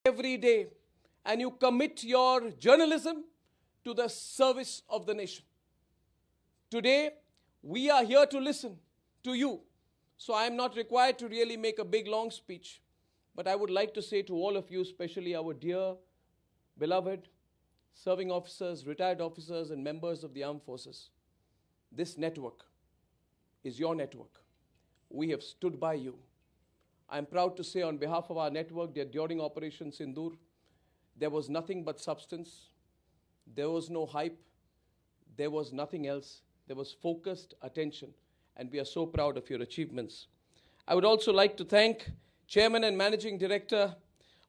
every day and you commit your journalism to the service of the nation. Today, we are here to listen to you. So I am not required to really make a big, long speech. But I would like to say to all of you, especially our dear, beloved serving officers, retired officers, and members of the armed forces, this network is your network. We have stood by you. I'm proud to say on behalf of our network that during Operation Sindoor, there was nothing but substance. There was no hype. There was nothing else. There was focused attention. And we are so proud of your achievements. I would also like to thank Chairman and Managing Director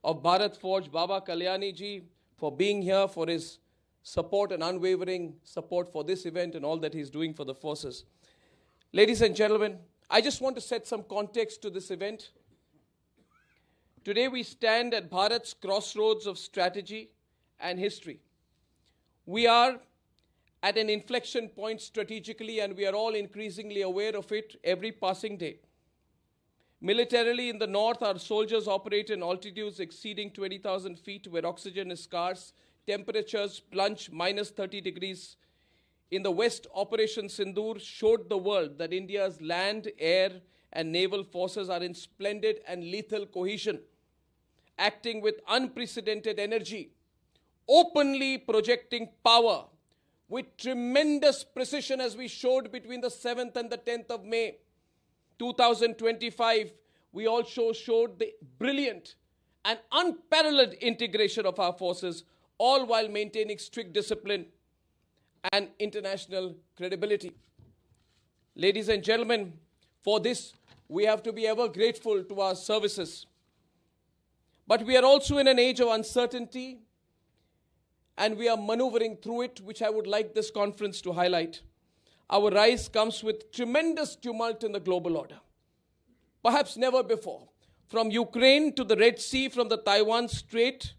of Bharat Forge, Baba Kalyani ji, for being here, for his support and unwavering support for this event and all that he's doing for the forces. Ladies and gentlemen, I just want to set some context to this event. Today we stand at Bharat's crossroads of strategy and history. We are at an inflection point strategically, and we are all increasingly aware of it every passing day. Militarily, in the north, our soldiers operate in altitudes exceeding 20,000 feet where oxygen is scarce, temperatures plunge minus 30 degrees. In the west, Operation Sindoor showed the world that India's land, air, and naval forces are in splendid and lethal cohesion, acting with unprecedented energy, openly projecting power with tremendous precision, as we showed between the 7th and the 10th of May 2025. We also showed the brilliant and unparalleled integration of our forces, all while maintaining strict discipline and international credibility. Ladies and gentlemen, for this, we have to be ever grateful to our services. But we are also in an age of uncertainty, and we are maneuvering through it, which I would like this conference to highlight. Our rise comes with tremendous tumult in the global order. Perhaps never before. From Ukraine to the Red Sea, from the Taiwan Strait,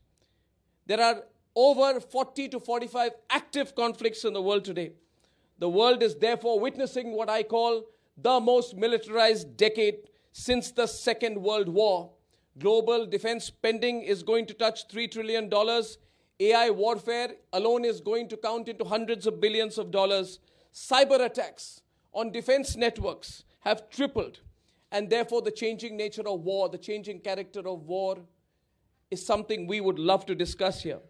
there are over 40 to 45 active conflicts in the world today. The world is therefore witnessing what I call the most militarized decade since the Second World War. Global defense spending is going to touch $3 trillion. AI warfare alone is going to count into hundreds of billions of dollars. Cyber attacks on defense networks have tripled, and therefore the changing nature of war, the changing character of war is something we would love to discuss here.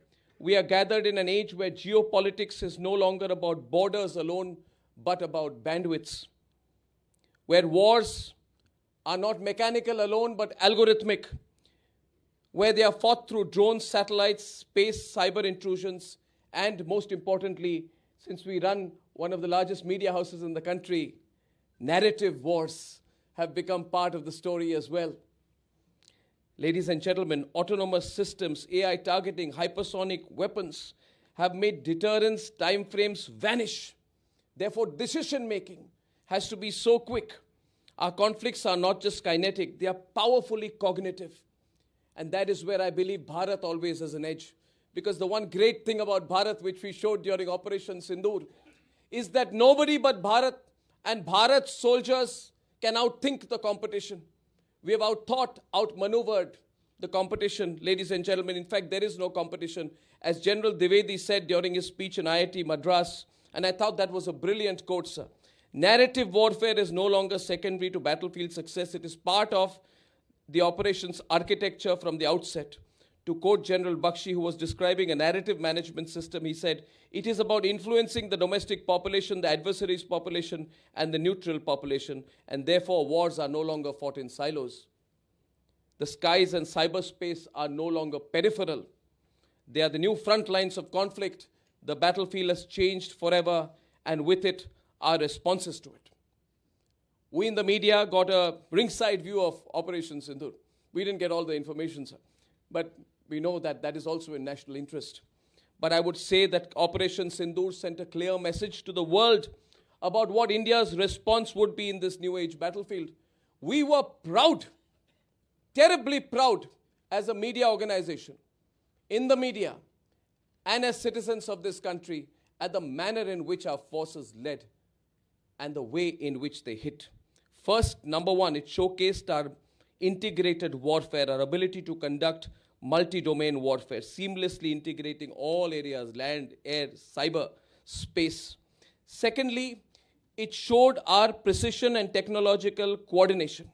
We are gathered in an age where geopolitics is no longer about borders alone, but about bandwidths, where wars are not mechanical alone, but algorithmic, where they are fought through drones, satellites, space, cyber intrusions, and most importantly, since we run one of the largest media houses in the country, narrative wars have become part of the story as well. Ladies and gentlemen, autonomous systems, AI targeting, hypersonic weapons have made deterrence timeframes vanish. Therefore, decision-making has to be so quick. Our conflicts are not just kinetic, they are powerfully cognitive. And that is where I believe Bharat always has an edge. Because the one great thing about Bharat, which we showed during Operation Sindoor, is that nobody but Bharat and Bharat's soldiers can outthink the competition. We have outthought, outmaneuvered the competition, ladies and gentlemen. In fact, there is no competition. As General Dwivedi said during his speech in IIT Madras, and I thought that was a brilliant quote, sir. Narrative warfare is no longer secondary to battlefield success. It is part of the operations architecture from the outset. To quote General Bakshi, who was describing a narrative management system, he said, it is about influencing the domestic population, the adversary's population, and the neutral population, and therefore wars are no longer fought in silos. The skies and cyberspace are no longer peripheral. They are the new front lines of conflict. The battlefield has changed forever, and with it, our responses to it. We in the media got a ringside view of Operation Sindoor. We didn't get all the information, sir. But we know that that is also in national interest. But I would say that Operation Sindoor sent a clear message to the world about what India's response would be in this new age battlefield. We were proud, terribly proud as a media organization, in the media, and as citizens of this country, at the manner in which our forces led and the way in which they hit. First, number one, it showcased our integrated warfare, our ability to conduct multi-domain warfare, seamlessly integrating all areas, land, air, cyber, space. Secondly, it showed our precision and technological coordination.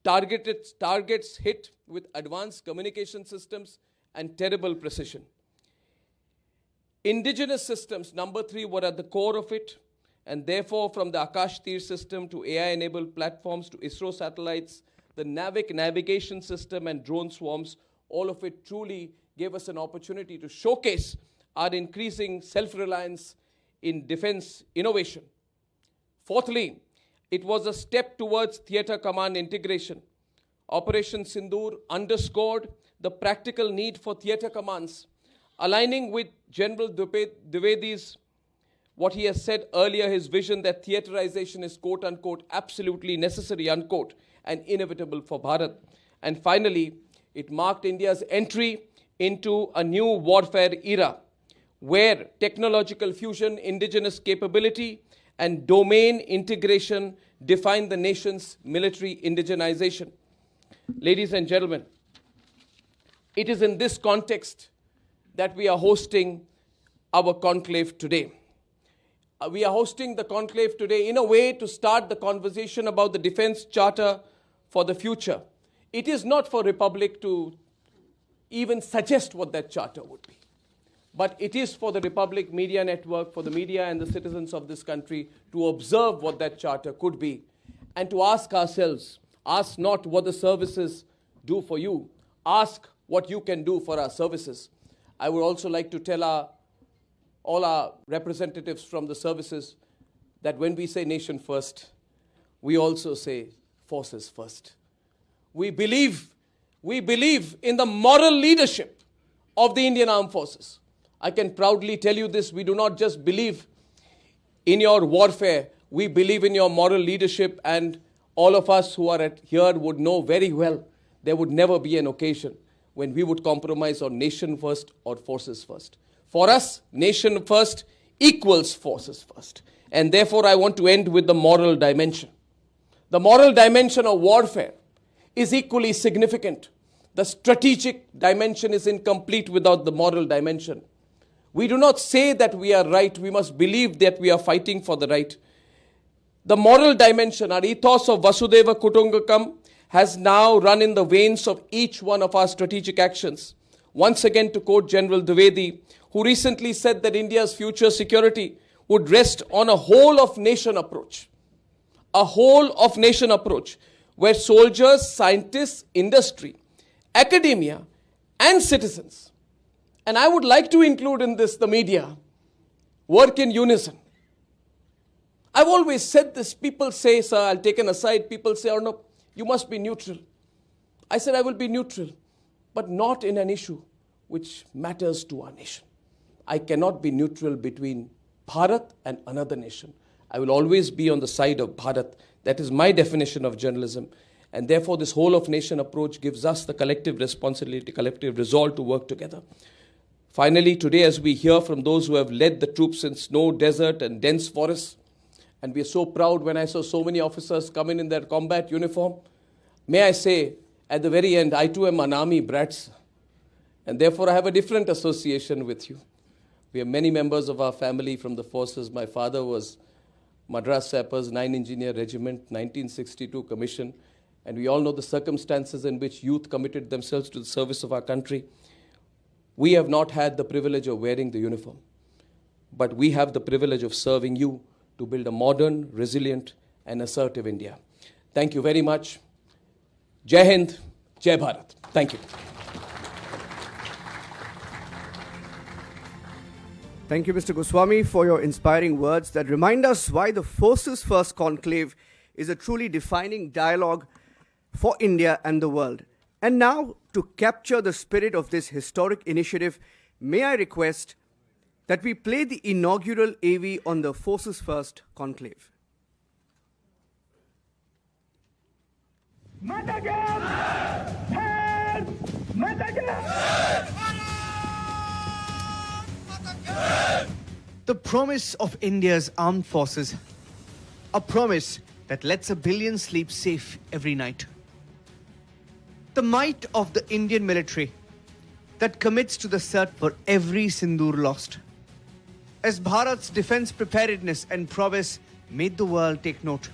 Targets hit with advanced communication systems and terrible precision. Indigenous systems, number 3, were at the core of it, and therefore from the Akash Tir system to AI-enabled platforms to ISRO satellites, the NAVIC navigation system and drone swarms, all of it truly gave us an opportunity to showcase our increasing self-reliance in defense innovation. Fourthly, it was a step towards theatre command integration. Operation Sindoor underscored the practical need for theatre commands, aligning with General Dwivedi's, what he has said earlier, his vision that theaterization is quote-unquote absolutely necessary, unquote, and inevitable for Bharat. And finally, it marked India's entry into a new warfare era, where technological fusion, indigenous capability, and domain integration define the nation's military indigenization. Ladies and gentlemen, it is in this context that we are hosting our conclave today. We are hosting the conclave today in a way to start the conversation about the Defense Charter for the future. It is not for Republic to even suggest what that charter would be. But it is for the Republic Media Network, for the media and the citizens of this country to observe what that charter could be and to ask ourselves, ask not what the services do for you, ask what you can do for our services. I would also like to tell all our representatives from the services that when we say nation first, we also say forces first. We believe in the moral leadership of the Indian Armed Forces. I can proudly tell you this, we do not just believe in your warfare, we believe in your moral leadership, and all of us who are here would know very well there would never be an occasion when we would compromise on nation first or forces first. For us, nation first equals forces first. And therefore, I want to end with the moral dimension. The moral dimension of warfare is equally significant. The strategic dimension is incomplete without the moral dimension. We do not say that we are right. We must believe that we are fighting for the right. The moral dimension, our ethos of Vasudeva Kutumbakam, has now run in the veins of each one of our strategic actions. Once again, to quote General Dwivedi, who recently said that India's future security would rest on a whole-of-nation approach. A whole-of-nation approach, where soldiers, scientists, industry, academia, and citizens, and I would like to include in this the media, work in unison. I've always said this. People say, sir, I'll take an aside. People say, Arnab, you must be neutral. I said, I will be neutral, but not in an issue which matters to our nation. I cannot be neutral between Bharat and another nation. I will always be on the side of Bharat. That is my definition of journalism. And therefore, this whole-of-nation approach gives us the collective responsibility, collective resolve to work together. Finally, today, as we hear from those who have led the troops in snow, desert, and dense forests, and we are so proud when I saw so many officers come in their combat uniform, may I say, at the very end, I too am an army brat, and therefore I have a different association with you. We have many members of our family from the forces. My father was Madras Sappers, 9 Engineer Regiment, 1962 commission, and we all know the circumstances in which youth committed themselves to the service of our country. We have not had the privilege of wearing the uniform, but we have the privilege of serving you to build a modern, resilient, and assertive India. Thank you very much. Jai Hind, Jai Bharat. Thank you. Thank you, Mr. Goswami, for your inspiring words that remind us why the Forces First Conclave is a truly defining dialogue for India and the world. And now, to capture the spirit of this historic initiative, may I request that we play the inaugural AV on the Forces First Conclave. The promise of India's armed forces, a promise that lets a billion sleep safe every night. the might of the Indian military that commits to the search for every Sindoor lost. As Bharat's defense preparedness and prowess made the world take note,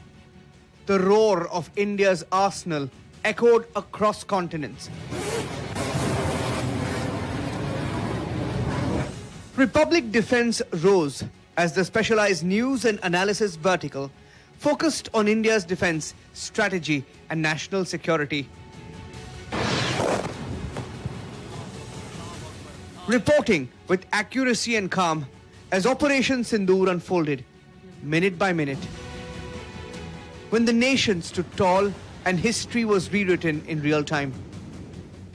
the roar of India's arsenal echoed across continents. Republic Defence rose as the specialized news and analysis vertical focused on India's defence, strategy and national security. Reporting with accuracy and calm as Operation Sindoor unfolded, minute by minute. When the nation stood tall and history was rewritten in real time.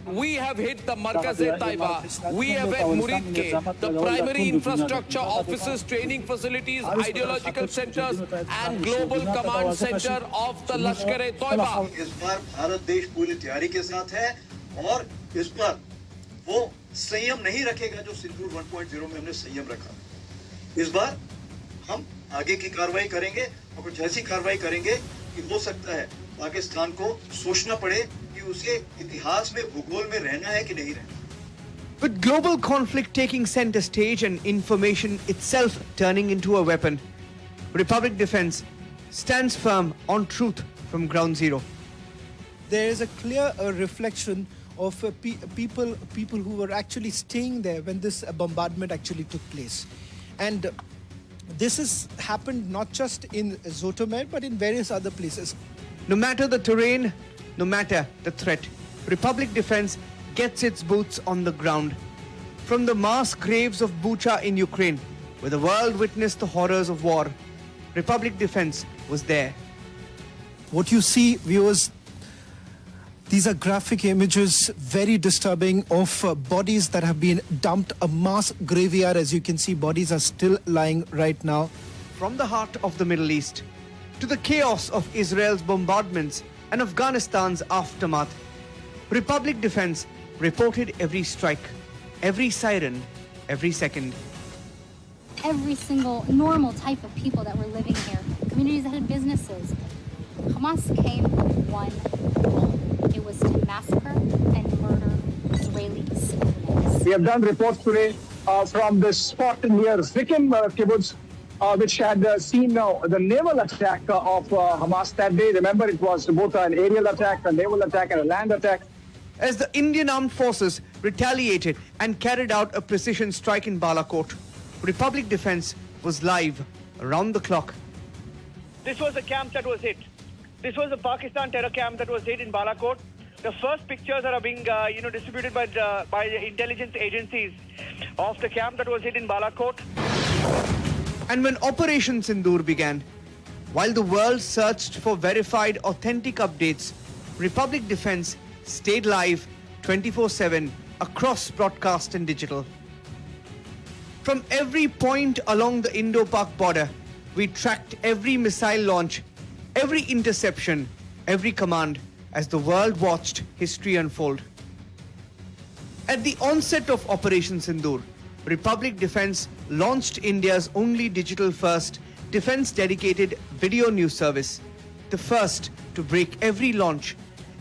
We have hit the Markaz-e-Taiba, we have hit Murid-ke, the primary infrastructure offices, training facilities, ideological centers and global command center of the Lashkar-e-Taiba. इस बार भारत देश पूरी तैयारी के साथ है और इस पर वो संयम नहीं रखेगा जो सिंदूर 1.0 में हमने संयम रखा। इस बार हम आगे की कार्रवाई करेंगे और कुछ ऐसी कार्रवाई करेंगे कि हो सकता है पाकिस्तान को सोचना पड़े कि उसे इतिहास में भूगोल में रहना है कि नहीं रहना। With global conflict taking center stage and information itself turning into a weapon, Republic Defence stands firm on truth from ground zero. There is a clear reflection of people who were actually staying there when this bombardment actually took place. And this has happened not just in Zotomer but in various other places. No matter the terrain, no matter the threat, Republic Defence gets its boots on the ground. From the mass graves of Bucha in Ukraine, where the world witnessed the horrors of war, Republic Defence was there. What you see, viewers, these are graphic images, very disturbing, of bodies that have been dumped, a mass graveyard. As you can see, bodies are still lying right now. From the heart of the Middle East to the chaos of Israel's bombardments and Afghanistan's aftermath, Republic Defence reported every strike, every siren, every second. Every single normal type of people that were living here, communities that had businesses. Hamas came with one goal. It was to massacre and murder Israeli civilians. We have done reports today from the spot near Zikim kibbutz, which had seen the naval attack of Hamas that day. Remember, it was both an aerial attack, a naval attack, and a land attack. As the Indian Armed Forces retaliated and carried out a precision strike in Balakot, Republic Defence was live around the clock. This was a camp that was hit. This was a Pakistan terror camp that was hit in Balakot. The first pictures that are being distributed by the intelligence agencies of the camp that was hit in Balakot. And when Operation Sindoor began, while the world searched for verified authentic updates, Republic Defence stayed live 24/7 across broadcast and digital. From every point along the Indo-Pak border, we tracked every missile launch, every interception, every command as the world watched history unfold. At the onset of Operation Sindoor, Republic Defence launched India's only digital-first defence-dedicated video news service, the first to break every launch,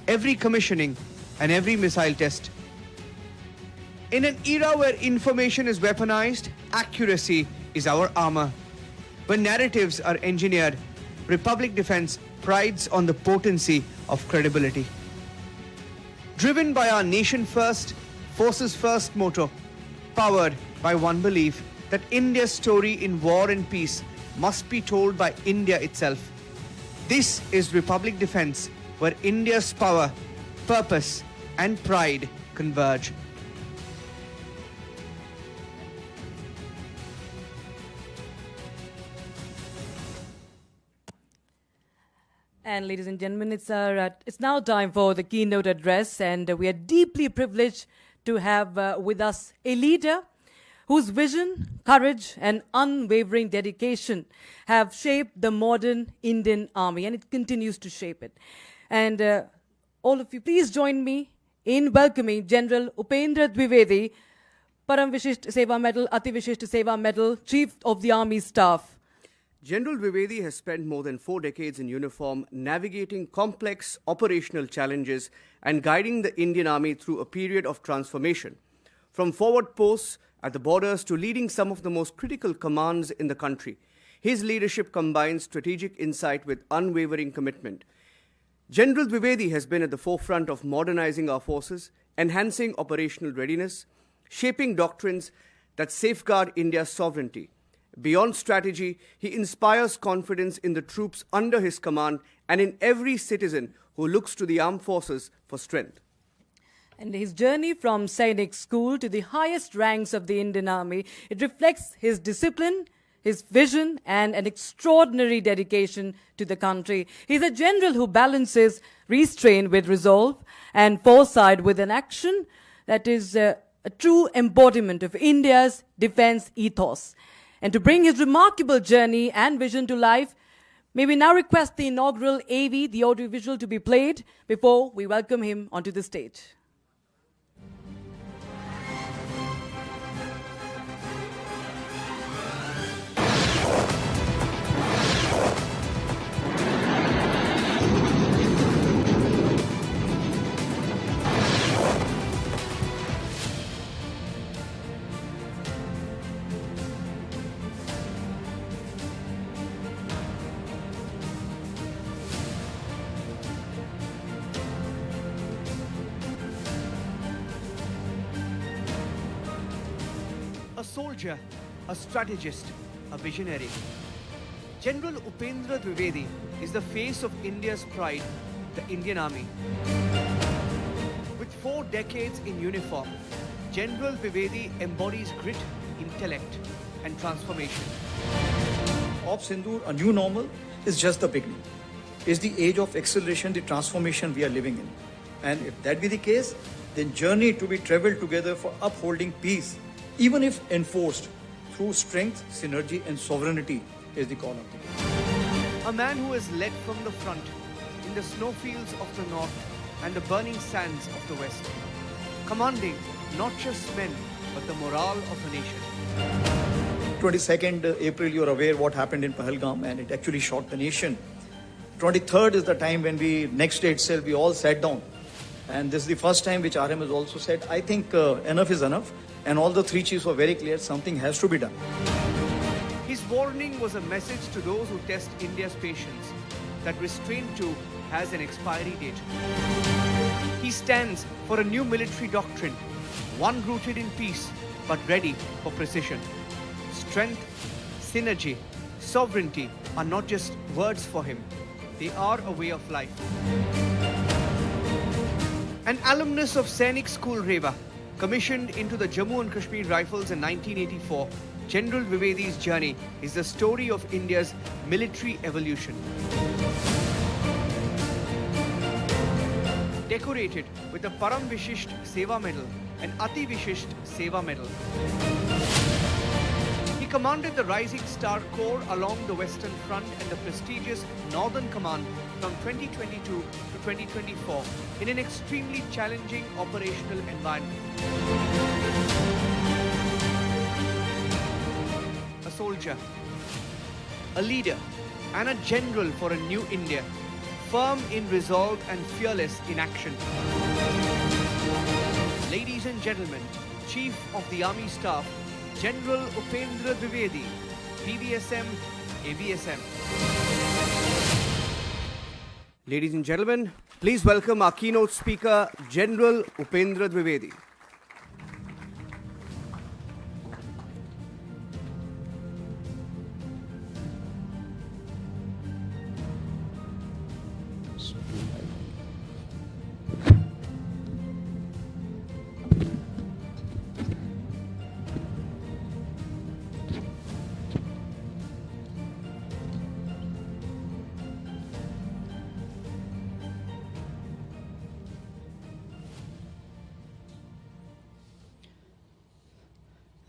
every commissioning and every missile test. In an era where information is weaponized, accuracy is our armor. When narratives are engineered, Republic Defence prides on the potency of credibility. Driven by our nation first, forces first motto, powered by one belief that India's story in war and peace must be told by India itself. This is Republic Defence, where India's power, purpose and pride converge. And ladies and gentlemen, it's now time for the keynote address, and we are deeply privileged to have with us a leader whose vision, courage and unwavering dedication have shaped the modern Indian Army, and it continues to shape it. And all of you, please join me in welcoming General Upendra Dwivedi, Param Vishisht Seva Medal, Ati Vishisht Seva Medal, Chief of the Army Staff. General Dwivedi has spent more than 4 decades in uniform, navigating complex operational challenges and guiding the Indian Army through a period of transformation. From forward posts at the borders to leading some of the most critical commands in the country, his leadership combines strategic insight with unwavering commitment. General Dwivedi has been at the forefront of modernizing our forces, enhancing operational readiness, shaping doctrines that safeguard India's sovereignty. Beyond strategy, he inspires confidence in the troops under his command and in every citizen who looks to the armed forces for strength. And his journey from Sainik school to the highest ranks of the Indian Army, it reflects his discipline, his vision, and an extraordinary dedication to the country. He's a general who balances restraint with resolve and foresight with an action that is a true embodiment of India's defense ethos. And to bring his remarkable journey and vision to life, may we now request the inaugural AV, the audiovisual, to be played before we welcome him onto the stage. A soldier, a strategist, a visionary. General Upendra Dwivedi is the face of India's pride, the Indian Army. With 4 decades in uniform, General Dwivedi embodies grit, intellect, and transformation. Of Sindoor, a new normal is just the beginning. It's the age of acceleration, the transformation we are living in. And if that be the case, then journey to be traveled together for upholding peace, even if enforced through strength, synergy, and sovereignty, is the call of the day. A man who has led from the front in the snowfields of the north and the burning sands of the west, commanding not just men, but the morale of a nation. 22nd April, you're aware what happened in Pahalgam, and it actually shocked the nation. 23rd is the time when next day itself, we all sat down. And this is the first time which RM has also said, I think enough is enough. And all the 3 chiefs were very clear, something has to be done. His warning was a message to those who test India's patience, that restraint too has an expiry date. He stands for a new military doctrine, one rooted in peace, but ready for precision. Strength, synergy, sovereignty are not just words for him, they are a way of life. An alumnus of Sainik School Rewa, commissioned into the Jammu and Kashmir Rifles in 1984, General Dwivedi's journey is the story of India's military evolution. Decorated with the Param Vishisht Seva Medal and Ati Vishisht Seva Medal. He commanded the Rising Star Corps along the Western Front and the prestigious Northern Command from 2022 to 2024 in an extremely challenging operational environment. A soldier, a leader, and a general for a new India, firm in resolve and fearless in action. Ladies and gentlemen, Chief of the Army Staff, General Upendra Dwivedi, PVSM, AVSM. Ladies and gentlemen, please welcome our keynote speaker, General Upendra Dwivedi.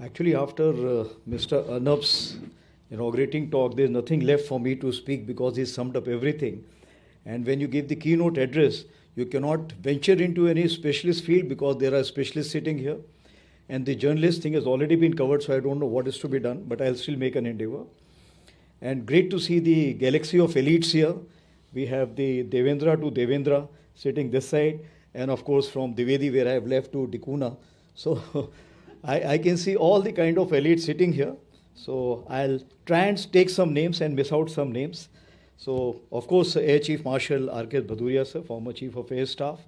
Actually, after Mr. Arnab's inaugurating talk, there's nothing left for me to speak because he summed up everything. And when you give the keynote address, you cannot venture into any specialist field because there are specialists sitting here. And the journalist thing has already been covered, so I don't know what is to be done, but I'll still make an endeavor. And great to see the galaxy of elites here. We have the Devendra to Devendra sitting this side, and of course from Dwivedi, where I have left, to Tikuna. So I can see all the kind of elites sitting here. So I'll try and take some names and miss out some names. So of course, Air Chief Marshal R.K. Bhaduria sir, former Chief of Air Staff.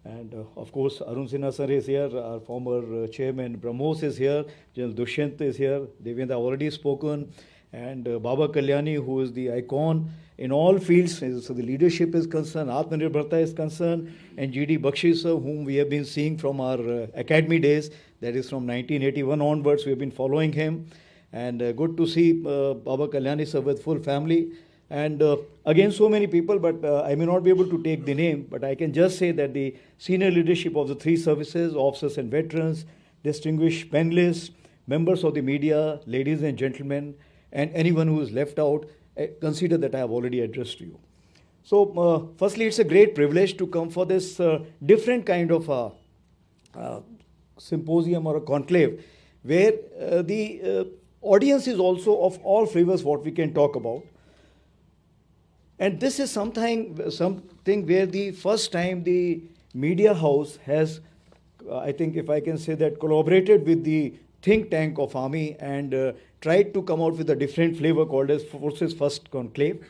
And of course, Arun Sinha sir is here, our former chairman. Brahmos is here, General Dushyant is here, Devendra already spoken. And Baba Kalyani, who is the icon in all fields, so the leadership is concerned, Atmanirbharta is concerned, and GD Bakshi sir, whom we have been seeing from our academy days, that is from 1981 onwards, we have been following him. And good to see Baba Kalyani sir with full family. And again, so many people, but I may not be able to take the name, but I can just say that the senior leadership of the three services, officers and veterans, distinguished panelists, members of the media, ladies and gentlemen, and anyone who is left out, consider that I have already addressed to you. So, firstly, it's a great privilege to come for this different kind of symposium or a conclave, where the audience is also of all flavors what we can talk about. And this is something where the first time the media house has, I think if I can say that, collaborated with the think tank of Army and tried to come out with a different flavor called as Forces First Conclave.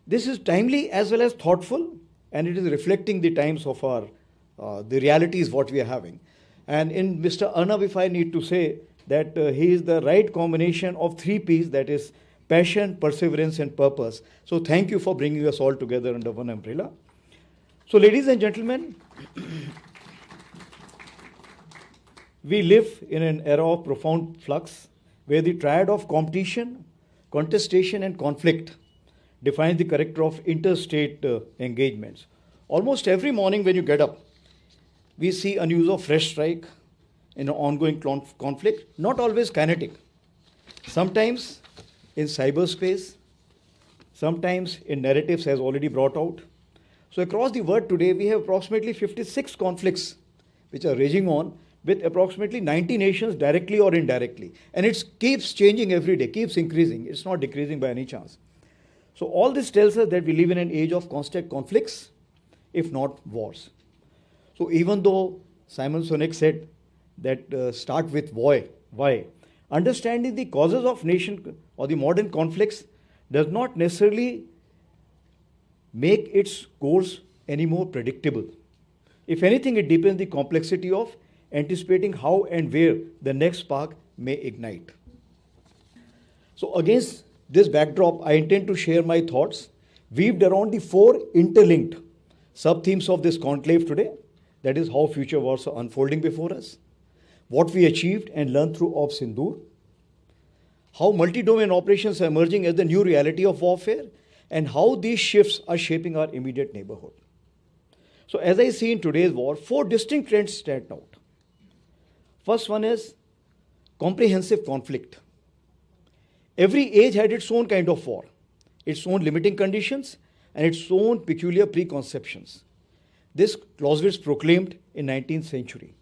This is timely as well as thoughtful, and it is reflecting the times of our, the realities what we are having. And in Mr. Arnab, if I need to say that he is the right combination of 3 P's, that is passion, perseverance and purpose. So thank you for bringing us all together under one umbrella. So ladies and gentlemen, we live in an era of profound flux where the triad of competition, contestation and conflict defines the character of interstate engagements. Almost every morning when you get up, we see a news of fresh strike in an ongoing conflict, not always kinetic. Sometimes in cyberspace, sometimes in narratives as already brought out. So across the world today, we have approximately 56 conflicts which are raging on with approximately 90 nations directly or indirectly. And it keeps changing every day, keeps increasing. It's not decreasing by any chance. So all this tells us that we live in an age of constant conflicts, if not wars. So even though Simon Sinek said that start with why? Understanding the causes of nation or the modern conflicts does not necessarily make its course any more predictable. If anything, it deepens the complexity of anticipating how and where the next spark may ignite. So against this backdrop, I intend to share my thoughts weaved around the 4 interlinked sub-themes of this conclave today. That is how future wars are unfolding before us, what we achieved and learned through Op Sindoor, how multi-domain operations are emerging as the new reality of warfare, and how these shifts are shaping our immediate neighborhood. So as I see in today's war, 4 distinct trends stand out. First one is comprehensive conflict. Every age had its own kind of war, its own limiting conditions, and its own peculiar preconceptions. This Clausewitz proclaimed in 19th century.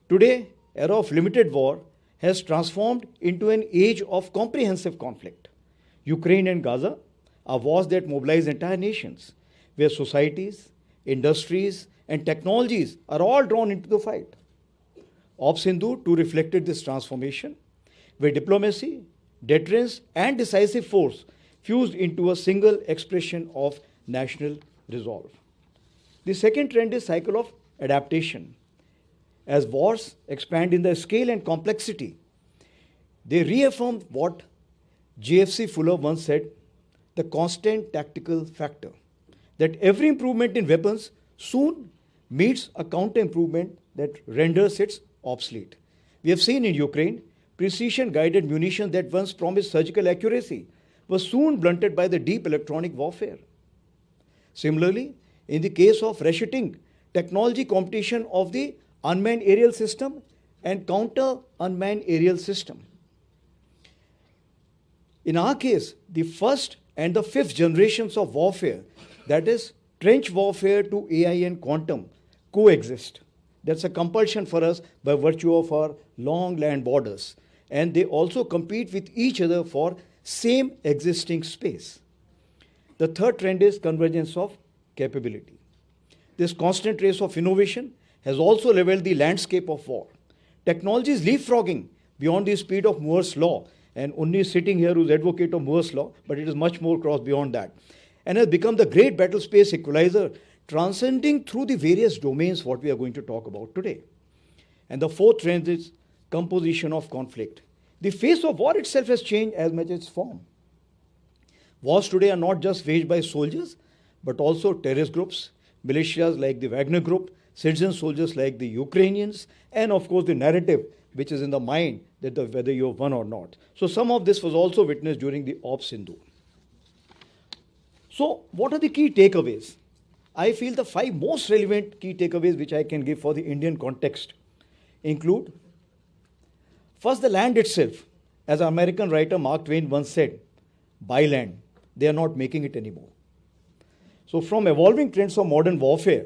Today, era of limited war has transformed into an age of comprehensive conflict. Ukraine and Gaza are wars that mobilize entire nations, where societies, industries, and technologies are all drawn into the fight. Op Sindoor too reflected this transformation, where diplomacy, deterrence, and decisive force fused into a single expression of national resolve. The second trend is cycle of adaptation. As wars expand in their scale and complexity, they reaffirm what JFC Fuller once said, the constant tactical factor, that every improvement in weapons soon meets a counter improvement that renders it obsolete. We have seen in Ukraine, precision-guided munition that once promised surgical accuracy was soon blunted by the deep electronic warfare. Similarly, in the case of ratcheting technology competition of the unmanned aerial system and counter-unmanned aerial system. In our case, the first and the 5th generations of warfare, that is trench warfare to AI and quantum, coexist. That's a compulsion for us by virtue of our long land borders. And they also compete with each other for same existing space. The third trend is convergence of capability. This constant race of innovation has also leveled the landscape of war. Technology is leapfrogging beyond the speed of Moore's law, and only sitting here who's advocate of Moore's law, but it is much more crossed beyond that, and has become the great battle space equalizer, transcending through the various domains what we are going to talk about today. And the fourth trend is composition of conflict. The face of war itself has changed as much as its form. Wars today are not just waged by soldiers, but also terrorist groups, militias like the Wagner Group, citizen soldiers like the Ukrainians, and of course the narrative which is in the mind that whether you have won or not. So some of this was also witnessed during the Ops Sindoor. So what are the key takeaways? I feel the 5 most relevant key takeaways which I can give for the Indian context include, first, the land itself. As American writer Mark Twain once said, buy land, they are not making it anymore. So from evolving trends of modern warfare,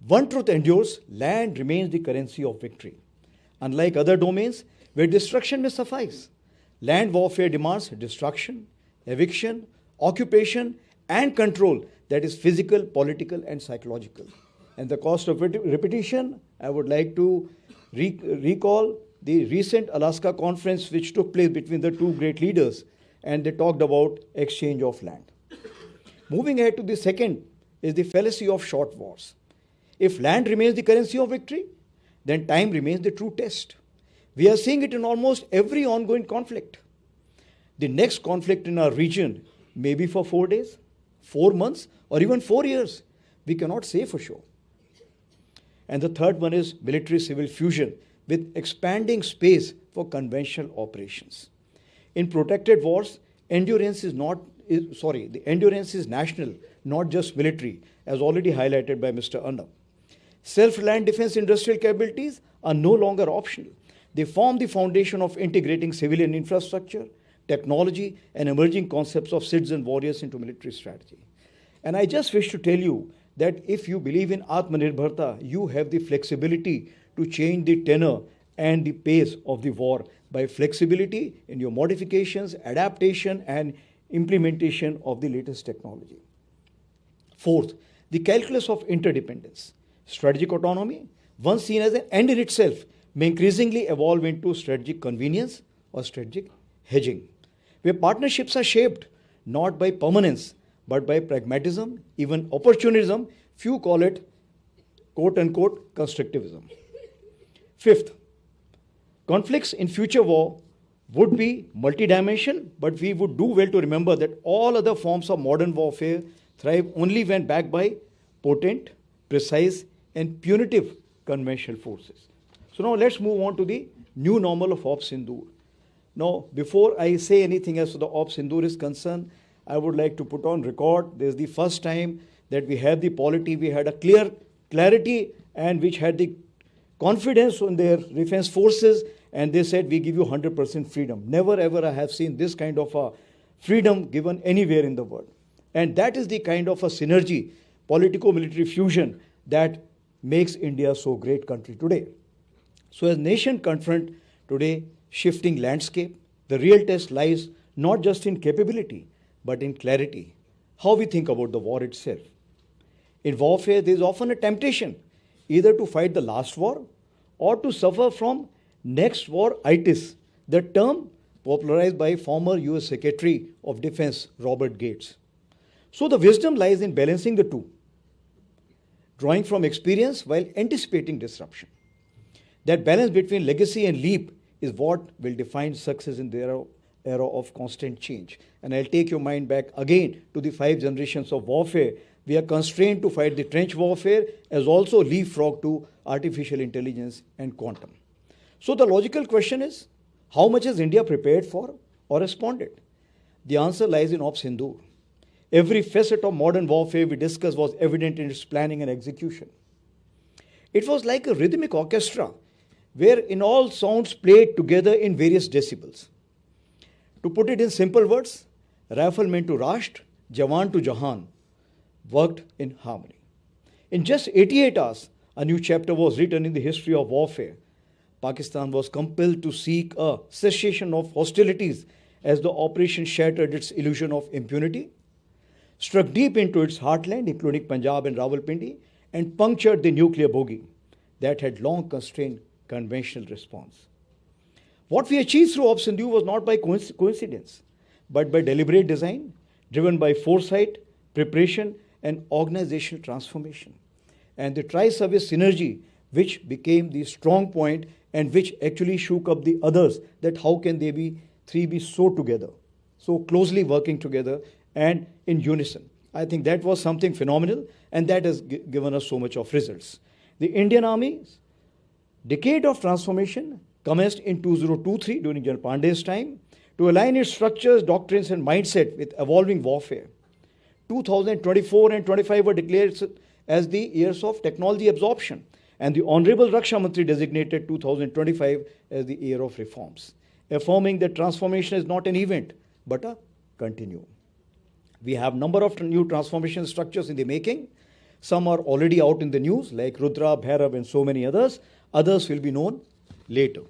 one truth endures: land remains the currency of victory. Unlike other domains where destruction may suffice, land warfare demands destruction, eviction, occupation, and control that is physical, political, and psychological. And the cost of repetition, I would like to recall the recent Alaska conference which took place between the two great leaders, and they talked about exchange of land. Moving ahead to the second is the fallacy of short wars. If land remains the currency of victory, then time remains the true test. We are seeing it in almost every ongoing conflict. The next conflict in our region may be for 4 days, 4 months, or even 4 years. We cannot say for sure. And the third one is military-civil fusion with expanding space for conventional operations. In protracted wars, the endurance is national, not just military, as already highlighted by Mr. Arnab. Self-reliant defense industrial capabilities are no longer optional. They form the foundation of integrating civilian infrastructure, technology, and emerging concepts of citizen warriors into military strategy. And I just wish to tell you that if you believe in Atmanirbharta, you have the flexibility to change the tenor and the pace of the war by flexibility in your modifications, adaptation, and implementation of the latest technology. Fourth, the calculus of interdependence. Strategic autonomy, once seen as an end in itself, may increasingly evolve into strategic convenience or strategic hedging, where partnerships are shaped not by permanence, but by pragmatism, even opportunism. Few call it, quote-unquote, constructivism. Fifth, conflicts in future war would be multidimensional, but we would do well to remember that all other forms of modern warfare thrive only when backed by potent, precise, and punitive conventional forces. So now let's move on to the new normal of Ops Sindoor. Now, before I say anything as to the Ops Sindoor is concerned, I would like to put on record, this is the first time that we had the polity, we had a clarity, and which had the confidence on their defense forces, and they said, we give you 100% freedom. Never ever I have seen this kind of a freedom given anywhere in the world. And that is the kind of a synergy, politico-military fusion that makes India so great country today. So as nation confront today shifting landscape, the real test lies not just in capability, but in clarity, how we think about the war itself. In warfare, there is often a temptation either to fight the last war or to suffer from next war itis, the term popularized by former US Secretary of Defense Robert Gates. So the wisdom lies in balancing the two, drawing from experience while anticipating disruption. That balance between legacy and leap is what will define success in the era of constant change. And I'll take your mind back again to the 5 generations of warfare. We are constrained to fight the trench warfare as also leapfrog to artificial intelligence and quantum. So the logical question is, how much is India prepared for or responded? The answer lies in Ops Sindoor. Every facet of modern warfare we discussed was evident in its planning and execution. It was like a rhythmic orchestra where in all sounds played together in various decibels. To put it in simple words, rifleman to Rashtra, Jawan to Jahan worked in harmony. In just 88 hours, a new chapter was written in the history of warfare. Pakistan was compelled to seek a cessation of hostilities as the operation shattered its illusion of impunity, struck deep into its heartland, including Punjab and Rawalpindi, and punctured the nuclear bogey that had long constrained conventional response. What we achieved through Op Sindoor was not by coincidence, but by deliberate design, driven by foresight, preparation, and organizational transformation. And the tri-service synergy, which became the strong point and which actually shook up the others, that how can they be three be so together, so closely working together and in unison. I think that was something phenomenal, and that has given us so much of results. The Indian Army's decade of transformation commenced in 2023 during General Pandey's time to align its structures, doctrines, and mindset with evolving warfare. 2024 and 25 were declared as the years of technology absorption, and the Honorable Raksha Mantri designated 2025 as the year of reforms, affirming that transformation is not an event, but a continuum. We have a number of new transformation structures in the making. Some are already out in the news, like Rudra, Bhairav, and so many others. Others will be known later.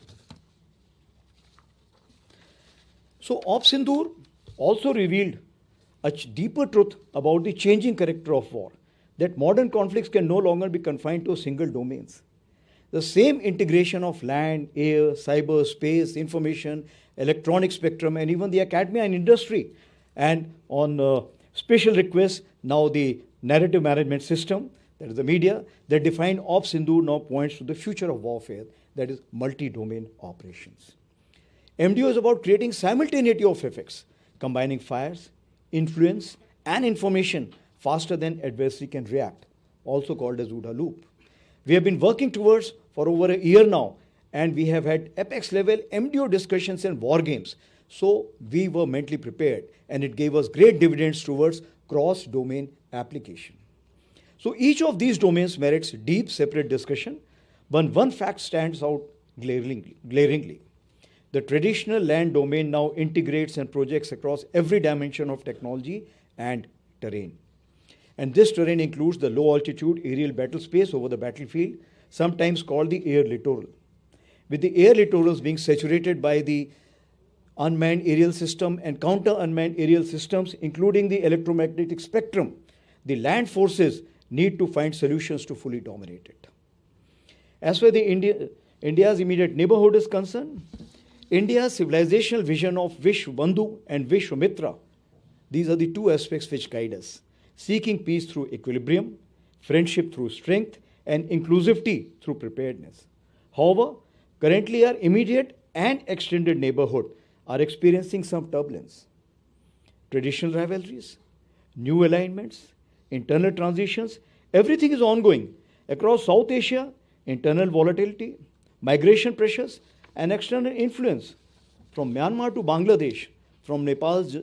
So, Op Sindoor also revealed a deeper truth about the changing character of war, that modern conflicts can no longer be confined to single domains. The same integration of land, air, cyber, space, information, electronic spectrum, and even the academia and industry, and on special request, now the narrative management system, that is the media, that defined Op Sindoor now points to the future of warfare, that is multi-domain operations. MDO is about creating simultaneity of effects, combining fires, influence, and information faster than adversary can react, also called as OODA loop. We have been working towards for over a year now, and we have had apex level MDO discussions and war games. So we were mentally prepared, and it gave us great dividends towards cross-domain application. So each of these domains merits deep separate discussion, but one fact stands out glaringly. The traditional land domain now integrates and projects across every dimension of technology and terrain. And this terrain includes the low-altitude aerial battle space over the battlefield, sometimes called the air littoral. With the air littorals being saturated by the unmanned aerial system and counter-unmanned aerial systems, including the electromagnetic spectrum, the land forces need to find solutions to fully dominate it. As far as India's immediate neighborhood is concerned, India's civilizational vision of Vishwabandhu and Vishwamitra, these are the two aspects which guide us, seeking peace through equilibrium, friendship through strength, and inclusivity through preparedness. However, currently our immediate and extended neighborhood are experiencing some turbulence. Traditional rivalries, new alignments, internal transitions, everything is ongoing. Across South Asia, internal volatility, migration pressures, and external influence from Myanmar to Bangladesh, from Nepal's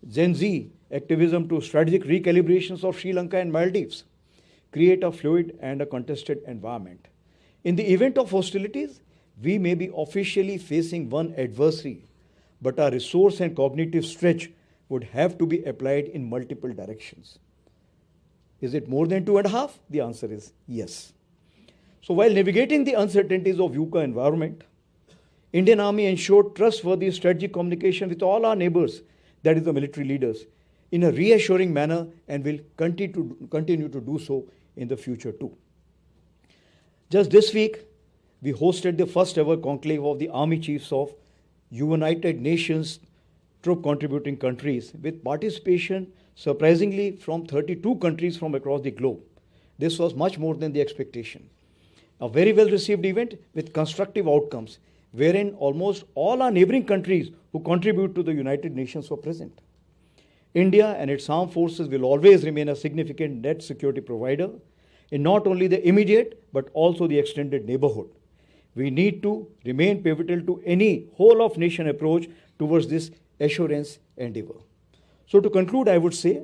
Gen Z activism to strategic recalibrations of Sri Lanka and Maldives, create a fluid and a contested environment. In the event of hostilities, we may be officially facing one adversary, but our resource and cognitive stretch would have to be applied in multiple directions. Is it more than 2.5? The answer is yes. So while navigating the uncertainties of VUCA environment, Indian Army ensured trustworthy strategic communication with all our neighbors, that is the military leaders, in a reassuring manner, and will continue to do so in the future too. Just this week, we hosted the first ever conclave of the Army Chiefs of United Nations troop contributing countries, with participation surprisingly from 32 countries from across the globe. This was much more than the expectation. A very well received event with constructive outcomes, wherein almost all our neighboring countries who contribute to the United Nations were present. India and its armed forces will always remain a significant net security provider in not only the immediate but also the extended neighborhood. We need to remain pivotal to any whole-of-nation approach towards this assurance endeavor. So to conclude, I would say,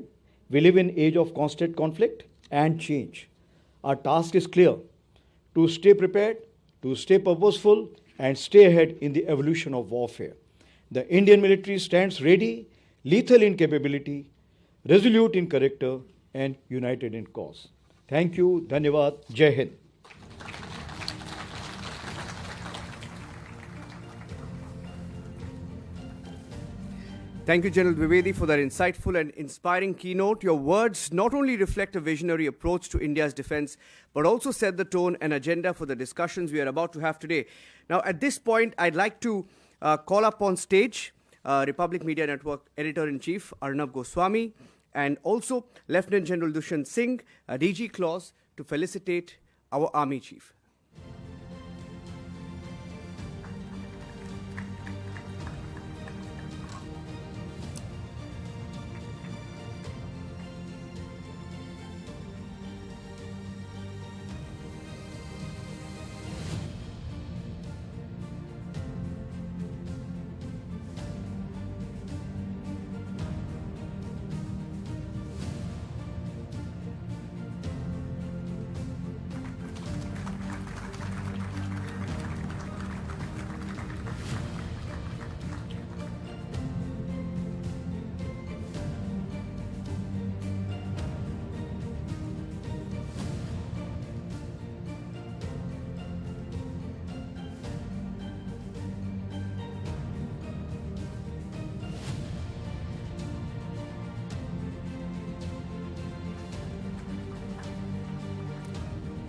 we live in an age of constant conflict and change. Our task is clear: to stay prepared, to stay purposeful, and stay ahead in the evolution of warfare. The Indian military stands ready, lethal in capability, resolute in character, and united in cause. Thank you. Dhanyavad. Jai Hind. Thank you, General Dwivedi, for that insightful and inspiring keynote. Your words not only reflect a visionary approach to India's defense, but also set the tone and agenda for the discussions we are about to have today. Now, at this point, I'd like to call up on stage Republic Media Network Editor-in-Chief Arnab Goswami and also Lieutenant General Dushyant Singh, DG Clause, to felicitate our Army Chief.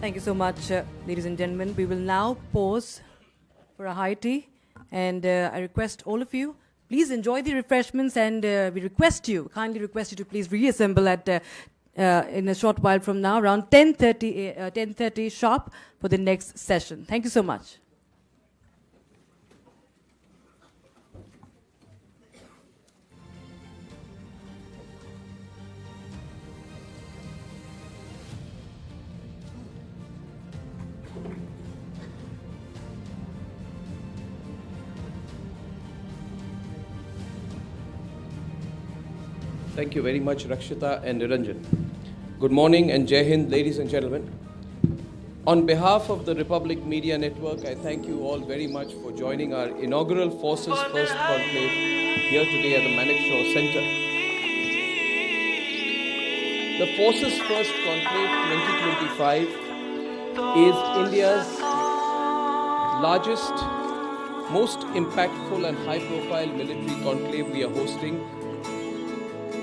Thank you so much, ladies and gentlemen. We will now pause for a high tea, and I request all of you, please enjoy the refreshments, and we kindly request you to please reassemble at in a short while from now, around 10:30 sharp for the next session. Thank you so much. Thank you very much, Rakshita and Niranjan. Good morning and Jai Hind, ladies and gentlemen. On behalf of the Republic Media Network, I thank you all very much for joining our inaugural Forces First Conclave here today at the Manekshaw Center. The Forces First Conclave 2025 is India's largest, most impactful and high-profile military conclave we are hosting.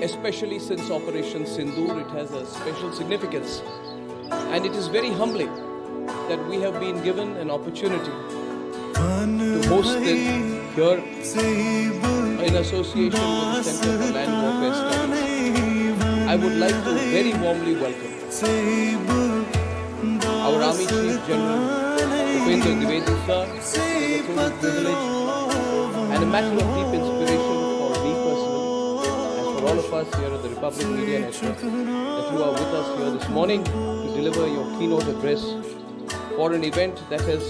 Especially since Operation Sindoor, it has a special significance. And it is very humbling that we have been given an opportunity to host it here in association with the Center for Land Warfare Studies. I would like to very warmly welcome our Army Chief General Upendra Dwivedi, sir. It is a true privilege and a matter of deep inspiration for me personally and for all of us here at the Republic Media Network that you are with us here this morning to deliver your keynote address for an event that has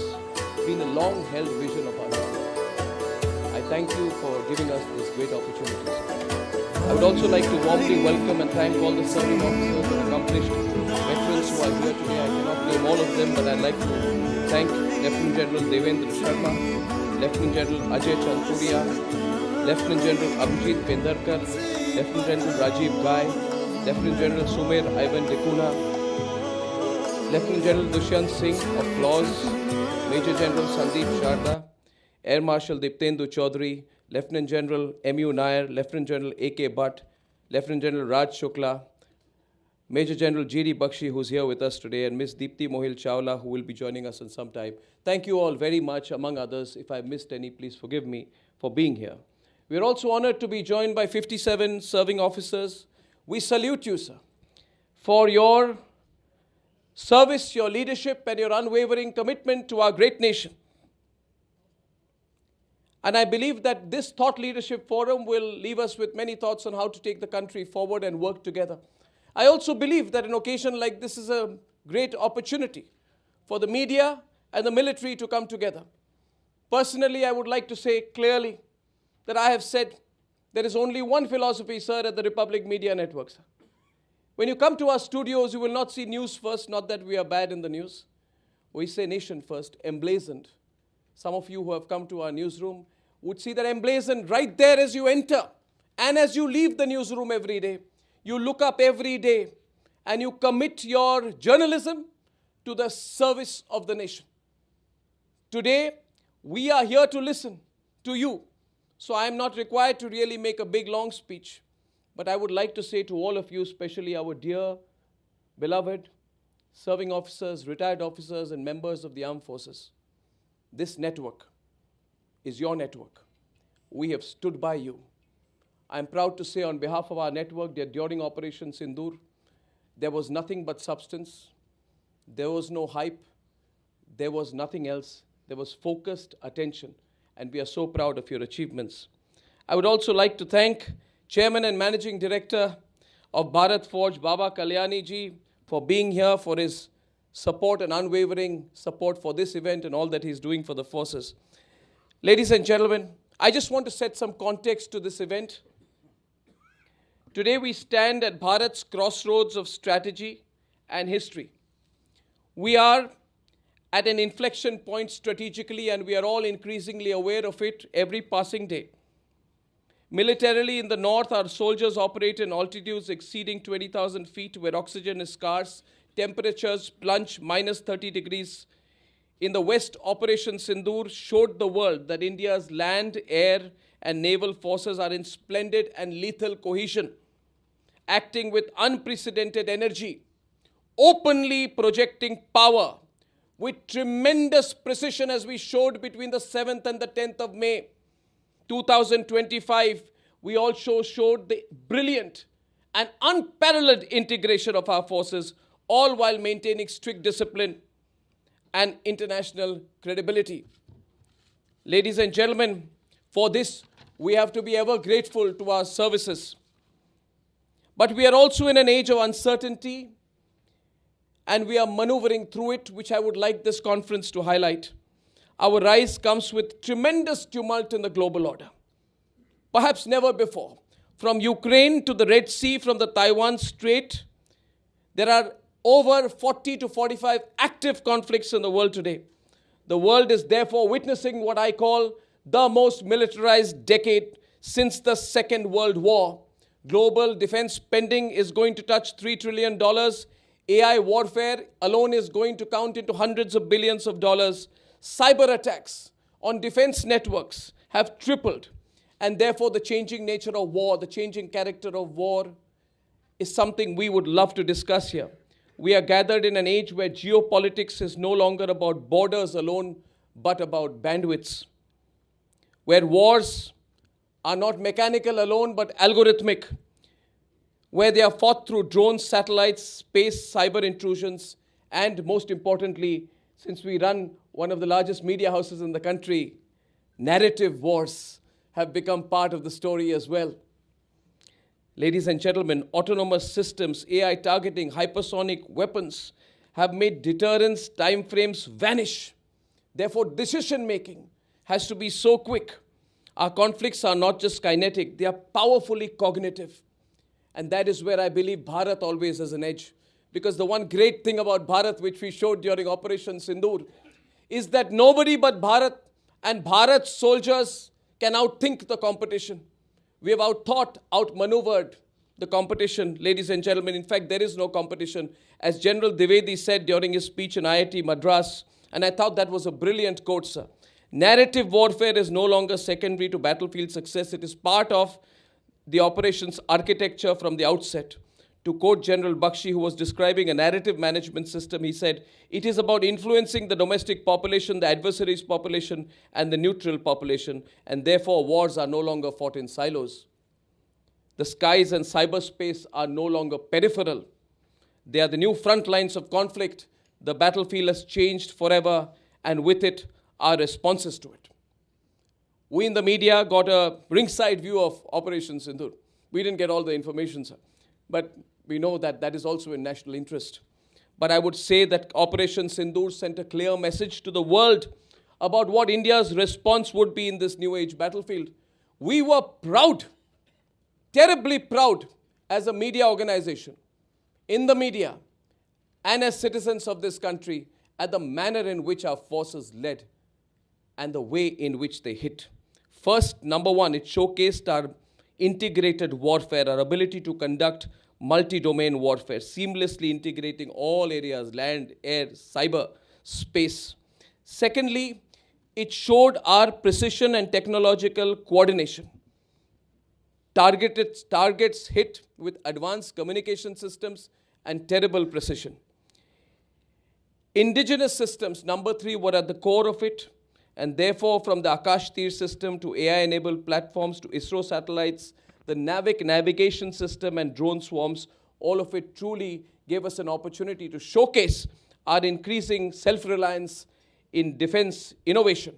been a long-held vision of our network. I thank you for giving us this great opportunity. I would also like to warmly welcome and thank all the serving officers and accomplished veterans who are here today. I cannot name all of them, but I'd like to thank Lieutenant General Dendra Sharma, Lieutenant General Ajay Chanturia, Lieutenant General Abhijit Pendarkar, Lieutenant General Rajiv Ghai, Lieutenant General Sumer Ivan Dekuna, Lieutenant General Dushyant Singh of Clause, Major General Sandeep Sharda, Air Marshal Deeptendu Chaudhary, Lieutenant General M.U. Nair, Lieutenant General A.K. Bhatt, Lieutenant General Raj Shukla, Major General GD Bakshi, who's here with us today, and Ms. Deepti Mohil Chawla, who will be joining us in some time. Thank you all very much, among others. If I missed any, please forgive me for being here. We are also honored to be joined by 57 serving officers. We salute you, sir, for your service, your leadership, and your unwavering commitment to our great nation. And I believe that this Thought Leadership Forum will leave us with many thoughts on how to take the country forward and work together. I also believe that an occasion like this is a great opportunity for the media and the military to come together. Personally, I would like to say clearly that I have said there is only one philosophy, sir, at the Republic Media Network, sir. When you come to our studios, you will not see news first, not that we are bad in the news. We say nation first, emblazoned. Some of you who have come to our newsroom would see that emblazoned right there as you enter and as you leave the newsroom every day. You look up every day and you commit your journalism to the service of the nation. Today, we are here to listen to you So I am not required to really make a big, long speech. But I would like to say to all of you, especially our dear, beloved serving officers, retired officers, and members of the armed forces, this network is your network. We have stood by you. I am proud to say on behalf of our network that during Operation Sindoor, there was nothing but substance. There was no hype. There was nothing else. There was focused attention. And we are so proud of your achievements. I would also like to thank Chairman and Managing Director of Bharat Forge, Baba Kalyani ji, for being here, for his support and unwavering support for this event and all that he's doing for the forces. Ladies and gentlemen, I just want to set some context to this event. Today we stand at Bharat's crossroads of strategy and history. We are at an inflection point strategically, and we are all increasingly aware of it every passing day. Militarily, in the north, our soldiers operate in altitudes exceeding 20,000 feet, where oxygen is scarce, temperatures plunge minus 30 degrees. In the west, Operation Sindoor showed the world that India's land, air, and naval forces are in splendid and lethal cohesion, acting with unprecedented energy, openly projecting power with tremendous precision, as we showed between the 7th and the 10th of May 2025. We also showed the brilliant and unparalleled integration of our forces, all while maintaining strict discipline and international credibility. Ladies and gentlemen, for this, we have to be ever grateful to our services. But we are also in an age of uncertainty, and we are maneuvering through it, which I would like this conference to highlight. Our rise comes with tremendous tumult in the global order. Perhaps never before. From Ukraine to the Red Sea, from the Taiwan Strait, there are over 40 to 45 active conflicts in the world today. The world is therefore witnessing what I call the most militarized decade since the Second World War. Global defense spending is going to touch $3 trillion. AI warfare alone is going to count into hundreds of billions of dollars. Cyber attacks on defense networks have tripled. And therefore, the changing nature of war, the changing character of war is something we would love to discuss here. We are gathered in an age where geopolitics is no longer about borders alone, but about bandwidths. Where wars are not mechanical alone, but algorithmic. Where they are fought through drones, satellites, space, cyber intrusions, and most importantly, since we run one of the largest media houses in the country, narrative wars have become part of the story as well. Ladies and gentlemen, autonomous systems, AI targeting, hypersonic weapons have made deterrence timeframes vanish. Therefore, decision-making has to be so quick. Our conflicts are not just kinetic, they are powerfully cognitive. And that is where I believe Bharat always has an edge. Because the one great thing about Bharat, which we showed during Operation Sindoor, is that nobody but Bharat and Bharat's soldiers can outthink the competition. We have outthought, outmaneuvered the competition, ladies and gentlemen. In fact, there is no competition. As General Dwivedi said during his speech in IIT Madras, and I thought that was a brilliant quote, sir. Narrative warfare is no longer secondary to battlefield success. It is part of the operations architecture from the outset. To quote General Bakshi, who was describing a narrative management system, he said, it is about influencing the domestic population, the adversary's population, and the neutral population, and therefore wars are no longer fought in silos. The skies and cyberspace are no longer peripheral. They are the new front lines of conflict. The battlefield has changed forever, and with it, our responses to it. We in the media got a ringside view of Operation Sindoor. We didn't get all the information, sir. But we know that that is also in national interest. But I would say that Operation Sindoor sent a clear message to the world about what India's response would be in this new age battlefield. We were proud, terribly proud, as a media organization, in the media, and as citizens of this country, at the manner in which our forces led and the way in which they hit. First, number one, it showcased our integrated warfare, our ability to conduct multi-domain warfare, seamlessly integrating all areas, land, air, cyber, space. Secondly, It showed our precision and technological coordination. Targets hit with advanced communication systems and terrible precision. Indigenous systems, number 3, were at the core of it, and therefore from the Akash Tir system to AI-enabled platforms to ISRO satellites, the NAVIC navigation system and drone swarms, all of it truly gave us an opportunity to showcase our increasing self-reliance in defense innovation.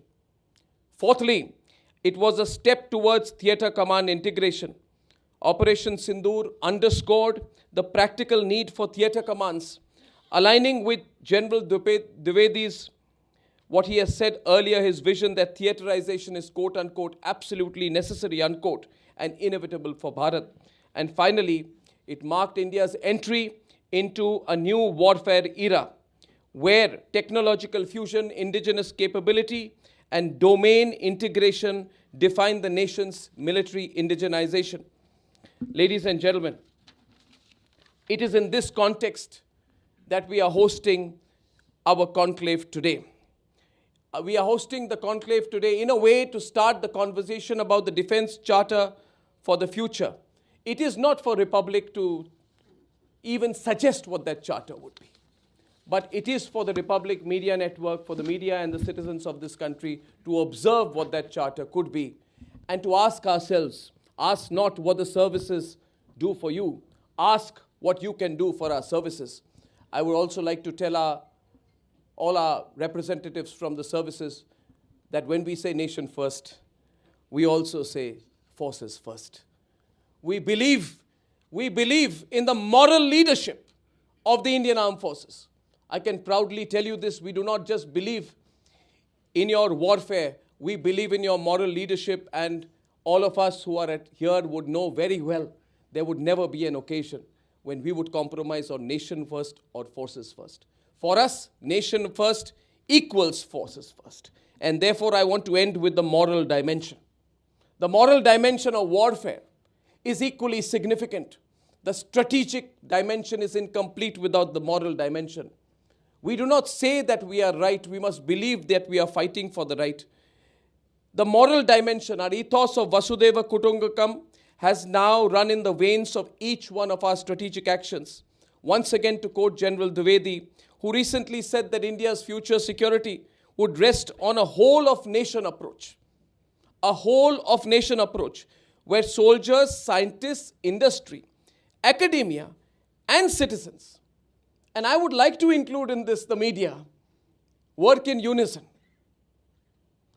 Fourthly, it was a step towards theater command integration. Operation Sindoor underscored the practical need for theater commands, aligning with General Dwivedi's, what he has said earlier, his vision that theaterization is quote unquote absolutely necessary, unquote, and inevitable for Bharat. And finally, it marked India's entry into a new warfare era, where technological fusion, indigenous capability, and domain integration define the nation's military indigenization. Ladies and gentlemen, it is in this context that we are hosting our conclave today. We are hosting the conclave today in a way to start the conversation about the Defense Charter for the future. It is not for Republic to even suggest what that charter would be. But it is for the Republic Media Network, for the media and the citizens of this country to observe what that charter could be and to ask ourselves, ask not what the services do for you, ask what you can do for our services. I would also like to tell all our representatives from the services that when we say nation first, we also say forces first. We believe in the moral leadership of the Indian Armed Forces. I can proudly tell you this, we do not just believe in your warfare, we believe in your moral leadership, and all of us who are here would know very well there would never be an occasion when we would compromise on nation first or forces first. For us, nation first equals forces first. And therefore, I want to end with the moral dimension. The moral dimension of warfare is equally significant. The strategic dimension is incomplete without the moral dimension. We do not say that we are right. We must believe that we are fighting for the right. The moral dimension, our ethos of Vasudeva Kutumbakam, has now run in the veins of each one of our strategic actions. Once again, to quote General Dwivedi, who recently said that India's future security would rest on a whole-of-nation approach. A whole-of-nation approach, where soldiers, scientists, industry, academia, and citizens, and I would like to include in this the media, work in unison.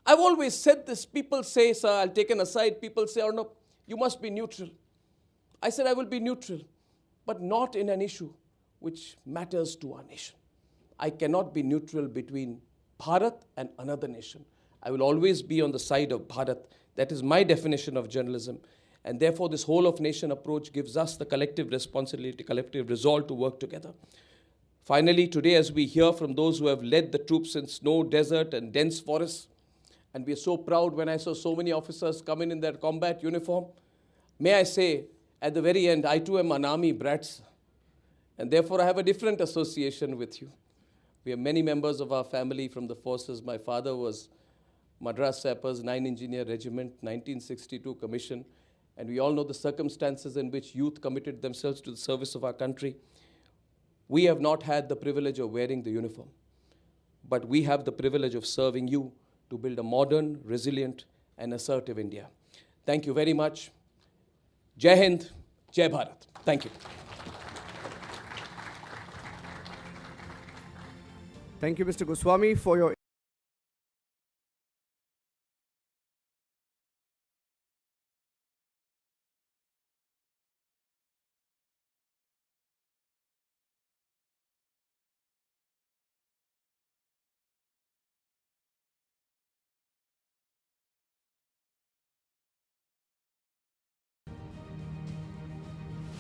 I've always said this. People say, sir, I'll take an aside. People say, Arnab, you must be neutral. I said, I will be neutral, but not in an issue which matters to our nation. I cannot be neutral between Bharat and another nation. I will always be on the side of Bharat. That is my definition of journalism. And therefore, this whole-of-nation approach gives us the collective responsibility, collective resolve to work together. Finally, today, as we hear from those who have led the troops in snow, desert, and dense forests, and we are so proud when I saw so many officers come in their combat uniform, may I say, at the very end, I too am an army brat, and therefore I have a different association with you. We have many members of our family from the forces. My father was Madras Sappers, 9 Engineer Regiment, 1962 commission, and we all know the circumstances in which youth committed themselves to the service of our country. We have not had the privilege of wearing the uniform, but we have the privilege of serving you to build a modern, resilient, and assertive India. Thank you very much. Jai Hind, Jai Bharat. Thank you. Thank you, Mr. Goswami, for your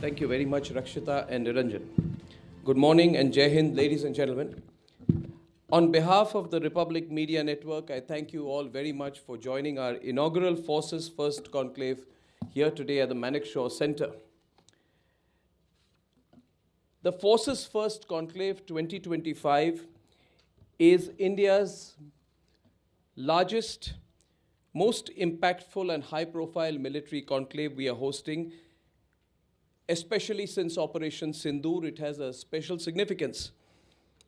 Thank you very much, Rakshita and Niranjan. Good morning and Jai Hind, ladies and gentlemen. On behalf of the Republic Media Network, I thank you all very much for joining our inaugural Forces First Conclave here today at the Manekshaw Center. The Forces First Conclave 2025 is India's largest, most impactful and high-profile military conclave we are hosting, especially since Operation Sindoor. It has a special significance.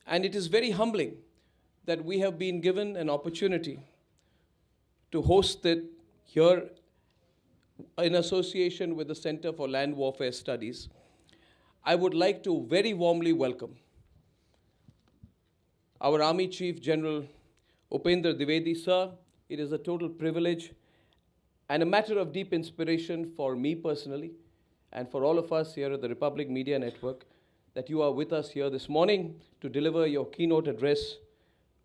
And it is very humbling that we have been given an opportunity to host it here in association with the Center for Land Warfare Studies. I would like to very warmly welcome our Army Chief General Upendra Dwivedi, sir. It is a total privilege and a matter of deep inspiration for me personally and for all of us here at the Republic Media Network that you are with us here this morning to deliver your keynote address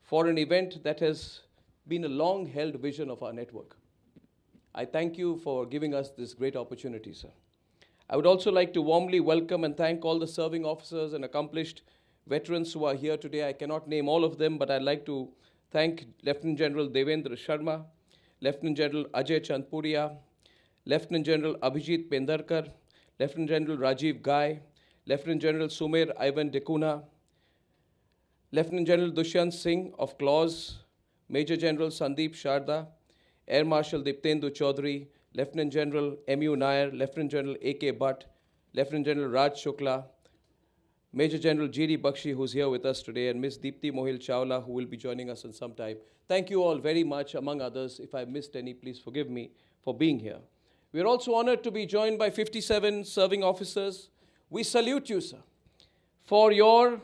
for an event that has been a long-held vision of our network. I thank you for giving us this great opportunity, sir. I would also like to warmly welcome and thank all the serving officers and accomplished veterans who are here today. I cannot name all of them, but I'd like to thank Lieutenant General Dendra Sharma, Lieutenant General Ajay Chandpuria, Lieutenant General Abhijit Pendarkar, Lieutenant General Rajiv Ghai, Lieutenant General Sumer Ivan Dekuna, Lieutenant General Dushyant Singh of Claws, Major General Sandeep Sharda, Air Marshal Deeptendu Chaudhary, Lieutenant General M.U. Nair, Lieutenant General A.K. Bhatt, Lieutenant General Raj Shukla, Major General GD Bakshi, who's here with us today, and Ms. Deepti Mohil Chawla, who will be joining us in some time. Thank you all very much, among others. If I missed any, please forgive me for being here. We are also honored to be joined by 57 serving officers. We salute you, sir, for your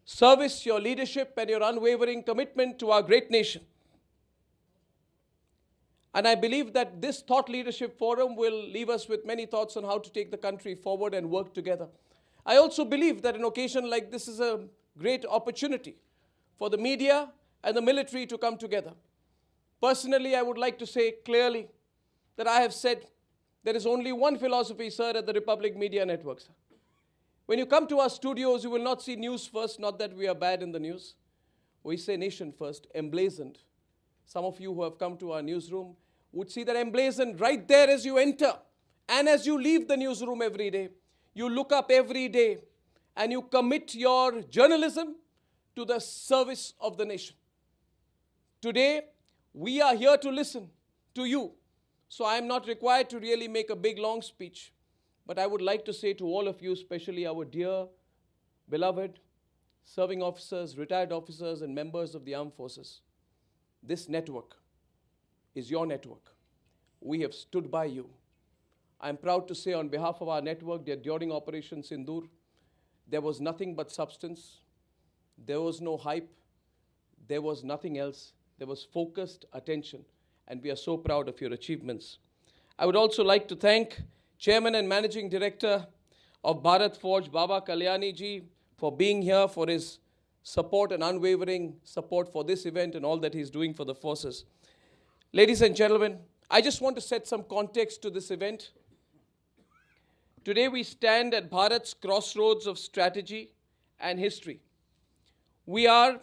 service, your leadership, and your unwavering commitment to our great nation. And I believe that this Thought Leadership Forum will leave us with many thoughts on how to take the country forward and work together. I also believe that an occasion like this is a great opportunity for the media and the military to come together. Personally, I would like to say clearly that I have said there is only one philosophy, sir, at the Republic Media Network, sir. When you come to our studios, you will not see news first, not that we are bad in the news. We say nation first, emblazoned. Some of you who have come to our newsroom would see that emblazoned right there as you enter and as you leave the newsroom every day. You look up every day and you commit your journalism to the service of the nation. Today, we are here to listen to you. So I am not required to really make a big, long speech. But I would like to say to all of you, especially our dear, beloved serving officers, retired officers, and members of the armed forces, this network is your network. We have stood by you. I'm proud to say on behalf of our network that during Operation Sindoor, there was nothing but substance. There was no hype. There was nothing else. There was focused attention. And we are so proud of your achievements. I would also like to thank Chairman and Managing Director of Bharat Forge, Baba Kalyani ji, for being here, for his support and unwavering support for this event and all that he's doing for the forces. Ladies and gentlemen, I just want to set some context to this event. Today we stand at Bharat's crossroads of strategy and history. We are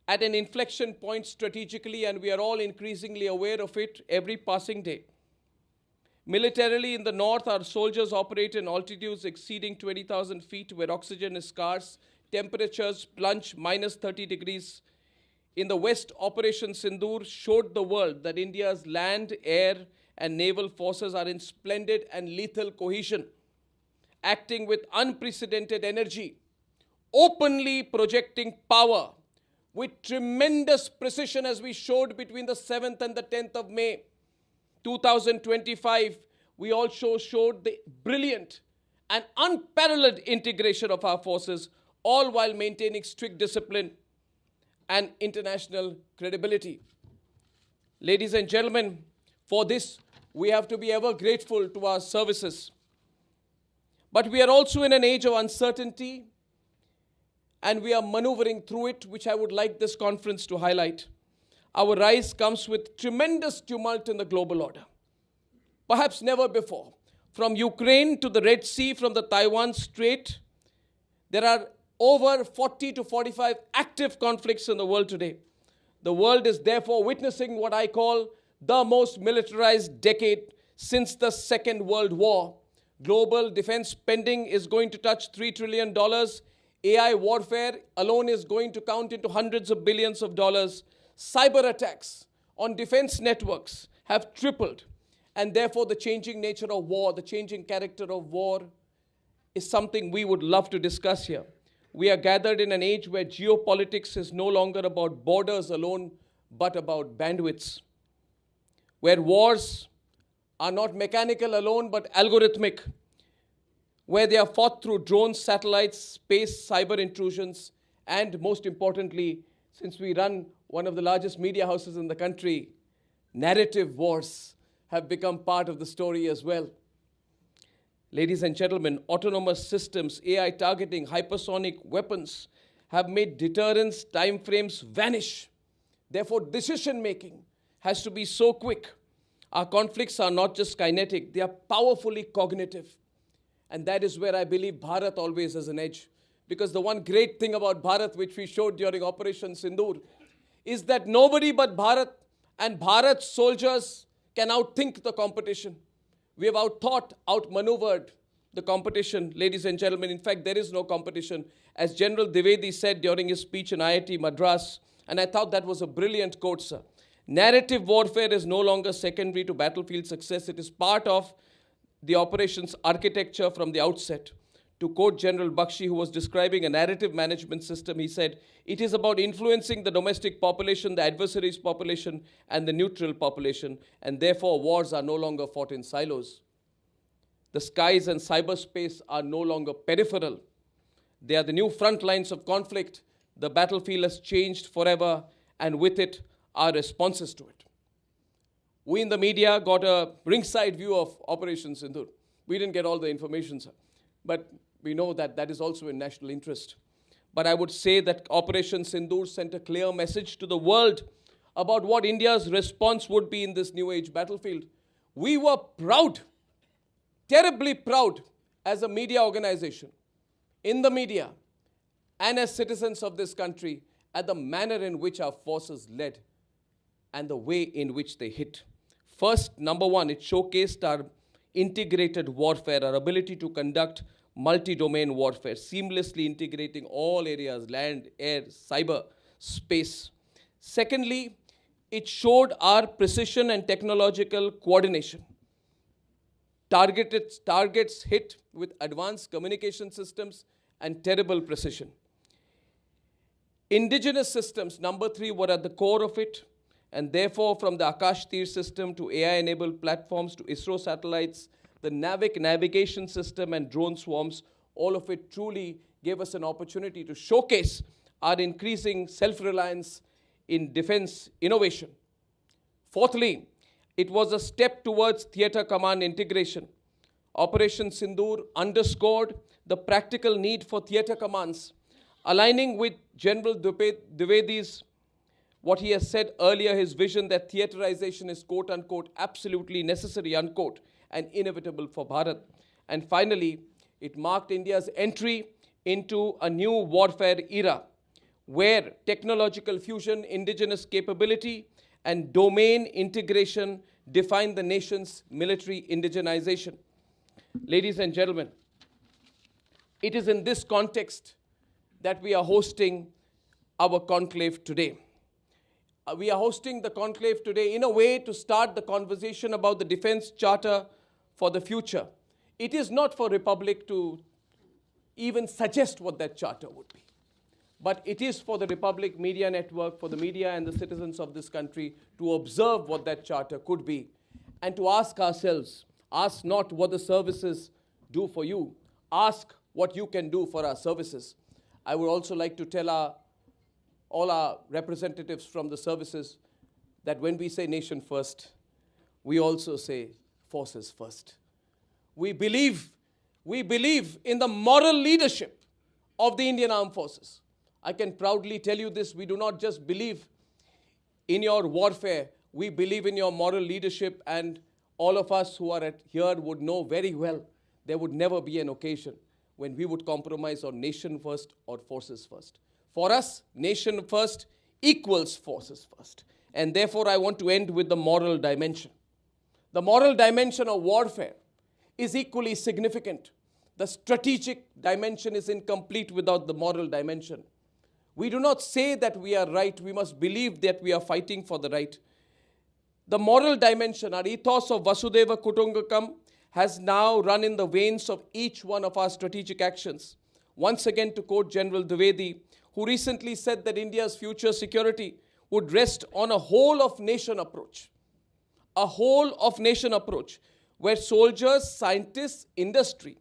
at an inflection point strategically, and we are all increasingly aware of it every passing day. Militarily, in the north, our soldiers operate in altitudes exceeding 20,000 feet where oxygen is scarce, temperatures plunge minus 30 degrees. In the west, Operation Sindoor showed the world that India's land, air, and naval forces are in splendid and lethal cohesion, acting with unprecedented energy, openly projecting power with tremendous precision, as we showed between the 7th and the 10th of May 2025. We also showed the brilliant and unparalleled integration of our forces, all while maintaining strict discipline and international credibility. Ladies and gentlemen, for this, we have to be ever grateful to our services. But we are also in an age of uncertainty, and we are maneuvering through it, which I would like this conference to highlight. Our rise comes with tremendous tumult in the global order, perhaps never before. From Ukraine to the Red Sea, from the Taiwan Strait, there are over 40 to 45 active conflicts in the world today. The world is therefore witnessing what I call the most militarized decade since the Second World War. Global defense spending is going to touch $3 trillion. AI warfare alone is going to count into hundreds of billions of dollars. cyber attacks on defense networks have tripled. And therefore, the changing nature of war, the changing character of war is something we would love to discuss here. We are gathered in an age where geopolitics is no longer about borders alone, but about bandwidths. Where wars are not mechanical alone, but algorithmic. Where they are fought through drones, satellites, space, cyber intrusions, and most importantly, since we run one of the largest media houses in the country, narrative wars have become part of the story as well. Ladies and gentlemen, autonomous systems, AI targeting, hypersonic weapons have made deterrence timeframes vanish. Therefore, decision-making has to be so quick. Our conflicts are not just kinetic, they are powerfully cognitive. And that is where I believe Bharat always has an edge. Because the one great thing about Bharat, which we showed during Operation Sindoor, is that nobody but Bharat and Bharat's soldiers can outthink the competition. We have outthought, outmaneuvered the competition, ladies and gentlemen. In fact, there is no competition. As General Dwivedi said during his speech in IIT Madras, and I thought that was a brilliant quote, sir. Narrative warfare is no longer secondary to battlefield success. It is part of the operations architecture from the outset. To quote General Bakshi, who was describing a narrative management system, he said, it is about influencing the domestic population, the adversary's population, and the neutral population, and therefore wars are no longer fought in silos. The skies and cyberspace are no longer peripheral. They are the new front lines of conflict. The battlefield has changed forever, and with it, our responses to it. We in the media got a ringside view of Operation Sindoor. We didn't get all the information, sir. But we know that that is also in national interest. But I would say that Operation Sindoor sent a clear message to the world about what India's response would be in this new age battlefield. We were proud, terribly proud as a media organization, in the media, and as citizens of this country, at the manner in which our forces led and the way in which they hit. First, number one, it showcased our integrated warfare, our ability to conduct multi-domain warfare, seamlessly integrating all areas, land, air, cyber, space. Secondly, it showed our precision and technological coordination. Targets hit with advanced communication systems and terrible precision. Indigenous systems, number three, were at the core of it. And therefore, from the Akash Tir system to AI-enabled platforms to ISRO satellites, the navigation system and drone swarms, all of it truly gave us an opportunity to showcase our increasing self-reliance in defense innovation. Fourthly, it was a step towards theater command integration. Operation Sindoor underscored the practical need for theater commands, aligning with General Dwivedi's what he has said earlier, his vision that theaterization is quote-unquote absolutely necessary, unquote, and inevitable for Bharat. And finally, it marked India's entry into a new warfare era where technological fusion, indigenous capability, and domain integration define the nation's military indigenization. Ladies and gentlemen, it is in this context that we are hosting our conclave today. We are hosting the conclave today in a way to start the conversation about the Defense Charter for the future. It is not for Republic to even suggest what that charter would be. But it is for the Republic Media Network, for the media and the citizens of this country to observe what that charter could be and to ask ourselves, ask not what the services do for you, ask what you can do for our services. I would also like to tell all our representatives from the services that when we say nation first, we also say forces first. We believe in the moral leadership of the Indian Armed Forces. I can proudly tell you this, we do not just believe in your warfare, we believe in your moral leadership, and all of us who are here would know very well there would never be an occasion when we would compromise on nation first or forces first. For us, nation first equals forces first. And therefore, I want to end with the moral dimension. The moral dimension of warfare is equally significant. The strategic dimension is incomplete without the moral dimension. We do not say that we are right. We must believe that we are fighting for the right. The moral dimension, our ethos of Vasudeva Kutumbakam, has now run in the veins of each one of our strategic actions. Once again, to quote General Dwivedi, who recently said that India's future security would rest on a whole-of-nation approach. A whole-of-nation approach, where soldiers, scientists, industry,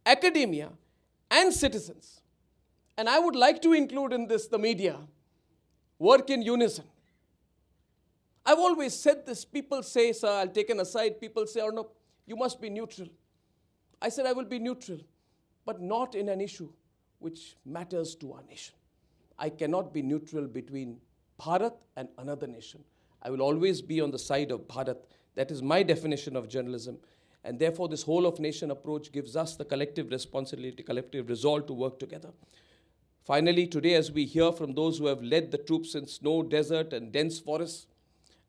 academia, and citizens, and I would like to include in this the media, work in unison. I've always said this. People say, sir, I'll take an aside. People say, Arnab, you must be neutral. I said, I will be neutral, but not in an issue which matters to our nation. I cannot be neutral between Bharat and another nation. I will always be on the side of Bharat. That is my definition of journalism. And therefore, this whole-of-nation approach gives us the collective responsibility, collective resolve to work together. Finally, today, as we hear from those who have led the troops in snow, desert, and dense forests,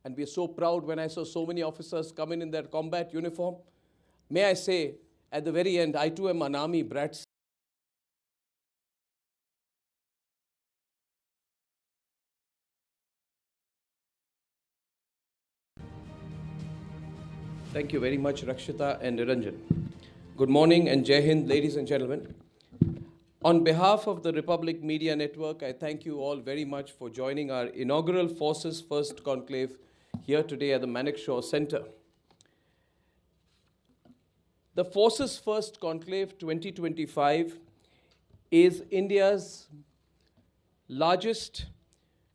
and we are so proud when I saw so many officers come in their combat uniform, may I say, at the very end, I too am an army brat. Thank you very much, Rakshita and Niranjan. Good morning and Jai Hind, ladies and gentlemen. On behalf of the Republic Media Network, I thank you all very much for joining our inaugural Forces First Conclave here today at the Manekshaw Center. The Forces First Conclave 2025 is India's largest,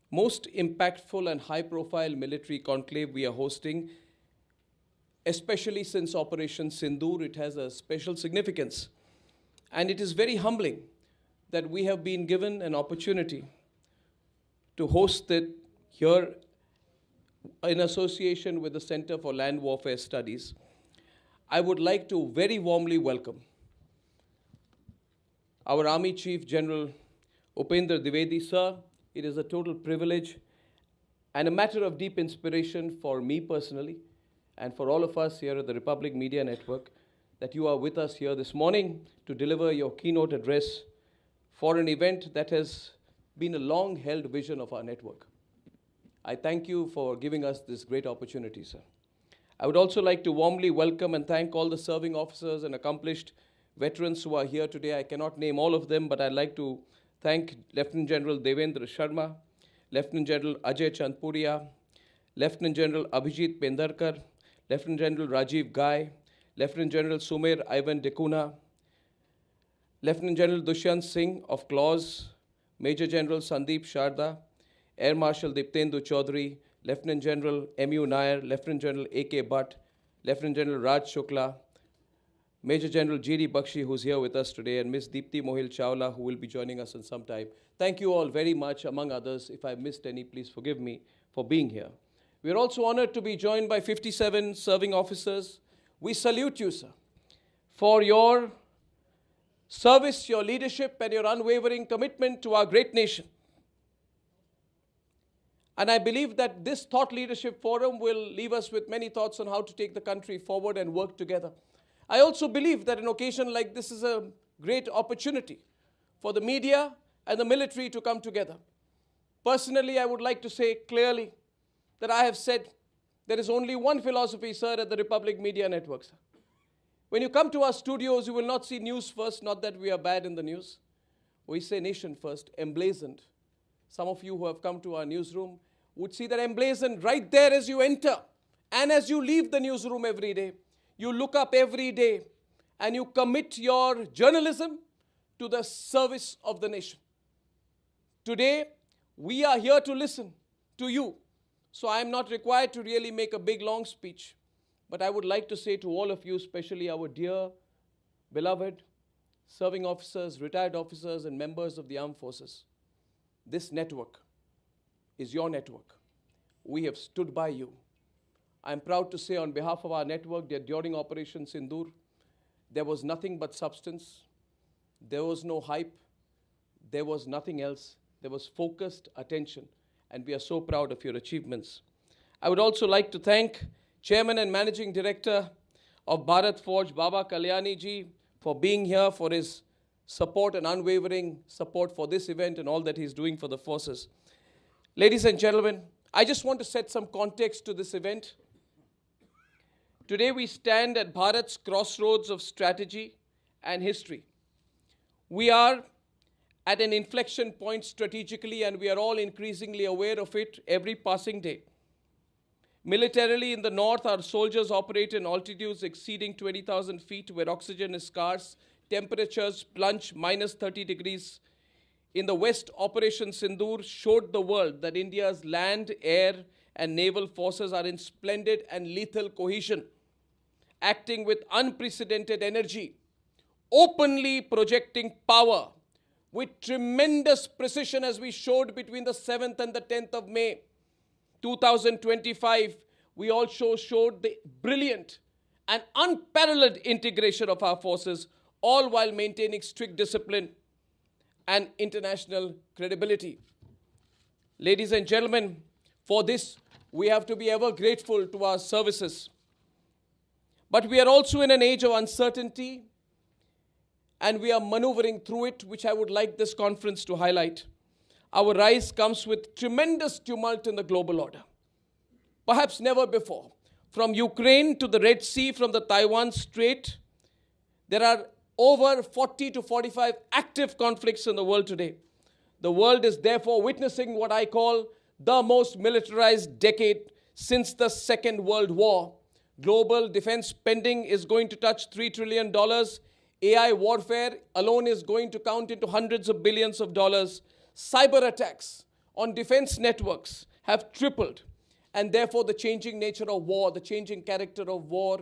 most impactful and high-profile military conclave we are hosting. Especially since Operation Sindoor, it has a special significance. And it is very humbling that we have been given an opportunity to host it here in association with the Center for Land Warfare Studies. I would like to very warmly welcome our Army Chief General Upendra Dwivedi. Sir, it is a total privilege and a matter of deep inspiration for me personally, and for all of us here at the Republic Media Network, that you are with us here this morning to deliver your keynote address for an event that has been a long-held vision of our network. I thank you for giving us this great opportunity, sir. I would also like to warmly welcome and thank all the serving officers and accomplished veterans who are here today. I cannot name all of them, but I'd like to thank Lieutenant General Dendra Sharma, Lieutenant General Ajay Chandpuria, Lieutenant General Abhijit Pendarkar, Lieutenant General Rajiv Ghai, Lieutenant General Sumer Ivan Dekuna, Lieutenant General Dushyant Singh of Clause, Major General Sandeep Sharda, Air Marshal Diptendu Chaudhary, Lieutenant General M.U. Nair, Lieutenant General A.K. Bhatt, Lieutenant General Raj Shukla, Major General GD Bakshi, who's here with us today, and Ms. Deepti Mohil Chawla, who will be joining us in some time. Thank you all very much, among others. If I missed any, please forgive me for being here. We are also honored to be joined by 57 serving officers. We salute you, sir, for your service, your leadership, and your unwavering commitment to our great nation. And I believe that this Thought Leadership Forum will leave us with many thoughts on how to take the country forward and work together. I also believe that an occasion like this is a great opportunity for the media and the military to come together. Personally, I would like to say clearly that I have said there is only one philosophy, sir, at the Republic Media Network, sir. When you come to our studios, you will not see news first, not that we are bad in the news. We say nation first, emblazoned. Some of you who have come to our newsroom would see that emblazoned right there as you enter and as you leave the newsroom every day. You look up every day and you commit your journalism to the service of the nation. Today, we are here to listen to you. So I am not required to really make a big, long speech. But I would like to say to all of you, especially our dear, beloved serving officers, retired officers, and members of the armed forces, this network is your network. We have stood by you. I am proud to say on behalf of our network that during Operation Sindoor, there was nothing but substance. There was no hype. There was nothing else. There was focused attention. And we are so proud of your achievements. I would also like to thank Chairman and Managing Director of Bharat Forge, Baba Kalyani ji, for being here, for his support and unwavering support for this event and all that he's doing for the forces. Ladies and gentlemen, I just want to set some context to this event. Today we stand at Bharat's crossroads of strategy and history. We are at an inflection point strategically, and we are all increasingly aware of it every passing day. Militarily, in the north, our soldiers operate in altitudes exceeding 20,000 feet where oxygen is scarce, temperatures plunge minus 30 degrees. In the west, Operation Sindoor showed the world that India's land, air, and naval forces are in splendid and lethal cohesion, acting with unprecedented energy, openly projecting power with tremendous precision, as we showed between the 7th and the 10th of May 2025. We also showed the brilliant and unparalleled integration of our forces, all while maintaining strict discipline and international credibility. Ladies and gentlemen, for this, we have to be ever grateful to our services. But we are also in an age of uncertainty, and we are maneuvering through it, which I would like this conference to highlight. Our rise comes with tremendous tumult in the global order, perhaps never before. From Ukraine to the Red Sea, from the Taiwan Strait, there are over 40 to 45 active conflicts in the world today. The world is therefore witnessing what I call the most militarized decade since the Second World War. Global defense spending is going to touch $3 trillion. AI warfare alone is going to count into hundreds of billions of dollars. Cyber attacks on defense networks have tripled. And therefore, the changing nature of war, the changing character of war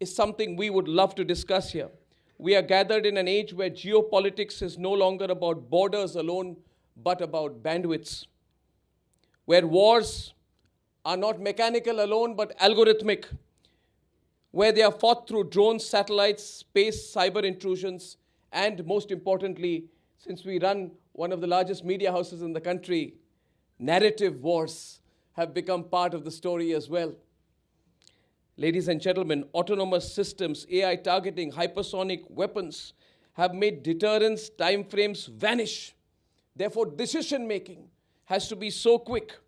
is something we would love to discuss here. We are gathered in an age where geopolitics is no longer about borders alone, but about bandwidths. Where wars are not mechanical alone, but algorithmic. Where they are fought through drones, satellites, space, cyber intrusions, and most importantly, since we run one of the largest media houses in the country, narrative wars have become part of the story as well. Ladies and gentlemen, autonomous systems, AI targeting, hypersonic weapons have made deterrence timeframes vanish. Therefore, decision-making has to be so quick.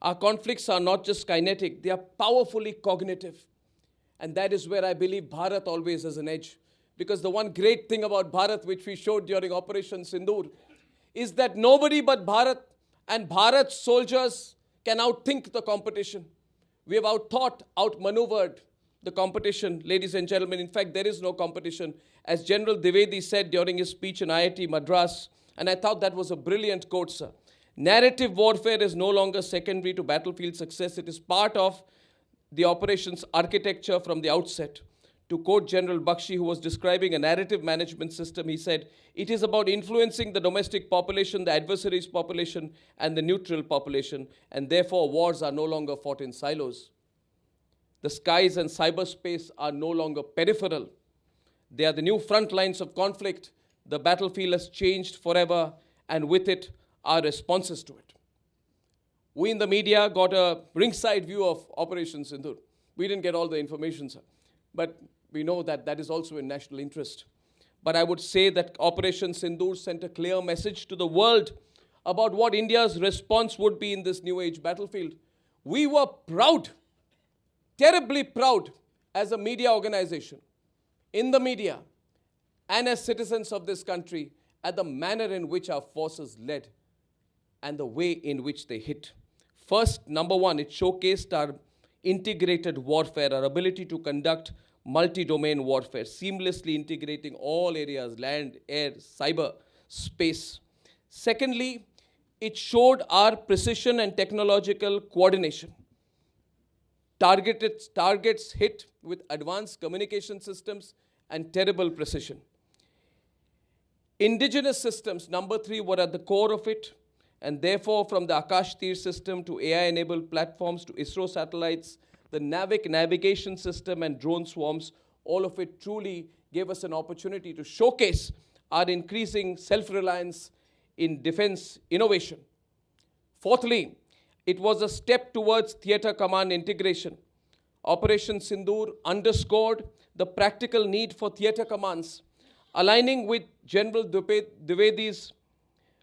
Our conflicts are not just kinetic, they are powerfully cognitive. And that is where I believe Bharat always has an edge. Because the one great thing about Bharat, which we showed during Operation Sindoor, is that nobody but Bharat and Bharat's soldiers can outthink the competition. We have outthought, outmaneuvered the competition, ladies and gentlemen. In fact, there is no competition. As General Dwivedi said during his speech in IIT Madras, and I thought that was a brilliant quote, sir. Narrative warfare is no longer secondary to battlefield success. It is part of the operations architecture from the outset. To quote General Bakshi, who was describing a narrative management system, he said, it is about influencing the domestic population, the adversary's population, and the neutral population, and therefore wars are no longer fought in silos. The skies and cyberspace are no longer peripheral. They are the new front lines of conflict. The battlefield has changed forever, and with it, our responses to it. We in the media got a ringside view of Operation Sindoor. We didn't get all the information, sir. But we know that that is also in national interest. But I would say that Operation Sindoor sent a clear message to the world about what India's response would be in this new age battlefield. We were proud, terribly proud, as a media organization, in the media, and as citizens of this country, at the manner in which our forces led and the way in which they hit. First, number one, it showcased our integrated warfare, our ability to conduct multi-domain warfare, seamlessly integrating all areas, land, air, cyber, space. Secondly, it showed our precision and technological coordination. Targets hit with advanced communication systems and terrible precision. Indigenous systems, number three, were at the core of it. And therefore, from the Akash Tir system to AI-enabled platforms to ISRO satellites, the NAVIC navigation system and drone swarms, all of it truly gave us an opportunity to showcase our increasing self-reliance in defense innovation. Fourthly, it was a step towards theater command integration. Operation Sindoor underscored the practical need for theater commands. Aligning with General Dwivedi's,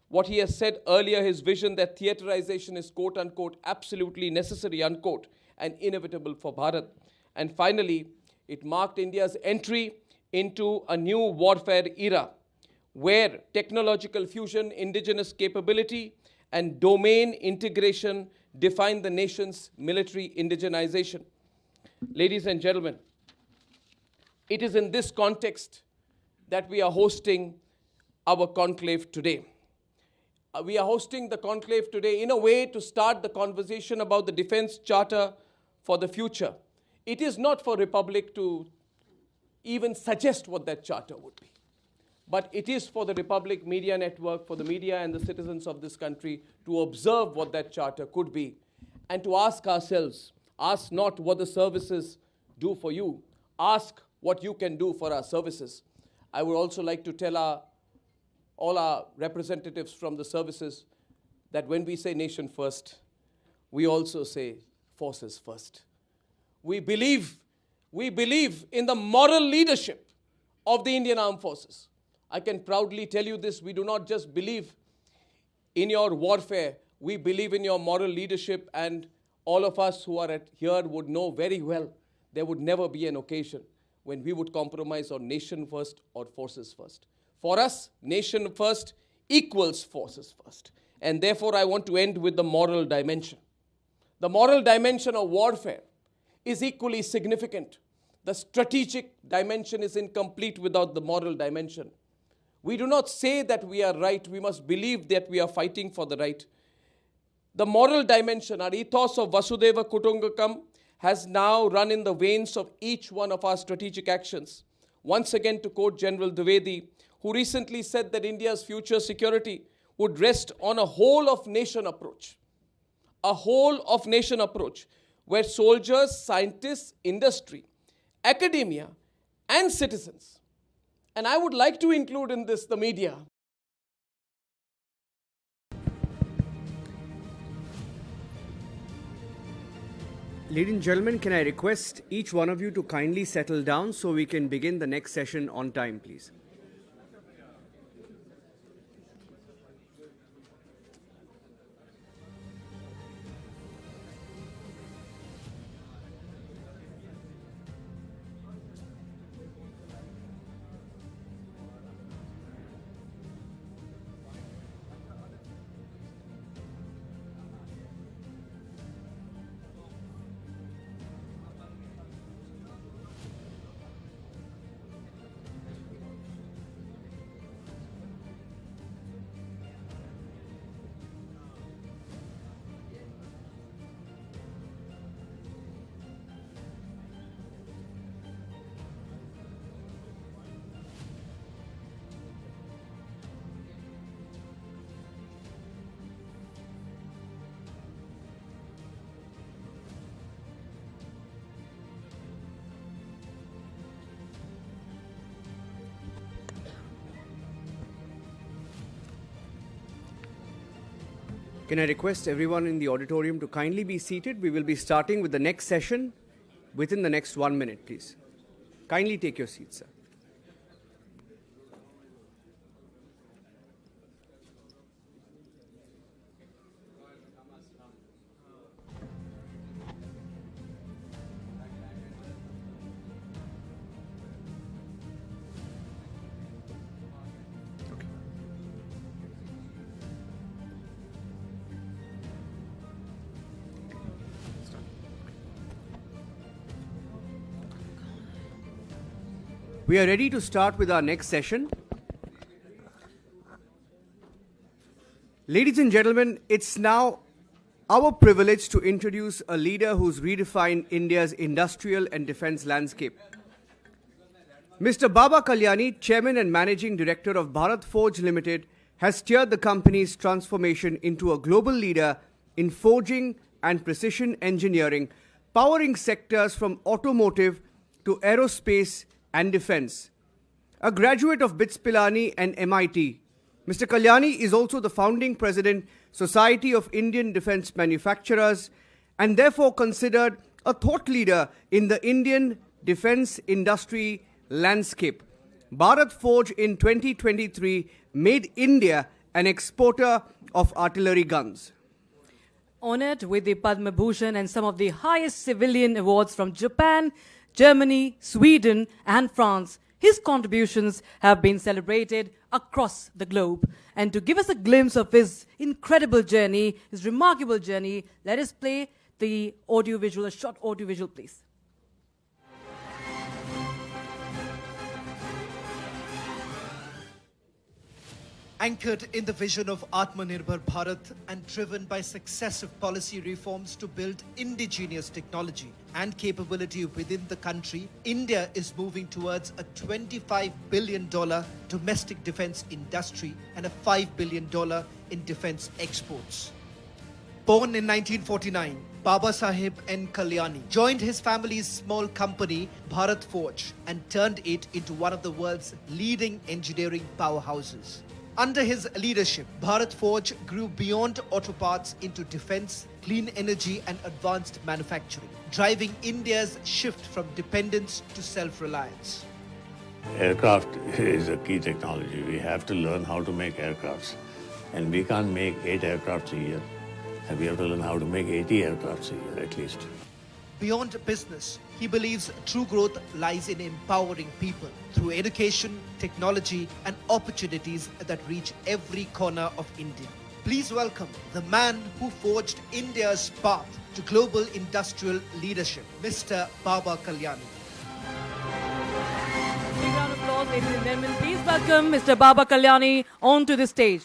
what he has said earlier, his vision that theaterization is quote unquote absolutely necessary, unquote, and inevitable for Bharat. And finally, it marked India's entry into a new warfare era where technological fusion, indigenous capability, and domain integration define the nation's military indigenization. Ladies and gentlemen, it is in this context that we are hosting our conclave today. We are hosting the conclave today in a way to start the conversation about the Defense Charter for the future. It is not for Republic to even suggest what that charter would be. But it is for the Republic Media Network, for the media and the citizens of this country to observe what that charter could be and to ask ourselves, ask not what the services do for you, ask what you can do for our services. I would also like to tell all our representatives from the services that when we say nation first, we also say forces first. We believe in the moral leadership of the Indian Armed Forces. I can proudly tell you this, we do not just believe in your warfare, we believe in your moral leadership, and all of us who are here would know very well there would never be an occasion when we would compromise on nation first or forces first. For us, nation first equals forces first. And therefore, I want to end with the moral dimension. The moral dimension of warfare is equally significant. The strategic dimension is incomplete without the moral dimension. We do not say that we are right, we must believe that we are fighting for the right. The moral dimension, our ethos of Vasudeva Kutumbakam, has now run in the veins of each one of our strategic actions. Once again, to quote General Dwivedi, who recently said that India's future security would rest on a whole-of-nation approach. A whole-of-nation approach, where soldiers, scientists, industry, academia, and citizens, and I would like to include in this the media. Ladies and gentlemen, can I request each one of you to kindly settle down so we can begin the next session on time, please? Can I request everyone in the auditorium to kindly be seated? We will be starting with the next session within the next 1 minute, please. Kindly take your seats, sir. We are ready to start with our next session. Ladies and gentlemen, it's now our privilege to introduce a leader who's redefined India's industrial and defense landscape. Mr. Baba Kalyani, Chairman and Managing Director of Bharat Forge Limited, has steered the company's transformation into a global leader in forging and precision engineering, powering sectors from automotive to aerospace and defense. A graduate of BITS Pilani and MIT, Mr. Kalyani is also the founding president, Society of Indian Defense Manufacturers, and therefore considered a thought leader in the Indian defense industry landscape. Bharat Forge in 2023 made India an exporter of artillery guns. Honored with the Padma Bhushan and some of the highest civilian awards from Japan, Germany, Sweden, and France, his contributions have been celebrated across the globe. And to give us a glimpse of his incredible journey, his remarkable journey, let us play the audiovisual, a short audiovisual, please. Anchored in the vision of Atmanirbhar Bharat and driven by successive policy reforms to build indigenous technology and capability within the country, India is moving towards a $25 billion domestic defense industry and a $5 billion in defense exports. Born in 1949, Baba Saheb N. Kalyani joined his family's small company, Bharat Forge, and turned it into one of the world's leading engineering powerhouses. Under his leadership, Bharat Forge grew beyond auto parts into defense, clean energy and advanced manufacturing, driving India's shift from dependence to self-reliance. Aircraft is a key technology. We have to learn how to make aircrafts. And we can't make 8 aircrafts a year. And we have to learn how to make 80 aircrafts a year at least. Beyond business, he believes true growth lies in empowering people through education, technology, and opportunities that reach every corner of India. Please welcome the man who forged India's path to global industrial leadership, Mr. Baba Kalyani. Big round of applause, ladies and gentlemen. Please welcome Mr. Baba Kalyani onto the stage.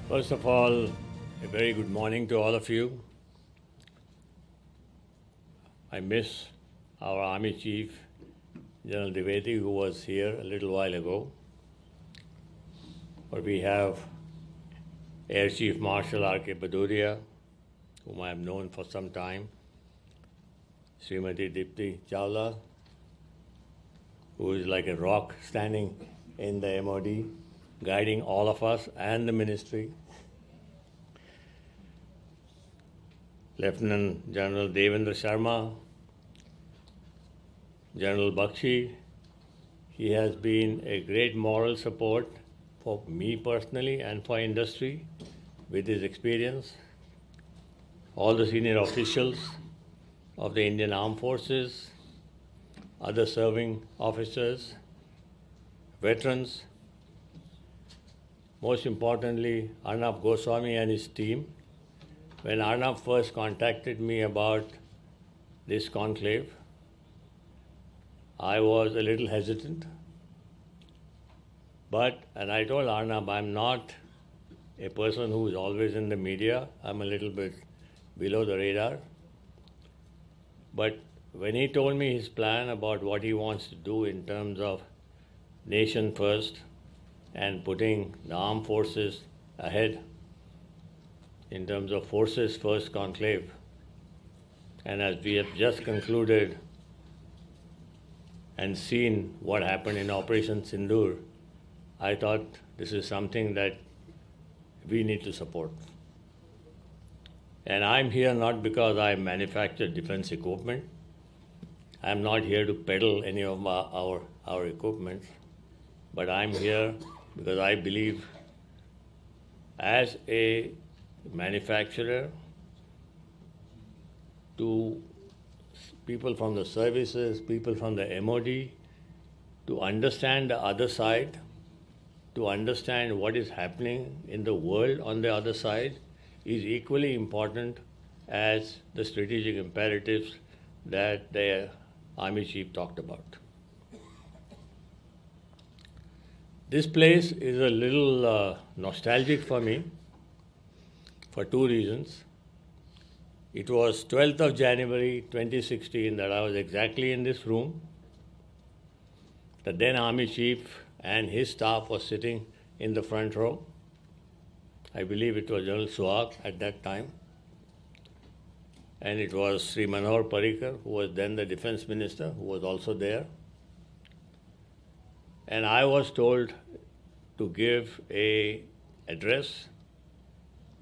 First of all, a very good morning to all of you. I miss our Army Chief, Gen Dwivedi, who was here a little while ago. But we have Air Chief Marshal R.K. Bhaduria, whom I have known for some time, Srimati Deepti Chawla, who is like a rock standing in the MOD, guiding all of us and the ministry. Lieutenant General Dendra Sharma, General Bakshi, he has been a great moral support for me personally and for industry with his experience. All the senior officials of the Indian Armed Forces, other serving officers, veterans, most importantly, Arnab Goswami and his team. When Arnab first contacted me about this conclave, I was a little hesitant. And I told Arnab, I'm not a person who is always in the media. I'm a little bit below the radar. But when he told me his plan about what he wants to do in terms of nation first, and putting the armed forces ahead in terms of Forces First Conclave. And as we have just concluded and seen what happened in Operation Sindoor, I thought this is something that we need to support. And I'm here not because I manufacture defense equipment. I'm not here to peddle any of our equipment, but I'm here because I believe as a manufacturer to people from the services, people from the MOD, to understand the other side, to understand what is happening in the world on the other side is equally important as the strategic imperatives that the Army Chief talked about. This place is a little nostalgic for me for 2 reasons. It was 12th of January 2016 that I was exactly in this room. The then Army Chief and his staff was sitting in the front row. I believe it was General Suhag at that time. And it was Sri Manohar Parrikar, who was then the defense minister, who was also there. And I was told to give a address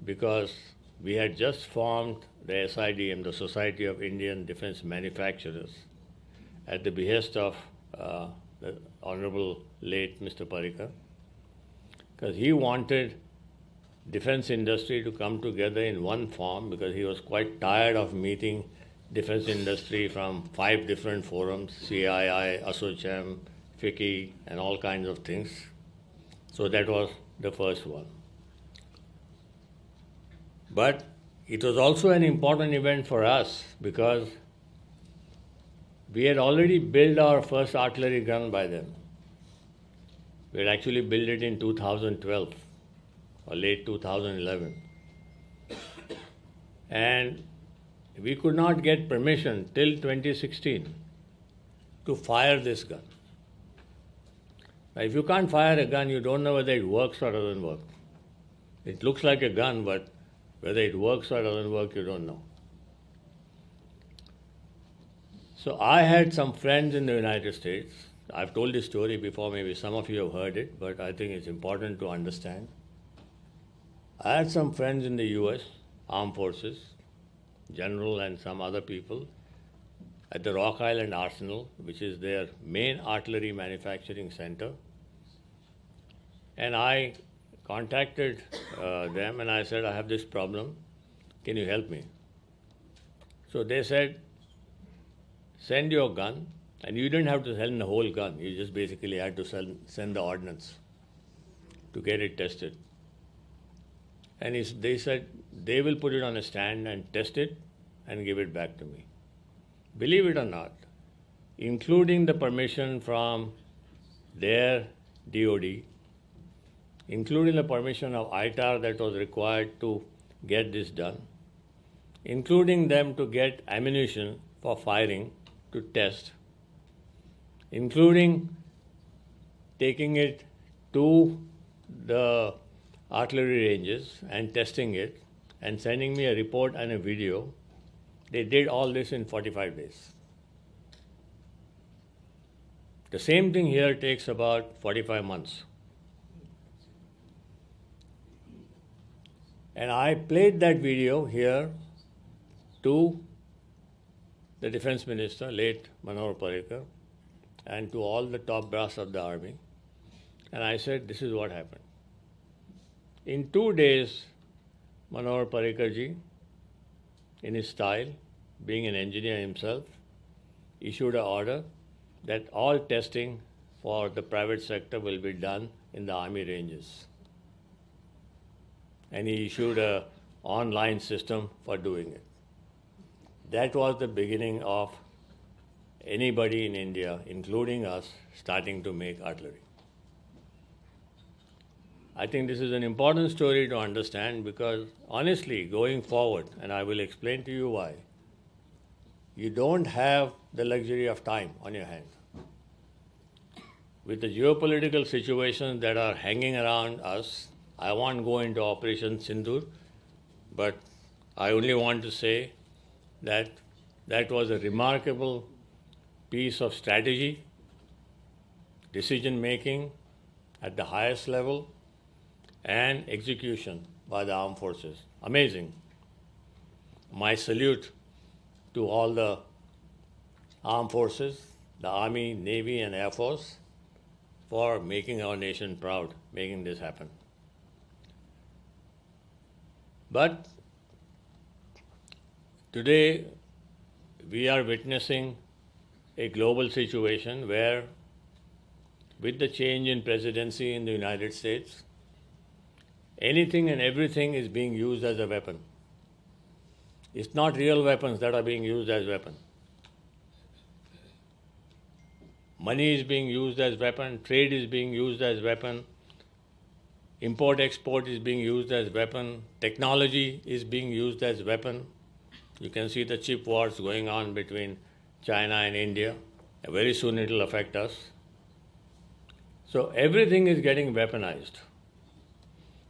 because we had just formed the SIDM, the Society of Indian Defense Manufacturers, at the behest of the Honorable late Mr. Parrikar, because he wanted defense industry to come together in one form, because he was quite tired of meeting defense industry from 5 different forums, CII, ASSOCHAM, FICCI, and all kinds of things. So that was the first one. But it was also an important event for us because we had already built our first artillery gun by then. We had actually built it in 2012 or late 2011. And we could not get permission till 2016 to fire this gun. Now, if you can't fire a gun, you don't know whether it works or doesn't work. It looks like a gun, but whether it works or doesn't work, you don't know. So I had some friends in the United States. I've told this story before, maybe some of you have heard it, but I think it's important to understand. I had some friends in the US, Armed Forces, General and some other people, at the Rock Island Arsenal, which is their main artillery manufacturing center. And I contacted them and I said, I have this problem, can you help me? So they said, send your gun, and you didn't have to send the whole gun, you just basically had to send the ordnance to get it tested. And they said they will put it on a stand and test it and give it back to me. Believe it or not, including the permission from their DOD, including the permission of ITAR that was required to get this done, including them to get ammunition for firing to test, including taking it to the artillery ranges and testing it and sending me a report and a video. They did all this in 45 days. The same thing here takes about 45 months. And I played that video here to the defense minister, late Manohar Parrikar, and to all the top brass of the army. And I said, this is what happened. In 2 days, Manohar Parrikar ji, in his style, being an engineer himself, issued an order that all testing for the private sector will be done in the army ranges. And he issued an online system for doing it. That was the beginning of anybody in India, including us, starting to make artillery. I think this is an important story to understand because honestly, going forward, and I will explain to you why, you don't have the luxury of time on your hands. With the geopolitical situations that are hanging around us, I won't go into Operation Sindoor, but I only want to say that that was a remarkable piece of strategy, decision making at the highest level, and execution by the armed forces. Amazing. My salute to all the armed forces, the Army, Navy, and Air Force for making our nation proud, making this happen. But today we are witnessing a global situation where, with the change in presidency in the United States, anything and everything is being used as a weapon. It's not real weapons that are being used as weapons. Money is being used as weapon, trade is being used as weapon, import-export is being used as weapon, technology is being used as weapon. You can see the chip wars going on between China and India. Very soon it will affect us. So everything is getting weaponized.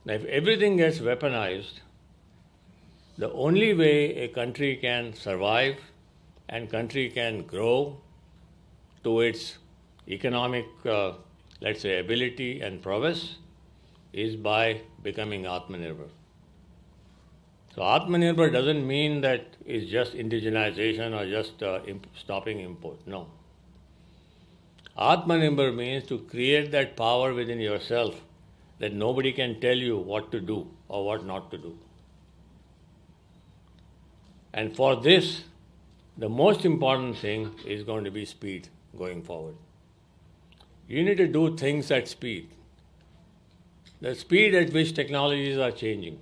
Now, if everything gets weaponized, the only way a country can survive and country can grow to its economic, let's say, ability and prowess is by becoming Atmanirbhar. So Atmanirbhar doesn't mean that it's just indigenization or just stopping import. No. Atmanirbhar means to create that power within yourself that nobody can tell you what to do or what not to do. And for this, the most important thing is going to be speed going forward. You need to do things at speed. The speed at which technologies are changing.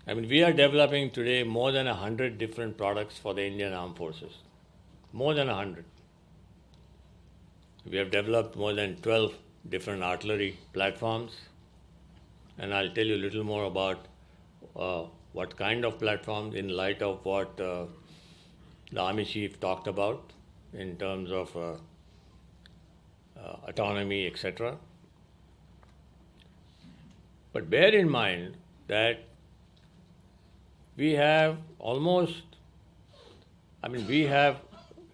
I mean, we are developing today more than 100 different products for the Indian Armed Forces. More than 100. We have developed more than 12 different artillery platforms. And I'll tell you a little more about what kind of platforms in light of what the Army Chief talked about in terms of autonomy, etc. But bear in mind that we have almost,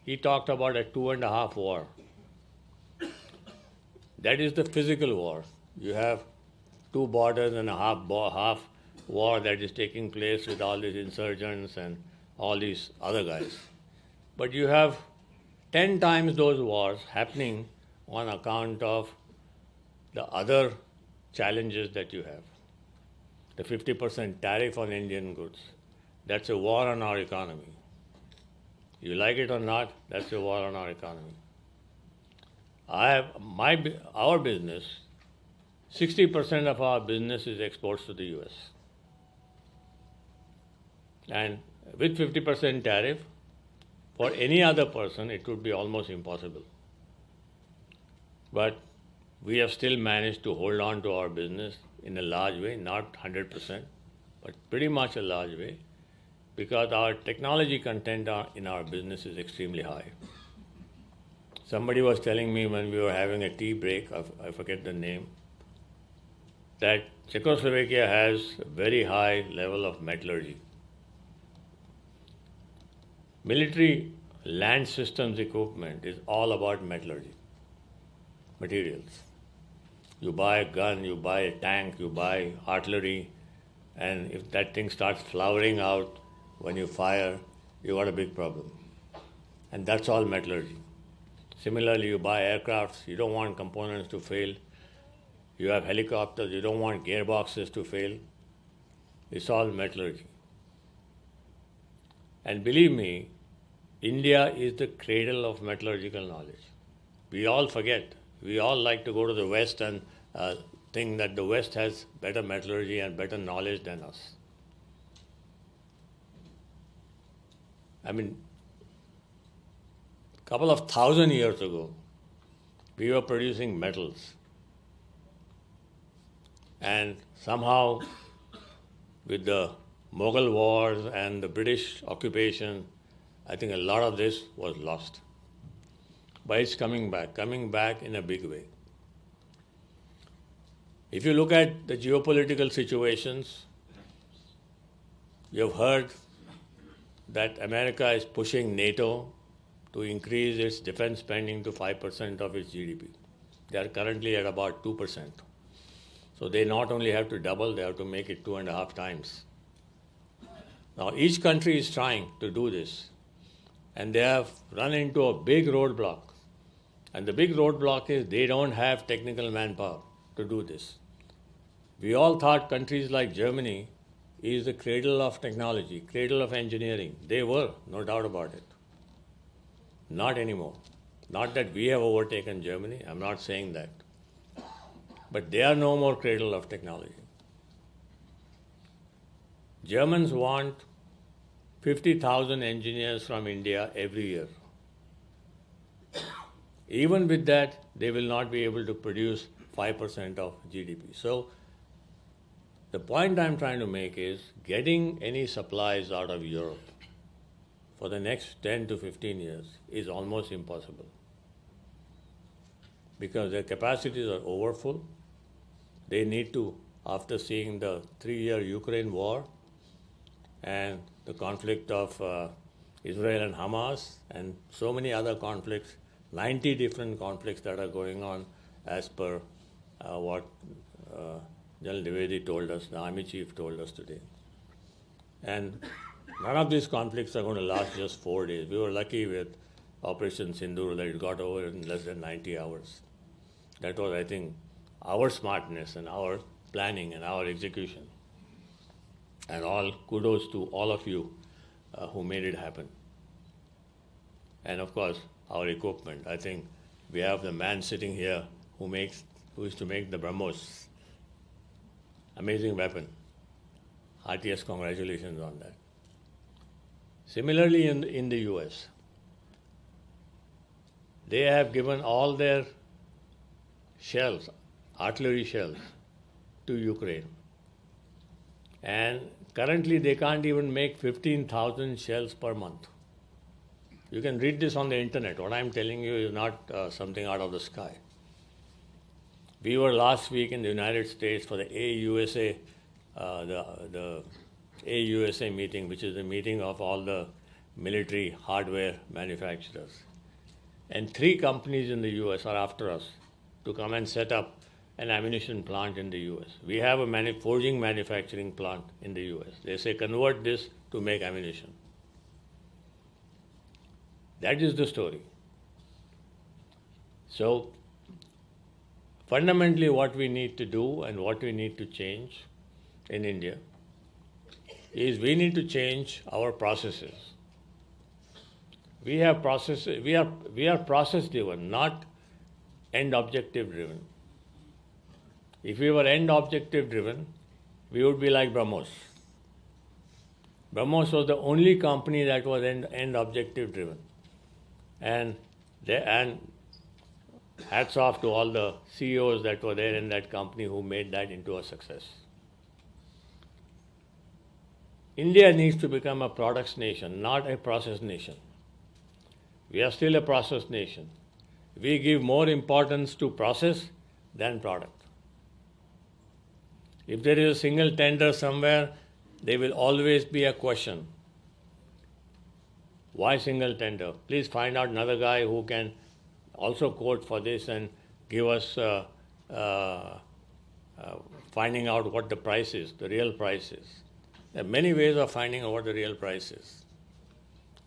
he talked about a 2.5 war. That is the physical war. You have two borders and a half war that is taking place with all these insurgents and all these other guys. But you have 10 times those wars happening on account of the other challenges that you have. The 50% tariff on Indian goods, that's a war on our economy. You like it or not, that's a war on our economy. Our business, 60% of our business is exports to the US. And with 50% tariff, for any other person, it would be almost impossible. But we have still managed to hold on to our business in a large way, not 100%, but pretty much a large way, because our technology content in our business is extremely high. Somebody was telling me when we were having a tea break, I forget the name, that Czechoslovakia has a very high level of metallurgy. Military land systems equipment is all about metallurgy, materials. You buy a gun, you buy a tank, you buy artillery, and if that thing starts flowering out when you fire, you got a big problem. And that's all metallurgy. Similarly, you buy aircrafts, you don't want components to fail. You have helicopters, you don't want gearboxes to fail. It's all metallurgy. And believe me, India is the cradle of metallurgical knowledge. We all forget. We all like to go to the West and think that the West has better metallurgy and better knowledge than us. I mean, a couple of 1,000 years ago, we were producing metals. And somehow, with the Mughal wars and the British occupation, I think a lot of this was lost. But it's coming back in a big way. If you look at the geopolitical situations, you've heard that America is pushing NATO to increase its defense spending to 5% of its GDP. They are currently at about 2%. So they not only have to double, they have to make it 2.5 times. Now each country is trying to do this, and they have run into a big roadblock. And the big roadblock is they don't have technical manpower to do this. We all thought countries like Germany is the cradle of technology, cradle of engineering. They were, no doubt about it. Not anymore. Not that we have overtaken Germany, I'm not saying that. But they are no more cradle of technology. Germans want 50,000 engineers from India every year. Even with that, they will not be able to produce 5% of GDP. So the point I'm trying to make is getting any supplies out of Europe for the next 10 to 15 years is almost impossible, because their capacities are overfull. They need to after seeing the 3-year Ukraine war and the conflict of Israel and Hamas and so many other conflicts, 90 different conflicts that are going on as per what Gen Dwivedi told us, the army chief told us today. And none of these conflicts are going to last just 4 days. We were lucky with Operation Sindoor that it got over in less than 90 hours. That was, I think, our smartness and our planning and our execution. And all kudos to all of you who made it happen. And of course, our equipment. I think we have the man sitting here who is to make the BrahMos. Amazing weapon. Heartiest congratulations on that. Similarly, in the US, they have given all their shells, artillery shells, to Ukraine. And currently they can't even make 15,000 shells per month. You can read this on the internet. What I'm telling you is not something out of the sky. We were last week in the United States for the AUSA, the AUSA meeting, which is the meeting of all the military hardware manufacturers. And 3 companies in the US are after us to come and set up an ammunition plant in the US. We have a forging manufacturing plant in the US. They say convert this to make ammunition. That is the story. So fundamentally what we need to do and what we need to change in India is we need to change our processes. We are process driven, not end objective driven. If we were end objective driven, we would be like BrahMos. BrahMos was the only company that was end objective driven. And hats off to all the CEOs that were there in that company who made that into a success. India needs to become a products nation, not a process nation. We are still a process nation. We give more importance to process than product. If there is a single tender somewhere, there will always be a question. Why single tender? Please find out another guy who can also quote for this and give us finding out what the price is, the real price is. There are many ways of finding out what the real price is.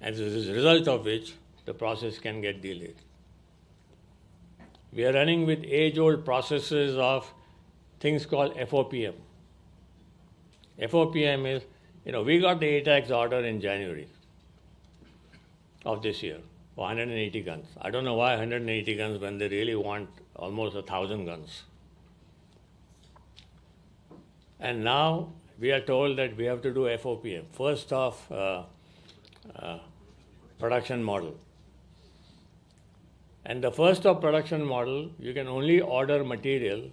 And as a result of which, the process can get delayed. We are running with age-old processes of things called FOPM. FOPM is, we got the ATAX order in January of this year for 180 guns. I don't know why 180 guns when they really want almost 1,000 guns. And now we are told that we have to do FOPM, first of production model. And the first of production model, you can only order material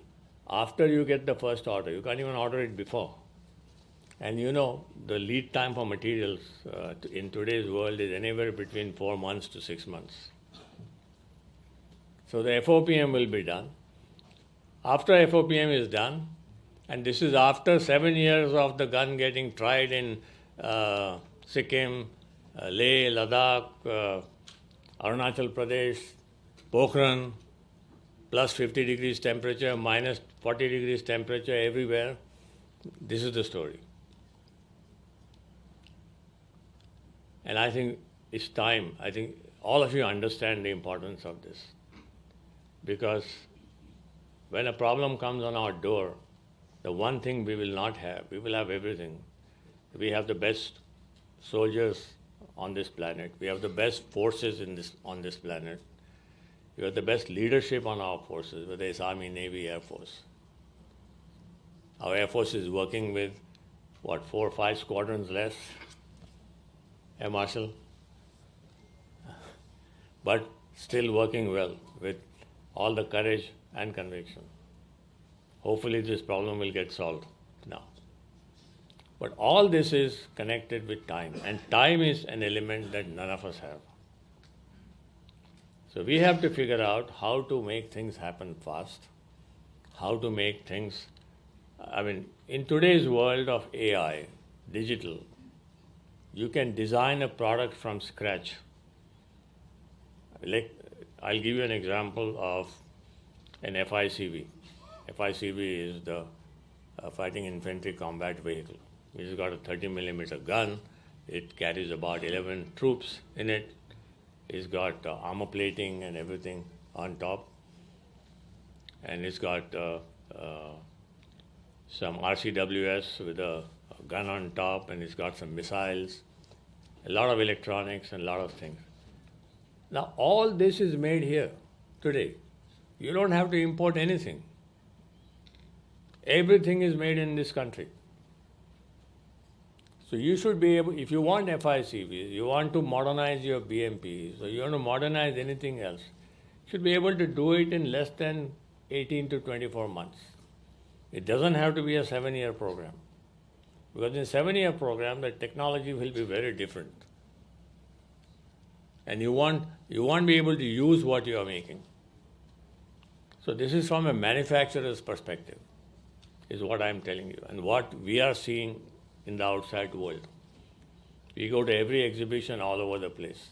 after you get the first order. You can't even order it before. And the lead time for materials in today's world is anywhere between 4 months to 6 months. So the FOPM will be done. After FOPM is done, and this is after 7 years of the gun getting tried in Sikkim, Leh, Ladakh, Arunachal Pradesh, Pokhran, plus 50 degrees temperature, minus 40 degrees temperature everywhere. This is the story. And I think it's time. I think all of you understand the importance of this. Because when a problem comes on our door, the one thing we will not have, we will have everything. We have the best soldiers on this planet. We have the best forces on this planet. We have the best leadership on our forces, whether it's Army, Navy, Air Force. Our Air Force is working with, 4 or 5 squadrons less? Marshal? But still working well with all the courage and conviction. Hopefully this problem will get solved now. But all this is connected with time, and time is an element that none of us have. So we have to figure out how to make things happen fast, how to make things I mean, in today's world of AI, digital, you can design a product from scratch. Like, I'll give you an example of an FICV. FICV is the Fighting Infantry Combat Vehicle. It's got a 30 millimeter gun. It carries about 11 troops in it. It's got armor plating and everything on top. And it's got some RCWS with a gun on top, and it's got some missiles, a lot of electronics and a lot of things. Now, all this is made here today. You don't have to import anything. Everything is made in this country. So you should be able, if you want FICVs, you want to modernize your BMPs, or you want to modernize anything else, you should be able to do it in less than 18 to 24 months. It doesn't have to be a 7-year program. Because in a 7-year program, the technology will be very different. And you won't be able to use what you are making. So this is from a manufacturer's perspective, is what I'm telling you, and what we are seeing in the outside world. We go to every exhibition all over the place.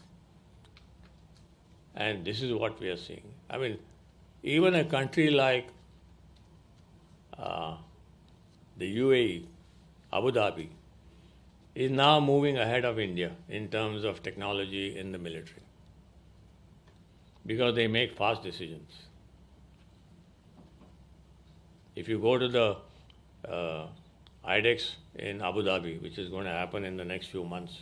And this is what we are seeing. I mean, even a country like the UAE, Abu Dhabi, is now moving ahead of India in terms of technology in the military, because they make fast decisions. If you go to the IDEX in Abu Dhabi, which is going to happen in the next few months,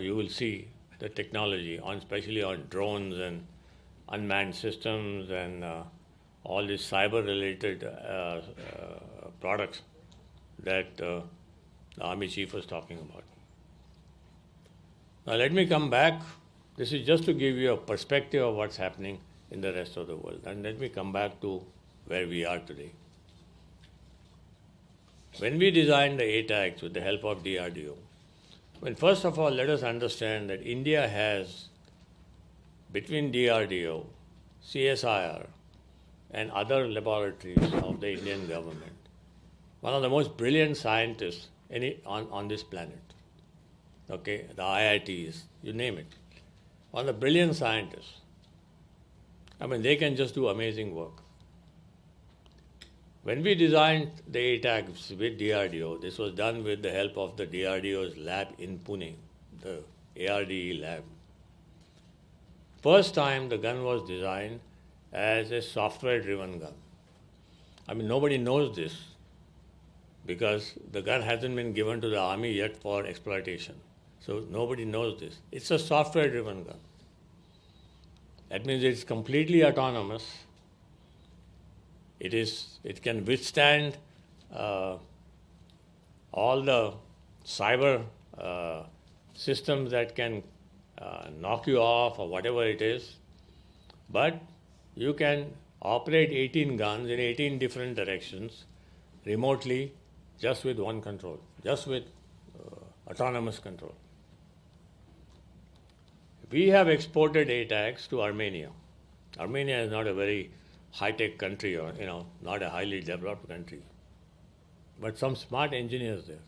you will see the technology, especially on drones and unmanned systems and all these cyber-related products that the Army Chief was talking about. Now let me come back. This is just to give you a perspective of what's happening in the rest of the world. And let me come back to where we are today. When we designed the ATAGs with the help of DRDO, first of all, let us understand that India has, between DRDO, CSIR, and other laboratories of the Indian government, one of the most brilliant scientists on this planet. Okay, the IITs, you name it. One of the brilliant scientists. I mean, they can just do amazing work. When we designed the ATAGs with DRDO, this was done with the help of the DRDO's lab in Pune, the ARDE lab. First time the gun was designed as a software-driven gun. I mean, nobody knows this because the gun hasn't been given to the army yet for exploitation. So nobody knows this. It's a software-driven gun. That means it's completely autonomous. It can withstand all the cyber systems that can knock you off or whatever it is. But you can operate 18 guns in 18 different directions remotely just with one control, just with autonomous control. We have exported ATAGs to Armenia. Armenia is not a very high-tech country or, not a highly developed country, but some smart engineers there.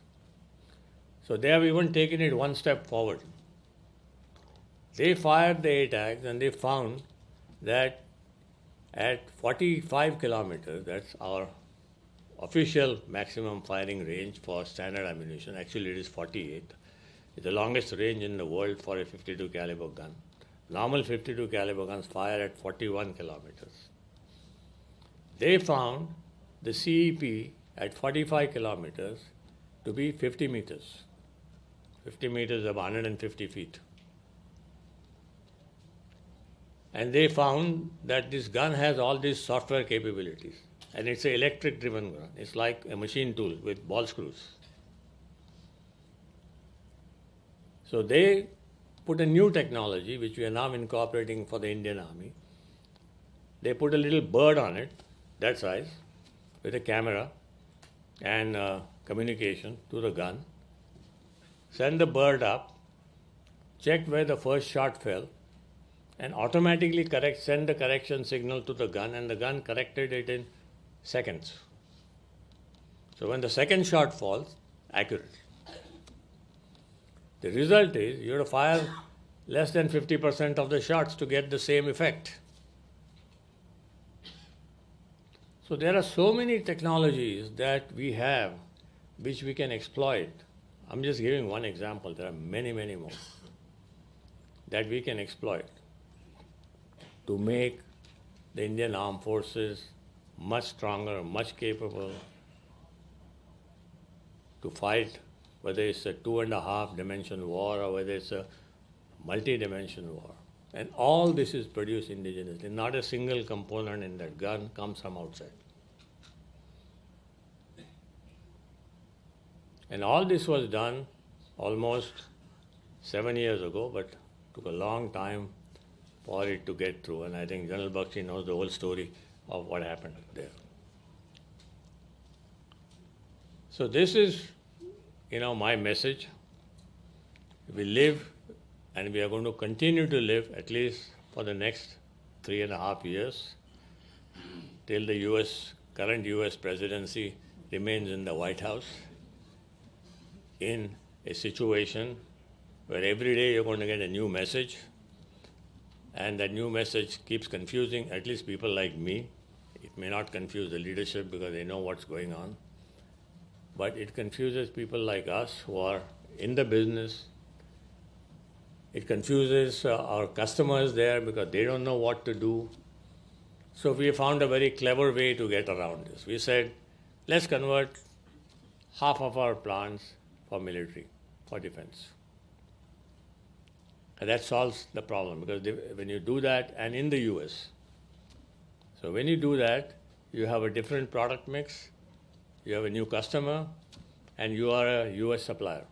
So they have even taken it one step forward. They fired the ATAGs and they found that at 45 kilometers, that's our official maximum firing range for standard ammunition. Actually, it is 48. It's the longest range in the world for a 52 caliber gun. Normal 52 caliber guns fire at 41 kilometers. They found the CEP at 45 kilometers to be 50 meters. 50 meters of 150 feet. And they found that this gun has all these software capabilities. And it's an electric-driven gun. It's like a machine tool with ball screws. So they put a new technology, which we are now incorporating for the Indian Army. They put a little bird on it, that size, with a camera and communication to the gun. Send the bird up, check where the first shot fell, and automatically send the correction signal to the gun, and the gun corrected it in seconds. So when the second shot falls, accurate. The result is you have to fire less than 50% of the shots to get the same effect. So there are so many technologies that we have which we can exploit. I'm just giving one example. There are many, many more that we can exploit to make the Indian Armed Forces much stronger, much capable to fight, whether it's a 2.5 dimension war or whether it's a multi-dimension war. And all this is produced indigenously. Not a single component in that gun comes from outside. And all this was done almost 7 years ago, but took a long time for it to get through. And I think General Bakshi knows the whole story of what happened there. So this is, my message. We live, and we are going to continue to live at least for the next 3.5 years till the current US presidency remains in the White House in a situation where every day you're going to get a new message, and that new message keeps confusing at least people like me. It may not confuse the leadership because they know what's going on, but it confuses people like us who are in the business. It confuses our customers there because they don't know what to do. So we found a very clever way to get around this. We said, let's convert half of our plants for military, for defense. And that solves the problem, because when you do that, and in the US, so when you do that, you have a different product mix, you have a new customer, and you are a US supplier.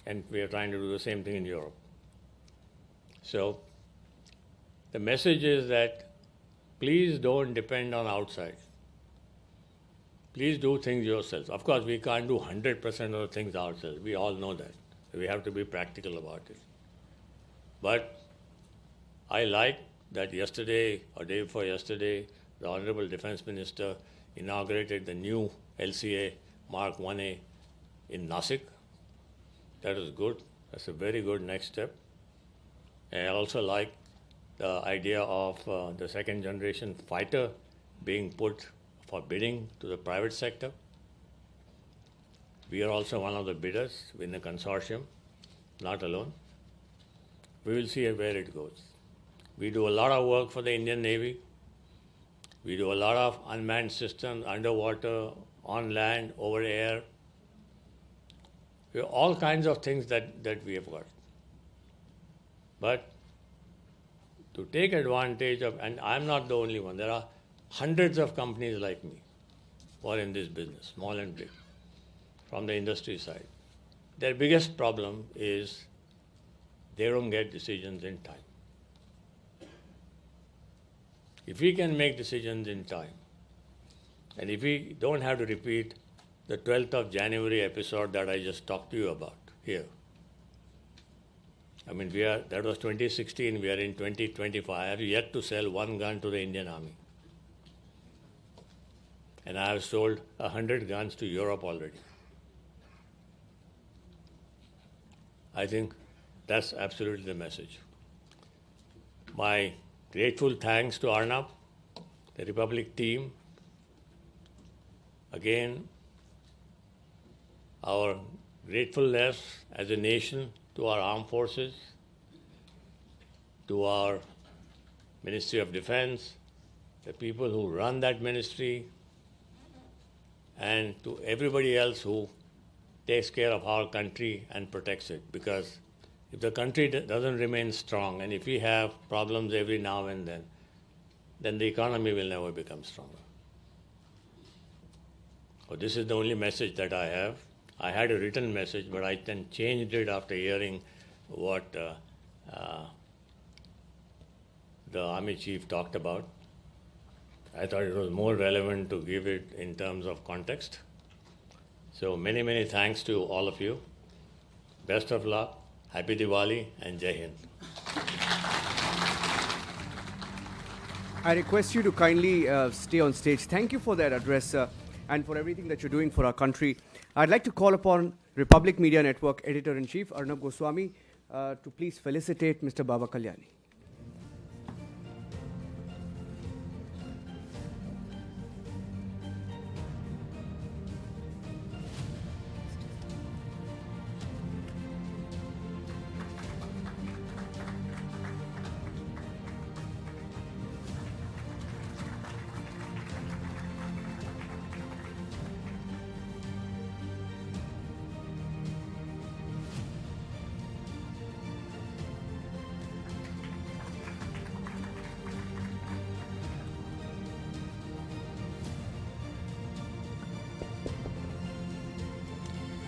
And we are trying to do the same thing in Europe. So the message is that please don't depend on outside. Please do things yourselves. Of course, we can't do 100% of the things ourselves. We all know that. We have to be practical about it. But I like that yesterday or day before yesterday, the Honorable Defense Minister inaugurated the new LCA Mark 1A in Nasik. That is good. That's a very good next step. And I also like the idea of the second generation fighter being put for bidding to the private sector. We are also one of the bidders in the consortium, not alone. We will see where it goes. We do a lot of work for the Indian Navy. We do a lot of unmanned systems, underwater, on land, over air. We have all kinds of things that we have got. But to take advantage of, and I'm not the only one, there are hundreds of companies like me who are in this business, small and big, from the industry side. Their biggest problem is they don't get decisions in time. If we can make decisions in time, and if we don't have to repeat the 12th of January episode that I just talked to you about here. I mean, that was 2016, we are in 2025. I have yet to sell one gun to the Indian Army. And I have sold 100 guns to Europe already. I think that's absolutely the message. My grateful thanks to Arnab, the Republic team. Again, our gratefulness as a nation to our armed forces, to our Ministry of Defense, the people who run that ministry, and to everybody else who takes care of our country and protects it. Because if the country doesn't remain strong, and if we have problems every now and then the economy will never become stronger. So this is the only message that I have. I had a written message, but I then changed it after hearing what the Army Chief talked about. I thought it was more relevant to give it in terms of context. So many, many thanks to all of you. Best of luck, Happy Diwali, and Jai Hind. I request you to kindly stay on stage. Thank you for that address, sir. and for everything that you're doing for our country. I'd like to call upon Republic Media Network Editor-in-Chief Arnab Goswami to please felicitate Mr. Baba Kalyani.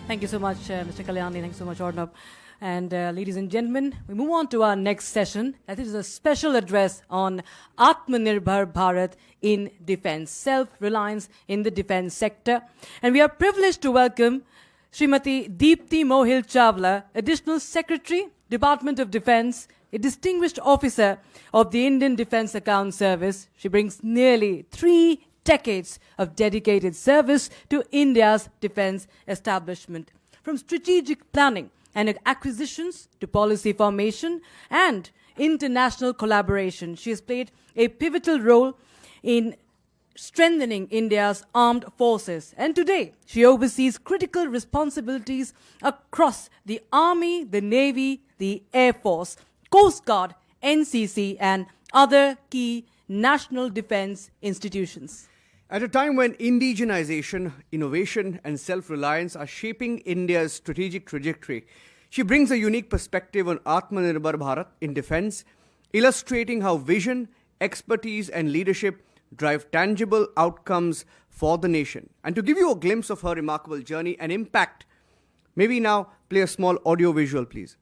Thank you so much, Mr. Kalyani. Thank you so much, Arnab. And ladies and gentlemen, we move on to our next session. That is a special address on Atmanirbhar Bharat in defense, self-reliance in the defense sector. And we are privileged to welcome Srimati Deepti Mohil Chawla, Additional Secretary, Department of Defense, a distinguished officer of the Indian Defense Account Service. She brings nearly 3 decades of dedicated service to India's defense establishment. From strategic planning and acquisitions to policy formation and international collaboration, she has played a pivotal role in strengthening India's armed forces. And today, she oversees critical responsibilities across the Army, the Navy, the Air Force, Coast Guard, NCC, and other key national defense institutions. At a time when indigenization, innovation, and self-reliance are shaping India's strategic trajectory, she brings a unique perspective on Atmanirbhar Bharat in defense, illustrating how vision, expertise, and leadership drive tangible outcomes for the nation. And to give you a glimpse of her remarkable journey and impact, maybe now play a small audio visual, please.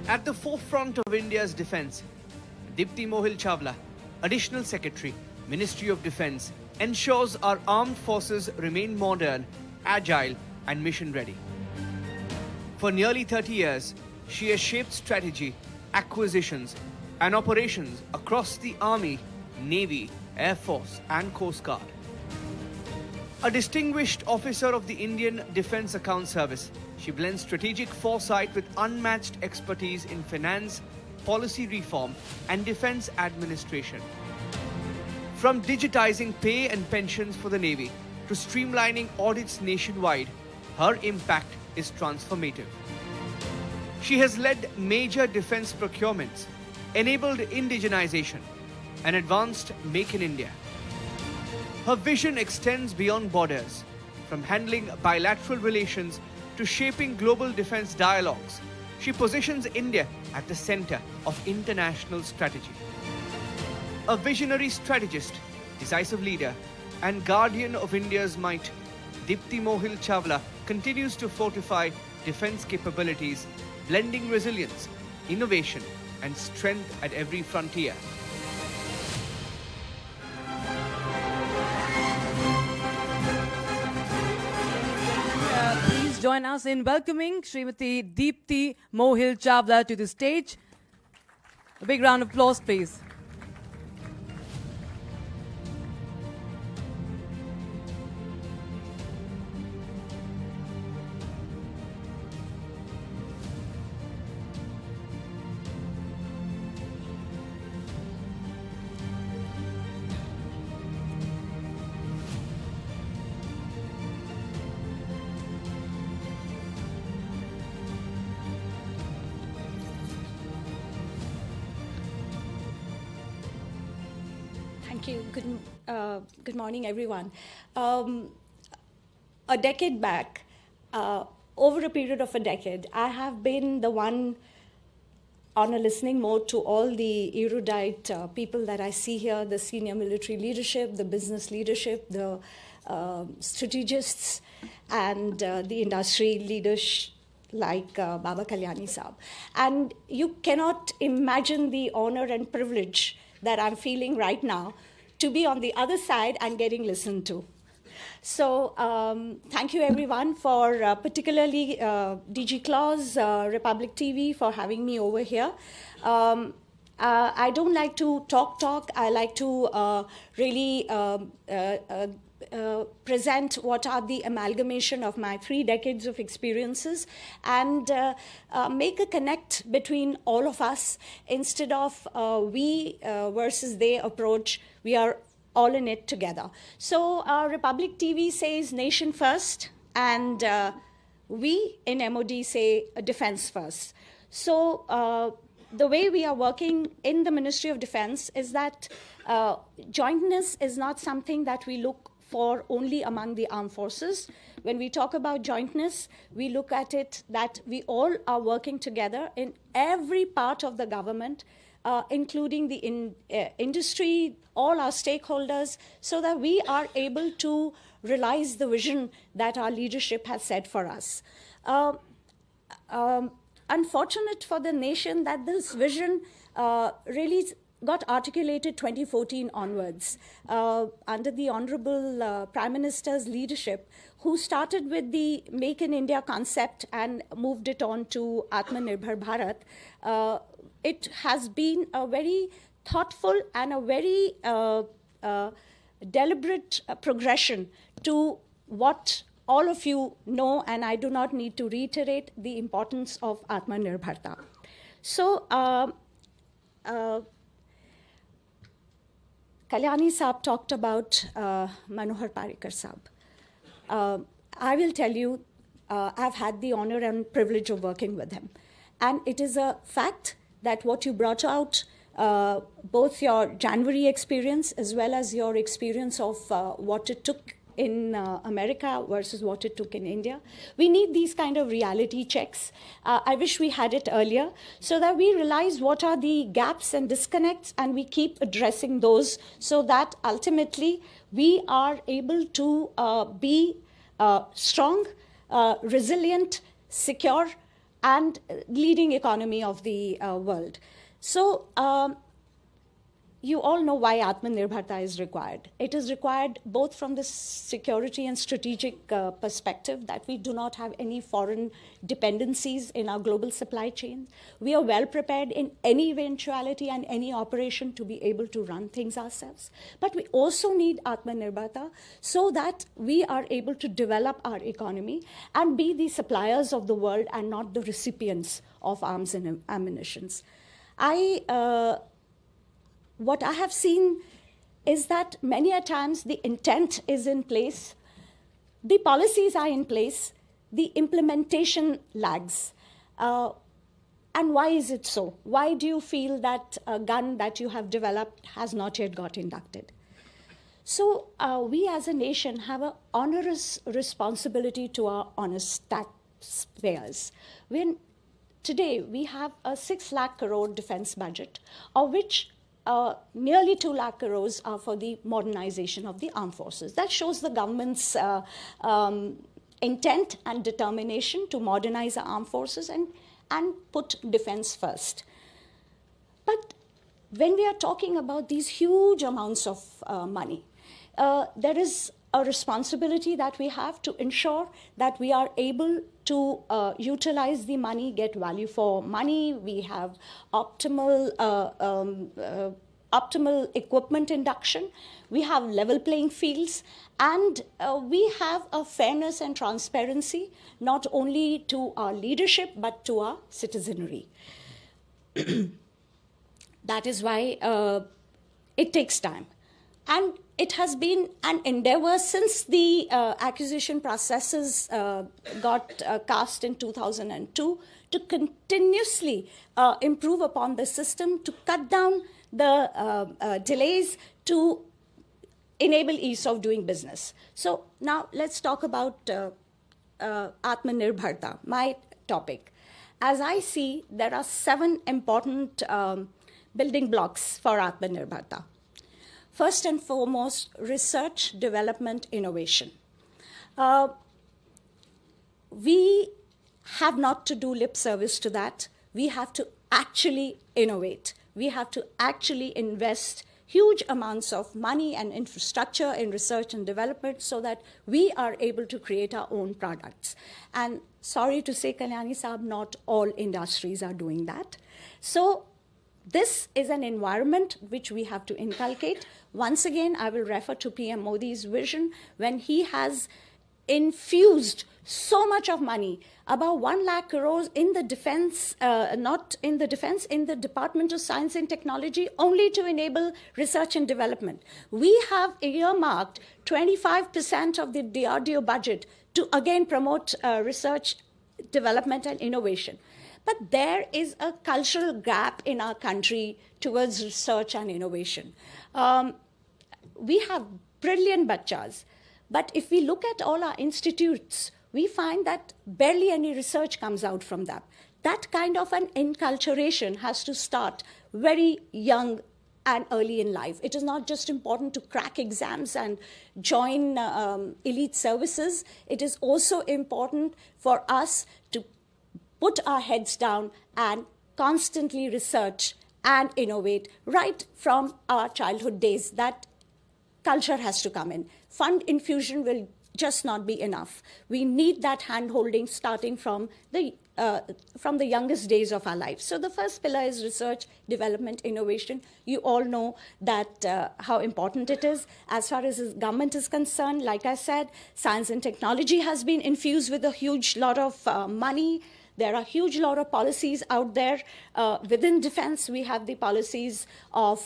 At the forefront of India's defense, Deepti Mohil Chawla, Additional Secretary, Ministry of Defense, ensures our armed forces remain modern, agile, and mission ready. For nearly 30 years, she has shaped strategy, acquisitions, and operations across the Army, Navy, Air Force, and Coast Guard. A distinguished officer of the Indian Defense Account Service, she blends strategic foresight with unmatched expertise in finance, policy reform, and defense administration. From digitizing pay and pensions for the Navy to streamlining audits nationwide, her impact is transformative. She has led major defense procurements, enabled indigenization, and advanced Make in India. Her vision extends beyond borders, from handling bilateral relations to shaping global defense dialogues. She positions India at the center of international strategy. A visionary strategist, decisive leader, and guardian of India's might, Deepti Mohil Chawla continues to fortify defense capabilities, blending resilience, innovation, and strength at every frontier. Please join us in welcoming Srimati Deepti Mohil Chawla to the stage. A big round of applause, please. Thank you. Good morning, everyone. A decade back, over a period of a decade, I have been the one on a listening mode to all the erudite people that I see here, the senior military leadership, the business leadership, the strategists, and the industry leaders like Baba Kalyani Saab. And you cannot imagine the honor and privilege that I'm feeling right now to be on the other side and getting listened to. So thank you everyone for particularly DG Claus, Republic TV for having me over here. I don't like to talk. I like to really present what are the amalgamation of my 3 decades of experiences and make a connect between all of us instead of we versus they approach. We are all in it together. So Republic TV says nation first, and we in MOD say defense first. So the way we are working in the Ministry of Defense is that jointness is not something that we look for only among the armed forces. When we talk about jointness, we look at it that we all are working together in every part of the government, including the industry, all our stakeholders, so that we are able to realize the vision that our leadership has set for us. Unfortunate for the nation that this vision really got articulated 2014 onwards under the Honorable Prime Minister's leadership, who started with the Make in India concept and moved it on to Atmanirbhar Bharat. It has been a very thoughtful and a very deliberate progression to what all of you know, and I do not need to reiterate the importance of Atmanirbharta. So, Kalyani Saab talked about Manohar Parrikar Saab. I will tell you, I've had the honor and privilege of working with him. And it is a fact that what you brought out, both your January experience as well as your experience of what it took in America versus what it took in India. We need these kind of reality checks. I wish we had it earlier so that we realize what are the gaps and disconnects and we keep addressing those so that ultimately we are able to be strong, resilient, secure, and leading economy of the world. So you all know why Atmanirbharta is required. It is required both from the security and strategic perspective that we do not have any foreign dependencies in our global supply chain. We are well prepared in any eventuality and any operation to be able to run things ourselves. But we also need Atmanirbharta so that we are able to develop our economy and be the suppliers of the world and not the recipients of arms and ammunitions. What I have seen is that many a times the intent is in place, the policies are in place, the implementation lags. And why is it so? Why do you feel that a gun that you have developed has not yet got inducted? So we as a nation have an onerous responsibility to our honest taxpayers. When today we have a 6 lakh crore defense budget, of which nearly 2 lakh crores are for the modernization of the armed forces. That shows the government's intent and determination to modernize our armed forces and put defense first. But when we are talking about these huge amounts of money, there is a responsibility that we have to ensure that we are able to utilize the money, get value for money. We have optimal equipment induction. We have level playing fields. And we have a fairness and transparency, not only to our leadership, but to our citizenry. That is why it takes time. And it has been an endeavor since the acquisition processes got cast in 2002 to continuously improve upon the system, to cut down the delays, to enable ease of doing business. So now let's talk about Atmanirbharta, my topic. As I see, there are 7 important building blocks for Atmanirbharta. First and foremost, research, development, innovation. We have not to do lip service to that. We have to actually innovate. We have to actually invest huge amounts of money and infrastructure in research and development so that we are able to create our own products. And sorry to say, Kalyani Saab, not all industries are doing that. So this is an environment which we have to inculcate. Once again, I will refer to PM Modi's vision when he has infused so much of money, about 1 lakh crores in the defense, not in the defense, in the Department of Science and Technology, only to enable research and development. We have earmarked 25% of the DRDO budget to again promote research, development and innovation. But there is a cultural gap in our country towards research and innovation. We have brilliant bachas, but if we look at all our institutes, we find that barely any research comes out from them. That kind of an enculturation has to start very young and early in life. It is not just important to crack exams and join elite services. It is also important for us to put our heads down and constantly research and innovate right from our childhood days. That culture has to come in. Fund infusion will just not be enough. We need that hand-holding starting from the youngest days of our life. So the first pillar is research, development, innovation. You all know that how important it is. As far as the government is concerned, like I said, science and technology has been infused with a huge lot of money. There are a huge lot of policies out there. Within defense, we have the policies of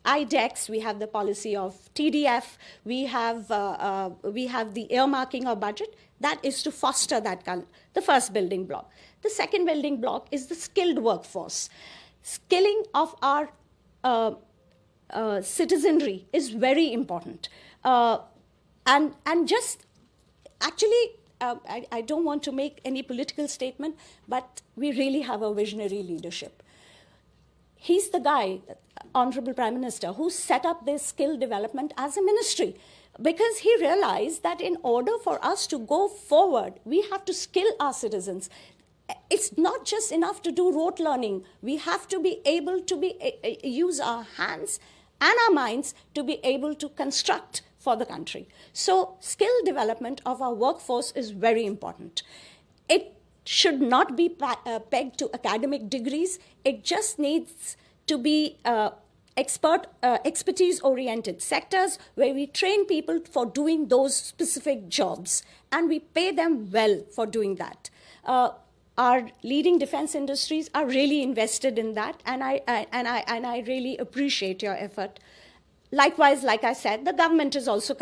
IDEX, we have the policy of TDF, we have the earmarking of budget. That is to foster that, the first building block. The second building block is the skilled workforce. Skilling of our citizenry is very important. And just, actually, I don't want to make any political statement, but we really have a visionary leadership. He's the guy, Honorable Prime Minister, who set up this skill development as a ministry, because he realized that in order for us to go forward, we have to skill our citizens. It's not just enough to do rote learning. We have to be able to use our hands and our minds to be able to construct for the country. So skill development of our workforce is very important. It should not be pegged to academic degrees. It just needs to be expertise-oriented sectors where we train people for doing those specific jobs, and we pay them well for doing that. Our leading defense industries are really invested in that, and I really appreciate your effort. Likewise, like I said, the government is also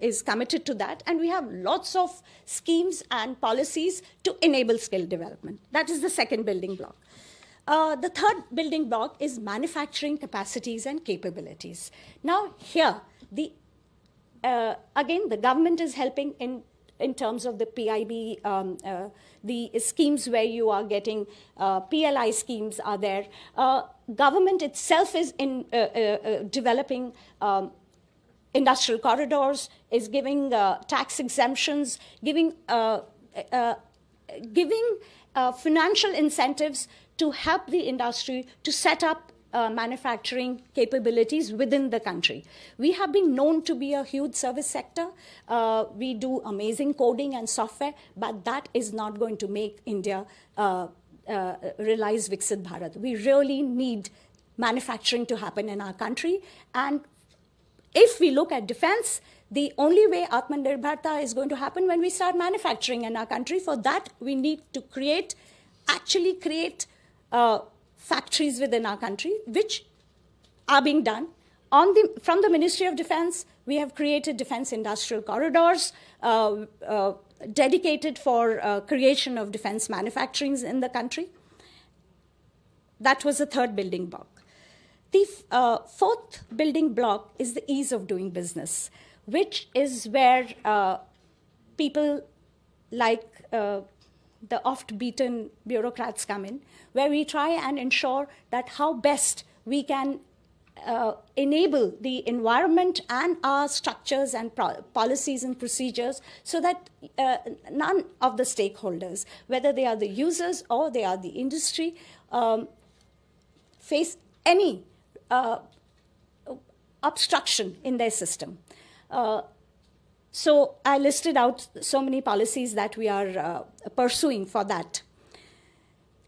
is committed to that, and we have lots of schemes and policies to enable skill development. That is the second building block. The third building block is manufacturing capacities and capabilities. Now here, again, the government is helping in terms of the PIB, the schemes where you are getting PLI schemes are there. Government itself is developing industrial corridors, is giving tax exemptions, giving financial incentives to help the industry to set up manufacturing capabilities within the country. We have been known to be a huge service sector. We do amazing coding and software, but that is not going to make India realize Viksit Bharat. We really need manufacturing to happen in our country. And if we look at defense, the only way Atmanirbharta is going to happen when we start manufacturing in our country. For that, we need to actually create factories within our country, which are being done. From the Ministry of Defense, we have created defense industrial corridors dedicated for creation of defense manufacturing in the country. That was the third building block. The fourth building block is the ease of doing business, which is where people like the oft-beaten bureaucrats come in, where we try and ensure that how best we can enable the environment and our structures and policies and procedures so that none of the stakeholders, whether they are the users or they are the industry, face any obstruction in their system. So I listed out so many policies that we are pursuing for that.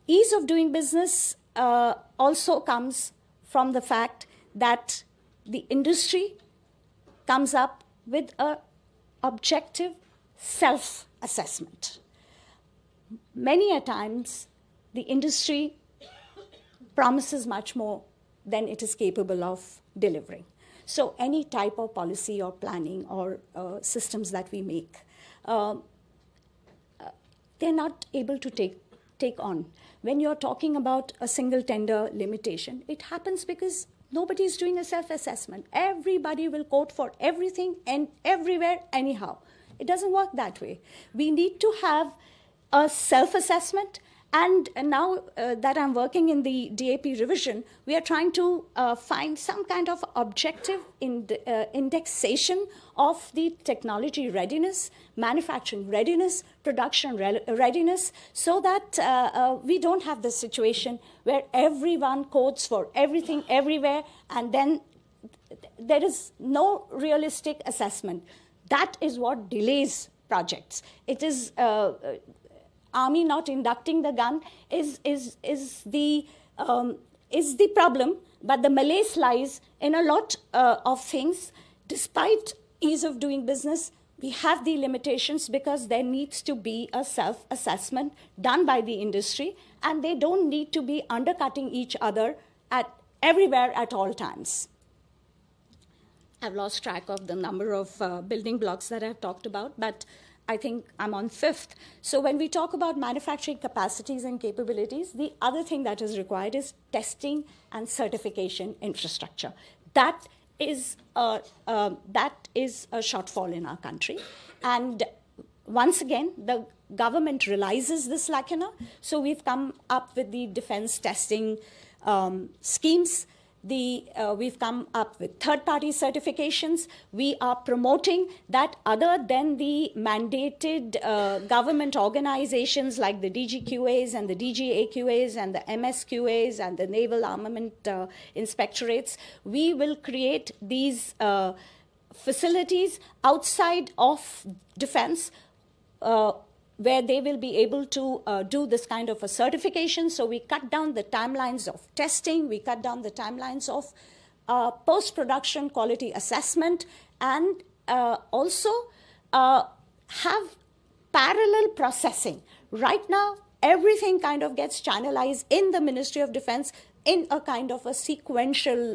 Ease of doing business also comes from the fact that the industry comes up with an objective self-assessment. Many a times, the industry promises much more than it is capable of delivering. So any type of policy or planning or systems that we make, they're not able to take on. When you're talking about a single tender limitation, it happens because nobody is doing a self-assessment. Everybody will quote for everything and everywhere anyhow. It doesn't work that way. We need to have a self-assessment, and now that I'm working in the DAP revision, we are trying to find some kind of objective indexation of the technology readiness, manufacturing readiness, production readiness, so that we don't have the situation where everyone codes for everything everywhere, and then there is no realistic assessment. That is what delays projects. It is Army not inducting the gun is the problem, but the malaise lies in a lot of things. Despite ease of doing business, we have the limitations because there needs to be a self-assessment done by the industry, and they don't need to be undercutting each other everywhere at all times. I've lost track of the number of building blocks that I've talked about, but I think I'm on 5th. So when we talk about manufacturing capacities and capabilities, the other thing that is required is testing and certification infrastructure. That is a shortfall in our country. And once again, the government realizes this lacuna. So we've come up with the defense testing schemes. We've come up with third-party certifications. We are promoting that other than the mandated government organizations like the DGQAs and the DGAQAs and the MSQAs and the Naval Armament Inspectorates, we will create these facilities outside of defense where they will be able to do this kind of a certification. So we cut down the timelines of testing, we cut down the timelines of post-production quality assessment, and also have parallel processing. Right now, everything kind of gets channelized in the Ministry of Defense in a kind of a sequential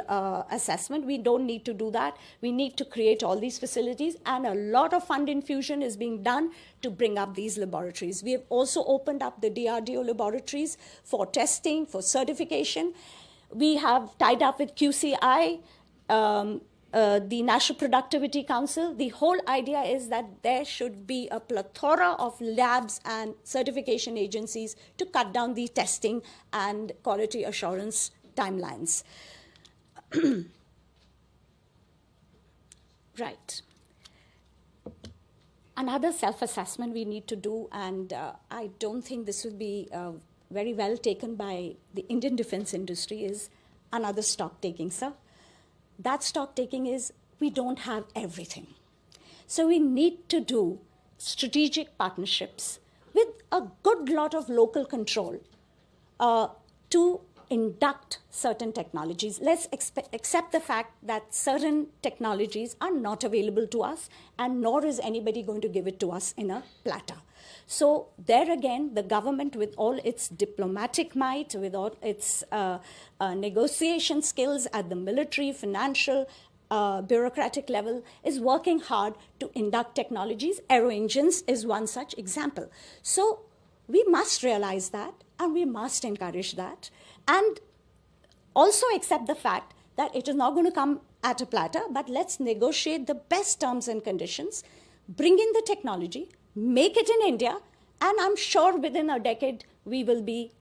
assessment. We don't need to do that. We need to create all these facilities, and a lot of fund infusion is being done to bring up these laboratories. We have also opened up the DRDO laboratories for testing, for certification. We have tied up with QCI, the National Productivity Council. The whole idea is that there should be a plethora of labs and certification agencies to cut down the testing and quality assurance timelines. Right. Another self-assessment we need to do, and I don't think this will be very well taken by the Indian defense industry, is another stock taking, sir. That stock taking is we don't have everything. So we need to do strategic partnerships with a good lot of local control to induct certain technologies. Let's accept the fact that certain technologies are not available to us, and nor is anybody going to give it to us in a platter. So there again, the government, with all its diplomatic might, with all its negotiation skills at the military, financial, bureaucratic level, is working hard to induct technologies. Aero engines is one such example. So we must realize that, and we must encourage that, and also accept the fact that it is not going to come at a platter, but let's negotiate the best terms and conditions, bring in the technology, make it in India, and I'm sure within a decade we will be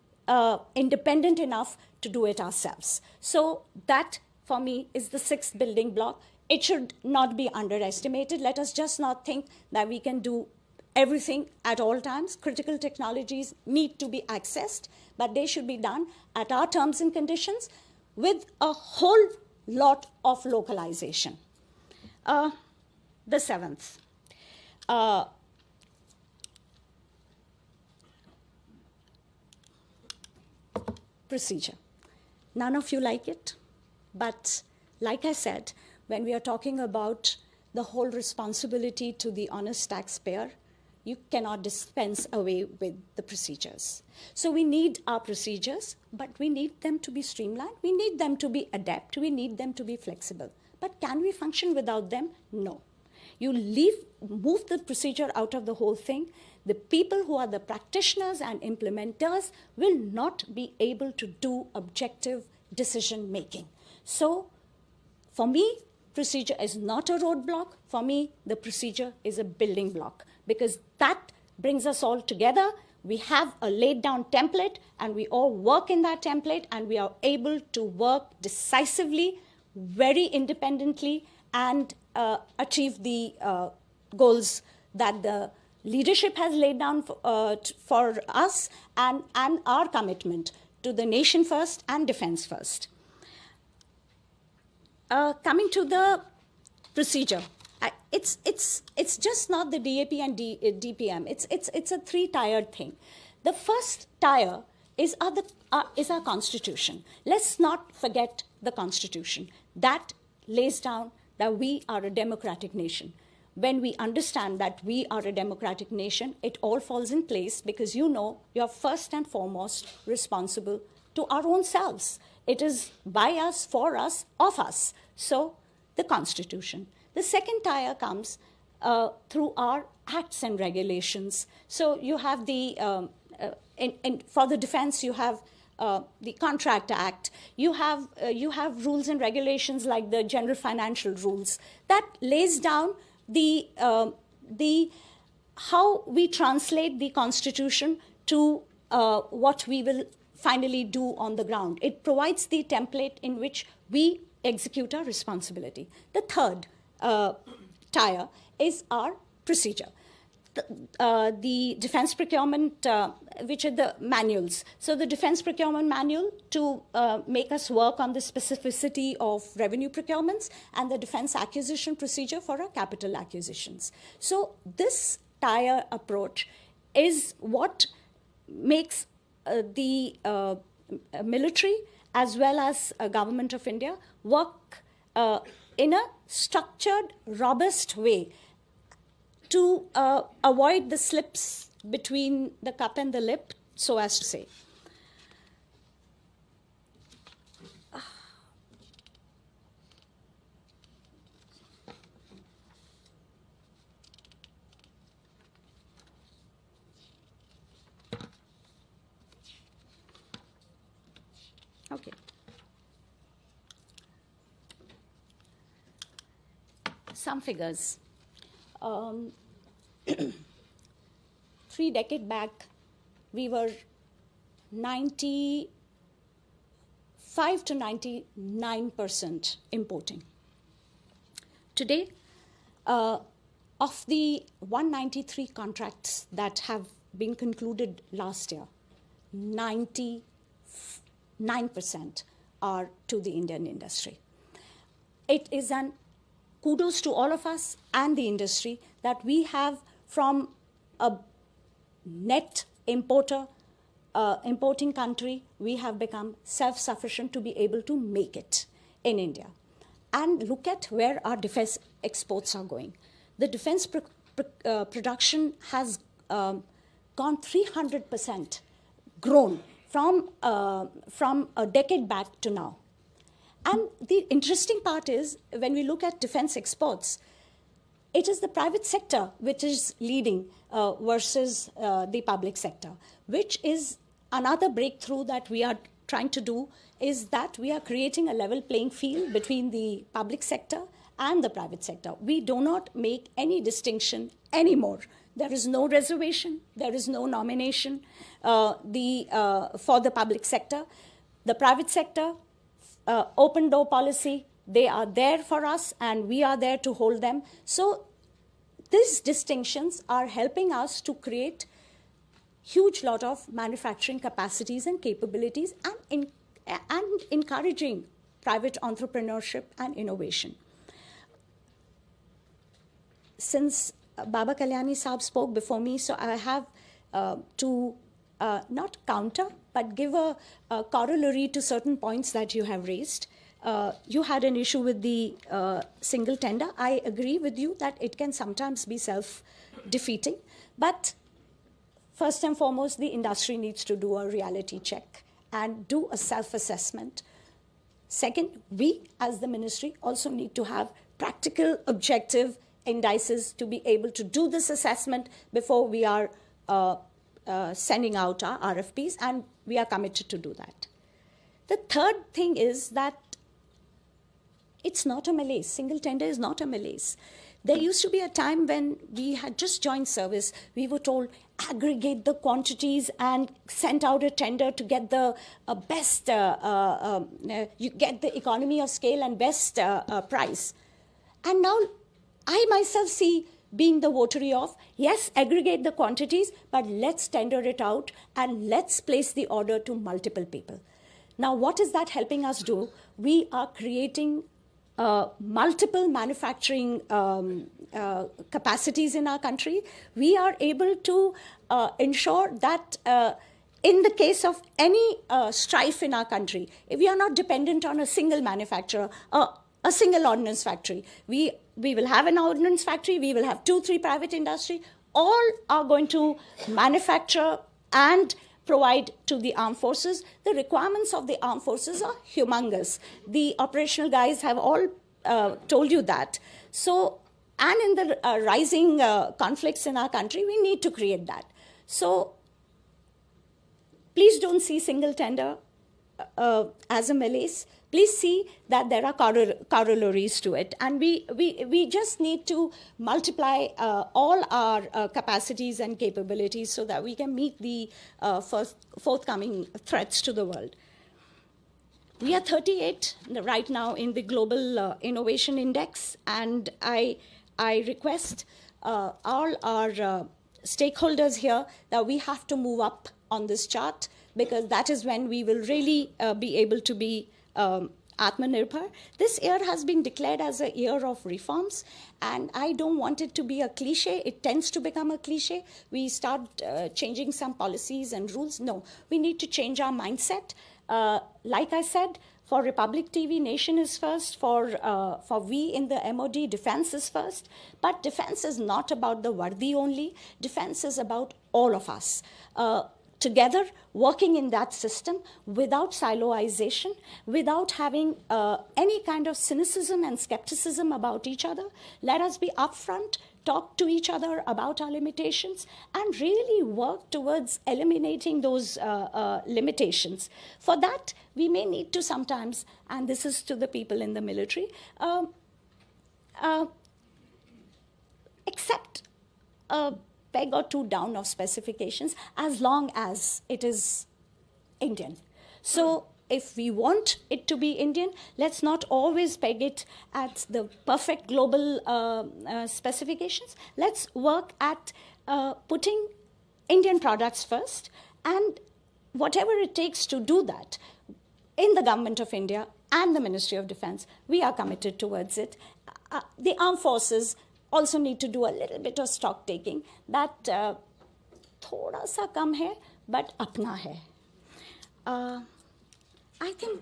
independent enough to do it ourselves. So that, for me, is the 6th building block. It should not be underestimated. Let us just not think that we can do everything at all times. Critical technologies need to be accessed, but they should be done at our terms and conditions with a whole lot of localization. The seventh. Procedure. None of you like it, but like I said, when we are talking about the whole responsibility to the honest taxpayer, you cannot dispense away with the procedures. So we need our procedures, but we need them to be streamlined. We need them to be adept. We need them to be flexible. But can we function without them? No. You move the procedure out of the whole thing. The people who are the practitioners and implementers will not be able to do objective decision making. So for me, procedure is not a roadblock. For me, the procedure is a building block, because that brings us all together. We have a laid down template, and we all work in that template, and we are able to work decisively, very independently, and achieve the goals that the leadership has laid down for us, and our commitment to the nation first and defense first. Coming to the procedure, it's just not the DAP and DPM. It's a three-tiered thing. The first tier is our Constitution. Let's not forget the Constitution. That lays down that we are a democratic nation. When we understand that we are a democratic nation, it all falls in place, because you're first and foremost responsible to our own selves. It is by us, for us, of us. So the Constitution. The second tier comes through our acts and regulations. So you have for the defense, you have the Contract Act. You have rules and regulations like the General Financial Rules that lays down the how we translate the Constitution to what we will finally do on the ground. It provides the template in which we execute our responsibility. The third tier is our procedure. The defense procurement, which are the manuals. So the defense procurement manual to make us work on the specificity of revenue procurements, and the defense acquisition procedure for our capital acquisitions. So this tier approach is what makes the military as well as government of India work in a structured, robust way to avoid the slips between the cup and the lip, so as to say. Okay. Some figures. 3 decades back, we were 95 to 99% importing. Today, of the 193 contracts that have been concluded last year, 99% are to the Indian industry. It is an kudos to all of us and the industry that we have, from a net importing country, we have become self-sufficient to be able to make it in India. And look at where our defense exports are going. The defense production has gone 300% grown from a decade back to now. And the interesting part is, when we look at defense exports, it is the private sector which is leading versus the public sector, which is another breakthrough that we are trying to do, is that we are creating a level playing field between the public sector and the private sector. We do not make any distinction anymore. There is no reservation. There is no nomination for the public sector. The private sector, open door policy, they are there for us, and we are there to hold them. So these distinctions are helping us to create huge lot of manufacturing capacities and capabilities, and encouraging private entrepreneurship and innovation. Since Baba Kalyani Saab spoke before me, so I have to not counter, but give a corollary to certain points that you have raised. You had an issue with the single tender. I agree with you that it can sometimes be self-defeating, but first and foremost, the industry needs to do a reality check and do a self-assessment. Second, we as the ministry also need to have practical, objective indices to be able to do this assessment before we are sending out our RFPs, and we are committed to do that. The third thing is that it's not a malaise. Single tender is not a malaise. There used to be a time when we had just joined service, we were told aggregate the quantities and send out a tender to get the best, you get the economy of scale and best price. And now I myself see being the votary of, yes, aggregate the quantities, but let's tender it out and let's place the order to multiple people. Now, what is that helping us do? We are creating multiple manufacturing capacities in our country. We are able to ensure that in the case of any strife in our country, if we are not dependent on a single manufacturer, a single ordnance factory. We will have an ordnance factory, we will have 2-3 private industry, all are going to manufacture and provide to the armed forces. The requirements of the armed forces are humongous. The operational guys have all told you that. So, and in the rising conflicts in our country, we need to create that. So, please don't see single tender as a malaise. Please see that there are corollaries to it. And we just need to multiply all our capacities and capabilities so that we can meet the forthcoming threats to the world. We are 38 right now in the Global Innovation Index, and I request all our stakeholders here that we have to move up on this chart, because that is when we will really be able to be Atmanirbhar. This year has been declared as a year of reforms, and I don't want it to be a cliche. It tends to become a cliche. We start changing some policies and rules. No, we need to change our mindset. Like I said, for Republic TV, nation is first. For we in the MOD, defense is first. But defense is not about the Vardi only. Defense is about all of us. Together, working in that system without siloization, without having any kind of cynicism and skepticism about each other. Let us be upfront, talk to each other about our limitations, and really work towards eliminating those limitations. For that, we may need to sometimes, and this is to the people in the military, accept a peg or two down of specifications as long as it is Indian. So if we want it to be Indian, let's not always peg it at the perfect global specifications. Let's work at putting Indian products first, and whatever it takes to do that in the Government of India and the Ministry of Defense, we are committed towards it. The armed forces also need to do a little bit of stock taking, that thoda sa kam hai, but apna hai. I think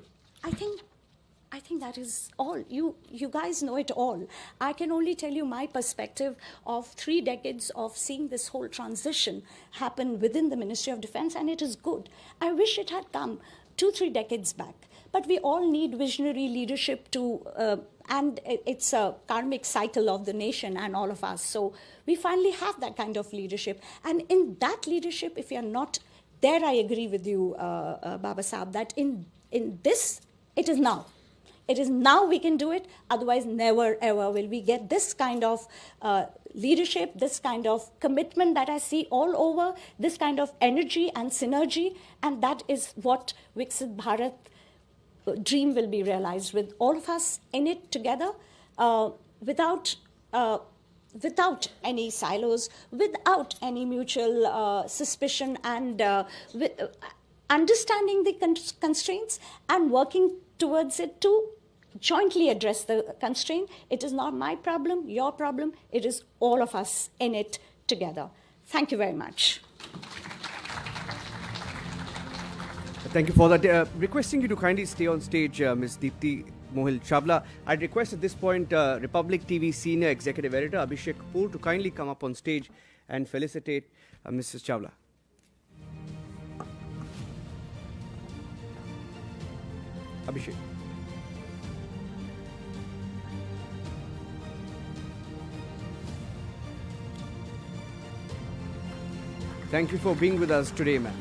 that is all. You guys know it all. I can only tell you my perspective of 3 decades of seeing this whole transition happen within the Ministry of Defense, and it is good. I wish it had come 2-3 decades back. But we all need visionary leadership to, and it's a karmic cycle of the nation and all of us. So we finally have that kind of leadership. And in that leadership, if you're not there, I agree with you, Baba Saab, that in this, it is now. It is now we can do it. Otherwise, never, ever will we get this kind of leadership, this kind of commitment that I see all over, this kind of energy and synergy. And that is what Viksit Bharat dream will be realized, with all of us in it together, without any silos, without any mutual suspicion, and understanding the constraints and working towards it to jointly address the constraint. It is not my problem, your problem. It is all of us in it together. Thank you very much. Thank you for that. Requesting you to kindly stay on stage, Ms. Deepti, Mohil, Chawla. I'd request at this point Republic TV Senior Executive Editor Abhishek Kapoor to kindly come up on stage and felicitate Mrs. Chawla. Abhishek. Thank you for being with us today, ma'am.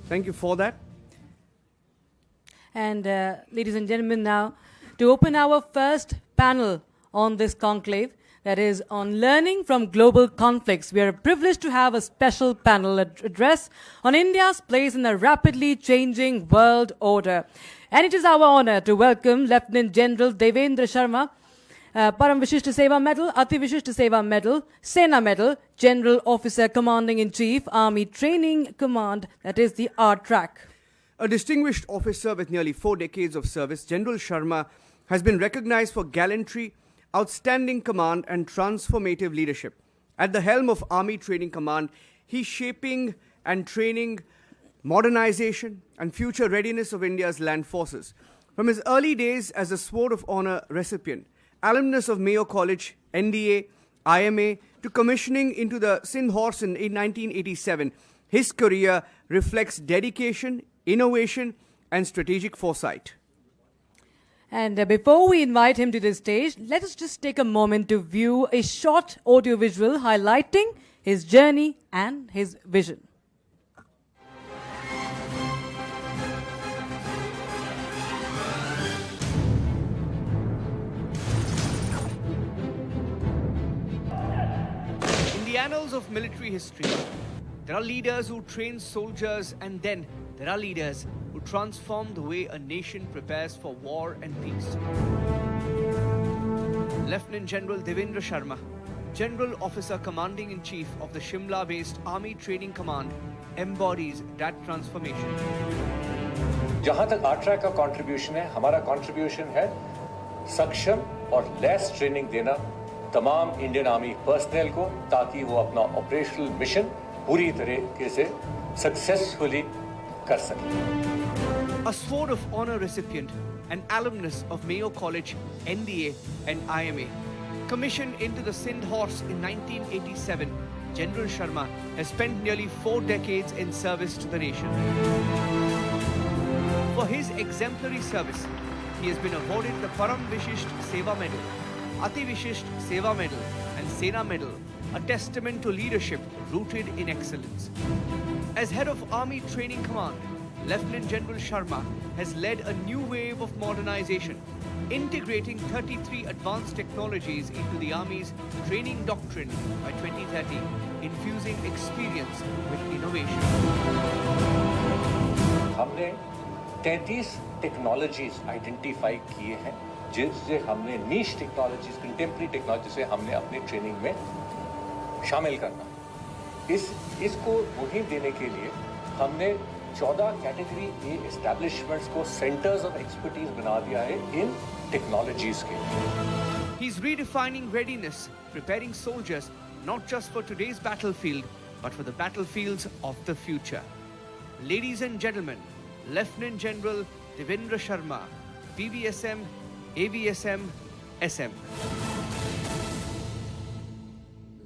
Thank you for that. And ladies and gentlemen, now to open our first panel on this conclave, that is on learning from global conflicts, we are privileged to have a special panel address on India's place in a rapidly changing world order. And it is our honor to welcome Lieutenant General Devendra Sharma, Param Vishishta Seva Medal, Ati Vishishta Seva Medal, Sena Medal, General Officer Commanding in Chief, Army Training Command, that is the R-Track. A distinguished officer with nearly 4 decades of service, General Sharma has been recognized for gallantry, outstanding command and transformative leadership. At the helm of Army Training Command, he's shaping and training modernization and future readiness of India's land forces. From his early days as a Sword of Honor recipient, alumnus of Mayo College, NDA, IMA, to commissioning into the Sindoor in 1987, his career reflects dedication, innovation, and strategic foresight. And before we invite him to the stage, let us just take a moment to view a short audiovisual highlighting his journey and his vision. In the annals of military history, there are leaders who train soldiers, and then there are leaders who transform the way a nation prepares for war and peace. Lieutenant General Devendra Sharma, General Officer Commanding-in-Chief of the Shimla-based Army Training Command, embodies that transformation. जहां तक R-Track का contribution है, हमारा contribution है सक्षम और less training देना तमाम इंडियन आर्मी पर्सनल को, ताकि वो अपना ऑपरेशनल मिशन पूरी तरीके से सक्सेसफुली कर सके. A Sword of Honor recipient, an alumnus of Mayo College, NDA and IMA. Commissioned into the Sindoor in 1987, General Sharma has spent nearly 4 decades in service to the nation. For his exemplary service, he has been awarded the Param Vishisht Seva Medal, Ati Vishisht Seva Medal and Sena Medal, a testament to leadership rooted in excellence. As head of Army Training Command, Lieutenant General Sharma has led a new wave of modernization, integrating 33 advanced technologies into the Army's training doctrine by 2030, infusing experience with innovation. हमने 33 technologies identify किए हैं, जिससे हमने नीश technologies, contemporary technology से हमने अपने training में शामिल करना. इसको मुहिम देने के लिए हमने 14 कैटेगरी ए एस्टैब्लिशमेंट्स को सेंटर्स ऑफ एक्सपर्टीज बना दिया है इन टेक्नोलॉजीज के. He's redefining readiness, preparing soldiers not just for today's battlefield, but for the battlefields of the future. Ladies and gentlemen, Lieutenant General Devendra Sharma, PVSM, AVSM, SM.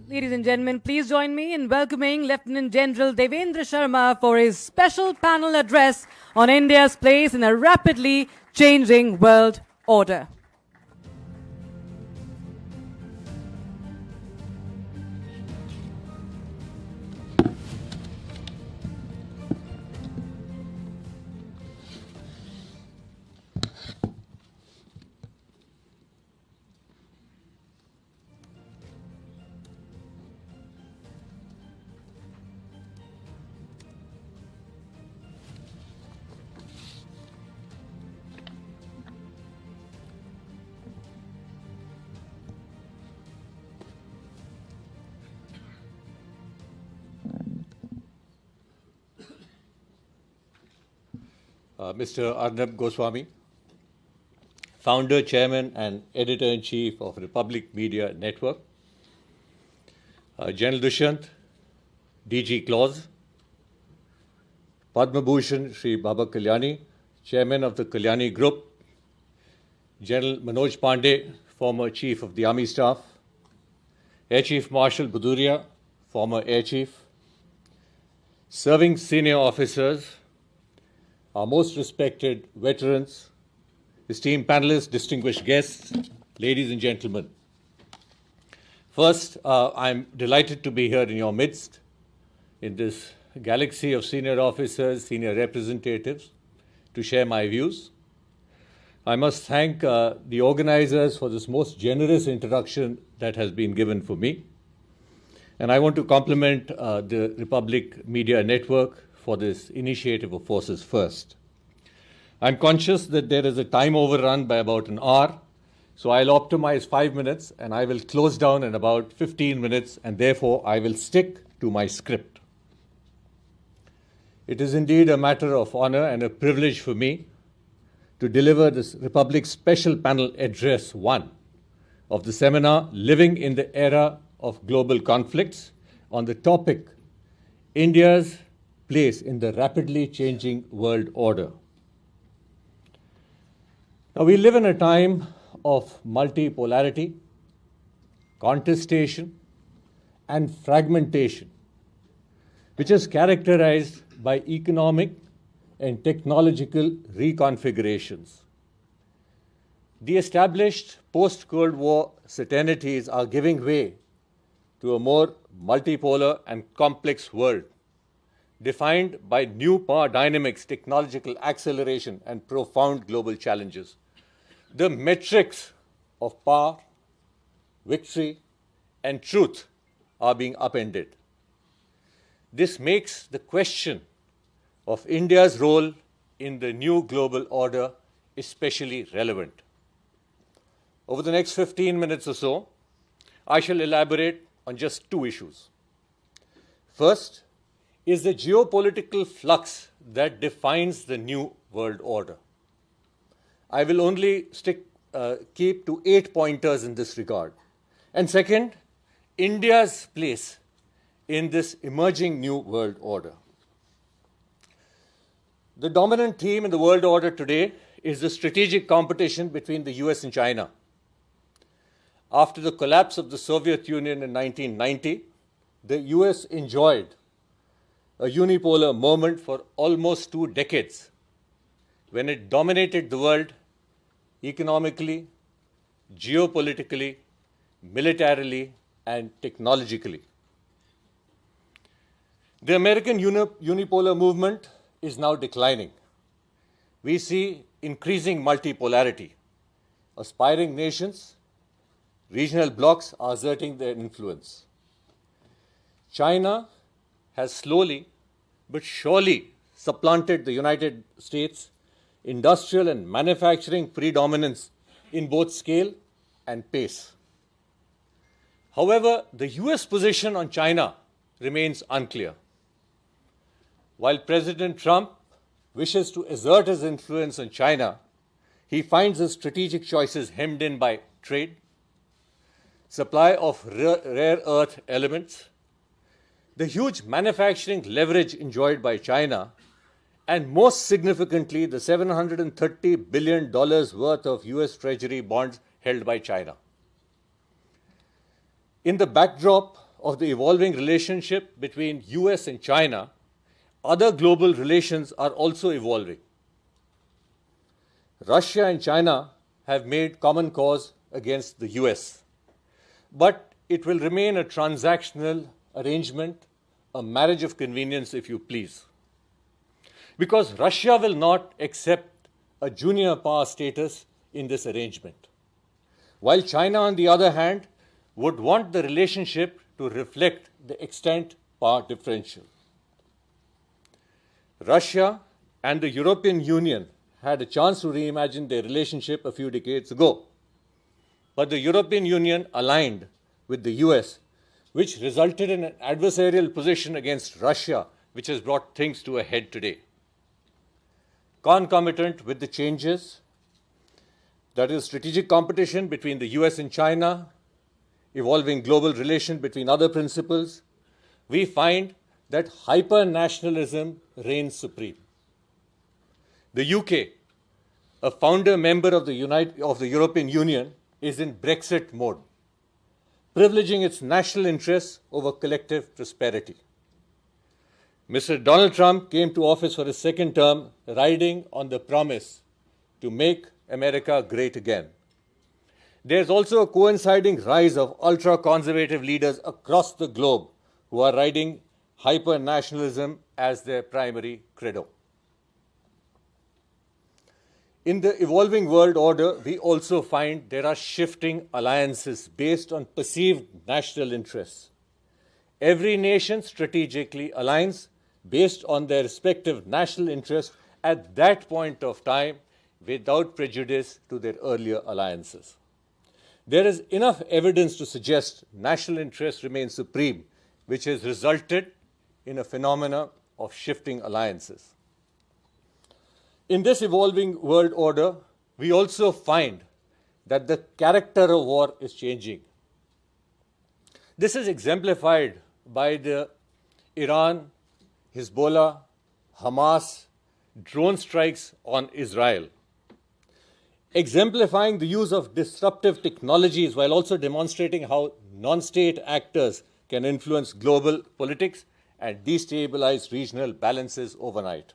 Ladies and gentlemen, please join me in welcoming Lieutenant General Devendra Sharma for his special panel address on India's place in a rapidly changing world order. Mr. Arnab Goswami, founder, chairman, and editor-in-chief of Republic Media Network, General Dushyant, DG Claus, Padma Bhushan Sri Baba Kalyani, chairman of the Kalyani Group, General Manoj Pandey, former chief of the Army Staff, Air Chief Marshal Bhaduria, former Air Chief, serving senior officers, our most respected veterans, esteemed panelists, distinguished guests, ladies and gentlemen. First, I'm delighted to be here in your midst, in this galaxy of senior officers, senior representatives, to share my views. I must thank the organizers for this most generous introduction that has been given for me. And I want to compliment the Republic Media Network for this initiative of Forces First. I'm conscious that there is a time overrun by about an hour, so I'll optimize 5 minutes and I will close down in about 15 minutes, and therefore I will stick to my script. It is indeed a matter of honor and a privilege for me to deliver this Republic Special Panel Address 1 of the seminar Living in the Era of Global Conflicts on the topic India's Place in the Rapidly Changing World Order. Now, we live in a time of multipolarity, contestation, and fragmentation, which is characterized by economic and technological reconfigurations. The established post-Cold War certainties are giving way to a more multipolar and complex world, defined by new power dynamics, technological acceleration, and profound global challenges. The metrics of power, victory, and truth are being upended. This makes the question of India's role in the new global order especially relevant. Over the next 15 minutes or so, I shall elaborate on just two issues. First is the geopolitical flux that defines the new world order. I will only keep to 8 pointers in this regard. And second, India's place in this emerging new world order. The dominant theme in the world order today is the strategic competition between the US and China. After the collapse of the Soviet Union in 1990, the US enjoyed a unipolar moment for almost 2 decades, when it dominated the world economically, geopolitically, militarily, and technologically. The American unipolar movement is now declining. We see increasing multipolarity. Aspiring nations, regional blocs are asserting their influence. China has slowly but surely supplanted the United States' industrial and manufacturing predominance in both scale and pace. However, the US position on China remains unclear. While President Trump wishes to assert his influence on China, he finds his strategic choices hemmed in by trade, supply of rare earth elements, the huge manufacturing leverage enjoyed by China, and most significantly, the $730 billion worth of US Treasury bonds held by China. In the backdrop of the evolving relationship between US and China, other global relations are also evolving. Russia and China have made common cause against the US, but it will remain a transactional arrangement, a marriage of convenience, if you please. Because Russia will not accept a junior power status in this arrangement, while China, on the other hand, would want the relationship to reflect the extant power differential. Russia and the European Union had a chance to reimagine their relationship a few decades ago, but the European Union aligned with the US, which resulted in an adversarial position against Russia, which has brought things to a head today. concomitant with the changes, that is strategic competition between the US and China, evolving global relation between other principles, we find that hyper-nationalism reigns supreme. The UK, a founder member of the European Union, is in Brexit mode, privileging its national interests over collective prosperity. Mr. Donald Trump came to office for his second term, riding on the promise to make America great again. There's also a coinciding rise of ultra-conservative leaders across the globe who are riding hyper-nationalism as their primary credo. In the evolving world order, we also find there are shifting alliances based on perceived national interests. Every nation strategically aligns based on their respective national interests at that point of time without prejudice to their earlier alliances. There is enough evidence to suggest national interest remains supreme, which has resulted in a phenomena of shifting alliances. In this evolving world order, we also find that the character of war is changing. This is exemplified by the Iran, Hezbollah, Hamas drone strikes on Israel, exemplifying the use of disruptive technologies while also demonstrating how non-state actors can influence global politics and destabilize regional balances overnight.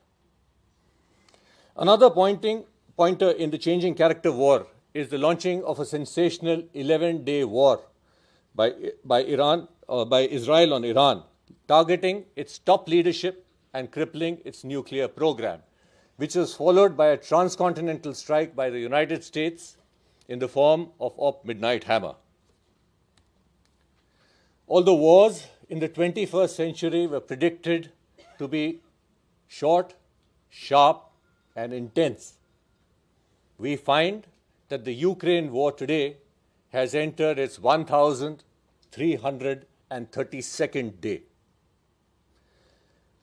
Another pointer in the changing character of war is the launching of a sensational 11-day war by Israel on Iran, targeting its top leadership and crippling its nuclear program, which was followed by a transcontinental strike by the United States in the form of Op Midnight Hammer. Although wars in the 21st century were predicted to be short, sharp, and intense, we find that the Ukraine war today has entered its 1,332nd day.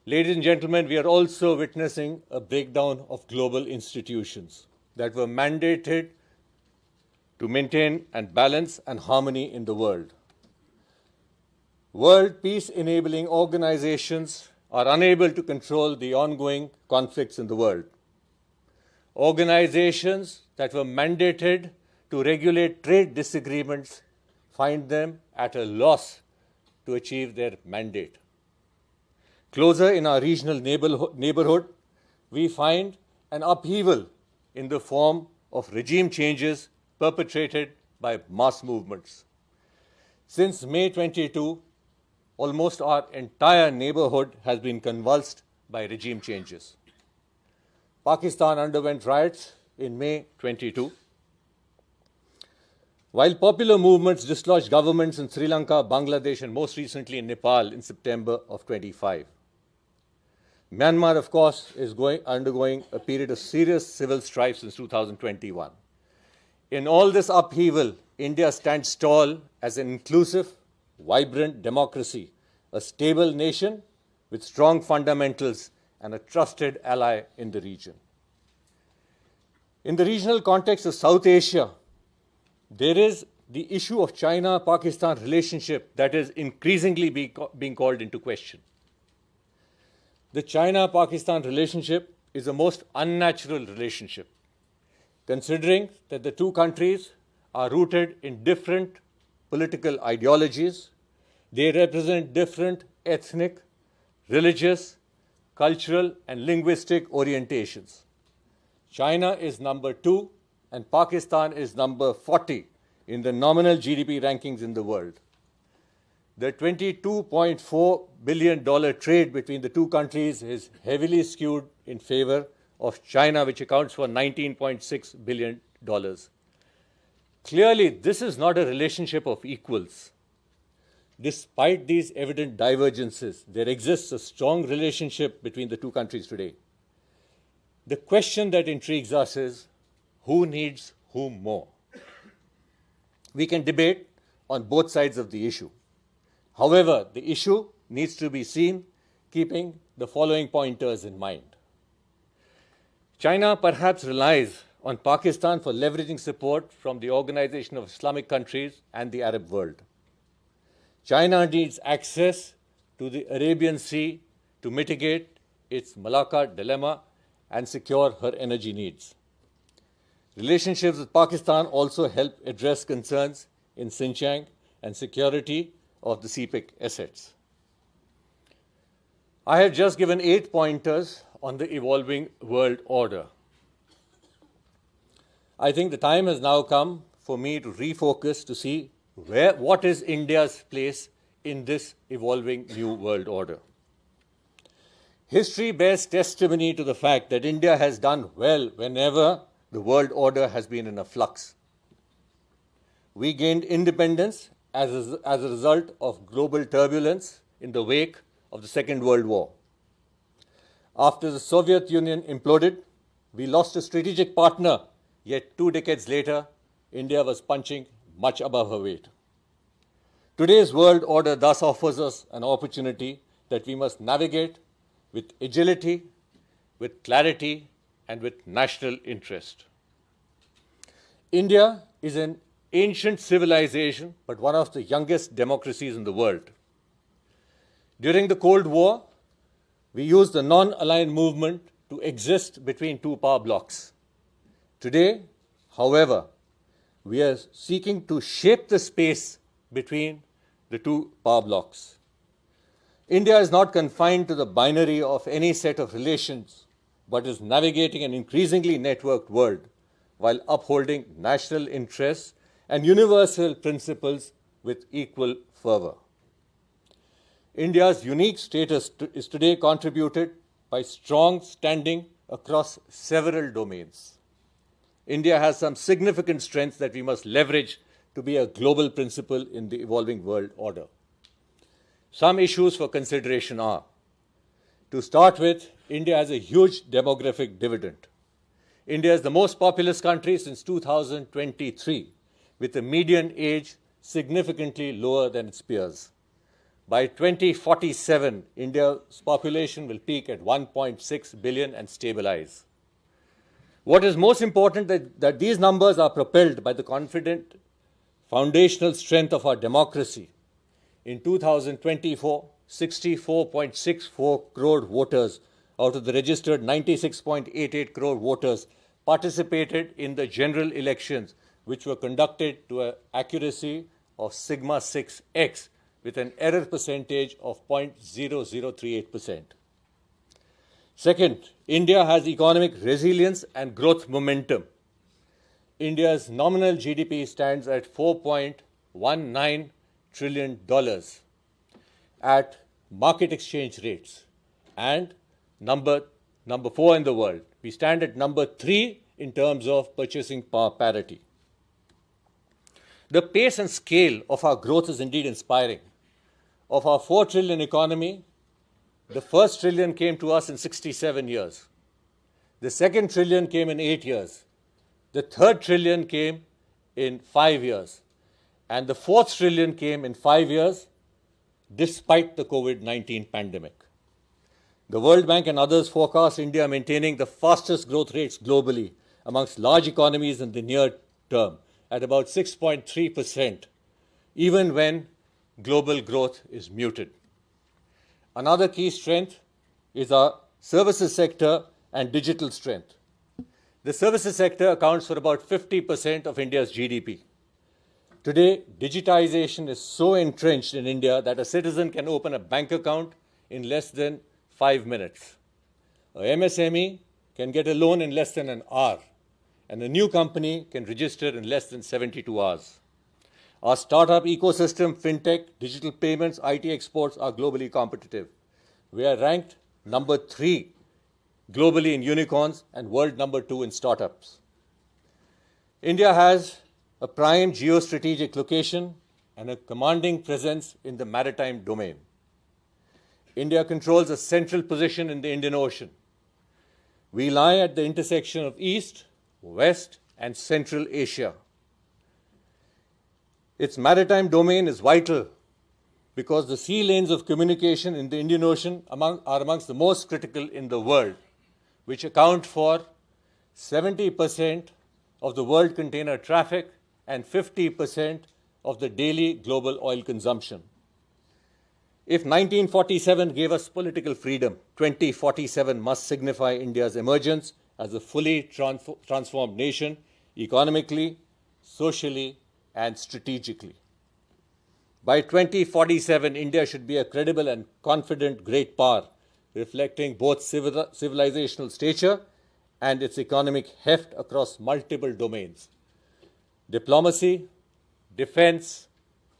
Ladies and gentlemen, we are also witnessing a breakdown of global institutions that were mandated to maintain and balance and harmony in the world. World peace-enabling organizations are unable to control the ongoing conflicts in the world. Organizations that were mandated to regulate trade disagreements find them at a loss to achieve their mandate. Closer in our regional neighborhood, we find an upheaval in the form of regime changes perpetrated by mass movements. Since May 22, almost our entire neighborhood has been convulsed by regime changes. Pakistan underwent riots in May 22. While popular movements dislodged governments in Sri Lanka, Bangladesh, and most recently in Nepal in September of 25. Myanmar, of course, is undergoing a period of serious civil strife since 2021. In all this upheaval, India stands tall as an inclusive, vibrant democracy, a stable nation with strong fundamentals and a trusted ally in the region. In the regional context of South Asia, there is the issue of China-Pakistan relationship that is increasingly being called into question. The China-Pakistan relationship is a most unnatural relationship, considering that the two countries are rooted in different political ideologies. They represent different ethnic, religious, cultural, and linguistic orientations. China is number 2 and Pakistan is number 40 in the nominal GDP rankings in the world. The $22.4 billion trade between the two countries is heavily skewed in favor of China, which accounts for $19.6 billion. Clearly, this is not a relationship of equals. Despite these evident divergences, there exists a strong relationship between the two countries today. The question that intrigues us is, who needs whom more? We can debate on both sides of the issue. However, the issue needs to be seen keeping the following pointers in mind. China perhaps relies on Pakistan for leveraging support from the Organization of Islamic Countries and the Arab world. China needs access to the Arabian Sea to mitigate its Malacca dilemma and secure her energy needs. Relationships with Pakistan also help address concerns in Xinjiang and security of the CPEC assets. I have just given 8 pointers on the evolving world order. I think the time has now come for me to refocus to see what is India's place in this evolving new world order. History bears testimony to the fact that India has done well whenever the world order has been in a flux. We gained independence as a result of global turbulence in the wake of the Second World War. After the Soviet Union imploded, we lost a strategic partner, yet 2 decades later, India was punching much above her weight. Today's world order thus offers us an opportunity that we must navigate with agility, with clarity, and with national interest. India is an ancient civilization, but one of the youngest democracies in the world. During the Cold War, we used the non-aligned movement to exist between 2 power blocks. Today, however, we are seeking to shape the space between the 2 power blocks. India is not confined to the binary of any set of relations, but is navigating an increasingly networked world while upholding national interests and universal principles with equal fervor. India's unique status is today contributed by strong standing across several domains. India has some significant strengths that we must leverage to be a global principle in the evolving world order. Some issues for consideration are: to start with, India has a huge demographic dividend. India is the most populous country since 2023, with a median age significantly lower than its peers. By 2047, India's population will peak at 1.6 billion and stabilize. What is most important is that these numbers are propelled by the confident foundational strength of our democracy. In 2024, 64.64 crore voters out of the registered 96.88 crore voters participated in the general elections, which were conducted to an accuracy of sigma 6x with an error percentage of 0.0038%. Second, India has economic resilience and growth momentum. India's nominal GDP stands at $4.19 trillion at market exchange rates, and number 4 in the world. We stand at number 3 in terms of purchasing power parity. The pace and scale of our growth is indeed inspiring. Of our 4 trillion economy, the first trillion came to us in 67 years. The second trillion came in 8 years. The third trillion came in 5 years. And the fourth trillion came in 5 years, despite the COVID-19 pandemic. The World Bank and others forecast India maintaining the fastest growth rates globally amongst large economies in the near term, at about 6.3%, even when global growth is muted. Another key strength is our services sector and digital strength. The services sector accounts for about 50% of India's GDP. Today, digitization is so entrenched in India that a citizen can open a bank account in less than 5 minutes. A MSME can get a loan in less than an hour, and a new company can register in less than 72 hours. Our startup ecosystem, fintech, digital payments, IT exports are globally competitive. We are ranked number 3 globally in unicorns and world number 2 in startups. India has a prime geostrategic location and a commanding presence in the maritime domain. India controls a central position in the Indian Ocean. We lie at the intersection of East, West, and Central Asia. Its maritime domain is vital because the sea lanes of communication in the Indian Ocean are amongst the most critical in the world, which account for 70% of the world container traffic, and 50% of the daily global oil consumption. If 1947 gave us political freedom, 2047 must signify India's emergence as a fully transformed nation, economically, socially, and strategically. By 2047, India should be a credible and confident great power, reflecting both civilizational stature and its economic heft across multiple domains: diplomacy, defense,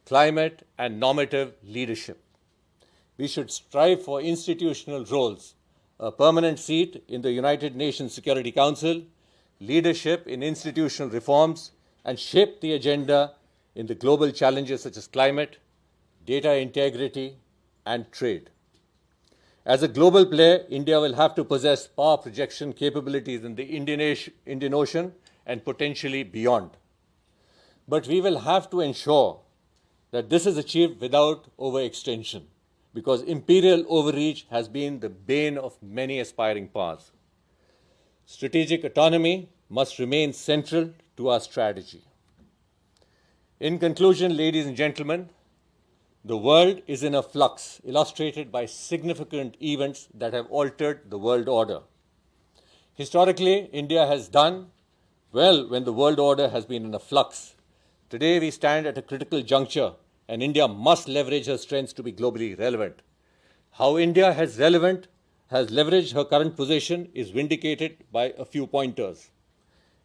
climate, and normative leadership. We should strive for institutional roles, a permanent seat in the United Nations Security Council, leadership in institutional reforms, and shape the agenda in the global challenges such as climate, data integrity, and trade. As a global player, India will have to possess power projection capabilities in the Indian Ocean and potentially beyond. But we will have to ensure that this is achieved without overextension, because imperial overreach has been the bane of many aspiring powers. Strategic autonomy must remain central to our strategy. In conclusion, ladies and gentlemen, the world is in a flux, illustrated by significant events that have altered the world order. Historically, India has done well when the world order has been in a flux. Today, we stand at a critical juncture, and India must leverage her strengths to be globally relevant. How India has leveraged her current position is vindicated by a few pointers.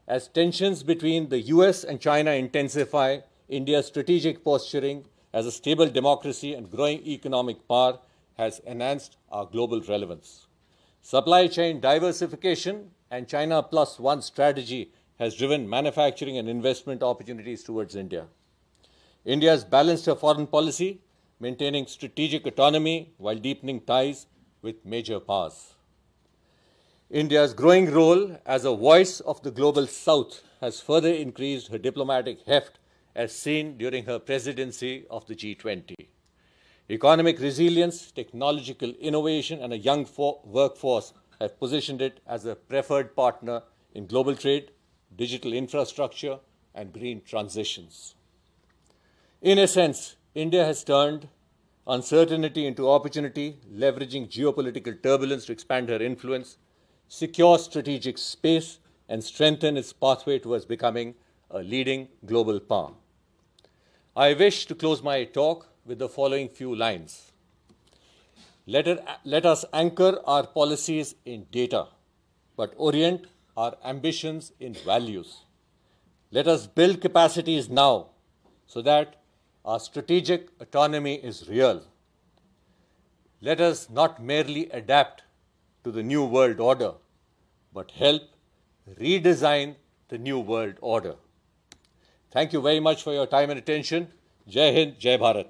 As tensions between the US and China intensify, India's strategic posturing as a stable democracy and growing economic power has enhanced our global relevance. Supply chain diversification and China Plus One strategy has driven manufacturing and investment opportunities towards India. India has balanced her foreign policy, maintaining strategic autonomy while deepening ties with major powers. India's growing role as a voice of the global South has further increased her diplomatic heft, as seen during her presidency of the G20. Economic resilience, technological innovation, and a young workforce have positioned it as a preferred partner in global trade, digital infrastructure, and green transitions. In essence, India has turned uncertainty into opportunity, leveraging geopolitical turbulence to expand her influence, secure strategic space, and strengthen its pathway towards becoming a leading global power. I wish to close my talk with the following few lines. Let us anchor our policies in data, but orient our ambitions in values. Let us build capacities now so that our strategic autonomy is real. Let us not merely adapt to the new world order, but help redesign the new world order. Thank you very much for your time and attention. Jai Hind, Jai Bharat.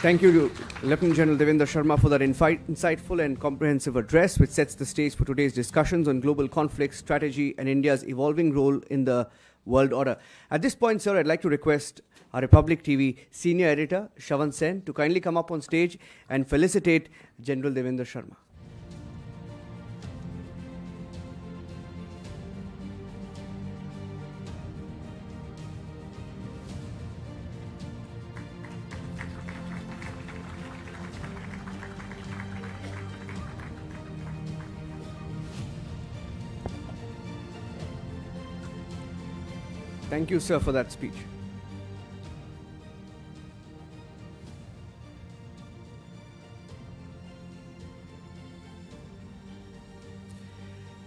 Thank you to Lieutenant General Dendra Sharma for that insightful and comprehensive address, which sets the stage for today's discussions on global conflict, strategy, and India's evolving role in the world order. At this point, sir, I'd like to request our Republic TV senior editor, Shavan Sen, to kindly come up on stage and felicitate General Dendra Sharma. Thank you, sir, for that speech.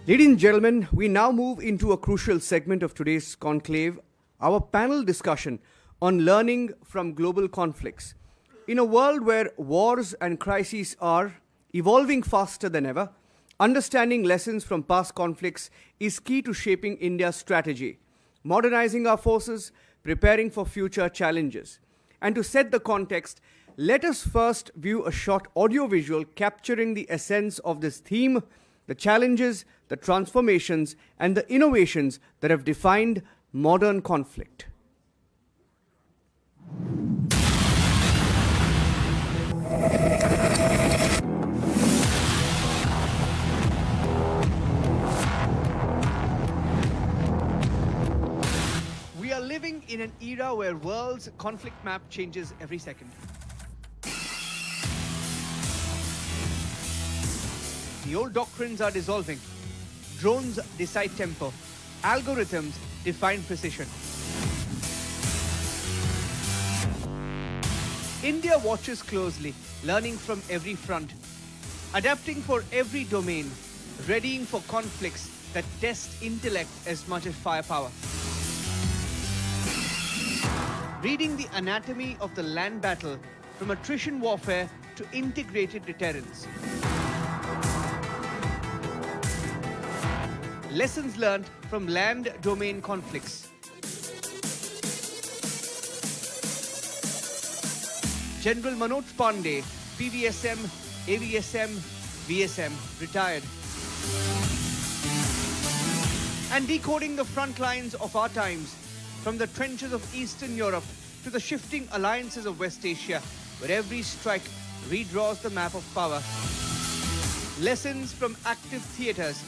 Ladies and gentlemen, we now move into a crucial segment of today's conclave, our panel discussion on learning from global conflicts. In a world where wars and crises are evolving faster than ever, understanding lessons from past conflicts is key to shaping India's strategy, modernizing our forces, preparing for future challenges. And to set the context, let us first view a short audio-visual capturing the essence of this theme, the challenges, the transformations, and the innovations that have defined modern conflict. in an era where world's conflict map changes every second. The old doctrines are dissolving. Drones decide tempo. Algorithms define precision. India watches closely, learning from every front, adapting for every domain, readying for conflicts that test intellect as much as firepower. Reading the anatomy of the land battle from attrition warfare to integrated deterrence. Lessons learned from land domain conflicts. General Manoj Pandey, PVSM, AVSM, VSM, retired. And decoding the front lines of our times, from the trenches of Eastern Europe to the shifting alliances of West Asia, where every strike redraws the map of power. Lessons from active theatres,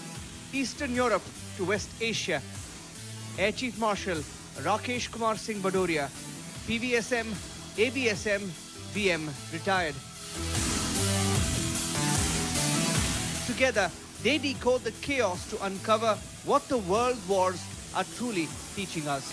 Eastern Europe to West Asia. Air Chief Marshal Rakesh Kumar Singh Bhadoria, PVSM, AVSM, VM, retired. Together, they decode the chaos to uncover what the world wars are truly teaching us.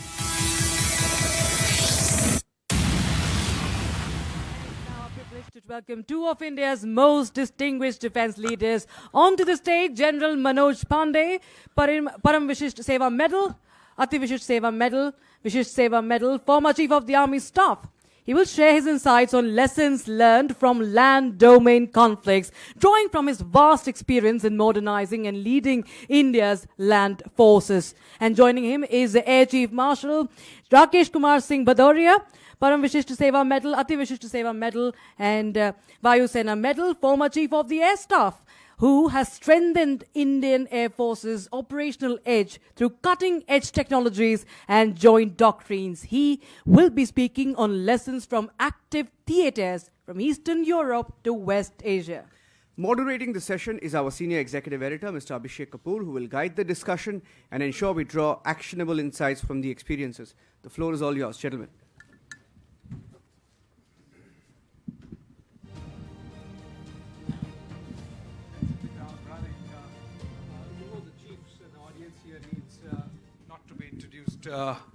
To welcome two of India's most distinguished defense leaders onto the stage, General Manoj Pandey, Param Vishisht Seva Medal, Ati Vishisht Seva Medal, Vishisht Seva Medal, former Chief of the Army Staff. He will share his insights on lessons learned from land domain conflicts, drawing from his vast experience in modernizing and leading India's land forces. And joining him is the Air Chief Marshal Rakesh Kumar Singh Bhadoria, Param Vishisht Seva Medal, Ati Vishisht Seva Medal, and Vayu Sena Medal, former Chief of the Air Staff, who has strengthened Indian Air Force's operational edge through cutting-edge technologies and joint doctrines. He will be speaking on lessons from active theatres from Eastern Europe to West Asia. Moderating the session is our Senior Executive Editor, Mr. Abhishek Kapoor, who will guide the discussion and ensure we draw actionable insights from the experiences. The floor is all yours, gentlemen.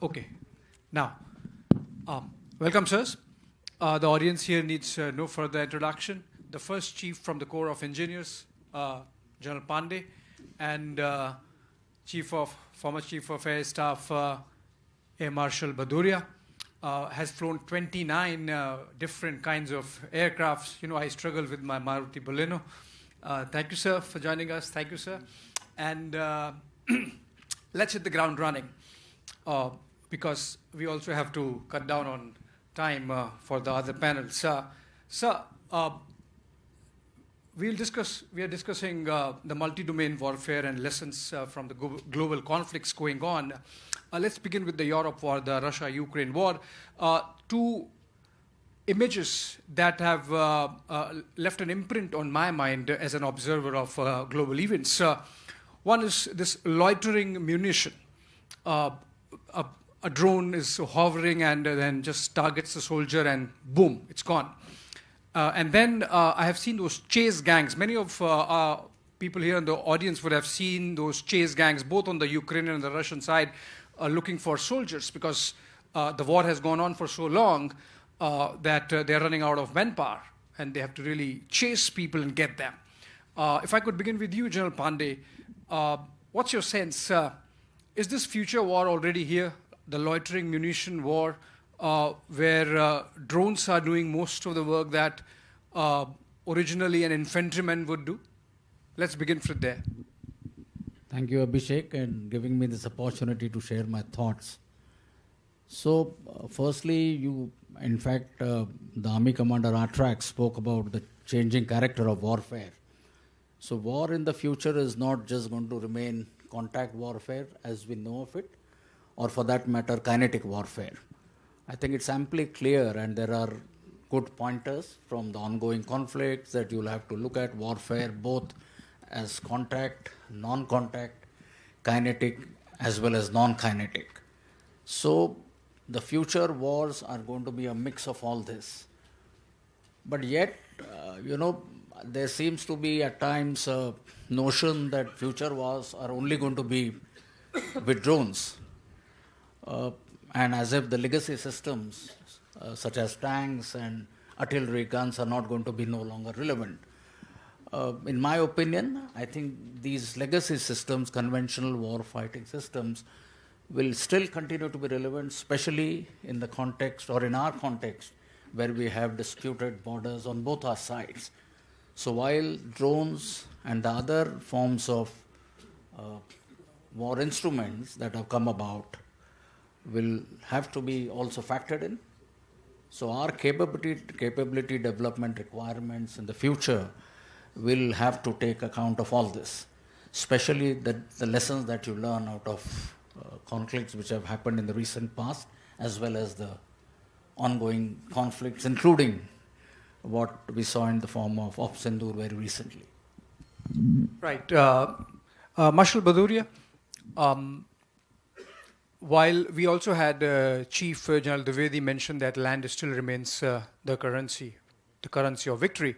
Okay. Now, welcome, sirs. The audience here needs no further introduction. The first chief from the Corps of Engineers, General Pandey, and former Chief of Air Staff, Air Marshal Bhadoria, has flown 29 different kinds of aircrafts. You know, I struggle with my Maruti Baleno. Thank you, sir, for joining us. Thank you, sir. And let's hit the ground running. Because we also have to cut down on time for the other panels. Sir, we are discussing the multi-domain warfare and lessons from the global conflicts going on. Let's begin with the Europe war, the Russia-Ukraine war. Two images that have left an imprint on my mind as an observer of global events. One is this loitering munition. A drone is hovering and then just targets the soldier and boom, it's gone. And then I have seen those chase gangs. Many of people here in the audience would have seen those chase gangs, both on the Ukrainian and the Russian side, looking for soldiers because the war has gone on for so long that they're running out of manpower and they have to really chase people and get them. If I could begin with you, General Pandey, what's your sense? Is this future war already here? The loitering munition war, where drones are doing most of the work that originally an infantryman would do? Let's begin from there. Thank you, Abhishek, and giving me this opportunity to share my thoughts. So, firstly, in fact, the Army Commander Atrak spoke about the changing character of warfare. So, war in the future is not just going to remain contact warfare as we know of it, or for that matter, kinetic warfare. I think it's amply clear, and there are good pointers from the ongoing conflicts that you'll have to look at warfare both as contact, non-contact, kinetic, as well as non-kinetic. So the future wars are going to be a mix of all this. But yet, there seems to be at times a notion that future wars are only going to be with drones. And as if the legacy systems, such as tanks and artillery guns, are not going to be no longer relevant. In my opinion, I think these legacy systems, conventional war fighting systems, will still continue to be relevant, especially in the context or in our context where we have disputed borders on both our sides. So while drones and the other forms of war instruments that have come about will have to be also factored in, so our capability development requirements in the future will have to take account of all this, especially the lessons that you learn out of conflicts which have happened in the recent past, as well as the ongoing conflicts, including what we saw in the form of Sindoor very recently. Right. Marshal Bhadoria, while we also had Chief General Dwivedi mention that land still remains the currency of victory,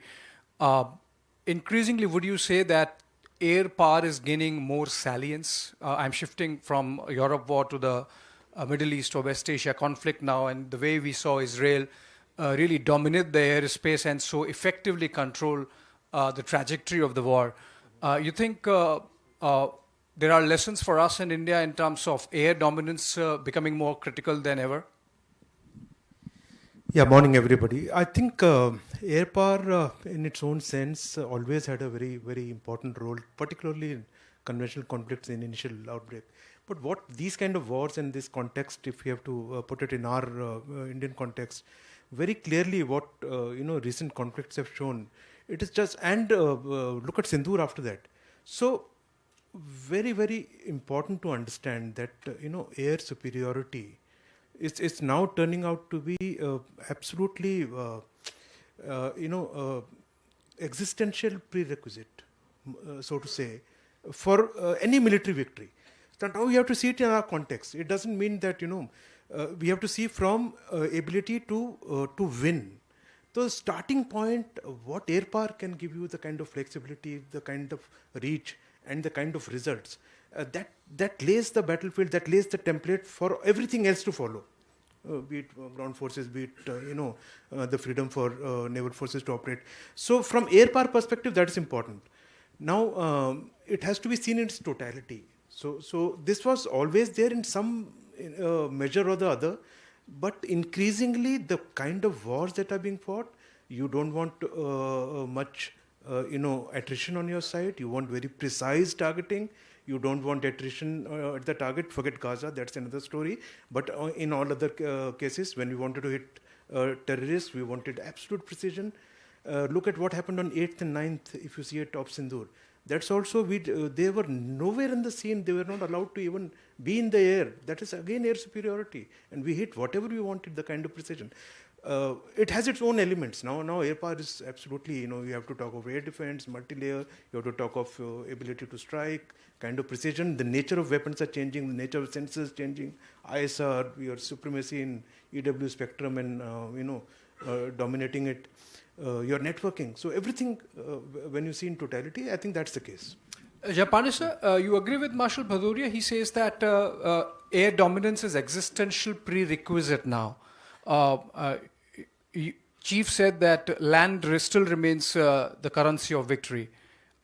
increasingly would you say that air power is gaining more salience? I'm shifting from Europe war to the Middle East or West Asia conflict now, and the way we saw Israel really dominate the airspace and so effectively control the trajectory of the war. You think there are lessons for us in India in terms of air dominance becoming more critical than ever? Yeah, morning everybody. I think air power in its own sense always had a very, very important role, particularly in conventional conflicts in initial outbreak. But what these kind of wars in this context, if we have to put it in our Indian context, very clearly what recent conflicts have shown, it is just, and look at Sindoor after that. So very, very important to understand that air superiority is now turning out to be absolutely existential prerequisite, so to say, for any military victory. So now we have to see it in our context. It doesn't mean that we have to see from ability to win. The starting point, what air power can give you, the kind of flexibility, the kind of reach, and the kind of results, that lays the battlefield, that lays the template for everything else to follow. Be it ground forces, be it the freedom for naval forces to operate. So from air power perspective, that is important. Now it has to be seen in its totality. So this was always there in some measure or the other, but increasingly the kind of wars that are being fought, you don't want much attrition on your side. You want very precise targeting. You don't want attrition at the target. Forget Gaza, that's another story. But in all other cases, when we wanted to hit terrorists, we wanted absolute precision. Look at what happened on 8th and 9th, if you see it, of Sindoor. That's also, they were nowhere in the scene. They were not allowed to even be in the air. That is again air superiority. And we hit whatever we wanted, the kind of precision. It has its own elements. Now air power is absolutely, you have to talk of air defense, multi-layer, you have to talk of ability to strike, kind of precision. The nature of weapons are changing, the nature of sensors changing, ISR, your supremacy in EW spectrum and, dominating it, your networking. So everything, when you see in totality, I think that's the case. Japani sir, you agree with Marshal Bhadoria? He says that air dominance is existential prerequisite now. Chief said that land still remains the currency of victory.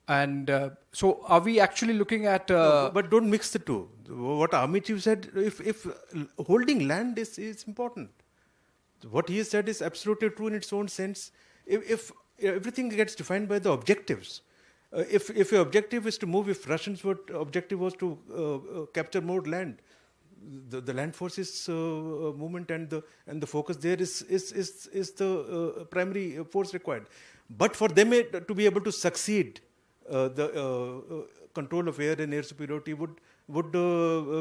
And so are we actually looking at... but don't mix the two. What Army Chief said, if holding land is important. What he said is absolutely true in its own sense. If everything gets defined by the objectives, if your objective is to move, if Russians' objective was to capture more land, the land forces movement and the focus there is the primary force required. But for them to be able to succeed, the control of air and air superiority would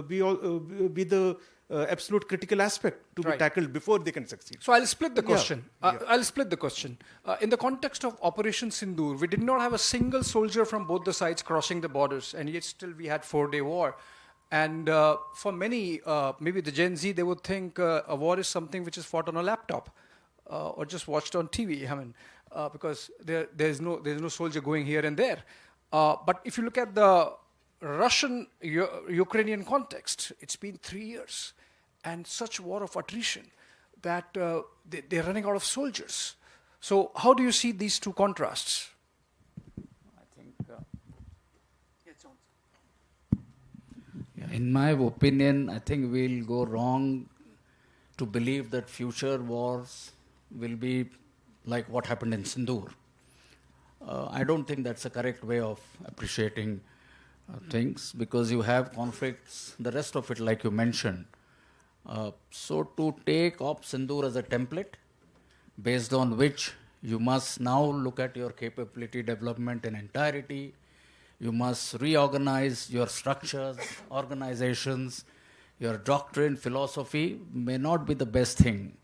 be the absolute critical aspect to be tackled before they can succeed. So I'll split the question. I'll split the question. In the context of Operation Sindoor, we did not have a single soldier from both the sides crossing the borders, and yet still we had 4-day war. And for many, maybe the Gen Z, they would think a war is something which is fought on a laptop or just watched on TV. I mean, because there's no soldier going here and there. But if you look at the Russian-Ukrainian context, it's been 3 years, and such war of attrition that they're running out of soldiers. So how do you see these two contrasts? In my opinion, I think we'll go wrong to believe that future wars will be like what happened in Sindoor. I don't think that's a correct way of appreciating things, because you have conflicts, the rest of it, like you mentioned. So to take Op Sindoor as a template, based on which you must now look at your capability development in entirety, you must reorganize your structures, organizations, your doctrine, philosophy may not be the best thing.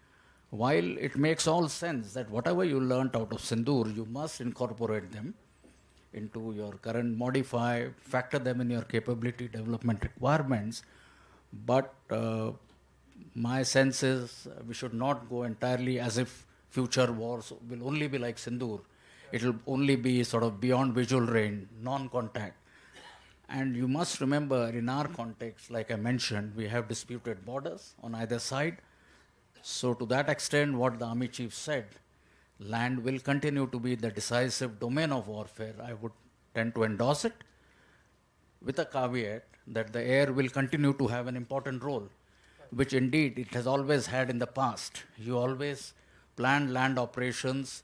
While it makes all sense that whatever you learnt out of Sindoor, you must incorporate them into your current, modify, factor them in your capability development requirements. But my sense is we should not go entirely as if future wars will only be like Sindoor. It will only be sort of beyond visual range, non-contact. And you must remember, in our context, like I mentioned, we have disputed borders on either side. So to that extent, what the army chief said, land will continue to be the decisive domain of warfare. I would tend to endorse it, with a caveat that the air will continue to have an important role, which indeed it has always had in the past. You always planned land operations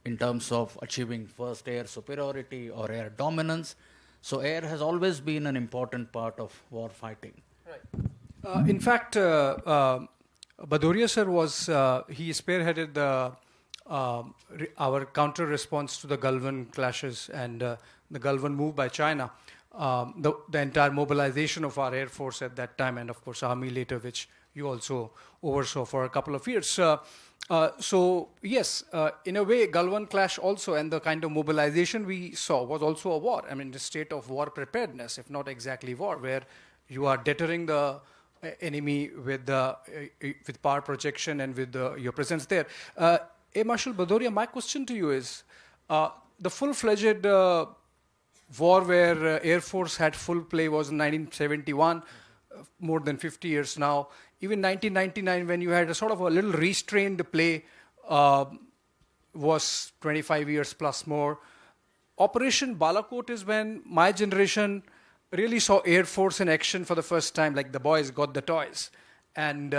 in terms of achieving first air superiority or air dominance. So air has always been an important part of war fighting. Right. In fact, Bhadoria sir was, he spearheaded our counter response to the Galwan clashes and the Galwan move by China. The entire mobilization of our Air Force at that time, and of course Army later, which you also oversaw for a couple of years. So yes, in a way, Galwan clash also, and the kind of mobilization we saw was also a war. I mean, the state of war preparedness, if not exactly war, where you are deterring the enemy with power projection and with your presence there. Marshal Bhadoria, my question to you is, the full-fledged war where Air Force had full play was in 1971, more than 50 years now. Even 1999, when you had a sort of a little restrained play, was 25 years plus more. Operation Balakot is when my generation really saw Air Force in action for the first time, like the boys got the toys. And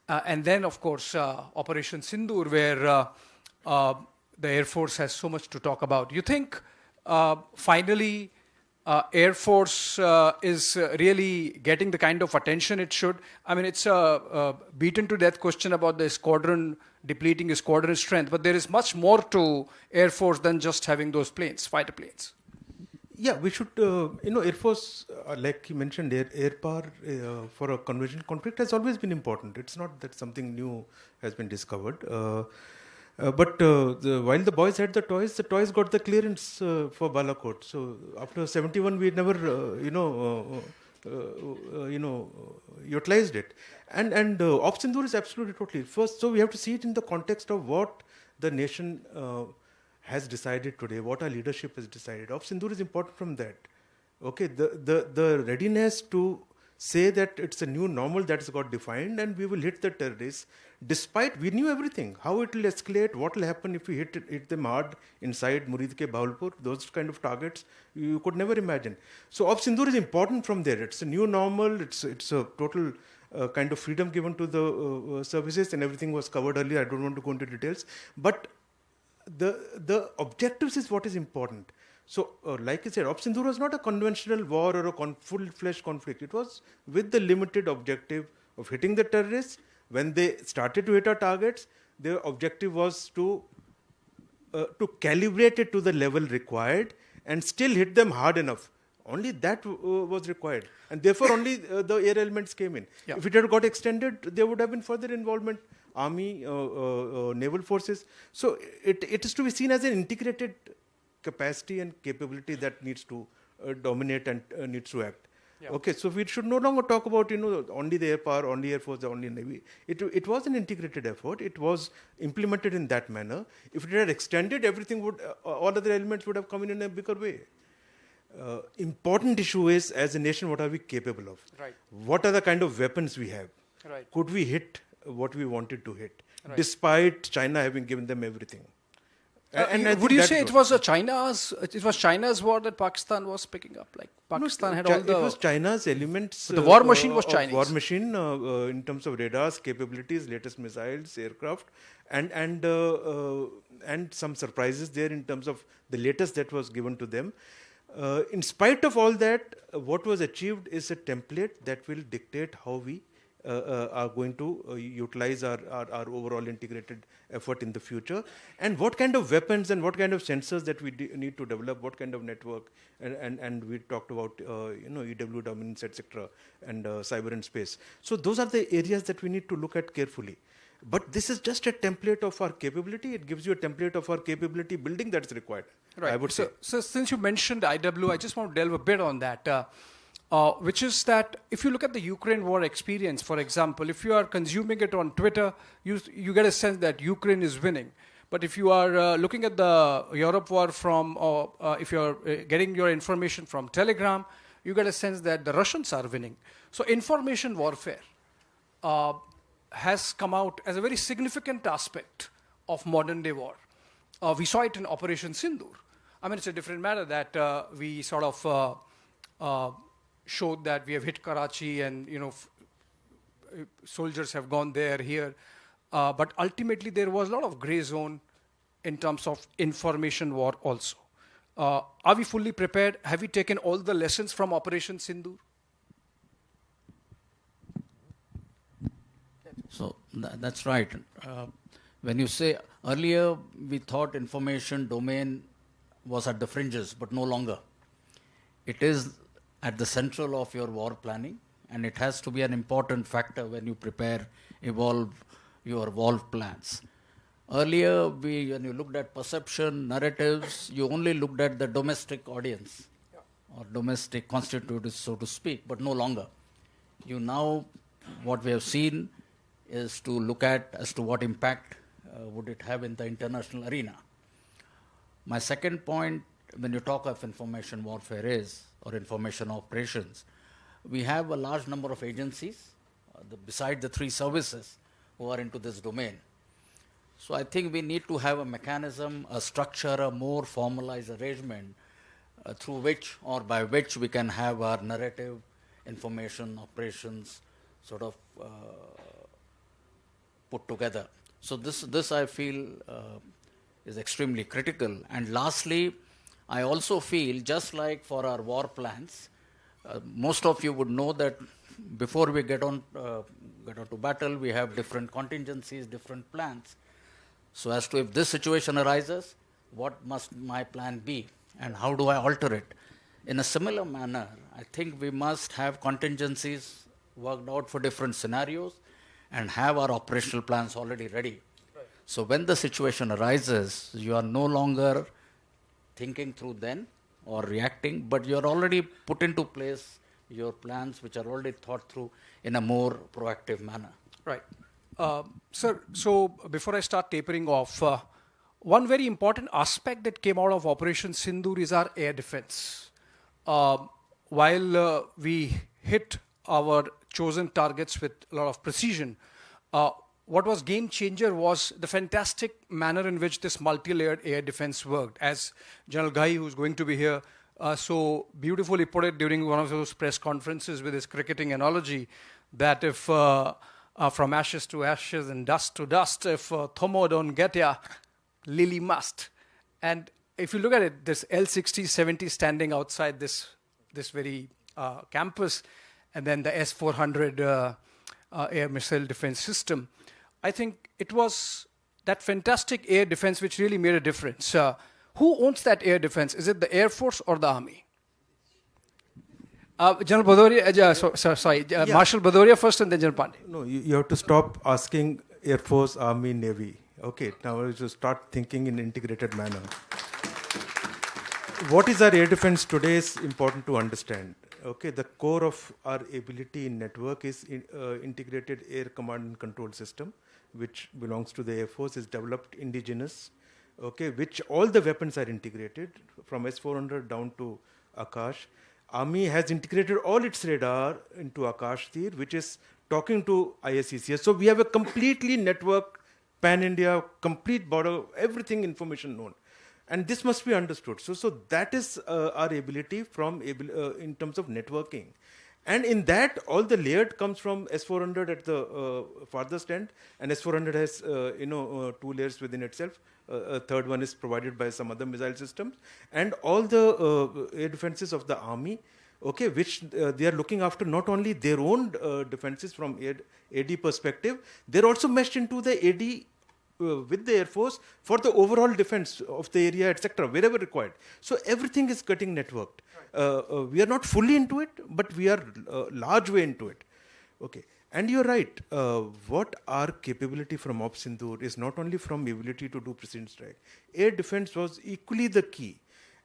then, of course, Operation Sindoor, where the Air Force has so much to talk about. You think, finally, Air Force is really getting the kind of attention it should? I mean, it's a beaten to death question about the squadron, depleting a squadron strength, but there is much more to Air Force than just having those planes, fighter planes. Yeah, we should, Air Force, like you mentioned, air power for a conventional conflict has always been important. It's not that something new has been discovered. But while the boys had the toys got the clearance for Balakot. So after 71, we never, utilized it. And Op Sindoor is absolutely totally first. So we have to see it in the context of what the nation has decided today, what our leadership has decided. Op Sindoor is important from that. Okay, the readiness to say that it's a new normal that has got defined and we will hit the terrorists, despite we knew everything, how it will escalate, what will happen if we hit them hard inside Murid ke Bahawalpur, those kind of targets you could never imagine. So Op Sindoor is important from there. It's a new normal, it's a total kind of freedom given to the services, and everything was covered earlier. I don't want to go into details, but the objectives is what is important. So, like I said, Op Sindoor was not a conventional war or a full-fledged conflict. It was with the limited objective of hitting the terrorists. When they started to hit our targets, their objective was to calibrate it to the level required and still hit them hard enough. Only that was required. And therefore, only the air elements came in. Yeah. If it had got extended, there would have been further involvement, army, naval forces. So, it is to be seen as an integrated capacity and capability that needs to dominate and needs to act. Okay, so we should no longer talk about only the air power, only air force, only navy. It was an integrated effort. It was implemented in that manner. If it had extended, everything would all other elements would have come in a bigger way. Important issue is, as a nation, what are we capable of? Right. What are the kind of weapons we have? Right. Could we hit what we wanted to hit, Right. despite China having given them everything? And I would think you that say it was China's war that Pakistan was picking up? Like Pakistan had all the... It was China's elements. The war machine was of Chinese. War machine in terms of radars, capabilities, latest missiles, aircraft, and some surprises there in terms of the latest that was given to them. In spite of all that, what was achieved is a template that will dictate how we are going to utilize our overall integrated effort in the future, and what kind of weapons and what kind of sensors that we need to develop, what kind of network, and we talked about EW dominance, etc., and cyber and space. So those are the areas that we need to look at carefully. But this is just a template of our capability. It gives you a template of our capability building that's required. Right. I would say. So since you mentioned IW, I just want to delve a bit on that. Which is that if you look at the Ukraine war experience, for example, if you are consuming it on Twitter, you get a sense that Ukraine is winning. But if you are looking at the Europe war from, if you're getting your information from Telegram, you get a sense that the Russians are winning. So information warfare has come out as a very significant aspect of modern day war. We saw it in Operation Sindoor. I mean, it's a different matter that we sort of showed that we have hit Karachi and, soldiers have gone there, here. But ultimately, there was a lot of gray zone in terms of information war also. Are we fully prepared? Have we taken all the lessons from Operation Sindoor? So that's right. When you say earlier, we thought information domain was at the fringes, but no longer. It is at the central of your war planning, and it has to be an important factor when you prepare, evolve your war plans. Earlier, when you looked at perception, narratives, you only looked at the domestic audience or domestic constituents, so to speak, but no longer. You now, what we have seen is to look at as to what impact would it have in the international arena. My second point, when you talk of information warfare or information operations, we have a large number of agencies, beside the three services, who are into this domain. So I think we need to have a mechanism, a structure, a more formalized arrangement through which or by which we can have our narrative, information, operations sort of put together. So this I feel is extremely critical. And lastly, I also feel, just like for our war plans, most of you would know that before we get on to battle, we have different contingencies, different plans. So as to if this situation arises, what must my plan be and how do I alter it? In a similar manner, I think we must have contingencies worked out for different scenarios and have our operational plans already ready. Right. So when the situation arises, you are no longer thinking through then or reacting, but you're already put into place your plans which are already thought through in a more proactive manner. Right. Sir, so before I start tapering off, one very important aspect that came out of Operation Sindoor is our air defense. While we hit our chosen targets with a lot of precision, what was game changer was the fantastic manner in which this multi-layered air defense worked. As General Ghai, who's going to be here, so beautifully put it during one of those press conferences with his cricketing analogy, that if from ashes to ashes and dust to dust, if Thomo don't get ya, Lily must. And if you look at it, this L-60-70 standing outside this very campus, and then the S-400 air missile defense system, I think it was that fantastic air defense which really made a difference. Who owns that air defense? Is it the Air Force or the Army? General Bhadoria, Marshal Bhadoria first and then General Pandey. No, you have to stop asking Air Force, Army, Navy. Okay, now you should start thinking in integrated manner. What is our air defense today is important to understand. Okay, the core of our ability in network is integrated air command and control system, which belongs to the Air Force, is developed indigenous, okay, which all the weapons are integrated from S-400 down to Akash. Army has integrated all its radar into Akash Tir, which is talking to ISCCS. So we have a completely networked pan-India, complete border, everything information known. And this must be understood. So that is our ability from in terms of networking. And in that, all the layered comes from S-400 at the farthest end, and S-400 has 2 layers within itself. A third one is provided by some other missile systems, and all the air defenses of the army, okay, which they are looking after not only their own defenses from AD perspective, they're also meshed into the AD with the Air Force for the overall defense of the area, etc., wherever required. So everything is getting networked. We are not fully into it, but we are large way into it. Okay, and you're right. What our capability from Ops Sindoor is not only from ability to do precision strike. Air defense was equally the key,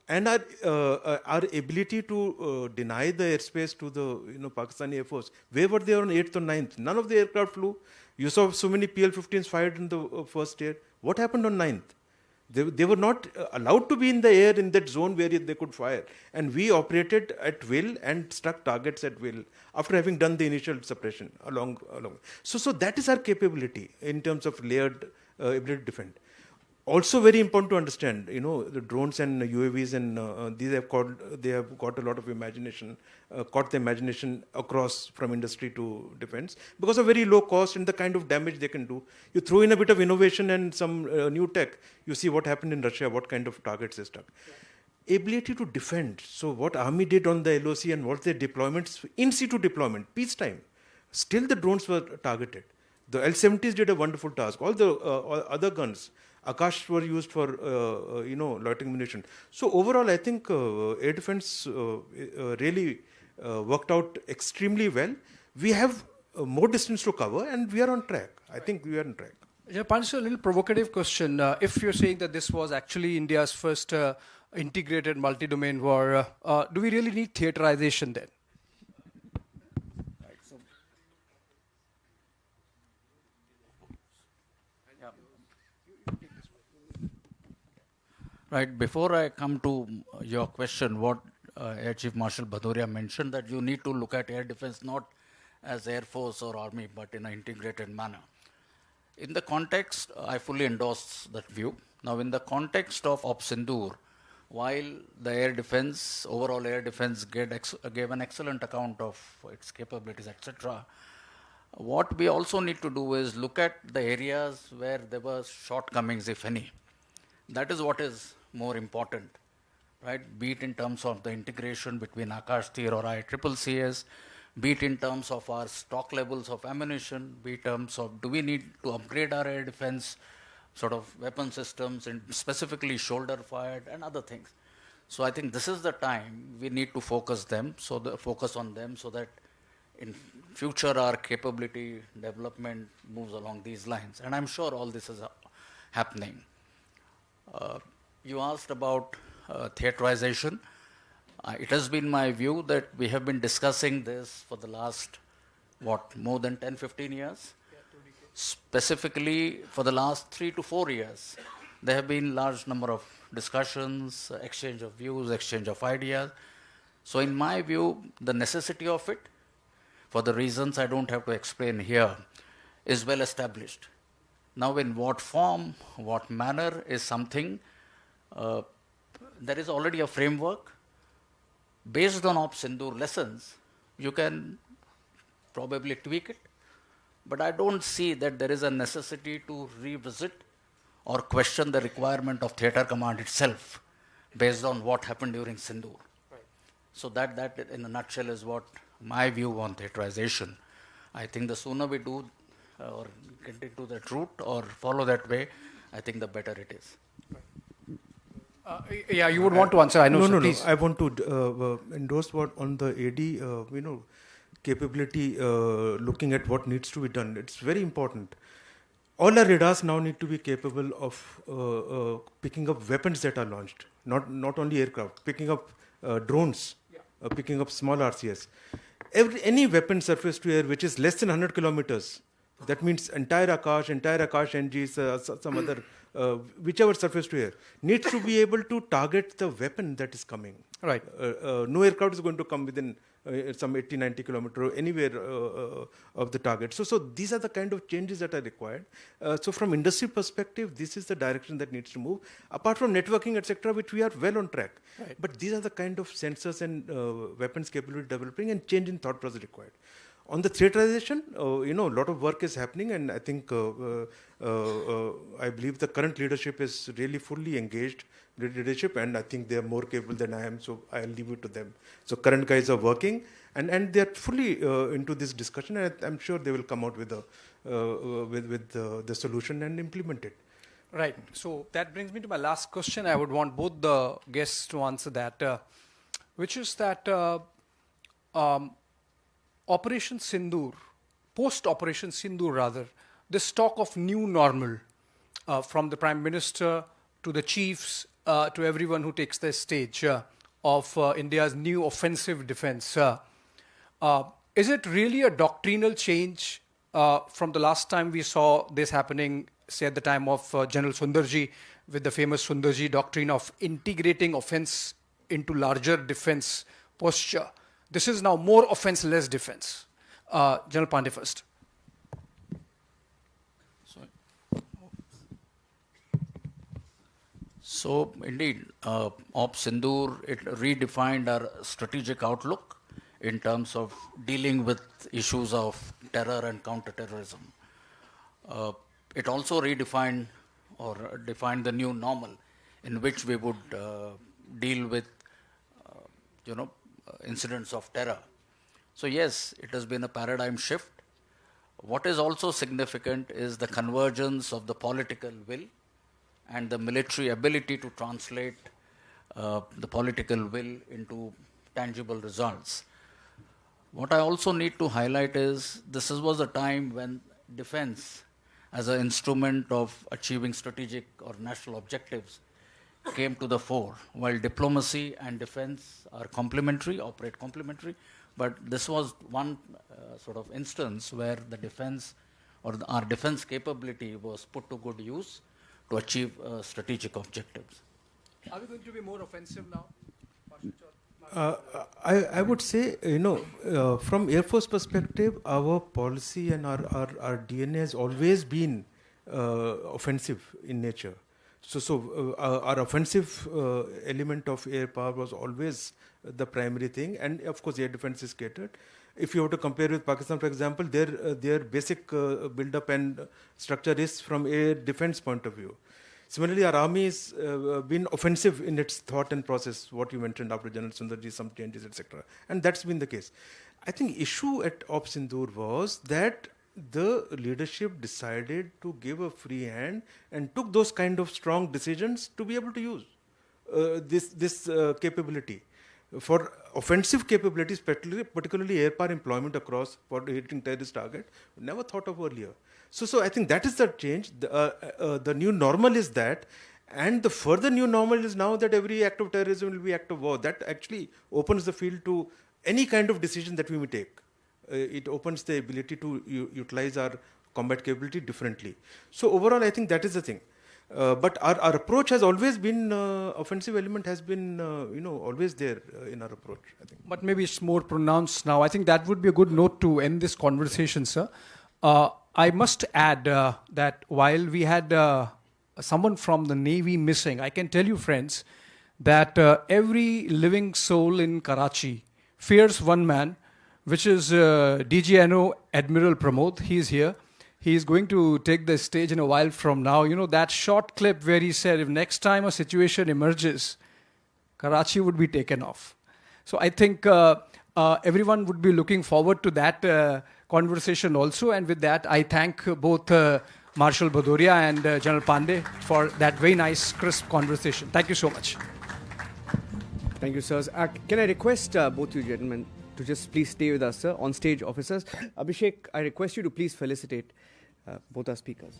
and our ability to deny the airspace to the Pakistani Air Force. Where were they on 8th or 9th? None of the aircraft flew. You saw so many PL-15s fired in the first air. What happened on 9th? They were not allowed to be in the air in that zone where they could fire. And we operated at will and struck targets at will after having done the initial suppression along. So that is our capability in terms of layered ability to defend. Also very important to understand, the drones and UAVs and they have got a lot of imagination, caught the imagination across from industry to defense because of very low cost and the kind of damage they can do. You throw in a bit of innovation and some new tech, you see what happened in Russia, what kind of targets they struck. Yeah. Ability to defend. So what army did on the LOC and what their deployments, in situ deployment, peacetime, still the drones were targeted. The L-70s did a wonderful task. All the other guns, Akash were used for, loitering munition. So overall, I think air defense really worked out extremely well. We have more distance to cover, and we are on track. I think we are on track. Yeah, Panch, a little provocative question. If you're saying that this was actually India's first integrated multi-domain war, do we really need theaterization then? Right, before I come to your question, what Air Chief Marshal Bhadoria mentioned, that you need to look at air defense not as Air Force or Army, but in an integrated manner. In the context, I fully endorse that view. Now, in the context of Ops Sindoor, while the air defense, overall air defense gave an excellent account of its capabilities, etc., what we also need to do is look at the areas where there were shortcomings, if any. That is what is more important, right? Be it in terms of the integration between Akash Tir or ICCCS, be it in terms of our stock levels of ammunition, be it in terms of do we need to upgrade our air defense sort of weapon systems, and specifically shoulder fired and other things. So I think this is the time we need to focus on them so that in future our capability development moves along these lines. And I'm sure all this is happening. You asked about theaterization. It has been my view that we have been discussing this for the last, more than 10, 15 years? Specifically, for the last 3 to 4 years, there have been large number of discussions, exchange of views, exchange of ideas. So in my view, the necessity of it, for the reasons I don't have to explain here, is well established. Now, in what form, what manner is something, there is already a framework. Based on Ops Sindoor lessons, you can probably tweak it, but I don't see that there is a necessity to revisit or question the requirement of theatre command itself based on what happened during Sindoor. Right. So that in a nutshell is what my view on theaterization. I think the sooner we do or get into that route or follow that way, I think the better it is. Yeah, you would want to answer. I know. No. Please. I want to endorse what on the AD, capability, looking at what needs to be done. It's very important. All our radars now need to be capable of picking up weapons that are launched, not only aircraft, picking up drones, picking up small RCS. Any weapon surface to air which is less than 100 kilometers, that means entire Akash NGs, some other, whichever surface to air, needs to be able to target the weapon that is coming. Right. No aircraft is going to come within some 80, 90 kilometers anywhere of the target. So these are the kind of changes that are required. So from industry perspective, this is the direction that needs to move. Apart from networking, etc., which we are well on track. Right. But these are the kind of sensors and weapons capability developing and change in thought process required. On the theaterization, a lot of work is happening, and I think I believe the current leadership is really fully engaged leadership, and I think they are more capable than I am, so I'll leave it to them. So current guys are working, and they are fully into this discussion, and I'm sure they will come out with the solution and implement it. Right. So that brings me to my last question. I would want both the guests to answer that, which is that Operation Sindoor, post-Operation Sindoor rather, this talk of new normal from the Prime Minister to the chiefs to everyone who takes the stage of India's new offensive defense. Is it really a doctrinal change from the last time we saw this happening, say at the time of General Sundarji, with the famous Sundarji doctrine of integrating offense into larger defense posture? This is now more offense, less defense. General Pandey first. So indeed, Op Sindoor, it redefined our strategic outlook in terms of dealing with issues of terror and counterterrorism. It also redefined or defined the new normal in which we would deal with, incidents of terror. So yes, it has been a paradigm shift. What is also significant is the convergence of the political will and the military ability to translate the political will into tangible results. What I also need to highlight is this was a time when defense as an instrument of achieving strategic or national objectives came to the fore, while diplomacy and defense are complementary, operate complementary, but this was one sort of instance where the defense or our defense capability was put to good use to achieve strategic objectives. Are we going to be more offensive now? I would say, from Air Force perspective, our policy and our DNA has always been offensive in nature. So our offensive element of air power was always the primary thing, and of course air defense is catered. If you were to compare with Pakistan, for example, their basic build-up and structure is from air defense point of view. Similarly, our army has been offensive in its thought and process, what you mentioned after General Sundarji, some changes, etc. And that's been the case. I think issue at Op Sindoor was that the leadership decided to give a free hand and took those kind of strong decisions to be able to use this capability. For offensive capabilities, particularly air power employment across for hitting terrorist target, never thought of earlier. So I think that is the change. The new normal is that, and the further new normal is now that every act of terrorism will be act of war. That actually opens the field to any kind of decision that we may take. It opens the ability to utilize our combat capability differently. So overall, I think that is the thing. But our approach has always been, offensive element has been, always there in our approach, I think. But maybe it's more pronounced now. I think that would be a good note to end this conversation, sir. I must add that while we had someone from the Navy missing, I can tell you, friends, that every living soul in Karachi fears one man, which is DGNO Admiral Pramod. He is here. He is going to take the stage in a while from now. You know, that short clip where he said, if next time a situation emerges, Karachi would be taken off. So I think everyone would be looking forward to that conversation also. And with that, I thank both Marshal Bhadoria and General Pandey for that very nice, crisp conversation. Thank you so much. Thank you, sirs. Can I request both you gentlemen to just please stay with us, sir, on stage officers. Abhishek, I request you to please felicitate both our speakers.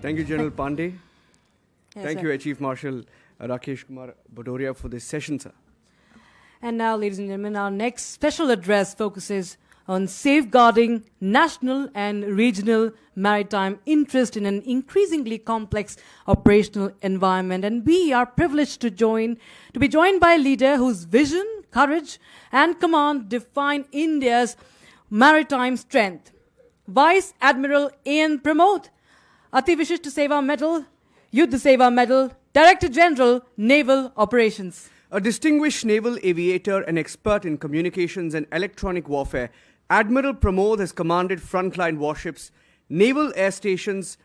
Thank you, General Pandey. Yes, Thank sir. you, Air Chief Marshal Rakesh Kumar Bhadoria, for this session, sir. And now, ladies and gentlemen, our next special address focuses on safeguarding national and regional maritime interest in an increasingly complex operational environment. And we are privileged to be joined by a leader whose vision, courage, and command define India's maritime strength. Vice Admiral A.N. Pramod, Ati Vishisht Seva Medal, Yuddha Seva Medal, Director General, Naval Operations. A distinguished naval aviator and expert in communications and electronic warfare, Admiral Pramod has commanded frontline warships, naval air stations,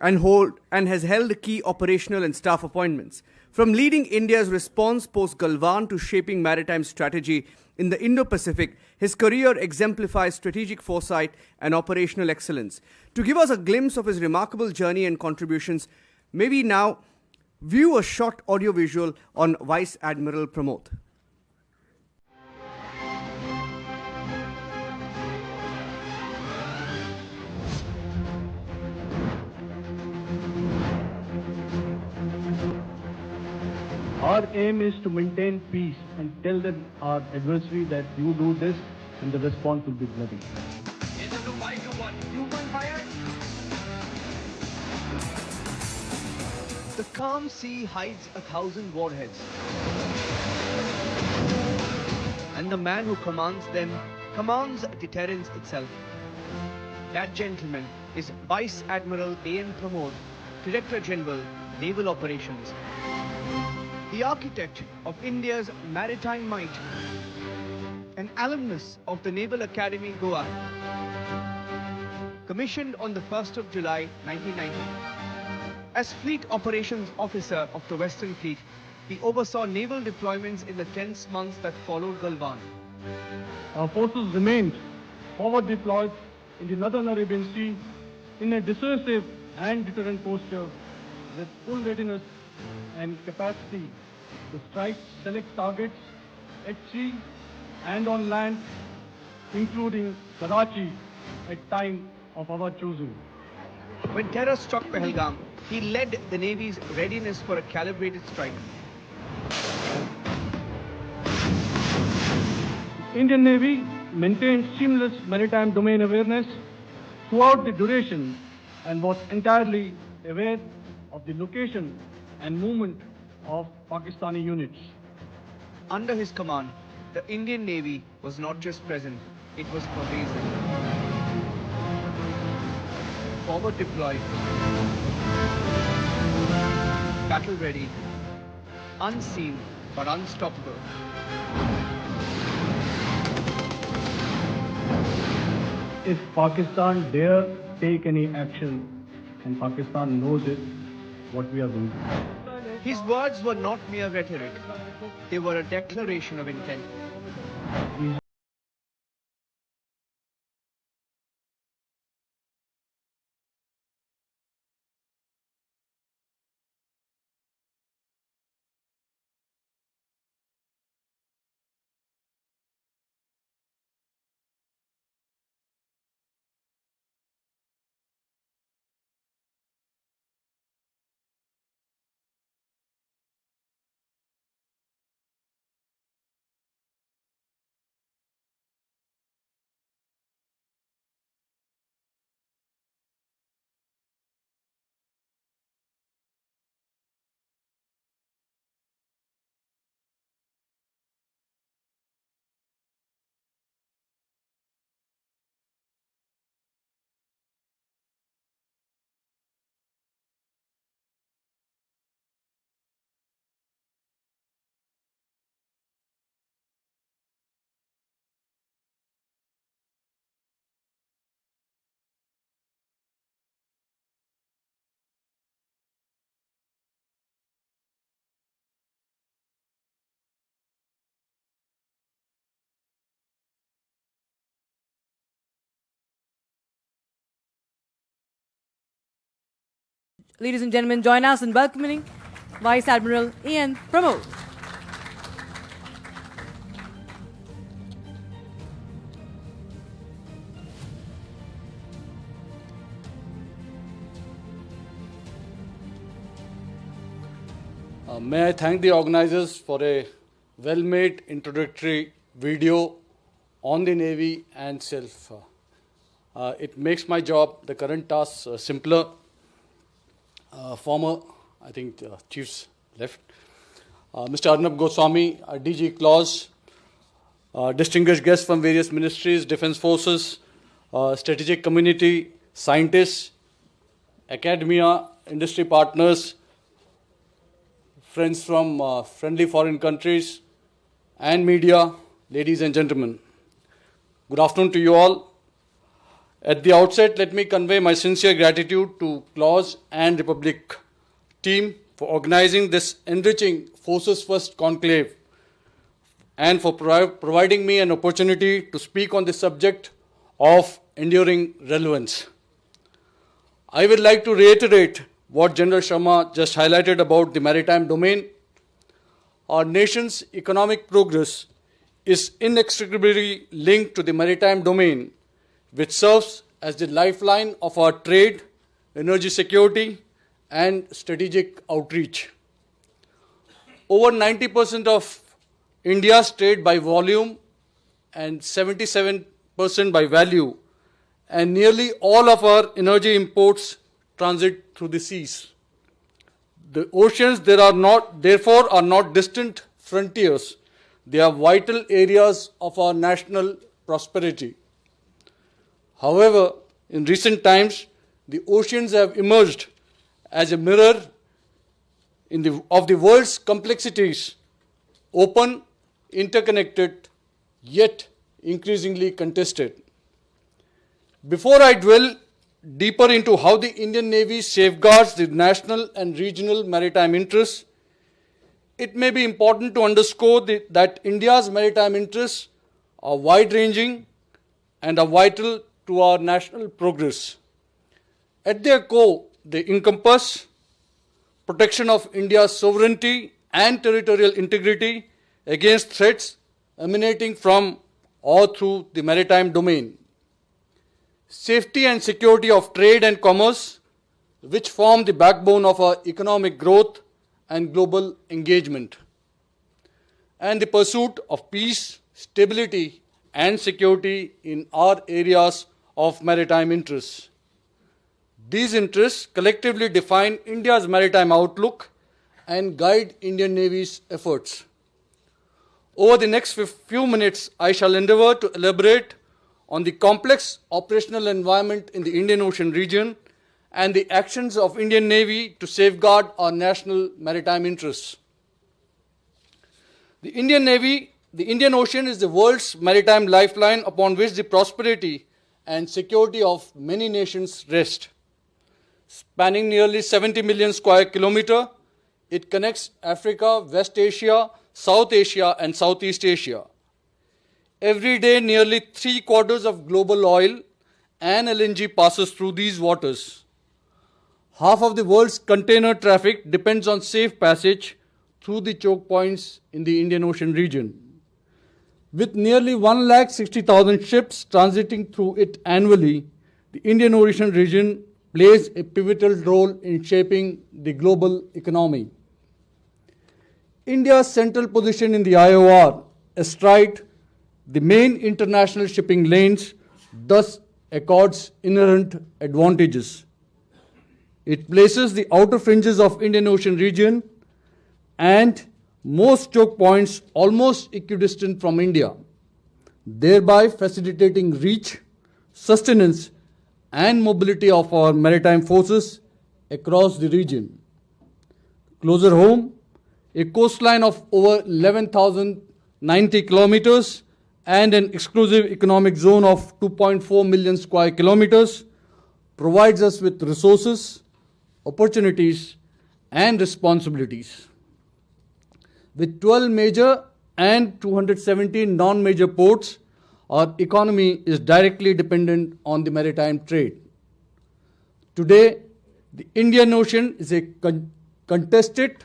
and has held key operational and staff appointments. From leading India's response post-Galwan to shaping maritime strategy in the Indo-Pacific, his career exemplifies strategic foresight and operational excellence. To give us a glimpse of his remarkable journey and contributions, may we now view a short audio-visual on Vice Admiral Pramod. Our aim is to maintain peace and tell our adversary that you do this and the response will be bloody. The calm sea hides 1,000 warheads. And the man who commands them commands deterrence itself. That gentleman is Vice Admiral A.N. Pramod, Director General, Naval Operations. The architect of India's maritime might, an alumnus of the Naval Academy, Goa, commissioned on the 1st of July 1990. As Fleet Operations Officer of the Western Fleet, he oversaw naval deployments in the tense months that followed Galwan. Our forces remained forward deployed in the Northern Arabian Sea in a dissuasive and deterrent posture with full readiness and capacity to strike select targets at sea and on land, including Karachi at time of our choosing. When terror struck Pahalgam, he led the Navy's readiness for a calibrated strike. Indian Navy maintained seamless maritime domain awareness throughout the duration and was entirely aware of the location and movement of Pakistani units. Under his command, the Indian Navy was not just present, it was pervasive. Forward deployed, battle ready, unseen but unstoppable. If Pakistan dare take any action, and Pakistan knows it, what we are doing. His words were not mere rhetoric, they were a declaration of intent. Ladies and gentlemen, join us in welcoming Vice Admiral A.N. Pramod. May I thank the organizers for a well-made introductory video on the Navy and self. It makes my job, the current task, simpler. Former, I think, chiefs left. Mr. Arnab Goswami, DG Clause, distinguished guests from various ministries, defense forces, strategic community, scientists, academia, industry partners, friends from friendly foreign countries, and media, ladies and gentlemen. Good afternoon to you all. At the outset, let me convey my sincere gratitude to Clause and Republic team for organizing this enriching Forces First Conclave and for providing me an opportunity to speak on the subject of enduring relevance. I would like to reiterate what General Sharma just highlighted about the maritime domain. Our nation's economic progress is inextricably linked to the maritime domain, which serves as the lifeline of our trade, energy security, and strategic outreach. Over 90% of India's trade by volume and 77% by value, and nearly all of our energy imports transit through the seas. The oceans therefore are not distant frontiers. They are vital areas of our national prosperity. However, in recent times, the oceans have emerged as a mirror of the world's complexities, open, interconnected, yet increasingly contested. Before I dwell deeper into how the Indian Navy safeguards the national and regional maritime interests, it may be important to underscore that India's maritime interests are wide-ranging and are vital to our national progress. At their core, they encompass protection of India's sovereignty and territorial integrity against threats emanating from or through the maritime domain. Safety and security of trade and commerce, which form the backbone of our economic growth and global engagement. And the pursuit of peace, stability, and security in our areas of maritime interests. These interests collectively define India's maritime outlook and guide Indian Navy's efforts. Over the next few minutes, I shall endeavor to elaborate on the complex operational environment in the Indian Ocean region and the actions of Indian Navy to safeguard our national maritime interests. The Indian Ocean is the world's maritime lifeline upon which the prosperity and security of many nations rest. Spanning nearly 70 million square kilometers, it connects Africa, West Asia, South Asia, and Southeast Asia. Every day, nearly 3/4 of global oil and LNG passes through these waters. Half of the world's container traffic depends on safe passage through the choke points in the Indian Ocean region. With nearly 160,000 ships transiting through it annually, the Indian Ocean region plays a pivotal role in shaping the global economy. India's central position in the IOR, astride the main international shipping lanes, thus accords inherent advantages. It places the outer fringes of Indian Ocean region and most choke points almost equidistant from India, thereby facilitating reach, sustenance, and mobility of our maritime forces across the region. Closer home, a coastline of over 11,090 kilometers and an exclusive economic zone of 2.4 million square kilometers provides us with resources, opportunities, and responsibilities. With 12 major and 217 non-major ports, our economy is directly dependent on the maritime trade. Today, the Indian Ocean is a contested,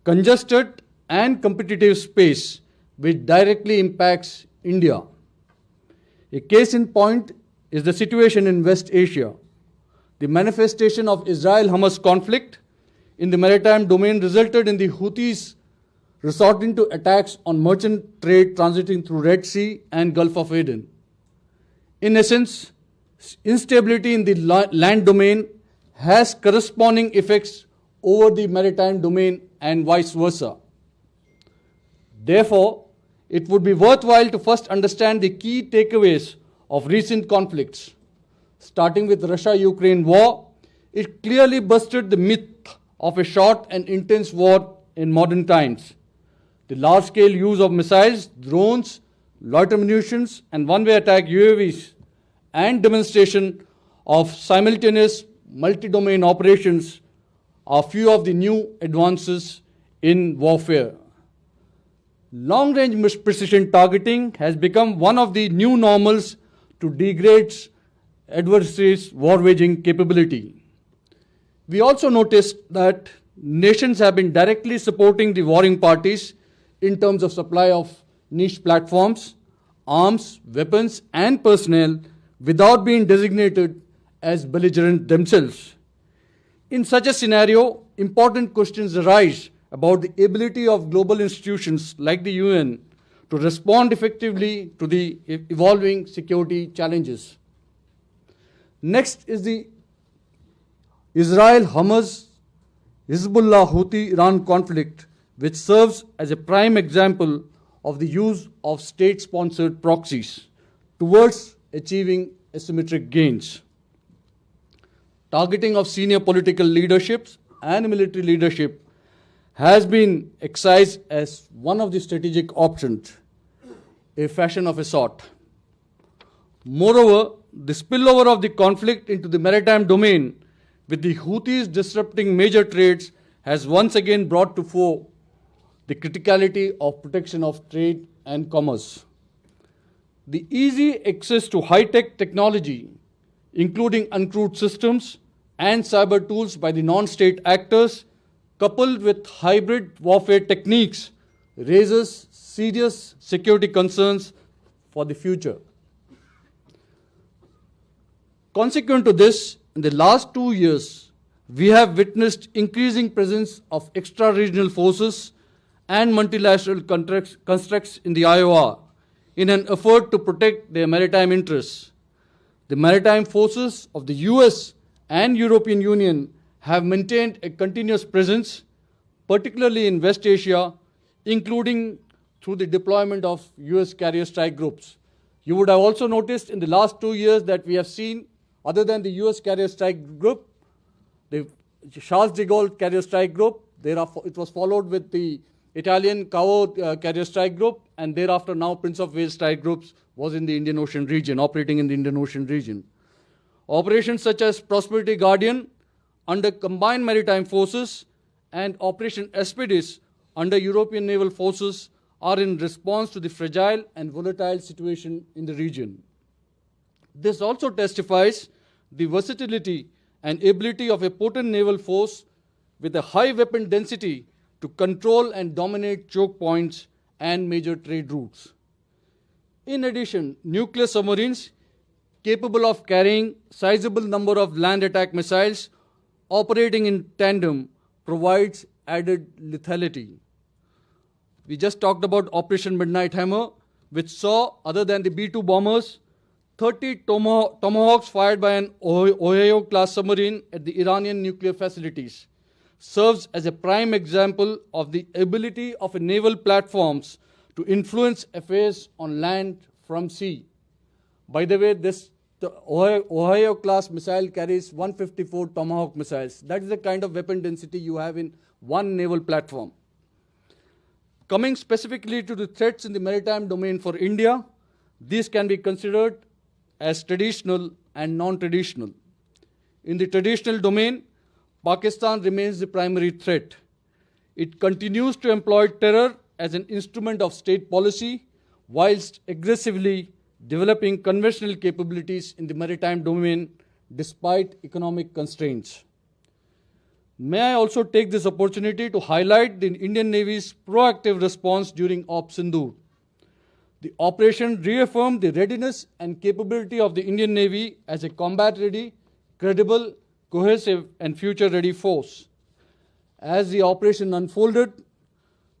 congested, and competitive space which directly impacts India. A case in point is the situation in West Asia. The manifestation of Israel-Hamas conflict in the maritime domain resulted in the Houthis resorting to attacks on merchant trade transiting through Red Sea and Gulf of Aden. In essence, instability in the land domain has corresponding effects over the maritime domain and vice versa. Therefore, it would be worthwhile to first understand the key takeaways of recent conflicts. Starting with Russia-Ukraine war, it clearly busted the myth of a short and intense war in modern times. The large-scale use of missiles, drones, loiter munitions, and one-way attack UAVs, and demonstration of simultaneous multi-domain operations are few of the new advances in warfare. Long-range precision targeting has become one of the new normals to degrade adversaries' war-waging capability. We also noticed that nations have been directly supporting the warring parties in terms of supply of niche platforms, arms, weapons, and personnel without being designated as belligerent themselves. In such a scenario, important questions arise about the ability of global institutions like the UN to respond effectively to the evolving security challenges. Next is the Israel-Hamas Hezbollah Houthi-Iran conflict, which serves as a prime example of the use of state-sponsored proxies towards achieving asymmetric gains. Targeting of senior political leaderships and military leadership has been excised as one of the strategic options, a fashion of a sort. Moreover, the spillover of the conflict into the maritime domain, with the Houthis disrupting major trades, has once again brought to fore the criticality of protection of trade and commerce. The easy access to high-tech technology, including uncrewed systems and cyber tools by the non-state actors, coupled with hybrid warfare techniques, raises serious security concerns for the future. Consequent to this, in the last 2 years, we have witnessed increasing presence of extra-regional forces and multilateral constructs in the IOR in an effort to protect their maritime interests. The maritime forces of the US and European Union have maintained a continuous presence, particularly in West Asia, including through the deployment of US carrier strike groups. You would have also noticed in the last 2 years that we have seen, other than the US carrier strike group, the Charles de Gaulle carrier strike group, it was followed with the Italian Cavo carrier strike group, and thereafter now Prince of Wales strike groups was in the Indian Ocean region, operating in the Indian Ocean region. Operations such as Prosperity Guardian under Combined Maritime Forces and Operation Aspidis under European Naval Forces are in response to the fragile and volatile situation in the region. This also testifies the versatility and ability of a potent naval force with a high weapon density to control and dominate choke points and major trade routes. In addition, nuclear submarines capable of carrying sizable number of land attack missiles operating in tandem provides added lethality. We just talked about Operation Midnight Hammer, which saw, other than the B-2 bombers, 30 Tomahawks fired by an Ohio-class submarine at the Iranian nuclear facilities, serves as a prime example of the ability of a naval platforms to influence affairs on land from sea. By the way, the Ohio-class missile carries 154 Tomahawk missiles. That is the kind of weapon density you have in one naval platform. Coming specifically to the threats in the maritime domain for India, these can be considered as traditional and non-traditional. In the traditional domain, Pakistan remains the primary threat. It continues to employ terror as an instrument of state policy, whilst aggressively developing conventional capabilities in the maritime domain despite economic constraints. May I also take this opportunity to highlight the Indian Navy's proactive response during Op Sindoor. The operation reaffirmed the readiness and capability of the Indian Navy as a combat-ready, credible, cohesive, and future-ready force. As the operation unfolded,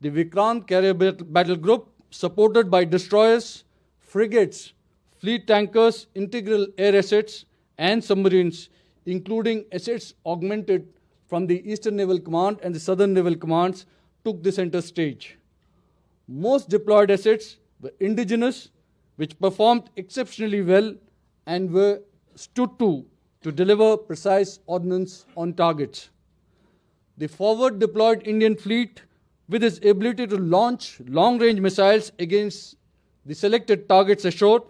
the Vikrant carrier battle group, supported by destroyers, frigates, fleet tankers, integral air assets, and submarines, including assets augmented from the Eastern Naval Command and the Southern Naval Commands, took the center stage. Most deployed assets were indigenous, which performed exceptionally well and were stood to deliver precise ordnance on targets. The forward deployed Indian fleet, with its ability to launch long-range missiles against the selected targets ashore,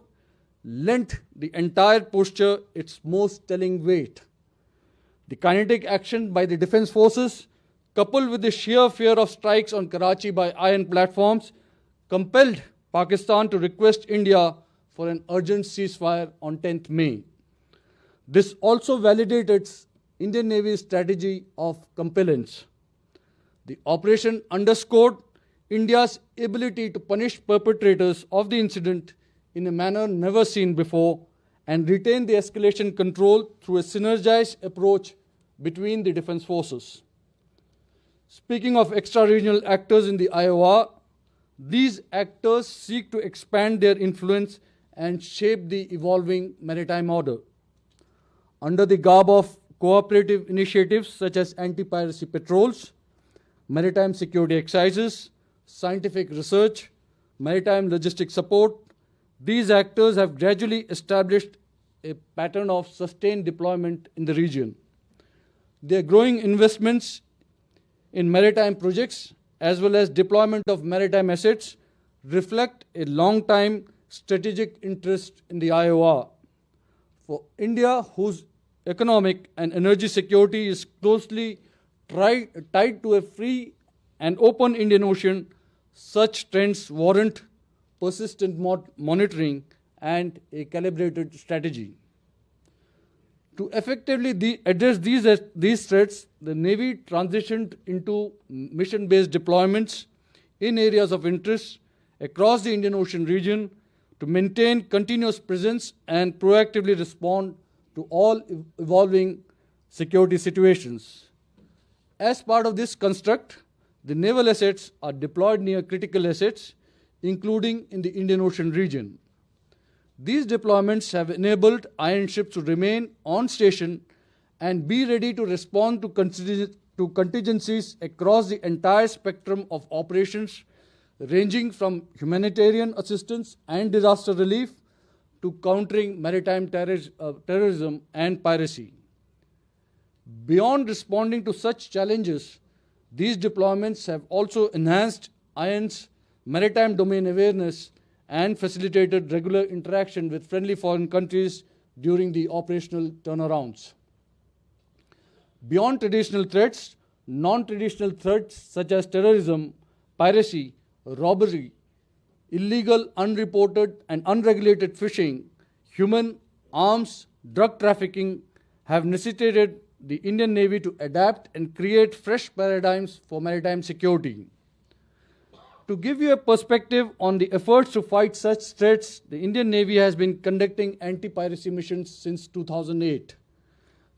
lent the entire posture its most telling weight. The kinetic action by the defense forces, coupled with the sheer fear of strikes on Karachi by iron platforms, compelled Pakistan to request India for an urgent ceasefire on 10th May. This also validated Indian Navy's strategy of compellence. The operation underscored India's ability to punish perpetrators of the incident in a manner never seen before and retain the escalation control through a synergized approach between the defense forces. Speaking of extra-regional actors in the IOR, these actors seek to expand their influence and shape the evolving maritime order. Under the garb of cooperative initiatives such as anti-piracy patrols, maritime security exercises, scientific research, maritime logistic support, these actors have gradually established a pattern of sustained deployment in the region. Their growing investments in maritime projects as well as deployment of maritime assets reflect a long-time strategic interest in the IOR. For India, whose economic and energy security is closely tied to a free and open Indian Ocean, such trends warrant persistent monitoring and a calibrated strategy. To effectively address these threats, the Navy transitioned into mission-based deployments in areas of interest across the Indian Ocean region to maintain continuous presence and proactively respond to all evolving security situations. As part of this construct, the naval assets are deployed near critical assets, including in the Indian Ocean region. These deployments have enabled iron ships to remain on station and be ready to respond to contingencies across the entire spectrum of operations, ranging from humanitarian assistance and disaster relief to countering maritime terrorism and piracy. Beyond responding to such challenges, these deployments have also enhanced IRN's maritime domain awareness and facilitated regular interaction with friendly foreign countries during the operational turnarounds. Beyond traditional threats, non-traditional threats such as terrorism, piracy, robbery, illegal, unreported and unregulated fishing, human, arms, drug trafficking have necessitated the Indian Navy to adapt and create fresh paradigms for maritime security. To give you a perspective on the efforts to fight such threats, the Indian Navy has been conducting anti-piracy missions since 2008.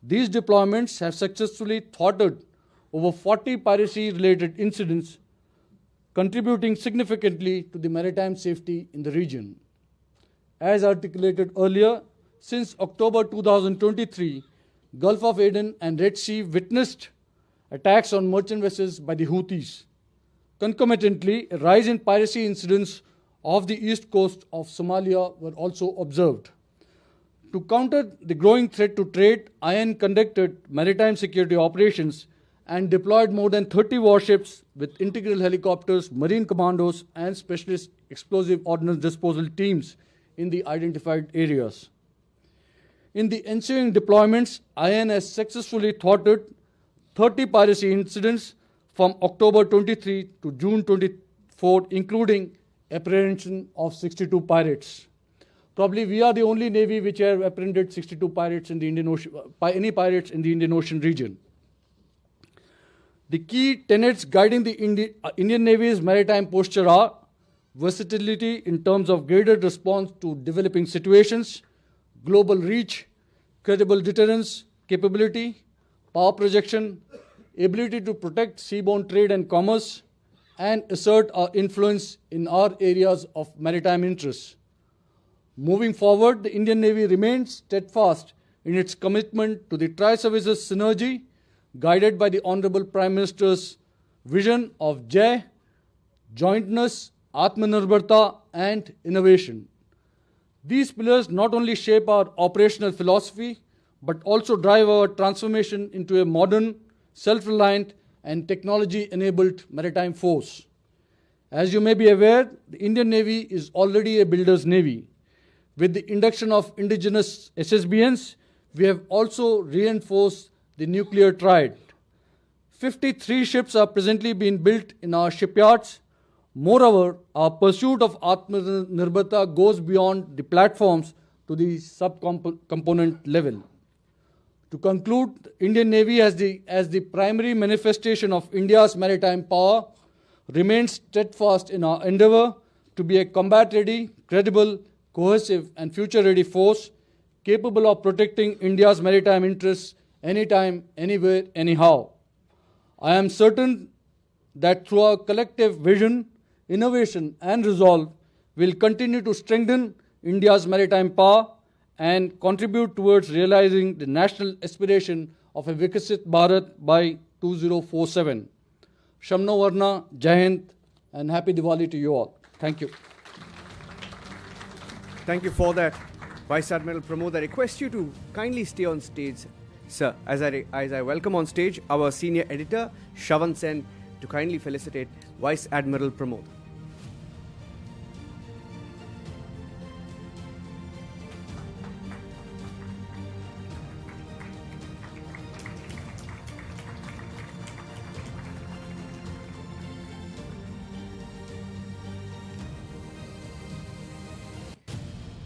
These deployments have successfully thwarted over 40 piracy-related incidents, contributing significantly to the maritime safety in the region. As articulated earlier, since October 2023, Gulf of Aden and Red Sea witnessed attacks on merchant vessels by the Houthis. Concomitantly, a rise in piracy incidents off the east coast of Somalia were also observed. To counter the growing threat to trade, IRN conducted maritime security operations and deployed more than 30 warships with integral helicopters, marine commandos, and specialist explosive ordnance disposal teams in the identified areas. In the ensuing deployments, IRN has successfully thwarted 30 piracy incidents from October 23 to June 24, including apprehension of 62 pirates. Probably we are the only Navy which have apprehended 62 pirates in the Indian Ocean, by any pirates in the Indian Ocean region. The key tenets guiding the Indian Navy's maritime posture are versatility in terms of graded response to developing situations, global reach, credible deterrence capability, power projection, ability to protect seaborne trade and commerce, and assert our influence in our areas of maritime interest. Moving forward, the Indian Navy remains steadfast in its commitment to the tri-services synergy, guided by the Honorable Prime Minister's vision of Jai, jointness, Atmanirbharta, and innovation. These pillars not only shape our operational philosophy, but also drive our transformation into a modern, self-reliant, and technology-enabled maritime force. As you may be aware, the Indian Navy is already a builder's navy. With the induction of indigenous SSBNs, we have also reinforced the nuclear triad. 53 ships are presently being built in our shipyards. Moreover, our pursuit of Atmanirbharta goes beyond the platforms to the sub-component level. To conclude, the Indian Navy as the primary manifestation of India's maritime power remains steadfast in our endeavour to be a combat-ready, credible, cohesive and future-ready force capable of protecting India's maritime interests anytime, anywhere, anyhow. I am certain that through our collective vision, innovation and resolve, we will continue to strengthen India's maritime power and contribute towards realizing the national aspiration of a Vikasit Bharat by 2047. Shamno Varna, Jai Hind, and Happy Diwali to you all. Thank you. Thank you for that, Vice Admiral Pramod. I request you to kindly stay on stage, sir, as I welcome on stage our senior editor, Shravan Sen, to kindly felicitate Vice Admiral Pramod.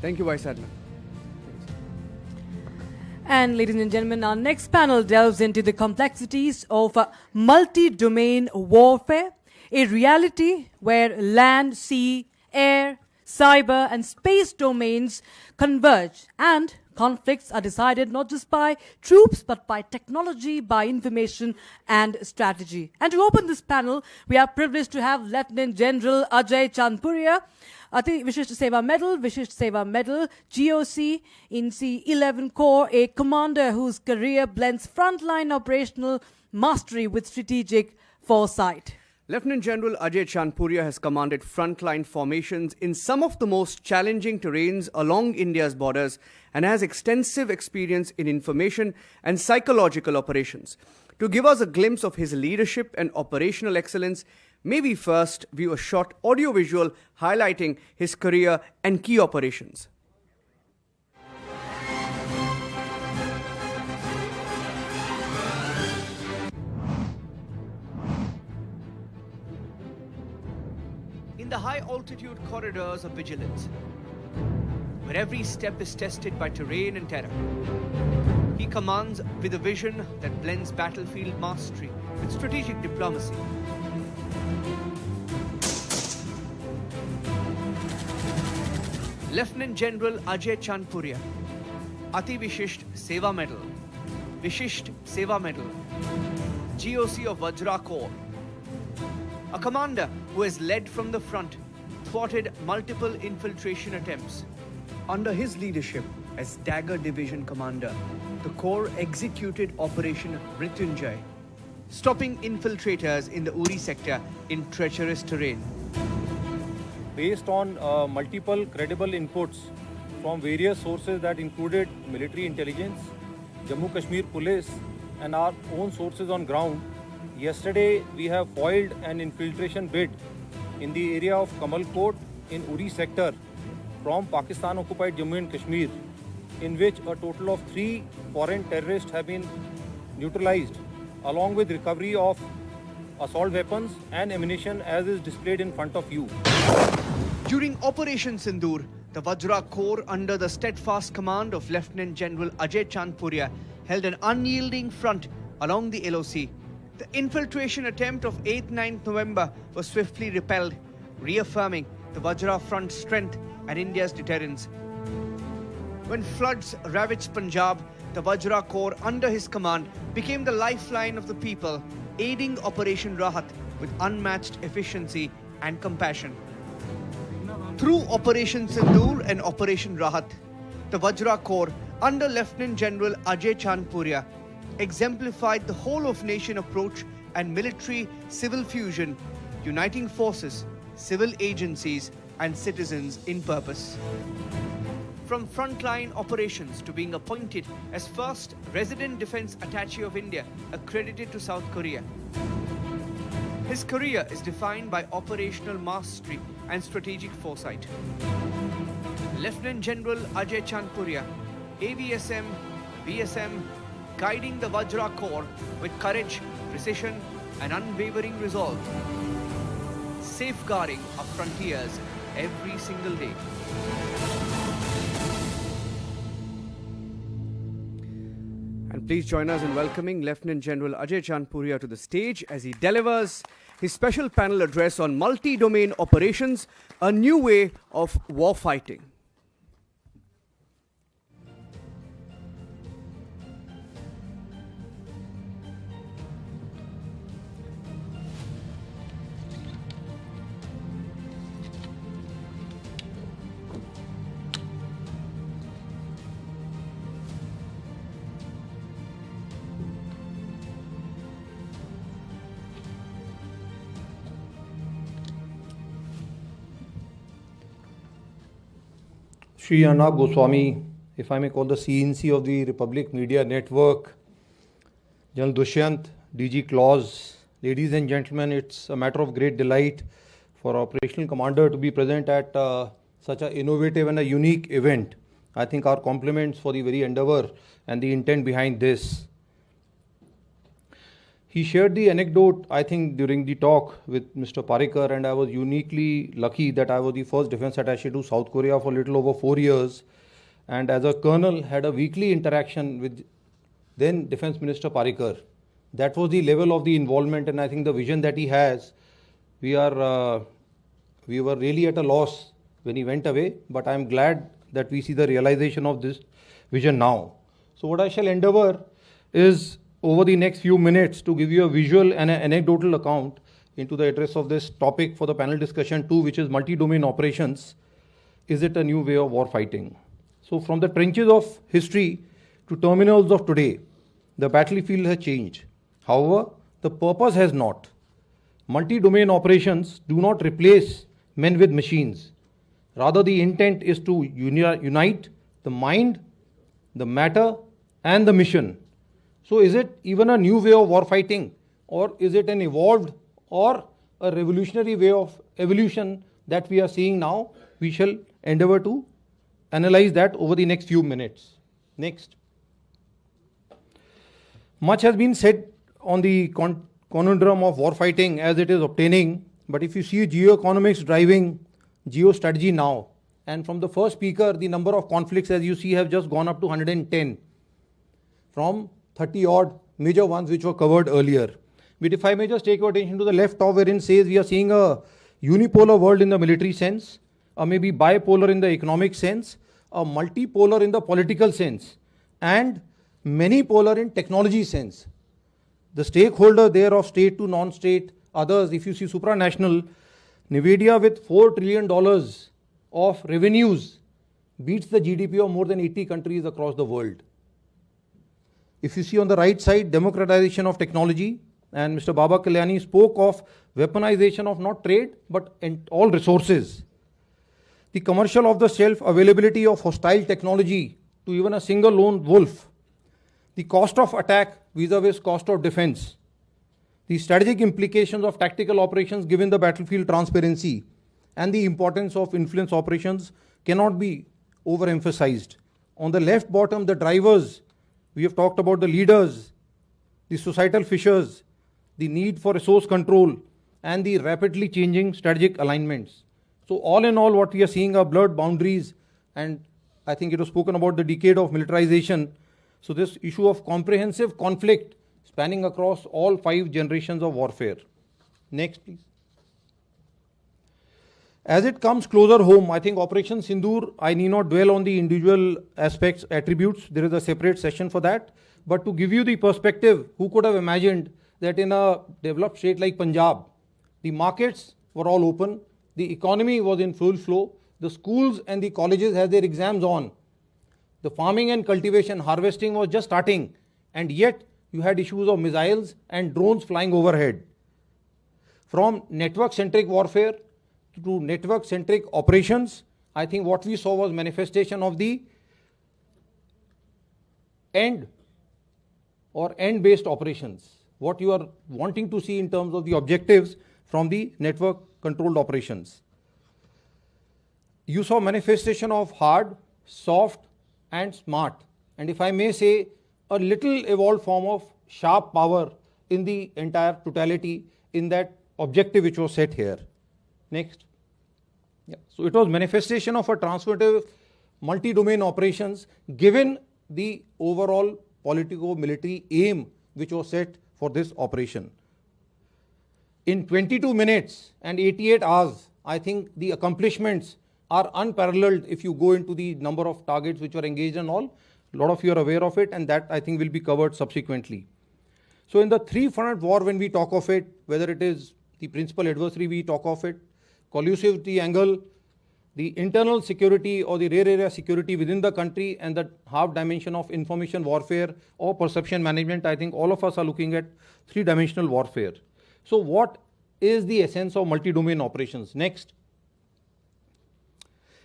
Thank you, Vice Admiral. And ladies and gentlemen, our next panel delves into the complexities of multi-domain warfare, a reality where land, sea, air, cyber and space domains converge, and conflicts are decided not just by troops but by technology, by information and strategy. And to open this panel, we are privileged to have Lieutenant General Ajay Chandpuria, Ati Vishisht Seva Medal, GOC in C11 Corps, a commander whose career blends frontline operational mastery with strategic foresight. Lieutenant General Ajay Chandpuria has commanded frontline formations in some of the most challenging terrains along India's borders and has extensive experience in information and psychological operations. To give us a glimpse of his leadership and operational excellence, may we first view a short audio-visual highlighting his career and key operations. In the high-altitude corridors of vigilance, where every step is tested by terrain and terror, he commands with a vision that blends battlefield mastery with strategic diplomacy. Lieutenant General Ajay Chandpuria, Ati Vishisht Seva Medal, GOC of Vajra Corps. A commander who has led from the front, thwarted multiple infiltration attempts. Under his leadership as Dagger Division Commander, the Corps executed Operation Mrityunjay, stopping infiltrators in the Uri sector in treacherous terrain. Based on multiple credible inputs from various sources that included military intelligence, Jammu Kashmir Police and our own sources on ground, yesterday we have foiled an infiltration bid in the area of Kamalkot in Uri sector from Pakistan-occupied Jammu and Kashmir, in which a total of 3 foreign terrorists have been neutralized, along with recovery of assault weapons and ammunition as is displayed in front of you. During Operation Sindoor, the Vajra Corps under the steadfast command of Lieutenant General Ajay Chandpuria held an unyielding front along the LOC. The infiltration attempt of 8-9 November was swiftly repelled, reaffirming the Vajra front's strength and India's deterrence. When floods ravaged Punjab, the Vajra Corps under his command became the lifeline of the people, aiding Operation Rahat with unmatched efficiency and compassion. Through Operation Sindoor and Operation Rahat, the Vajra Corps under Lieutenant General Ajay Chandpuria exemplified the whole of nation approach and military-civil fusion, uniting forces, civil agencies and citizens in purpose. From frontline operations to being appointed as first resident defense attaché of India accredited to South Korea. His career is defined by operational mastery and strategic foresight. Lieutenant General Ajay Chandpuria, AVSM, VSM, guiding the Vajra Corps with courage, precision and unwavering resolve, safeguarding our frontiers every single day. And please join us in welcoming Lieutenant General Ajay Chandpuria to the stage as he delivers his special panel address on multi-domain operations, a new way of war fighting. Shri Arnab Goswami, if I may call the CNC of the Republic Media Network, General Dushyant, DG Claus, ladies and gentlemen, it's a matter of great delight for Operational Commander to be present at such an innovative and a unique event. I think our compliments for the very endeavor and the intent behind this. He shared the anecdote, I think, during the talk with Mr. Parikar, and I was uniquely lucky that I was the first defense attaché to South Korea for a little over 4 years, and as a colonel had a weekly interaction with then Defense Minister Parikar. That was the level of the involvement, and I think the vision that he has, we were really at a loss when he went away, but I am glad that we see the realization of this vision now. So what I shall endeavor is over the next few minutes to give you a visual and an anecdotal account into the address of this topic for the panel discussion 2, which is multi-domain operations. Is it a new way of war fighting? So from the trenches of history to terminals of today, the battlefield has changed. However, the purpose has not. Multi-domain operations do not replace men with machines. Rather, the intent is to unite the mind, the matter, and the mission. So is it even a new way of war fighting, or is it an evolved or a revolutionary way of evolution that we are seeing now? We shall endeavor to analyze that over the next few minutes. Next. Much has been said on the conundrum of war fighting as it is obtaining, but if you see geoeconomics driving geostrategy now, and from the first speaker, the number of conflicts, as you see, have just gone up to 110 from 30 odd major ones which were covered earlier. But if I may just take your attention to the left top, wherein says we are seeing a unipolar world in the military sense, or maybe bipolar in the economic sense, a multipolar in the political sense, and many polar in technology sense. The stakeholder there of state to non-state, others, if you see supranational, Nvidia with $4 trillion of revenues beats the GDP of more than 80 countries across the world. If you see on the right side, democratization of technology, and Mr. Baba Kalyani spoke of weaponization of not trade, but all resources. The commercial of the self-availability of hostile technology to even a single lone wolf. The cost of attack vis-a-vis cost of defense. The strategic implications of tactical operations given the battlefield transparency, and the importance of influence operations cannot be overemphasized. On the left bottom, the drivers. We have talked about the leaders, the societal fissures, the need for resource control, and the rapidly changing strategic alignments. So all in all, what we are seeing are blurred boundaries, and I think it was spoken about the decade of militarization. So this issue of comprehensive conflict spanning across all 5 generations of warfare. Next, please. As it comes closer home, I think Operation Sindoor, I need not dwell on the individual aspects, attributes. There is a separate session for that. But to give you the perspective, who could have imagined that in a developed state like Punjab, the markets were all open, the economy was in full flow, the schools and the colleges had their exams on, the farming and cultivation, harvesting was just starting, and yet you had issues of missiles and drones flying overhead. From network-centric warfare to network-centric operations, I think what we saw was manifestation of the end-based operations. What you are wanting to see in terms of the objectives from the network-controlled operations. You saw manifestation of hard, soft, and smart, and if I may say, a little evolved form of sharp power in the entire totality in that objective which was set here. Next. Yeah. So it was manifestation of a transformative multi-domain operations given the overall politico-military aim which was set for this operation. In 22 minutes and 88 hours, I think the accomplishments are unparalleled if you go into the number of targets which were engaged and all. A lot of you are aware of it, and that I think will be covered subsequently. So in the three-front war, when we talk of it, whether it is the principal adversary we talk of it, collusivity angle, the internal security or the rear area security within the country, and the half dimension of information warfare or perception management, I think all of us are looking at three-dimensional warfare. So what is the essence of multi-domain operations? Next.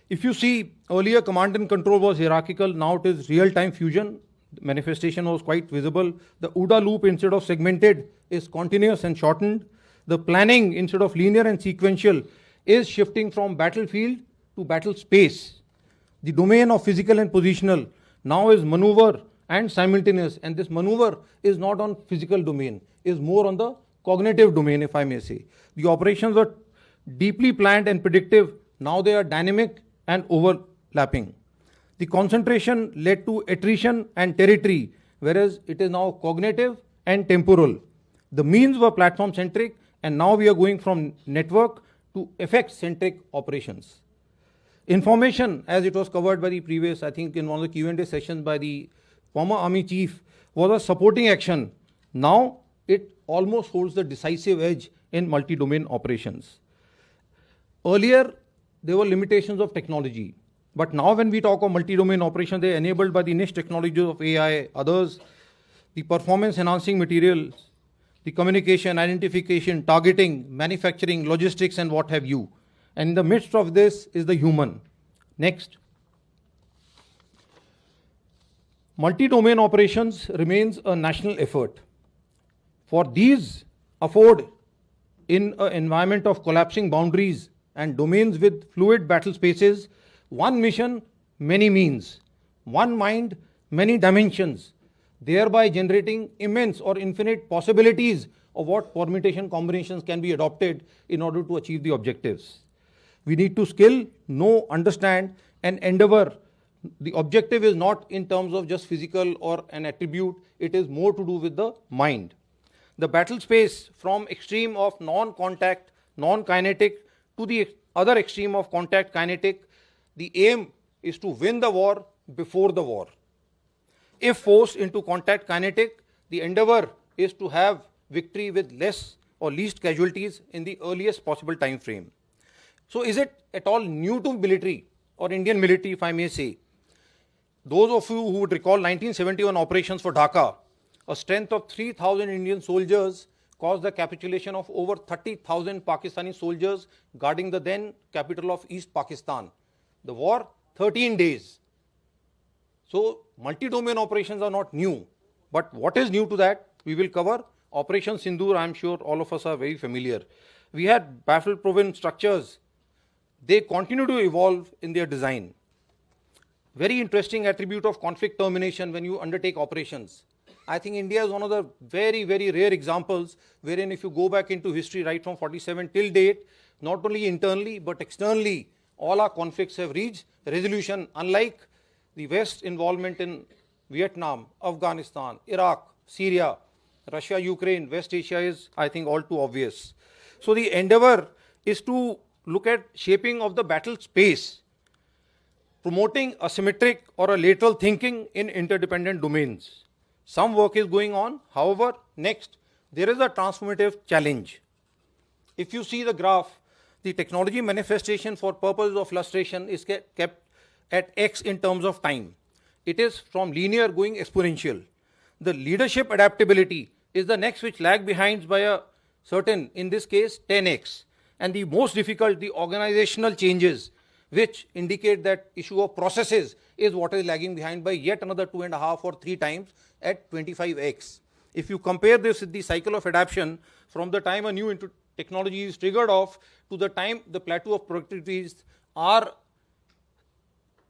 If you see, earlier command and control was hierarchical, now it is real-time fusion. The manifestation was quite visible. The OODA loop, instead of segmented, is continuous and shortened. The planning, instead of linear and sequential, is shifting from battlefield to battle space. The domain of physical and positional now is maneuver and simultaneous, and this maneuver is not on physical domain, is more on the cognitive domain, if I may say. The operations were deeply planned and predictive. Now they are dynamic and overlapping. The concentration led to attrition and territory, whereas it is now cognitive and temporal. The means were platform-centric, and now we are going from network to effect-centric operations. Information, as it was covered by the previous, I think in one of the Q&A sessions by the former army chief, was a supporting action. Now it almost holds the decisive edge in multi-domain operations. Earlier, there were limitations of technology. But now when we talk of multi-domain operations, they are enabled by the niche technologies of AI, others, the performance enhancing materials, the communication, identification, targeting, manufacturing, logistics, and what have you. And in the midst of this is the human. Next. Multi-domain operations remains a national effort. For these afford in an environment of collapsing boundaries and domains with fluid battle spaces, one mission, many means, one mind, many dimensions, thereby generating immense or infinite possibilities of what permutation combinations can be adopted in order to achieve the objectives. We need to skill, know, understand, and endeavor. The objective is not in terms of just physical or an attribute, it is more to do with the mind. The battle space from extreme of non-contact, non-kinetic to the other extreme of contact kinetic, the aim is to win the war before the war. If forced into contact kinetic, the endeavor is to have victory with less or least casualties in the earliest possible time frame. So is it at all new to military or Indian military, if I may say? Those of you who would recall 1971 operations for Dhaka, a strength of 3,000 Indian soldiers caused the capitulation of over 30,000 Pakistani soldiers guarding the then capital of East Pakistan. The war, 13 days. So multi-domain operations are not new. But what is new to that? We will cover. Operation Sindoor, I am sure all of us are very familiar. We had battle-proven structures. They continue to evolve in their design. Very interesting attribute of conflict termination when you undertake operations. I think India is one of the very, very rare examples wherein if you go back into history right from 47 till date, not only internally but externally, all our conflicts have reached resolution, unlike the West involvement in Vietnam, Afghanistan, Iraq, Syria, Russia, Ukraine, West Asia is, I think, all too obvious. So the endeavor is to look at shaping of the battle space, promoting asymmetric or a lateral thinking in interdependent domains. Some work is going on. However, next, there is a transformative challenge. If you see the graph, the technology manifestation for purposes of illustration is kept at X in terms of time. It is from linear going exponential. The leadership adaptability is the next which lag behind by a certain, in this case, 10x. And the most difficult, the organizational changes, which indicate that issue of processes is what is lagging behind by yet another 2.5 or 3 times at 25x. If you compare this with the cycle of adaptation from the time a new technology is triggered off to the time the plateau of productivities, our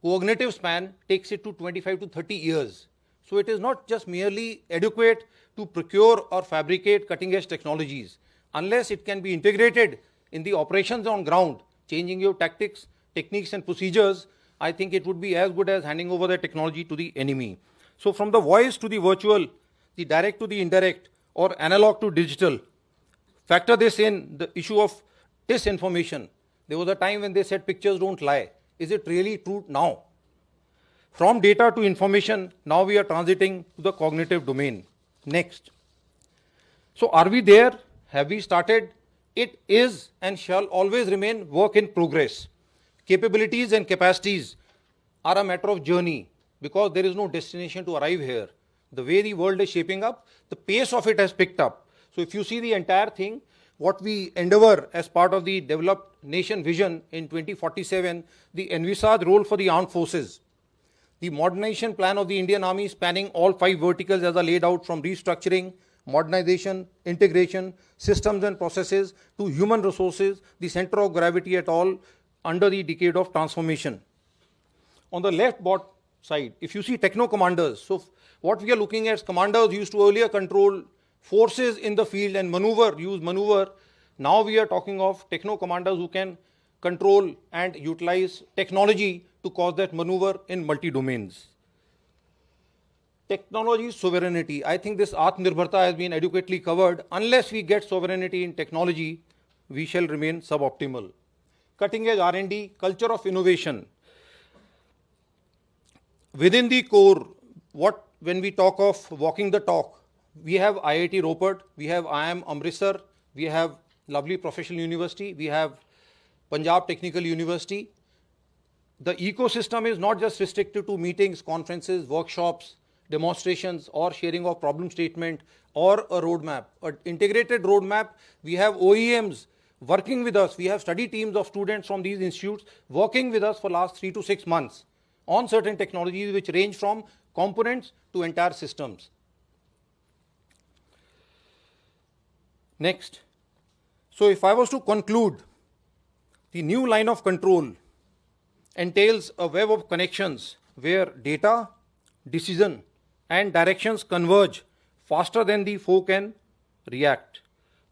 cognitive span takes it to 25 to 30 years. So it is not just merely adequate to procure or fabricate cutting edge technologies. Unless it can be integrated in the operations on ground, changing your tactics, techniques and procedures, I think it would be as good as handing over the technology to the enemy. So from the voice to the virtual, the direct to the indirect, or analog to digital, factor this in the issue of disinformation. There was a time when they said pictures don't lie. Is it really true now? From data to information, now we are transiting to the cognitive domain. Next. So are we there? Have we started? It is and shall always remain work in progress. Capabilities and capacities are a matter of journey because there is no destination to arrive here. The way the world is shaping up, the pace of it has picked up. So if you see the entire thing, what we endeavor as part of the developed nation vision in 2047, the envisaged role for the armed forces, the modernization plan of the Indian Army spanning all 5 verticals as are laid out, from restructuring, modernization, integration, systems and processes to human resources, the center of gravity at all under the decade of transformation. On the left bot side, if you see techno commanders, so what we are looking at is commanders used to earlier control forces in the field and use maneuver. Now we are talking of techno commanders who can control and utilize technology to cause that maneuver in multi-domains. Technology sovereignty. I think this Atmanirbharta has been adequately covered. Unless we get sovereignty in technology, we shall remain suboptimal. Cutting edge R&D, culture of innovation. Within the core, when we talk of walking the talk, we have IIT Ropert, we have IIM Amritsar, we have lovely professional university, we have Punjab Technical University. The ecosystem is not just restricted to meetings, conferences, workshops, demonstrations, or sharing of problem statement, or a roadmap. An integrated roadmap, we have OEMs working with us. We have study teams of students from these institutes working with us for last 3 to 6 months on certain technologies which range from components to entire systems. Next. So if I was to conclude, the new line of control entails a web of connections where data, decision, and directions converge faster than the foe can react.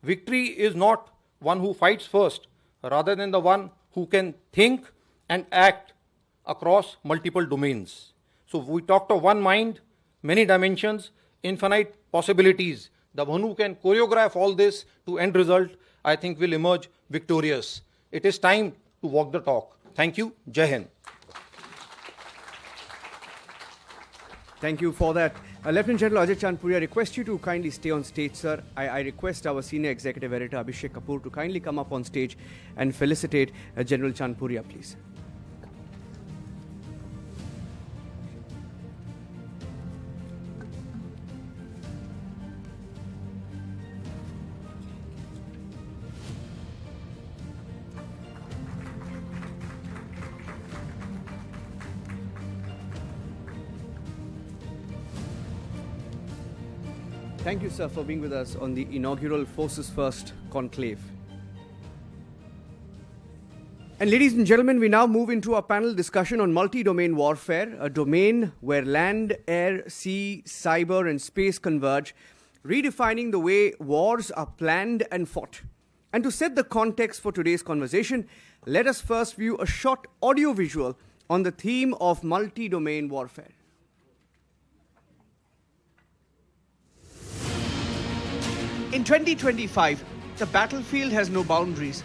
Victory is not one who fights first, rather than the one who can think and act across multiple domains. So we talked of one mind, many dimensions, infinite possibilities. The one who can choreograph all this to end result, I think, will emerge victorious. It is time to walk the talk. Thank you. Jai Hind. Thank you for that. Lieutenant General Ajay Chandpuri, I request you to kindly stay on stage, sir. I request our Senior Executive Editor, Abhishek Kapoor, to kindly come up on stage and felicitate General Chandpuri, please. Thank you, sir, for being with us on the inaugural Forces First Conclave. And ladies and gentlemen, we now move into a panel discussion on multi-domain warfare, a domain where land, air, sea, cyber and space converge, redefining the way wars are planned and fought. And to set the context for today's conversation, let us first view a short audio visual on the theme of multi-domain warfare. In 2025, the battlefield has no boundaries.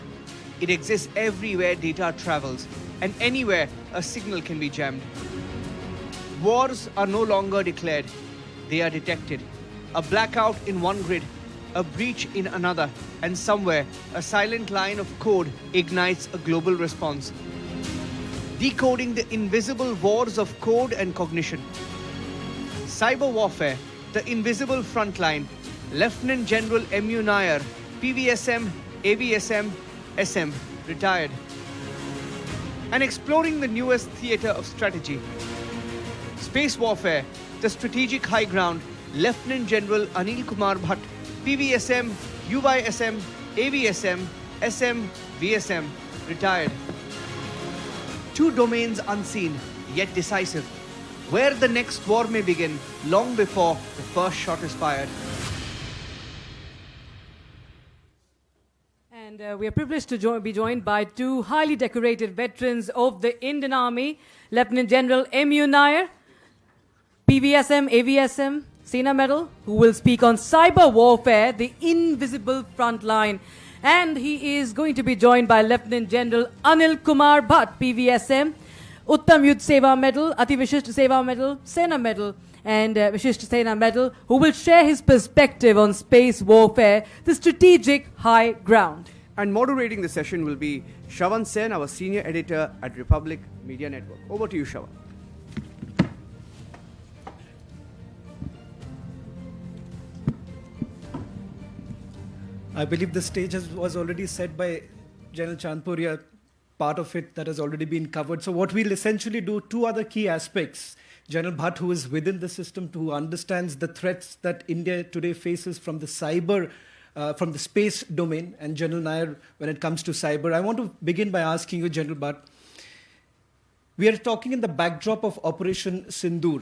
It exists everywhere data travels, and anywhere a signal can be jammed. Wars are no longer declared, they are detected. A blackout in one grid, a breach in another, and somewhere a silent line of code ignites a global response. Decoding the invisible wars of code and cognition. Cyber warfare, the invisible frontline. Lieutenant General M.U. Nair, PVSM, AVSM, SM, retired. And exploring the newest theatre of strategy. Space warfare, the strategic high ground. Lieutenant General Anil Kumar Bhatt, PVSM, UYSM, AVSM, SM, VSM, retired. Two domains unseen, yet decisive. Where the next war may begin, long before the first shot is fired. And we are privileged to be joined by two highly decorated veterans of the Indian Army, Lieutenant General M.U. Nair, PVSM, AVSM, Sena Medal, who will speak on cyber warfare, the invisible front line. And he is going to be joined by Lieutenant General Anil Kumar Bhatt, PVSM, Uttam Yudh Seva Medal, Ati Vishisht Seva Medal, Sena Medal, and Vishisht Sena Medal, who will share his perspective on space warfare, the strategic high ground. And moderating the session will be Shravan Sen, our senior editor at Republic Media Network. Over to you, Shravan. I believe the stage was already set by General Chandpuria, part of it that has already been covered. So what we'll essentially do, two other key aspects. General Bhatt, who is within the system, who understands the threats that India today faces from the cyber, from the space domain, and General Nair when it comes to cyber. I want to begin by asking you, General Bhatt, we are talking in the backdrop of Operation Sindoor,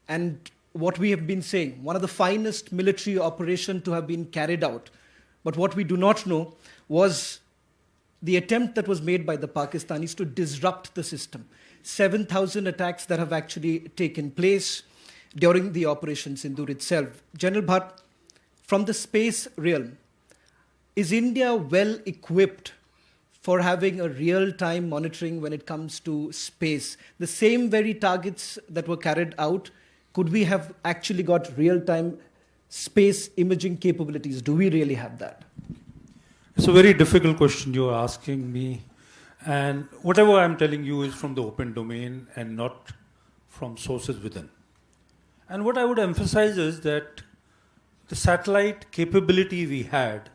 and what we have been saying, one of the finest military operations to have been carried out. But what we do not know was the attempt that was made by the Pakistanis to disrupt the system. 7,000 attacks that have actually taken place during the Operation Sindoor itself. General Bhatt, from the space realm, is India well equipped for having a real-time monitoring when it comes to space? The same very targets that were carried out, could we have actually got real-time space imaging capabilities? Do we really have that? It's a very difficult question you're asking me. And whatever I'm telling you is from the open domain and not from sources within. And what I would emphasize is that the satellite capability we had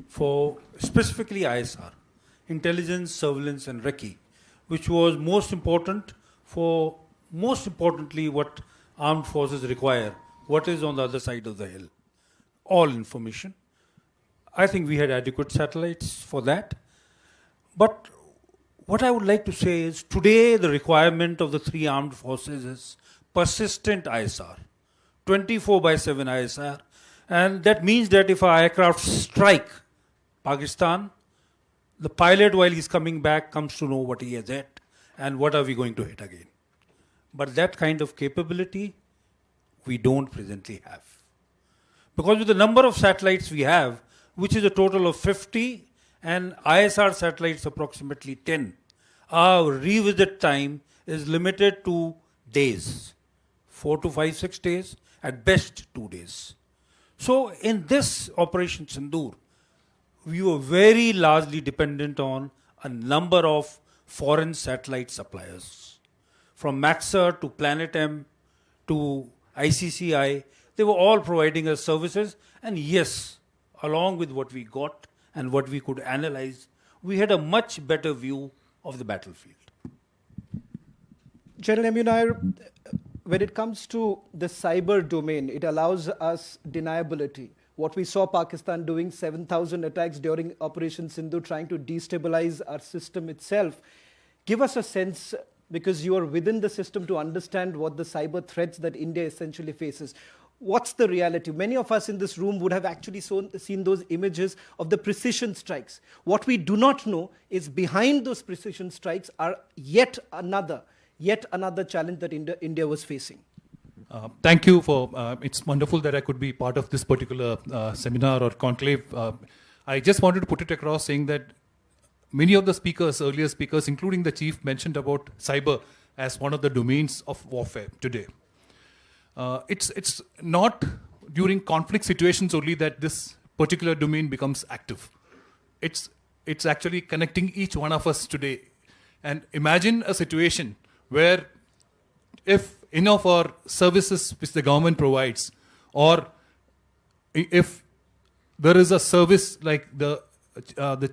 for specifically ISR, intelligence, surveillance, and recce, which was most important for, most importantly, what armed forces require, what is on the other side of the hill. All information. I think we had adequate satellites for that. But what I would like to say is today the requirement of the three armed forces is persistent ISR, 24/7 ISR. And that means that if our aircraft strike Pakistan, the pilot while he's coming back comes to know what he has hit and what are we going to hit again. But that kind of capability we don't presently have. Because with the number of satellites we have, which is a total of 50, and ISR satellites approximately 10, our revisit time is limited to days, 4 to 5, 6 days, at best 2 days. So in this Operation Sindoor, we were very largely dependent on a number of foreign satellite suppliers. From Maxar to Planet M to ICCI, they were all providing us services. And yes, along with what we got and what we could analyze, we had a much better view of the battlefield. General M.U. Nair, when it comes to the cyber domain, it allows us deniability. What we saw Pakistan doing, 7,000 attacks during Operation Sindoor, trying to destabilize our system itself. Give us a sense, because you are within the system, to understand what the cyber threats that India essentially faces. What's the reality? Many of us in this room would have actually seen those images of the precision strikes. What we do not know is behind those precision strikes are yet another challenge that India was facing. Thank you for, it's wonderful that I could be part of this particular seminar or conclave. I just wanted to put it across saying that many of the speakers, earlier speakers, including the chief, mentioned about cyber as one of the domains of warfare today. It's not during conflict situations only that this particular domain becomes active. It's actually connecting each one of us today. And imagine a situation where if any of our services which the government provides, or if there is a service like the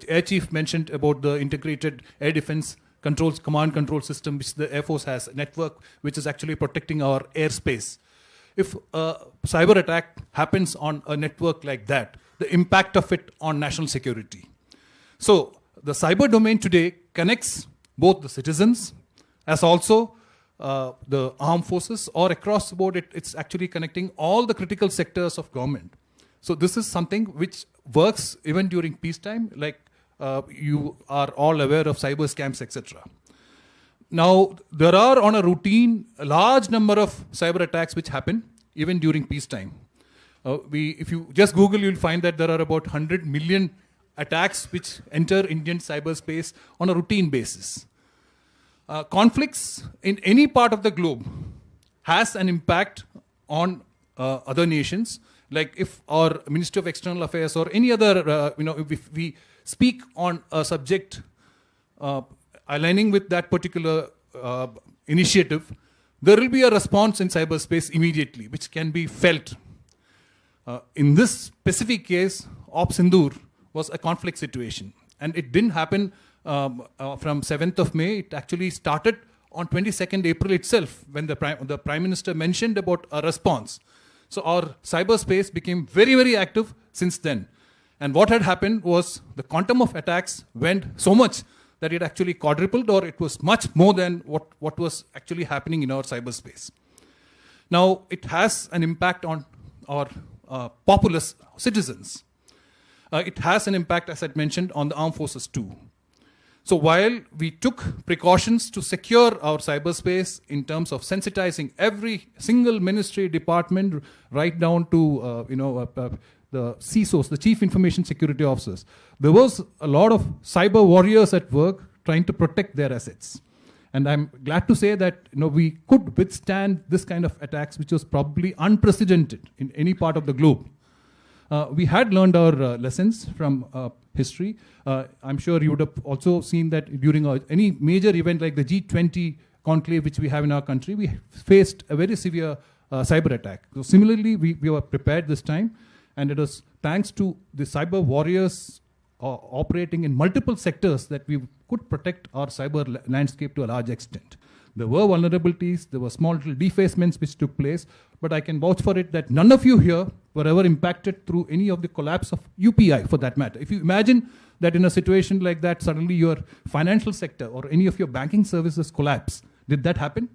Air Chief mentioned about the integrated air defense controls, command control system which the Air Force has, a network which is actually protecting our airspace. If a cyber attack happens on a network like that, the impact of it on national security. So the cyber domain today connects both the citizens as also the armed forces, or across the board it's actually connecting all the critical sectors of government. So this is something which works even during peacetime, like you are all aware of cyber scams, etc. Now, there are on a routine a large number of cyber attacks which happen even during peacetime. If you just Google, you'll find that there are about 100 million attacks which enter Indian cyberspace on a routine basis. Conflicts in any part of the globe has an impact on other nations. Like if our Ministry of External Affairs or any other, if we speak on a subject aligning with that particular initiative, there will be a response in cyberspace immediately, which can be felt. In this specific case, Op Sindoor was a conflict situation. And it didn't happen from 7th of May. It actually started on 22nd April itself, when the Prime Minister mentioned about a response. So our cyberspace became very, very active since then. And what had happened was the quantum of attacks went so much that it actually quadrupled, or it was much more than what was actually happening in our cyberspace. Now, it has an impact on our populace citizens. It has an impact, as I mentioned, on the armed forces too. So while we took precautions to secure our cyberspace in terms of sensitizing every single ministry department right down to the CISOs, the Chief Information Security Officers, there was a lot of cyber warriors at work trying to protect their assets. And I'm glad to say that we could withstand this kind of attacks, which was probably unprecedented in any part of the globe. We had learned our lessons from history. I'm sure you would have also seen that during any major event like the G20 conclave which we have in our country, we faced a very severe cyber attack. So similarly, we were prepared this time, and it was thanks to the cyber warriors operating in multiple sectors that we could protect our cyber landscape to a large extent. There were vulnerabilities, there were small little defacements which took place, but I can vouch for it that none of you here were ever impacted through any of the collapse of UPI, for that matter. If you imagine that in a situation like that, suddenly your financial sector or any of your banking services collapse, did that happen?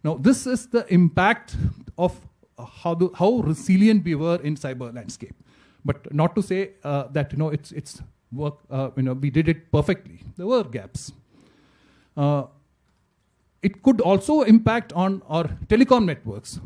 Now, this is the impact of how resilient we were in cyber landscape. But not to say that it's work. We did it perfectly. There were gaps. It could also impact on our telecom networks.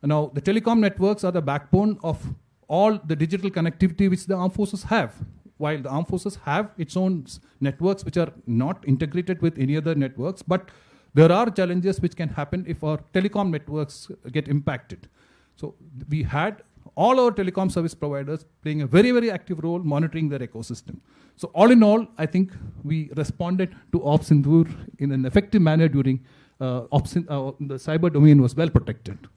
Now, the telecom networks are the backbone of all the digital connectivity which the armed forces have. While the armed forces have its own networks which are not integrated with any other networks, but there are challenges which can happen if our telecom networks get impacted. So we had all our telecom service providers playing a very, very active role monitoring their ecosystem. So all in all, I think we responded to Op Sindoor in an effective manner during the cyber domain was well protected.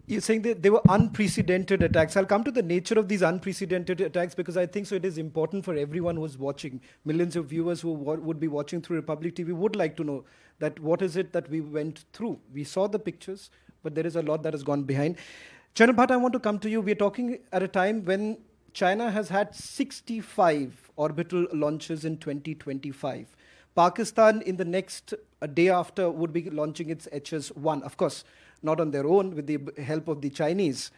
You're saying that they were unprecedented attacks. I'll come to the nature of these unprecedented attacks, because I think so it is important for everyone who's watching. Millions of viewers who would be watching through Republic TV would like to know that what is it that we went through. We saw the pictures, but there is a lot that has gone behind. General Bhatt, I want to come to you. We're talking at a time when China has had 65 orbital launches in 2025. Pakistan in the next day after would be launching its HS-1. Of course, not on their own, with the help of the Chinese.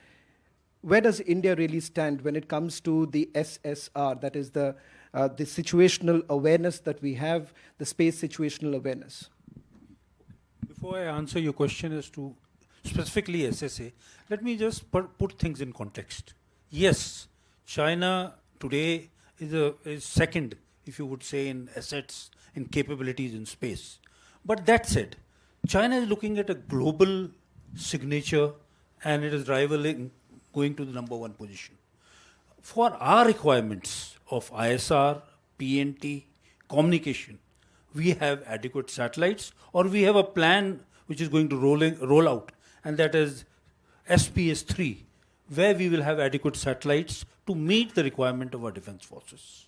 Where does India really stand when it comes to the SSR, that is the situational awareness that we have, the space situational awareness? Before I answer your question as to specifically SSA, let me just put things in context. Yes, China today is second if you would say, in assets, in capabilities in space. But that said, China is looking at a global signature and it is rivaling, going to the #1 position. For our requirements of ISR, PNT, communication, we have adequate satellites, or we have a plan which is going to roll out, and that is SPS-3, where we will have adequate satellites to meet the requirement of our defense forces.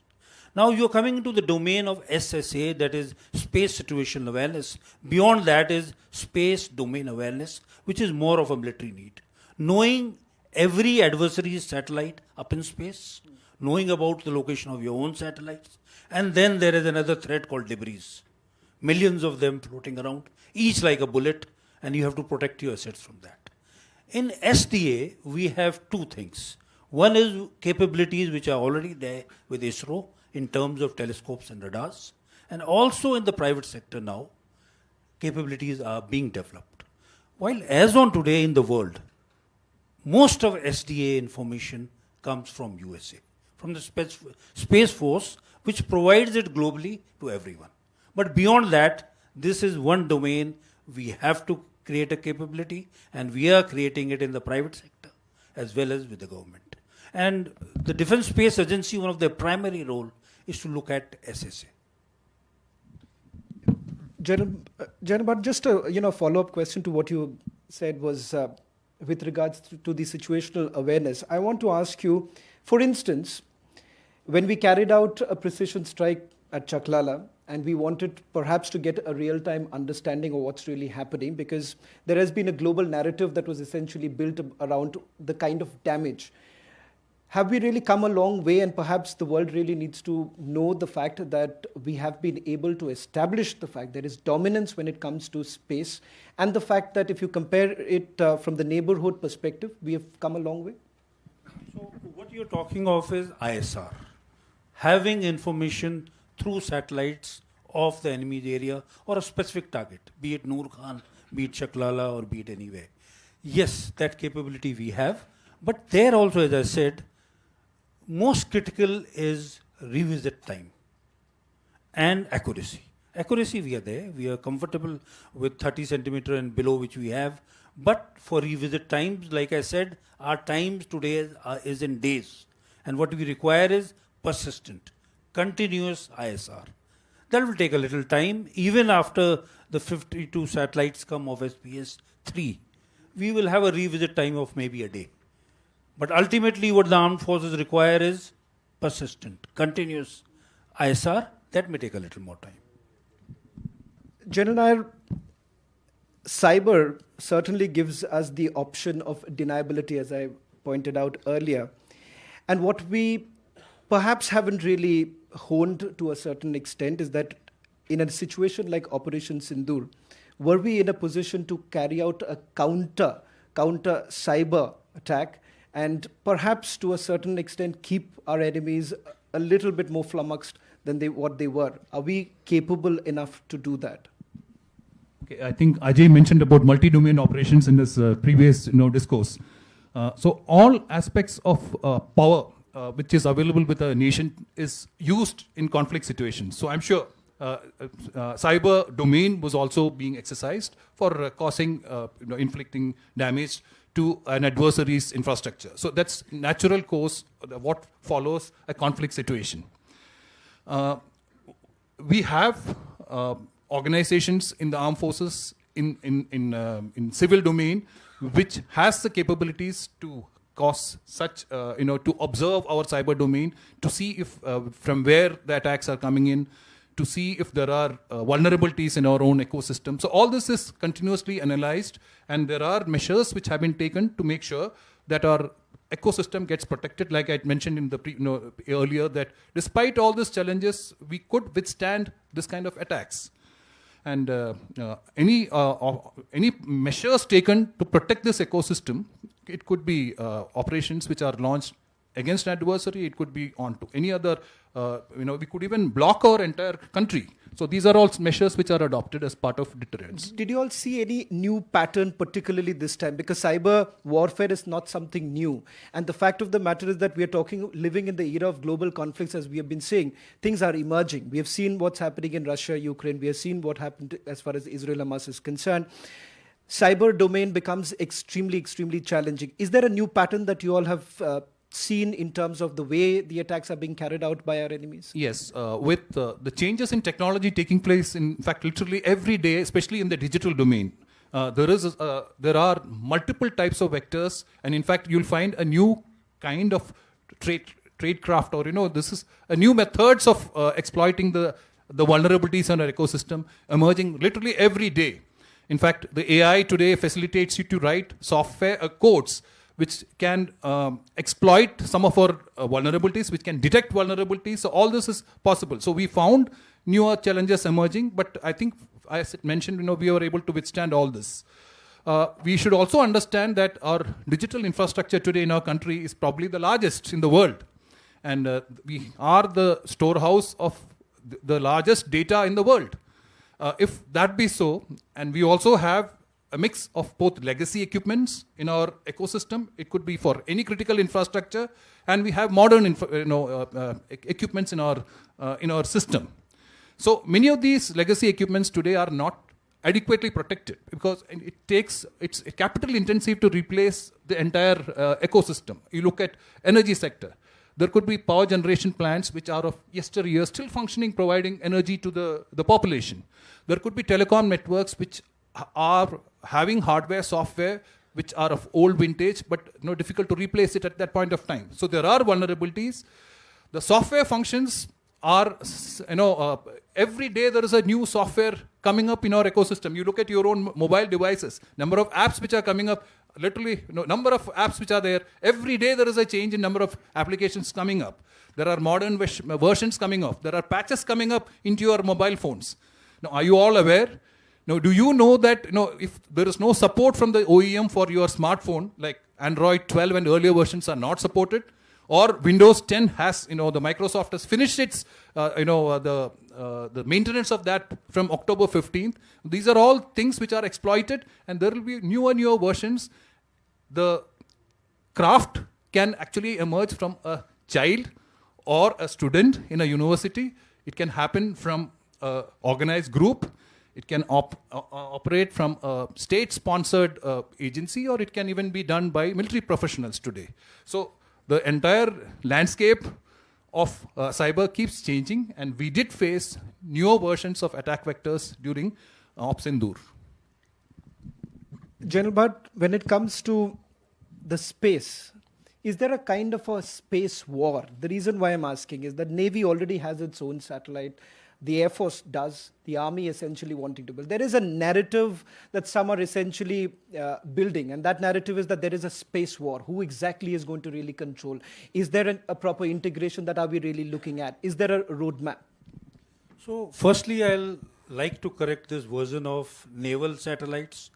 Now you're coming into the domain of SSA, that is space situational awareness. Beyond that is space domain awareness, which is more of a military need. Knowing every adversary's satellite up in space, knowing about the location of your own satellites, and then there is another threat called debris. Millions of them floating around, each like a bullet, and you have to protect your assets from that. In SDA, we have two things. One is capabilities which are already there with ISRO in terms of telescopes and radars, and also in the private sector now, capabilities are being developed. While as on today in the world, most of SDA information comes from USA, from the Space Force, which provides it globally to everyone. But beyond that, this is one domain we have to create a capability, and we are creating it in the private sector as well as with the government. And the Defense Space Agency, one of their primary role is to look at SSA. But just a follow-up question to what you said was with regards to the situational awareness. I want to ask you, for instance, when we carried out a precision strike at Chawla, and we wanted perhaps to get a real-time understanding of what's really happening, because there has been a global narrative that was essentially built around the kind of damage. Have we really come a long way, and perhaps the world really needs to know the fact that we have been able to establish the fact there is dominance when it comes to space, and the fact that if you compare it from the neighborhood perspective, we have come a long way? So what you're talking of is ISR. Having information through satellites of the enemy's area or a specific target, be it Noor Khan, be it Chawla, or be it anywhere. Yes, that capability we have, but there also, as I said, most critical is revisit time and accuracy. Accuracy, we are there. We are comfortable with 30 centimeter and below, which we have. But for revisit times, like I said, our times today is in days. And what we require is persistent, continuous ISR. That will take a little time. Even after the 52 satellites come of SPS-3, we will have a revisit time of maybe a day. But ultimately what the armed forces require is persistent, continuous ISR. That may take a little more time. General Nair, cyber certainly gives us the option of deniability, as I pointed out earlier. And what we perhaps haven't really honed to a certain extent is that in a situation like Operation Sindoor, were we in a position to carry out a counter cyber attack and perhaps to a certain extent keep our enemies a little bit more flummoxed than what they were? Are we capable enough to do that? Okay, I think Ajay mentioned about multi-domain operations in this previous discourse. So all aspects of power which is available with a nation is used in conflict situations. So I'm sure cyber domain was also being exercised for causing, inflicting damage to an adversary's infrastructure. So that's natural course, what follows a conflict situation. We have organizations in the armed forces in civil domain which has the capabilities to cause such, to observe our cyber domain, to see if from where the attacks are coming in, to see if there are vulnerabilities in our own ecosystem. So all this is continuously analyzed, and there are measures which have been taken to make sure that our ecosystem gets protected. Like I mentioned in the earlier, that despite all these challenges, we could withstand this kind of attacks. And any measures taken to protect this ecosystem, it could be operations which are launched against an adversary, it could be on to any other, we could even block our entire country So these are all measures which are adopted as part of deterrence. Did you all see any new pattern, particularly this time? Because cyber warfare is not something new. And the fact of the matter is that we are living in the era of global conflicts, as we have been saying. Things are emerging. We have seen what's happening in Russia, Ukraine. We have seen what happened as far as Israel-Hamas is concerned. Cyber domain becomes extremely, extremely challenging. Is there a new pattern that you all have seen in terms of the way the attacks are being carried out by our enemies? Yes, with the changes in technology taking place, in fact, literally every day, especially in the digital domain, there are multiple types of vectors, and in fact, you'll find a new kind of tradecraft, or this is a new methods of exploiting the vulnerabilities in our ecosystem emerging literally every day. In fact, the AI today facilitates you to write software codes which can exploit some of our vulnerabilities, which can detect vulnerabilities. So all this is possible. So we found newer challenges emerging, but I think, as I mentioned, we were able to withstand all this. We should also understand that our digital infrastructure today in our country is probably the largest in the world. And we are the storehouse of the largest data in the world. If that be so, and we also have a mix of both legacy equipments in our ecosystem. It could be for any critical infrastructure, and we have modern equipments in our system. So many of these legacy equipments today are not adequately protected because it's capital intensive to replace the entire ecosystem. You look at energy sector. There could be power generation plants which are of yesteryear still functioning, providing energy to the population. There could be telecom networks which are having hardware, software, which are of old vintage, but difficult to replace it at that point of time. So there are vulnerabilities. The software functions are, every day there is a new software coming up in our ecosystem. You look at your own mobile devices, number of apps which are coming up, literally, number of apps which are there. Every day there is a change in number of applications coming up. There are modern versions coming up. There are patches coming up into your mobile phones. Now, are you all aware? Now, do you know that if there is no support from the OEM for your smartphone, like Android 12 and earlier versions are not supported, or Windows 10 has, the Microsoft has finished its, the maintenance of that from October 15th. These are all things which are exploited, and there will be newer versions. The craft can actually emerge from a child or a student in a university. It can happen from an organized group. It can operate from a state-sponsored agency, or it can even be done by military professionals today. So the entire landscape of cyber keeps changing, and we did face newer versions of attack vectors during Sindoor. General Bhatt, when it comes to the space, is there a kind of a space war? The reason why I'm asking is that Navy already has its own satellite. The Air Force does, the Army essentially wanting to build. There is a narrative that some are essentially building, and that narrative is that there is a space war. Who exactly is going to really control? Is there a proper integration that are we really looking at? Is there a roadmap? So firstly, I'll like to correct this version of naval satellites,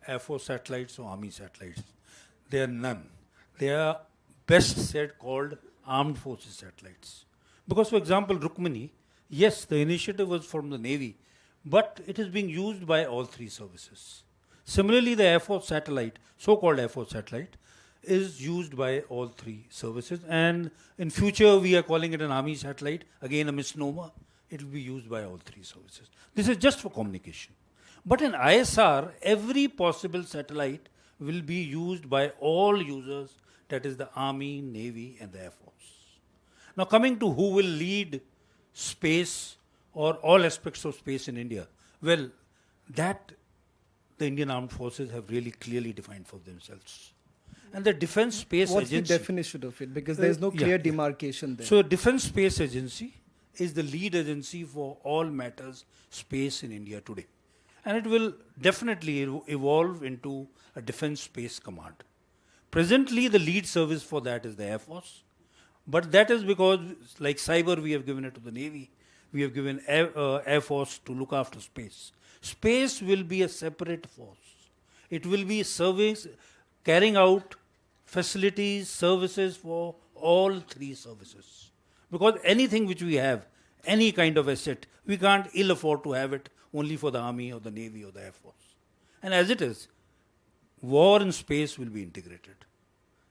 Air Force satellites or Army satellites. They are none. They are best said called armed forces satellites. Because for example, Rukmini, yes, the initiative was from the Navy, but it is being used by all three services. Similarly, the Air Force satellite, so-called Air Force satellite, is used by all three services. And in future, we are calling it an Army satellite, again a misnomer. It will be used by all three services. This is just for communication. But in ISR, every possible satellite will be used by all users, that is the Army, Navy, and the Air Force. Now coming to who will lead space or all aspects of space in India, well, that the Indian Armed Forces have really clearly defined for themselves. And the Defence Space Agency... What's the definition of it? Because there's no clear demarcation there. So Defence Space Agency is the lead agency for all matters space in India today. And it will definitely evolve into a Defence Space Command. Presently, the lead service for that is the Air Force. But that is because, like cyber, we have given it to the Navy. We have given Air Force to look after space. Space will be a separate force. It will be carrying out facilities, services for all three services. Because anything which we have, any kind of asset. We can't ill afford to have it only for the Army or the Navy or the Air Force. And as it is, war in space will be integrated.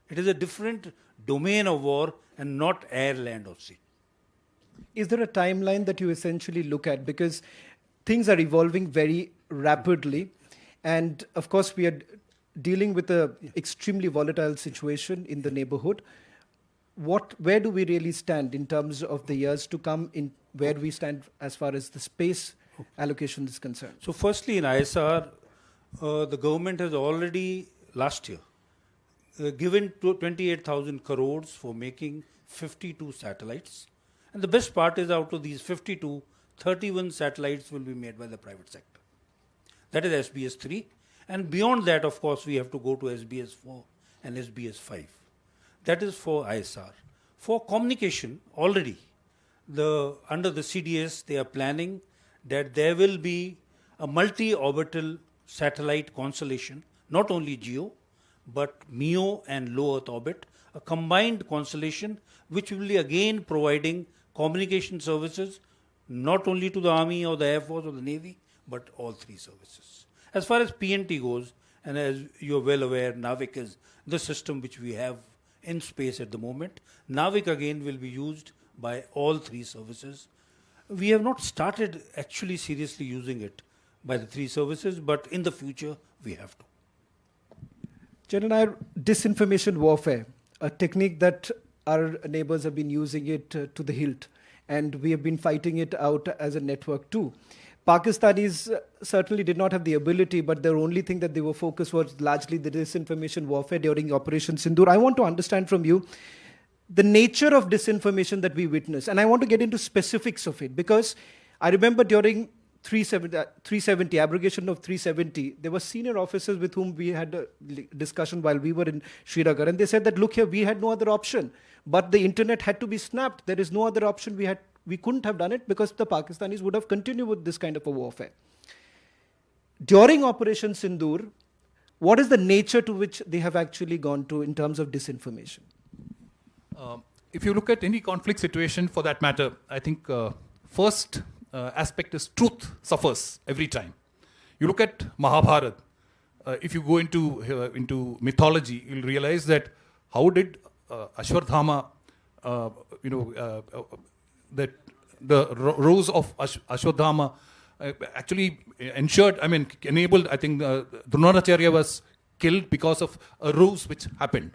It is a different domain of war and not air, land or sea. Is there a timeline that you essentially look at? Because things are evolving very rapidly. And of course, we are dealing with an extremely volatile situation in the neighborhood. Where do we really stand in terms of the years to come, in where we stand as far as the space allocation is concerned? So firstly, in ISR, the government has already, last year, given 28,000 crores for making 52 satellites. And the best part is, out of these 52, 31 satellites will be made by the private sector. That is SBS 3. And beyond that, of course, we have to go to SBS 4 and SBS 5. That is for ISR. For communication, already, under the CDS, they are planning that there will be a multi-orbital satellite constellation, not only GEO, but MEO and low Earth orbit, a combined constellation which will be again providing communication services not only to the Army or the Air Force or the Navy, but all three services. As far as PNT goes, and as you're well aware, NAVIC is the system which we have in space at the moment. NAVIC again will be used by all three services. We have not started actually seriously using it by the three services, but in the future we have to. General, disinformation warfare, a technique that our neighbors have been using it to the hilt, and we have been fighting it out as a network too. Pakistanis certainly did not have the ability, but their only thing that they were focused was largely the disinformation warfare during Operation Sindoor. I want to understand from you the nature of disinformation that we witnessed, and I want to get into specifics of it, because I remember during 370, abrogation of 370, there were senior officers with whom we had a discussion while we were in Srinagar, and they said that, look here, we had no other option, but the internet had to be snapped. There is no other option. We couldn't have done it because the Pakistanis would have continued with this kind of a warfare. During Operation Sindoor, what is the nature to which they have actually gone to in terms of disinformation? If you look at any conflict situation for that matter, I think first aspect is truth suffers every time. You look at Mahabharata, if you go into mythology, you'll realize that how did Ashwatthama, that the rose of Ashwatthama actually enabled, I think Dronacharya was killed because of a ruse which happened.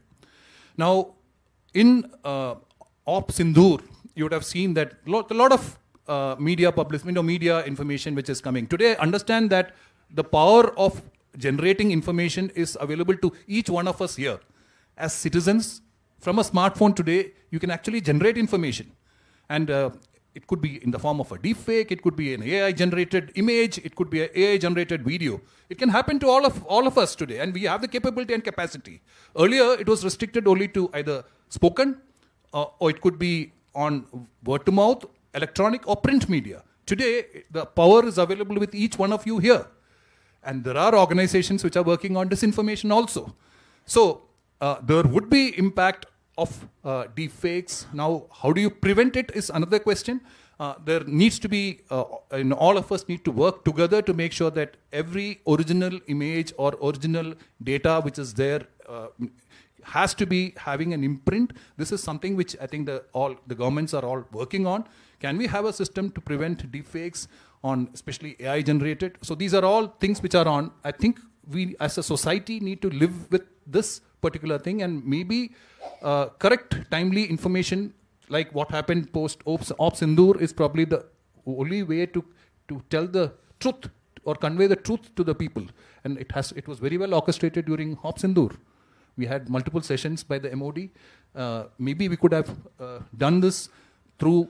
Now, in Op Sindoor, you would have seen that a lot of media information which is coming. Today, understand that the power of generating information is available to each one of us here. As citizens, from a smartphone today, you can actually generate information. And it could be in the form of a deepfake, it could be an AI-generated image, it could be an AI-generated video. It can happen to all of us today, and we have the capability and capacity. Earlier, it was restricted only to either spoken, or it could be on word-to-mouth, electronic or print media. Today, the power is available with each one of you here. And there are organizations which are working on disinformation also. So, there would be impact of deepfakes. Now, how do you prevent it is another question. There needs to be, all of us need to work together to make sure that every original image or original data which is there has to be having an imprint. This is something which I think the governments are all working on. Can we have a system to prevent deepfakes on especially AI generated? So these are all things which are on. I think we as a society need to live with this particular thing, and maybe correct timely information like what happened post Op Sindoor is probably the only way to tell the truth or convey the truth to the people. And it was very well orchestrated during Op Sindoor. We had multiple sessions by the MOD. Maybe we could have done this through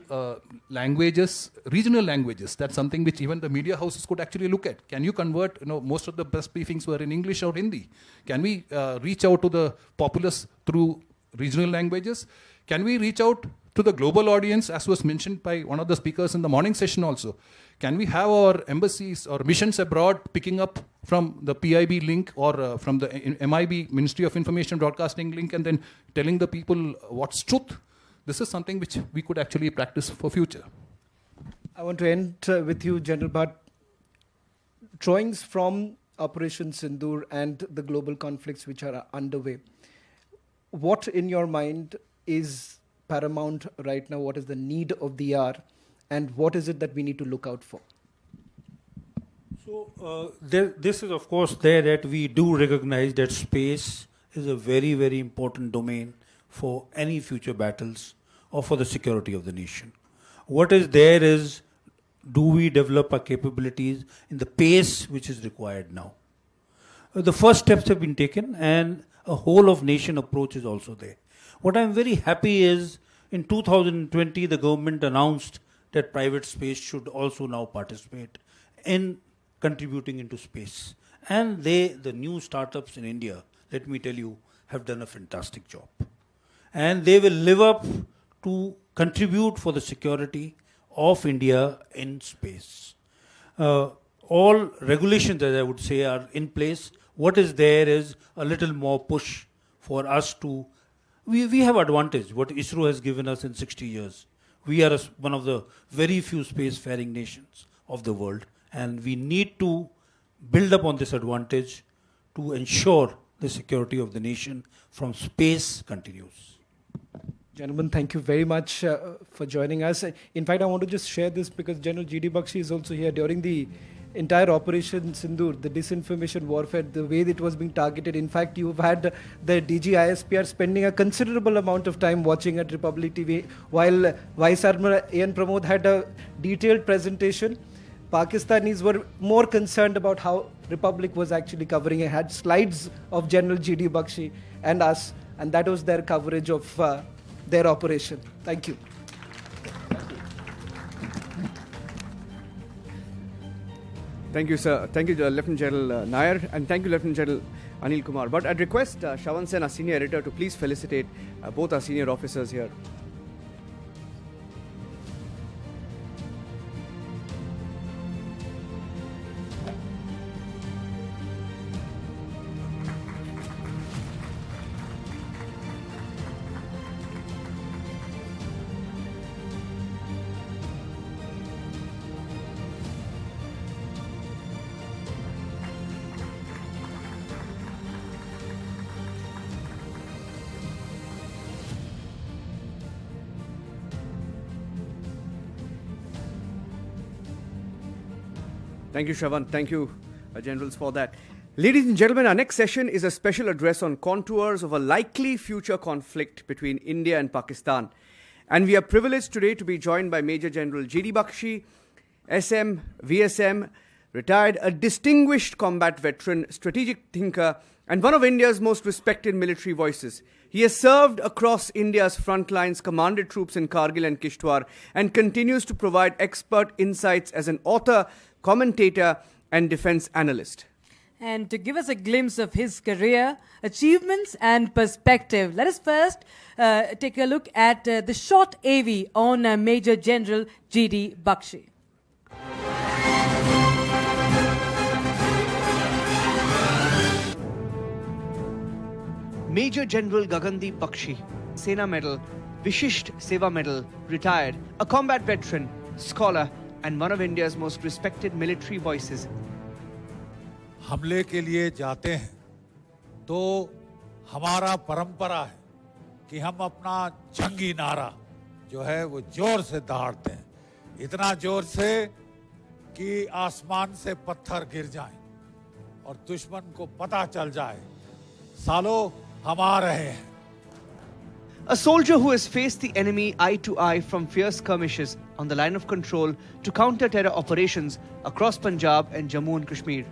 languages, regional languages. That's something which even the media houses could actually look at. Can you convert, most of the press briefings were in English or Hindi. Can we reach out to the populace through regional languages? Can we reach out to the global audience, as was mentioned by one of the speakers in the morning session also? Can we have our embassies or missions abroad picking up from the PIB link or from the MIB, Ministry of Information Broadcasting link, and then telling the people what's truth? This is something which we could actually practice for future. I want to end with you, General Bhatt. Drawings from Operation Sindoor and the global conflicts which are underway. What in your mind is paramount right now? What is the need of the hour? And what is it that we need to look out for? So this is of course there that we do recognize that space is a very, very important domain for any future battles or for the security of the nation. What is there is, do we develop our capabilities in the pace which is required now? The first steps have been taken and a whole of nation approach is also there. What I'm very happy is in 2020 the government announced that private space should also now participate in contributing into space. And the new startups in India, let me tell you, have done a fantastic job. And they will live up to contribute for the security of India in space. All regulations, as I would say, are in place. What is there is a little more push for us to... We have advantage, what ISRO has given us in 60 years. We are one of the very few spacefaring nations of the world, and we need to build upon this advantage to ensure the security of the nation from space continues. Gentlemen, thank you very much for joining us. In fact, I want to just share this because General GD Bakshi is also here during the entire Operation Sindoor, the disinformation warfare, the way it was being targeted. In fact, you've had the DG ISPR spending a considerable amount of time watching at Republic TV, while Vice Admiral A.N. Pramod had a detailed presentation. Pakistanis were more concerned about how Republic was actually covering it, had slides of General GD Bakshi and us, and that was their coverage of their operation. Thank you. Thank you, sir. Thank you, Lieutenant General Nair, and thank you, Lieutenant General Anil Kumar. But I'd request Shravan Sen, our senior editor, to please felicitate both our senior officers here. Thank you, Shravan. Thank you, Generals, for that. Ladies and gentlemen, our next session is a special address on contours of a likely future conflict between India and Pakistan. And we are privileged today to be joined by Major General GD Bakshi, SM, VSM, retired, a distinguished combat veteran, strategic thinker, and one of India's most respected military voices. He has served across India's front lines, commanded troops in Kargil and Kishtwar, and continues to provide expert insights as an author, commentator, and defense analyst. And to give us a glimpse of his career, achievements, and perspective, let us first take a look at the short AV on Major General GD Bakshi. Major General Gagandeep Bakshi, Sena Medal, Vishisht Seva Medal, retired, a combat veteran, scholar, and one of India's most respected military voices. हमले के लिए जाते हैं तो हमारा परंपरा है कि हम अपना जंगी नारा जो है वो जोर से दहाड़ते हैं, इतना जोर से कि आसमान से पत्थर गिर जाएं और दुश्मन को पता चल जाए सालों हम आ रहे हैं. A soldier who has faced the enemy eye to eye from fierce skirmishes on the line of control to counter-terror operations across Punjab and Jammu and Kashmir.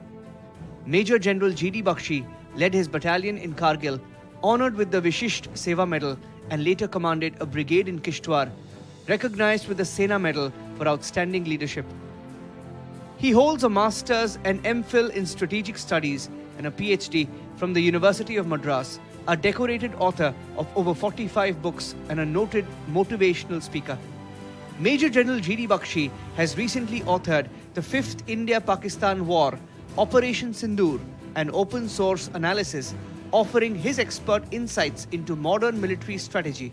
Major General GD Bakshi led his battalion in Kargil, honored with the Vishisht Seva Medal, and later commanded a brigade in Kishtwar, recognized with the Sena Medal for outstanding leadership. He holds a Master's and MPhil in Strategic Studies and a PhD from the University of Madras, a decorated author of over 45 books and a noted motivational speaker. Major General GD Bakshi has recently authored the 5th India-Pakistan War, Operation Sindoor, an open source analysis offering his expert insights into modern military strategy.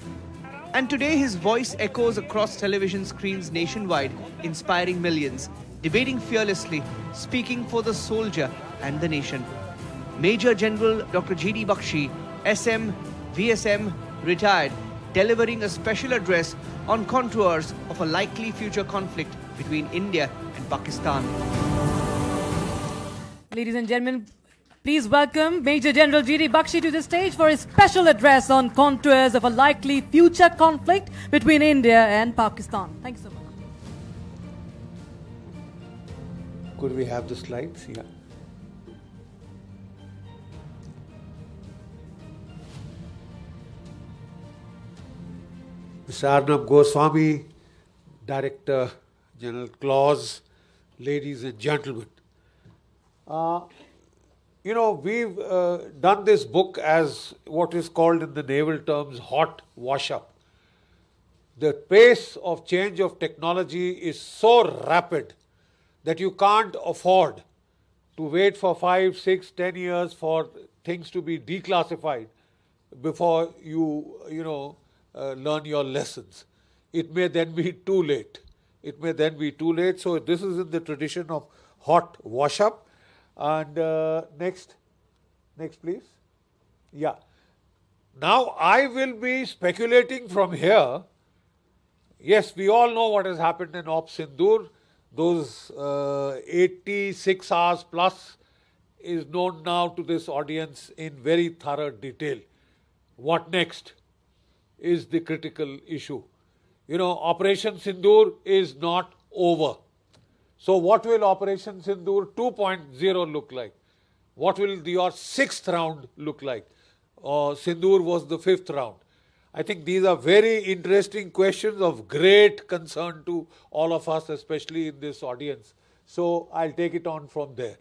And today his voice echoes across television screens nationwide, inspiring millions, debating fearlessly, speaking for the soldier and the nation. Major General Dr. GD Bakshi, SM, VSM, retired, delivering a special address on contours of a likely future conflict between India and Pakistan. Ladies and gentlemen, please welcome Major General GD Bakshi to the stage for his special address on contours of a likely future conflict between India and Pakistan. Thanks so much. Could we have the slides? Yeah. Mr. Arnab Goswami, Director General Clause, ladies and gentlemen. We've done this book as what is called in the naval terms hot wash-up. The pace of change of technology is so rapid that you can't afford to wait for 5, 6, 10 years for things to be declassified before you learn your lessons. It may then be too late. So this is in the tradition of hot wash-up. And next please. Yeah. Now I will be speculating from here. Yes, we all know what has happened in Op Sindoor. Those 86 hours plus is known now to this audience in very thorough detail. What next is the critical issue. Operation Sindoor is not over. So what will Operation Sindoor 2.0 look like? What will your 6th round look like? Sindoor was the 5th round. I think these are very interesting questions of great concern to all of us, especially in this audience. So I'll take it on from there.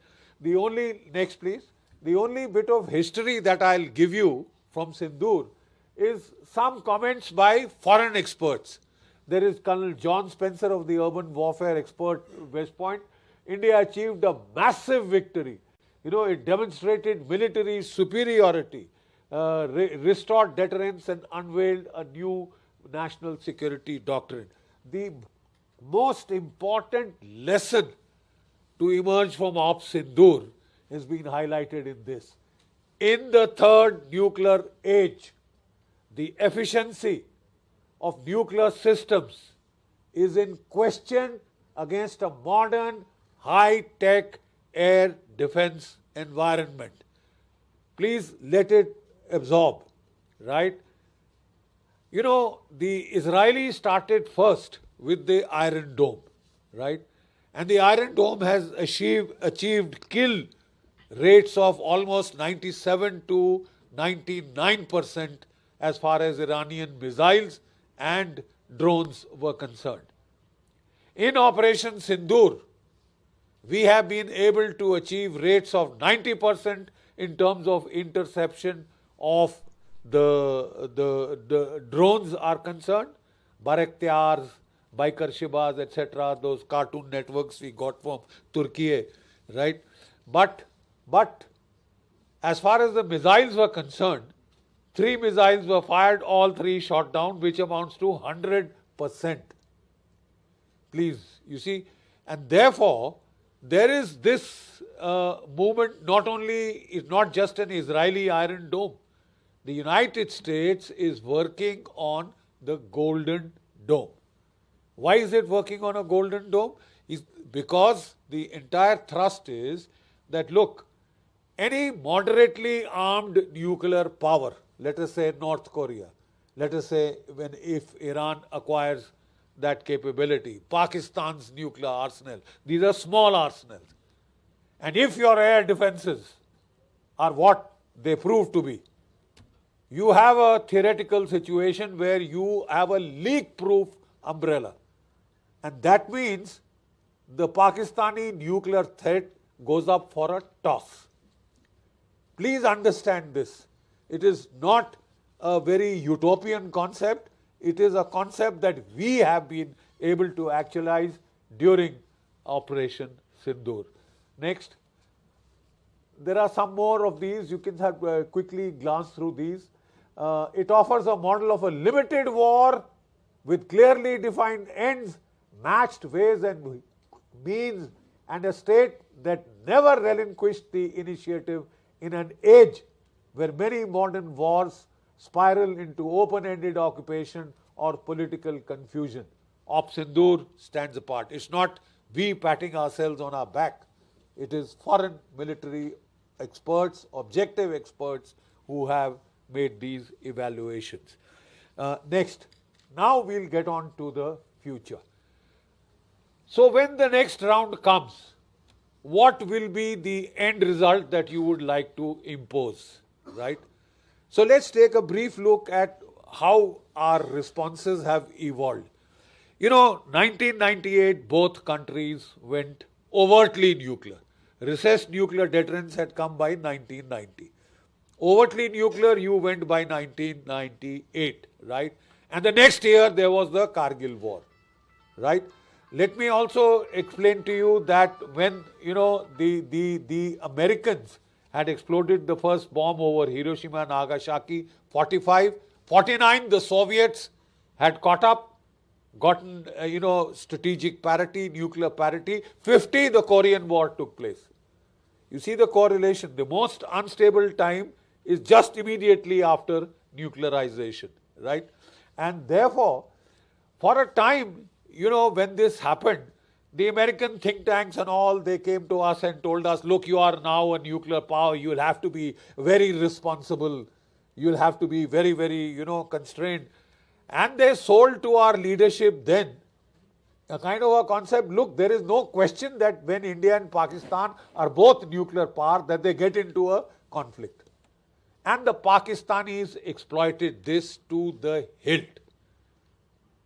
Next please. The only bit of history that I'll give you from Sindoor is some comments by foreign experts. There is Colonel John Spencer of the Urban Warfare Expert, West Point. India achieved a massive victory. It demonstrated military superiority, restored deterrence and unveiled a new national security doctrine. The most important lesson to emerge from Op Sindoor has been highlighted in this. In the third nuclear age, the efficiency of nuclear systems is in question against a modern, high-tech air defense environment. Please let it absorb, right? The Israelis started first with the Iron Dome, right? And the Iron Dome has achieved kill rates of almost 97 to 99% as far as Iranian missiles and drones were concerned. In Operation Sindoor, we have been able to achieve rates of 90% in terms of interception of the drones are concerned. Bayraktars, Baykar Shibas, etc., those cartoon networks we got from Turkey, right? But as far as the missiles were concerned, 3 missiles were fired, all 3 shot down, which amounts to 100%. Please, you see, and therefore, there is this movement, it's not just an Israeli Iron Dome. The United States is working on the Golden Dome. Why is it working on a Golden Dome? Because the entire thrust is that, look, any moderately armed nuclear power, let us say North Korea, let us say if Iran acquires that capability, Pakistan's nuclear arsenal, these are small arsenals. And if your air defenses are what they prove to be, you have a theoretical situation where you have a leak-proof umbrella. And that means the Pakistani nuclear threat goes up for a toss. Please understand this. It is not a very utopian concept. It is a concept that we have been able to actualize during Operation Sindoor. Next. There are some more of these. You can have quickly glance through these. It offers a model of a limited war with clearly defined ends, matched ways and means, and a state that never relinquished the initiative in an age where many modern wars spiral into open-ended occupation or political confusion. Op Sindoor stands apart. It's not we patting ourselves on our back. It is foreign military experts, objective experts, who have made these evaluations. Next, now we'll get on to the future. So when the next round comes, what will be the end result that you would like to impose, right? So let's take a brief look at how our responses have evolved. You know, 1998, both countries went overtly nuclear. Recessed nuclear deterrence had come by 1990. Overtly nuclear, you went by 1998, right? And the next year, there was the Kargil war, right? Let me also explain to you that when, you know, the Americans had exploded the first bomb over Hiroshima and Nagasaki, 45, 49, the Soviets had caught up, gotten, strategic parity, nuclear parity. 50, the Korean War took place. You see the correlation. The most unstable time is just immediately after nuclearization, right? And therefore, for a time, you know, when this happened, the American think tanks and all, they came to us and told us, look, you are now a nuclear power, you will have to be very responsible, you will have to be very, very, constrained. And they sold to our leadership then a kind of a concept, look, there is no question that when India and Pakistan are both nuclear power, that they get into a conflict. And the Pakistanis exploited this to the hilt.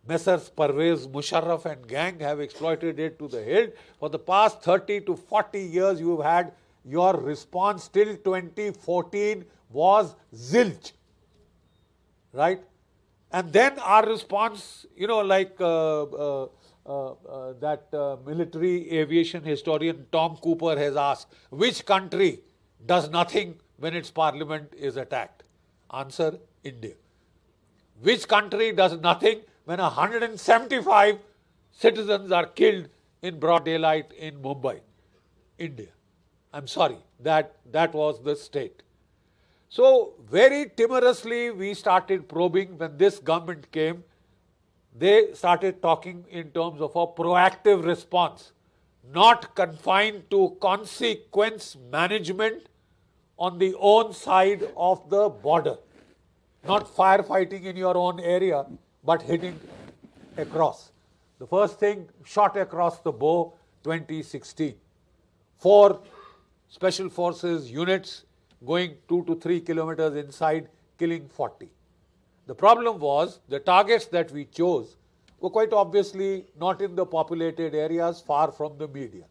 Messrs. Parvez Musharraf and gang have exploited it to the hilt. For the past 30 to 40 years, you have had your response till 2014 was zilch, right? And then our response, military aviation historian Tom Cooper has asked, which country does nothing when its parliament is attacked? Answer, India. Which country does nothing when 175 citizens are killed in broad daylight in Mumbai? India. I'm sorry, that was the state. So very timorously we started probing. When this government came, they started talking in terms of a proactive response, not confined to consequence management on the own side of the border, not firefighting in your own area, but hitting across. The first thing, shot across the bow, 2016. 4 special forces units going 2 to 3 kilometers inside, killing 40. The problem was the targets that we chose were quite obviously not in the populated areas, far from the media.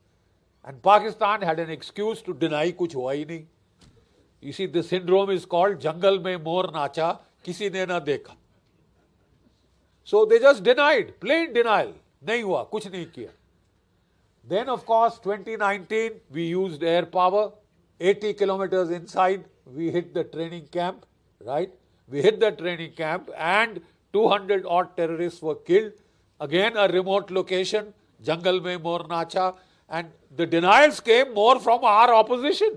And Pakistan had an excuse to deny kuch hua hi nahi. You see, the syndrome is called Jungle mein mor nacha, kisi ne na dekha. So they just denied, plain denial. Nahi hua, kuch nahi kiya. Then of course, 2019, we used air power. 80 kilometers inside, we hit the training camp, right? We hit the training camp and 200 odd terrorists were killed. Again, a remote location, Jungle mein mor nacha. And the denials came more from our opposition.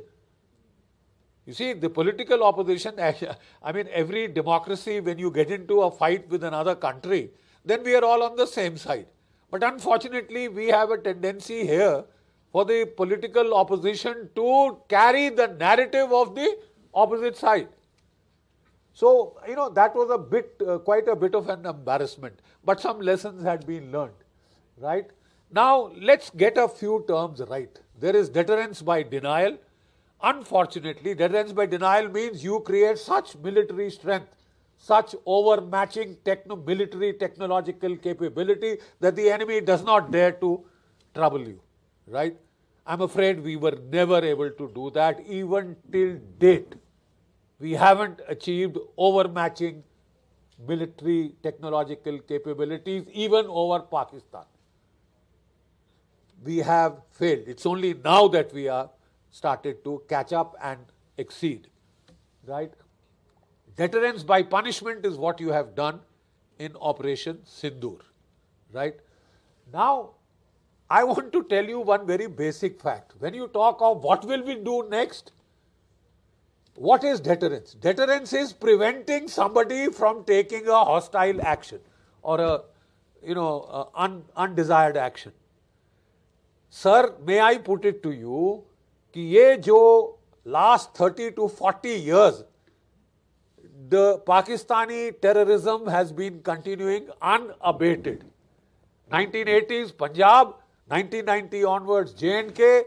You see, the political opposition, I mean, every democracy, when you get into a fight with another country, then we are all on the same side. But unfortunately, we have a tendency here for the political opposition to carry the narrative of the opposite side. So, that was a bit, quite a bit of an embarrassment. But some lessons had been learned, right? Now, let's get a few terms right. There is deterrence by denial. Unfortunately, deterrence by denial means you create such military strength, such overmatching military technological capability that the enemy does not dare to trouble you, right? I'm afraid we were never able to do that even till date. We haven't achieved overmatching military technological capabilities even over Pakistan. We have failed. It's only now that we are started to catch up and exceed, right? Deterrence by punishment is what you have done in Operation Sindoor, right? Now, I want to tell you one very basic fact. When you talk of what will we do next, what is deterrence? Deterrence is preventing somebody from taking a hostile action or undesired action. Sir, may I put it to you कि ये जो last 30 to 40 years the Pakistani terrorism has been continuing unabated. 1980s Punjab, 1990 onwards J&K,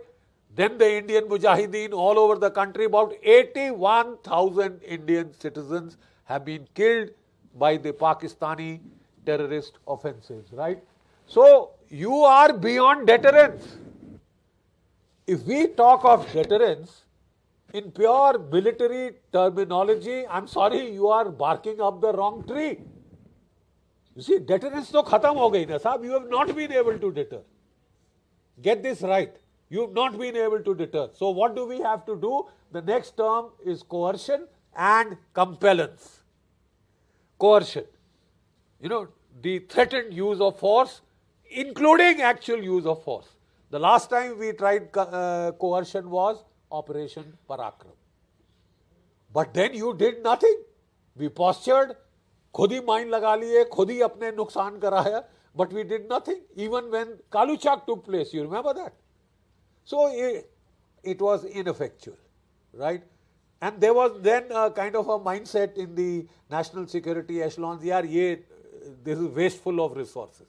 then the Indian Mujahideen all over the country. About 81,000 Indian citizens have been killed by the Pakistani terrorist offensives, right? So, you are beyond deterrence. If we talk of deterrence, in pure military terminology, I'm sorry, you are barking up the wrong tree. You see, deterrence to khatam ho gayi na sahab. You have not been able to deter. Get this right. You have not been able to deter. So what do we have to do? The next term is coercion and compellence. Coercion. You know, the threatened use of force, including actual use of force. The last time we tried coercion was Operation Parakram. But then you did nothing. We postured, खुद ही mine लगा लिए, खुद ही अपने नुकसान कराया, but we did nothing. Even when Kaluchak took place, you remember that? So it was ineffectual, right? And there was then a kind of a mindset in the national security echelons, this is wasteful of resources.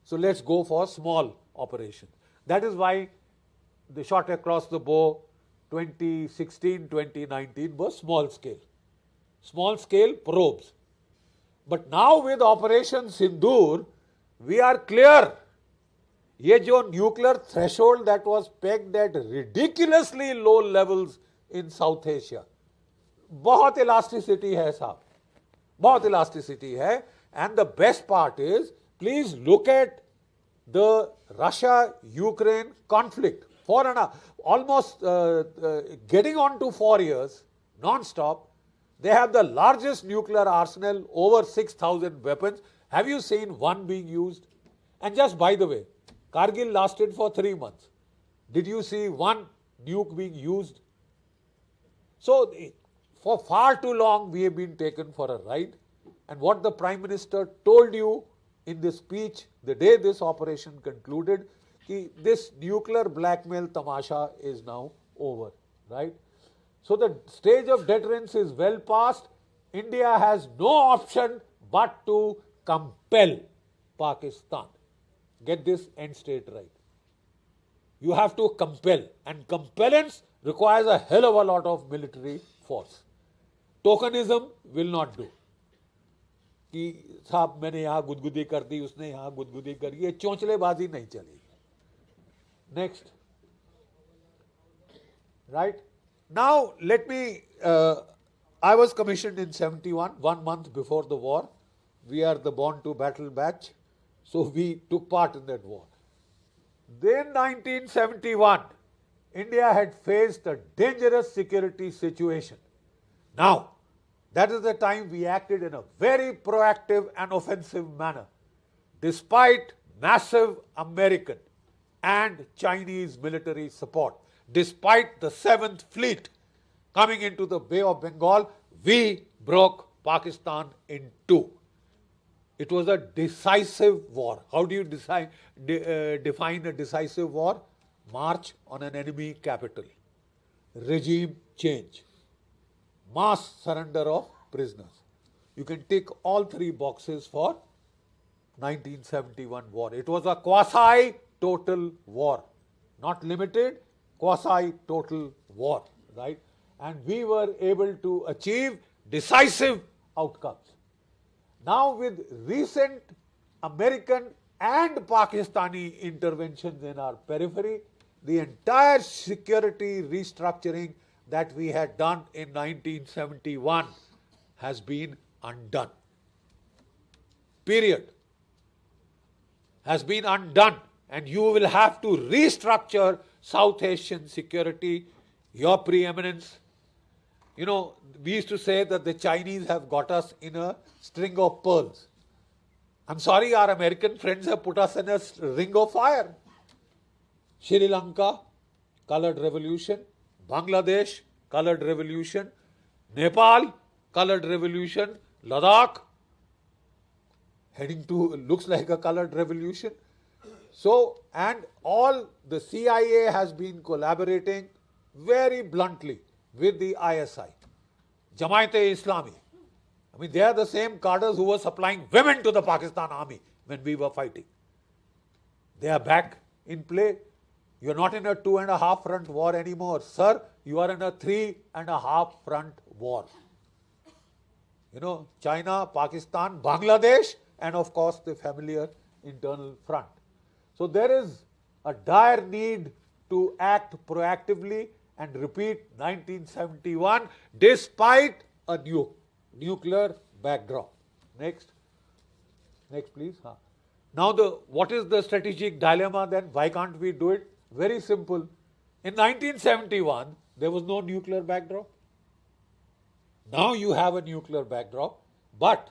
So let's go for small operations. That is why the shot across the bow 2016, 2019 was small scale probes. But now with Operation Sindoor, we are clear. ये जो nuclear threshold that was pegged at ridiculously low levels in South Asia, बहुत elasticity है साहब, बहुत elasticity है. And the best part is, please look at the Russia-Ukraine conflict. Almost getting on to 4 years, non-stop. They have the largest nuclear arsenal, over 6,000 weapons. Have you seen one being used? And just by the way, Kargil lasted for 3 months. Did you see one nuke being used? So, for far too long we have been taken for a ride. And what the Prime Minister told you in this speech, the day this operation concluded, this nuclear blackmail tamasha is now over, right? So the stage of deterrence is well past. India has no option but to compel Pakistan. Get this end state right. You have to compel, and compellence requires a hell of a lot of military force. Tokenism will not do. कि साहब मैंने यहाँ गुदगुदी कर दी, उसने यहाँ गुदगुदी कर दी, ये चोंचलेबाजी नहीं चलेगी. Next. Right? Now, let me, I was commissioned in 71, 1 month before the war. We are the born to battle batch. So we took part in that war. Then 1971, India had faced a dangerous security situation. Now, that is the time we acted in a very proactive and offensive manner. Despite massive American and Chinese military support, despite the 7th Fleet coming into the Bay of Bengal, we broke Pakistan in two. It was a decisive war. How do you define a decisive war? March on an enemy capital, regime change, mass surrender of prisoners. You can tick all three boxes for 1971 war. It was a quasi-total war, not limited, quasi-total war, right? And we were able to achieve decisive outcomes. Now with recent American and Pakistani interventions in our periphery, the entire security restructuring that we had done in 1971 has been undone. Period. Has been undone. And you will have to restructure South Asian security. Your preeminence, You know, we used to say that the Chinese have got us in a string of pearls. I'm sorry, our American friends have put us in a ring of fire. Sri Lanka, colored revolution. Bangladesh, colored revolution. Nepal, colored revolution. Ladakh, heading to, looks like a colored revolution. So, and all the CIA has been collaborating very bluntly with the ISI. Jamaat-e-Islami. I mean, they are the same cadres who were supplying women to the Pakistan army when we were fighting. They are back in play. You are not in a 2.5 front war anymore. Sir, you are in a 3.5 front war. You know, China, Pakistan, Bangladesh, and of course the familiar internal front. So there is a dire need to act proactively and repeat 1971 despite a nuclear backdrop. Next. Next please. Now what is the strategic dilemma then? Why can't we do it? Very simple. In 1971, there was no nuclear backdrop. Now you have a nuclear backdrop, but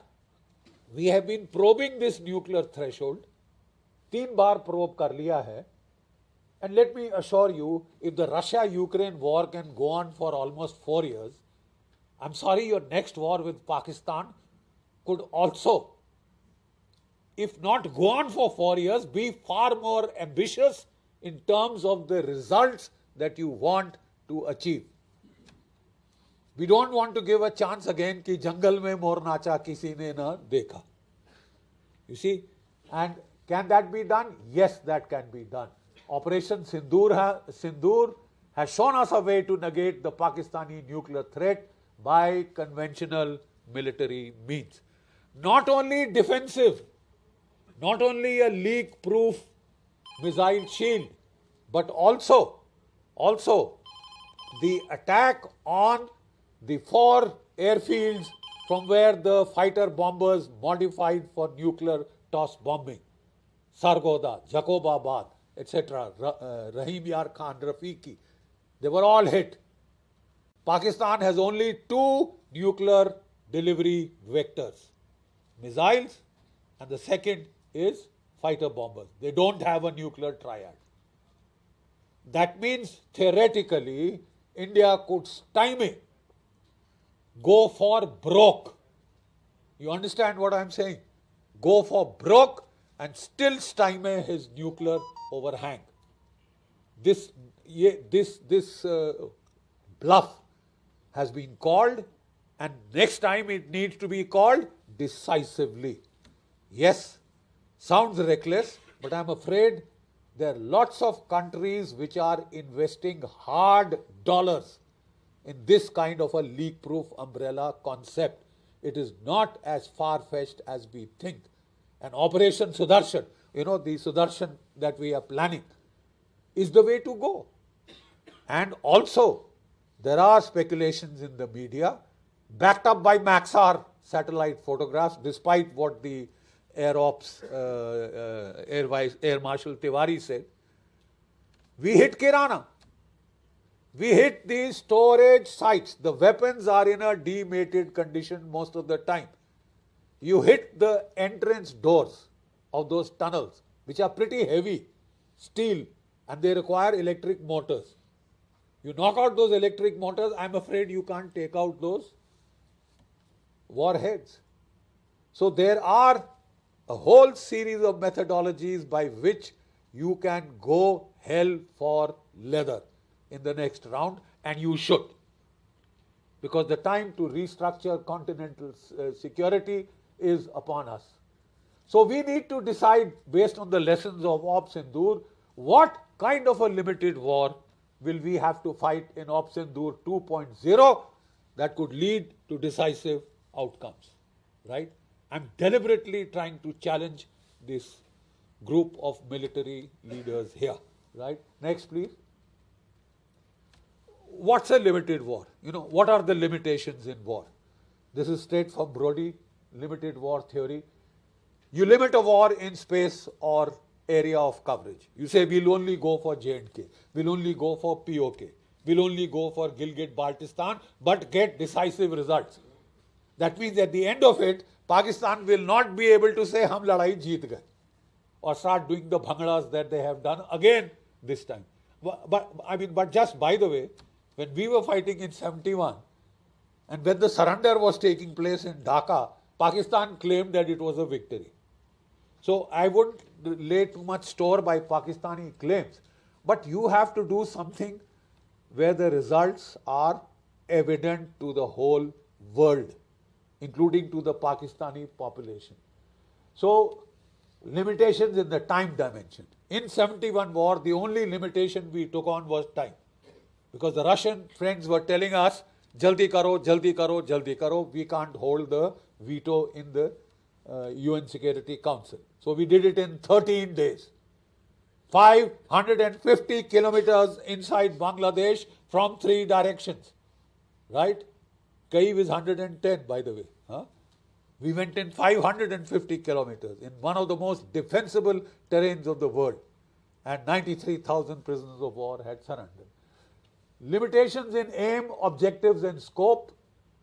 we have been probing this nuclear threshold. 3 bar probe कर लिया है. And let me assure you, if the Russia-Ukraine war can go on for almost 4 years, I'm sorry, your next war with Pakistan could also, if not go on for 4 years, be far more ambitious in terms of the results that you want to achieve. We don't want to give a chance again कि जंगल में मोर नाचा किसी ने ना देखा. You see, and can that be done? Yes, that can be done. Operation Sindoor has shown us a way to negate the Pakistani nuclear threat by conventional military means. Not only defensive, not only a leak-proof missile shield, but also the attack on the 4 airfields from where the fighter bombers modified for nuclear toss bombing. Sargoda, Jacobabad, etc. Rahim Yar Khan, Rafiqi. They were all hit. Pakistan has only 2 nuclear delivery vectors. Missiles, and the second is fighter bombers. They don't have a nuclear triad. That means theoretically India could stymie, go for broke. You understand what I'm saying? Go for broke and still stymie his nuclear overhang. This bluff has been called, and next time it needs to be called decisively. Yes, sounds reckless, but I'm afraid there are lots of countries which are investing hard dollars in this kind of a leak-proof umbrella concept. It is not as far-fetched as we think. And Operation Sudarshan, you know, the Sudarshan that we are planning, is the way to go. And also, there are speculations in the media, backed up by Maxar satellite photographs, despite what the Air Ops Air Marshal Tiwari said. We hit Kirana. We hit the storage sites. The weapons are in a demated condition most of the time. You hit the entrance doors of those tunnels, which are pretty heavy, steel, and they require electric motors. You knock out those electric motors, I'm afraid you can't take out those warheads. So there are a whole series of methodologies by which you can go hell for leather in the next round, and you should. Because the time to restructure continental security is upon us. So we need to decide, based on the lessons of Op Sindoor, what kind of a limited war will we have to fight in Op Sindoor 2.0 that could lead to decisive outcomes, right? I'm deliberately trying to challenge this group of military leaders here, right? Next, please. What's a limited war? You know, what are the limitations in war? This is straight from Brody, limited war theory. You limit a war in space or area of coverage. You say we'll only go for J&K, we'll only go for POK. will only go for Gilgit-Baltistan, but get decisive results. That means at the end of it, Pakistan will not be able to say, hum ladai jeet gaye, or start doing the bhangdas that they have done again this time. But just by the way, when we were fighting in 71, and when the surrender was taking place in Dhaka, Pakistan claimed that it was a victory. So I wouldn't lay too much store by Pakistani claims, but you have to do something where the results are evident to the whole world, including to the Pakistani population. So, limitations in the time dimension. In 71 war, the only limitation we took on was time. Because the Russian friends were telling us, jaldi karo, jaldi karo, jaldi karo. We can't hold the veto in the UN Security Council. So we did it in 13 days. 550 kilometers inside Bangladesh from 3 directions. Right? Kyiv is 110, by the way. Huh? We went in 550 kilometers in one of the most defensible terrains of the world. And 93,000 prisoners of war had surrendered. Limitations in aim, objectives and scope,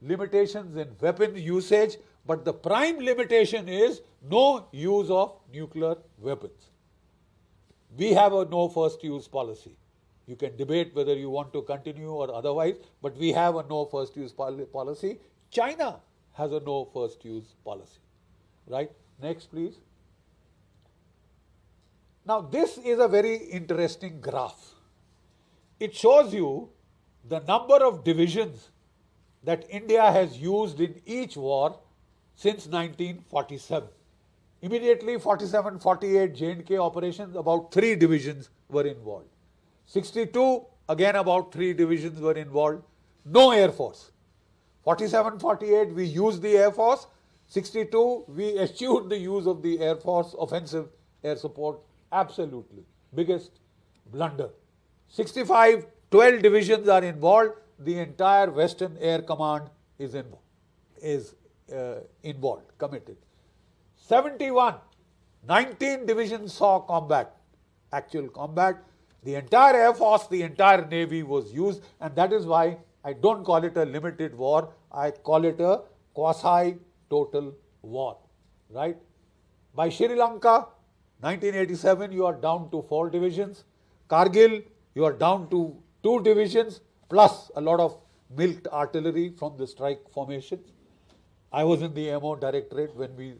limitations in weapon usage, but the prime limitation is no use of nuclear weapons. We have a no first use policy. You can debate whether you want to continue or otherwise, but we have a no first use policy. China has a no first use policy. Right? Next, please. Now, this is a very interesting graph. It shows you the number of divisions that India has used in each war since 1947. Immediately 47-48 J&K operations, about 3 divisions were involved. 62, again about 3 divisions were involved. No Air Force. 47-48 we used the Air Force. 62 we eschewed the use of the Air Force offensive air support. Absolutely. Biggest blunder. 65, 12 divisions are involved. The entire Western Air Command is involved, committed. 71, 19 divisions saw combat, actual combat. The entire Air Force, the entire Navy was used, and that is why I don't call it a limited war, I call it a quasi-total war, right? By Sri Lanka, 1987, you are down to 4 divisions. Kargil, you are down to 2 divisions, plus a lot of milked artillery from the strike formations. I was in the MO directorate when we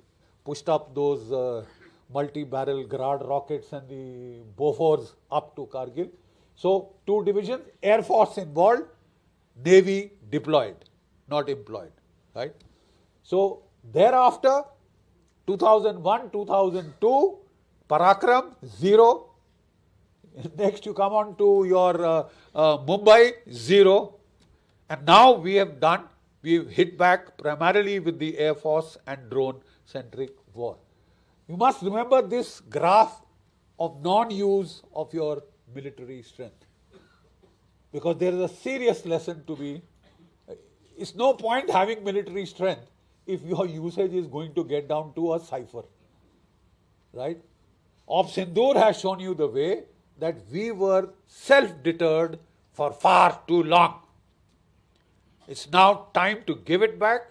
pushed up those multi-barrel Grad rockets and the Bofors up to Kargil. So, 2 divisions, Air Force involved, Navy deployed, not employed, right? So, thereafter, 2001, 2002, Parakram, 0. Next you come on to your Mumbai, 0. And now we've hit back primarily with the Air Force and drone-centric war. You must remember this graph of non-use of your military strength. Because there is a serious lesson to be. It's no point having military strength if your usage is going to get down to a cipher. Right? Sindoor has shown you the way that we were self-deterred for far too long. It's now time to give it back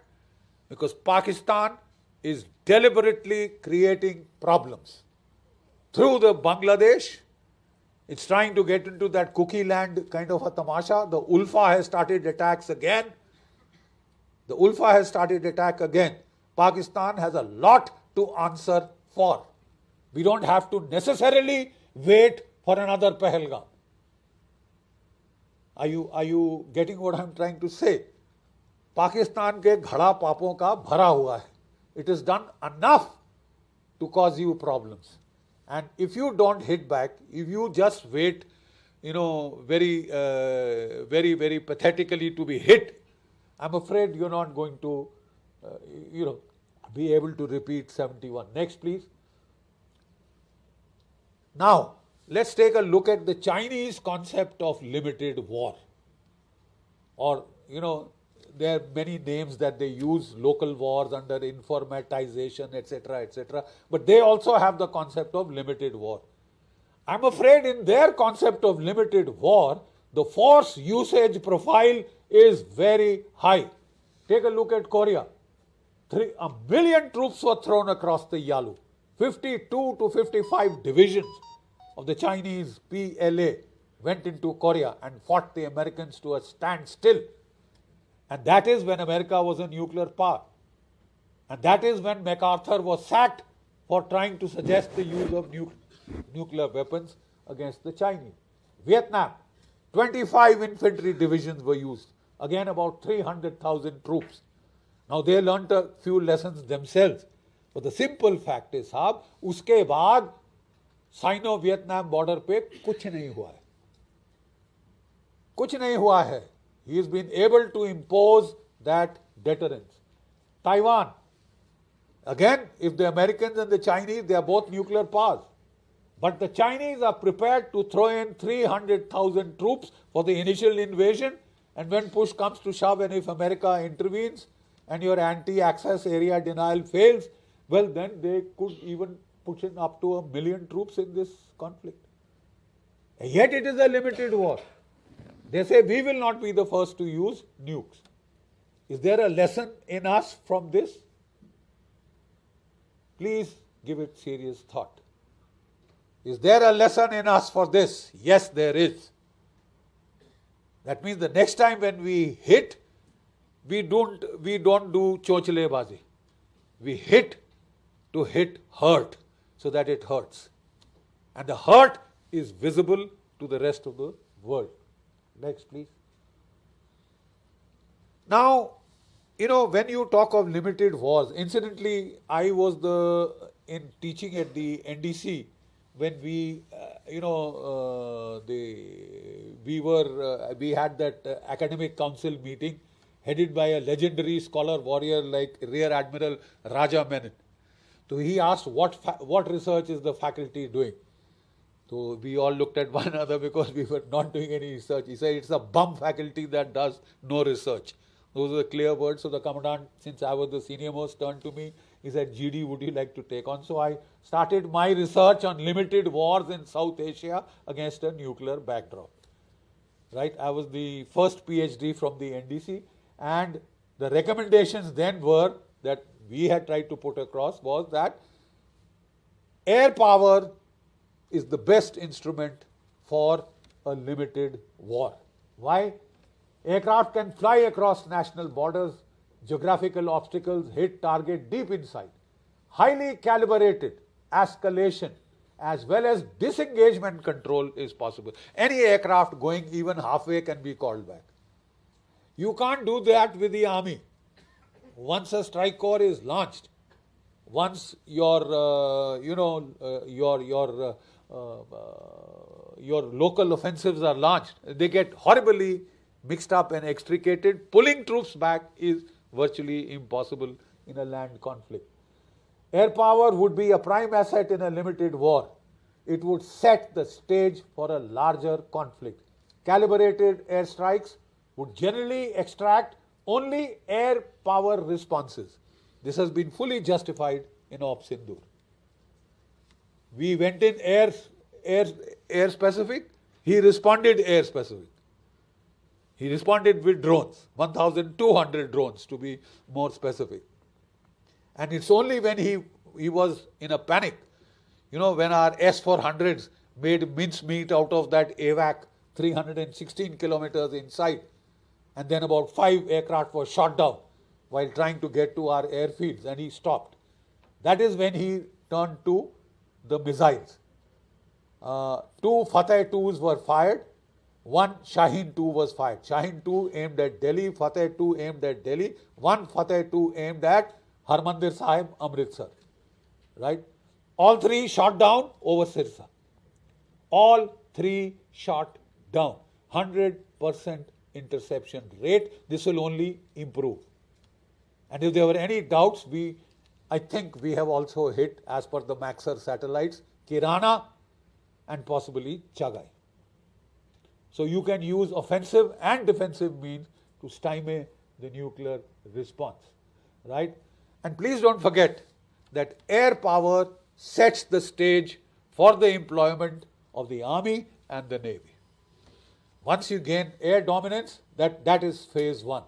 because Pakistan is deliberately creating problems. Through the Bangladesh, it's trying to get into that cookie land kind of a tamasha. The Ulfa has started attacks again. Pakistan has a lot to answer for. We don't have to necessarily wait for another Pahalgam. Are you getting what I'm trying to say? Pakistan ke ghada papon ka bhara hua hai. It has done enough to cause you problems. And if you don't hit back, if you just wait, very pathetically to be hit, I'm afraid you're not going to, be able to repeat 71. Next, please. Now, let's take a look at the Chinese concept of limited war. Or, there are many names that they use, local wars under informatization, etc., etc. But they also have the concept of limited war. I'm afraid in their concept of limited war, The force usage profile is very high. Take a look at Korea. 1 million troops were thrown across the Yalu. 52 to 55 divisions of the Chinese PLA went into Korea and fought the Americans to a standstill. And that is when America was a nuclear power. And that is when MacArthur was sacked for trying to suggest the use of nuclear weapons against the Chinese. Vietnam, 25 infantry divisions were used. Again, about 300,000 troops. Now, they learnt a few lessons themselves. But the simple fact is, साहब, उसके बाद Sino-Vietnam border पे कुछ नहीं हुआ है. कुछ नहीं हुआ है. He has been able to impose that deterrence. Taiwan. Again, if the Americans and the Chinese, they are both nuclear powers. But the Chinese are prepared to throw in 300,000 troops for the initial invasion. And when push comes to shove, and if America intervenes and your anti-access area denial fails, well, then they could even put in up to 1 million troops in this conflict. And yet it is a limited war. They say we will not be the first to use nukes. Is there a lesson in us from this? Please give it serious thought. Is there a lesson in us for this? Yes, there is. That means the next time when we hit, we don't do chochlebazi. We hit to hit hurt so that it hurts. And the hurt is visible to the rest of the world. Next, please. Now, when you talk of limited wars, incidentally, I was in teaching at the NDC when we had that academic council meeting headed by a legendary scholar warrior like Rear Admiral Raja Menon. So he asked what research is the faculty doing. So we all looked at one another because we were not doing any research. He said it's a bum faculty that does no research. Those are the clear words. So the commandant, since I was the senior most, turned to me. He said, GD, would you like to take on? So I started my research on limited wars in South Asia against a nuclear backdrop. Right? I was the first PhD from the NDC, and the recommendations then were that we had tried to put across was that air power is the best instrument for a limited war. Why? Aircraft can fly across national borders, geographical obstacles, hit target deep inside. Highly calibrated escalation as well as disengagement control is possible. Any aircraft going even halfway can be called back. You can't do that with the army. Once a strike corps is launched, once your local offensives are launched, they get horribly mixed up and extricated. Pulling troops back is virtually impossible in a land conflict. Air power would be a prime asset in a limited war. It would set the stage for a larger conflict. Calibrated airstrikes would generally extract only air power responses. This has been fully justified in Op Sindoor. We went in air specific, he responded air specific. He responded with drones, 1,200 drones to be more specific. And it's only when he was in a panic, when our S-400s made mincemeat out of that AVAC 316 kilometers inside, and then about 5 aircraft were shot down while trying to get to our airfields, and he stopped. That is when he turned to the missiles. 2 Fateh 2s were fired. 1 Shaheen 2 was fired. Shaheen 2 aimed at Delhi, Fateh 2 aimed at Delhi, 1 Fateh 2 aimed at Harmandir Sahib, Amritsar. Right? All 3 shot down over Sirsa. All 3 shot down. 100% interception rate. This will only improve. And if there were any doubts, I think we have also hit, as per the Maxar satellites, Kirana and possibly Chagai. So you can use offensive and defensive means to stymie the nuclear response, right? And please don't forget that air power sets the stage for the employment of the army and the navy. Once you gain air dominance, that is phase 1.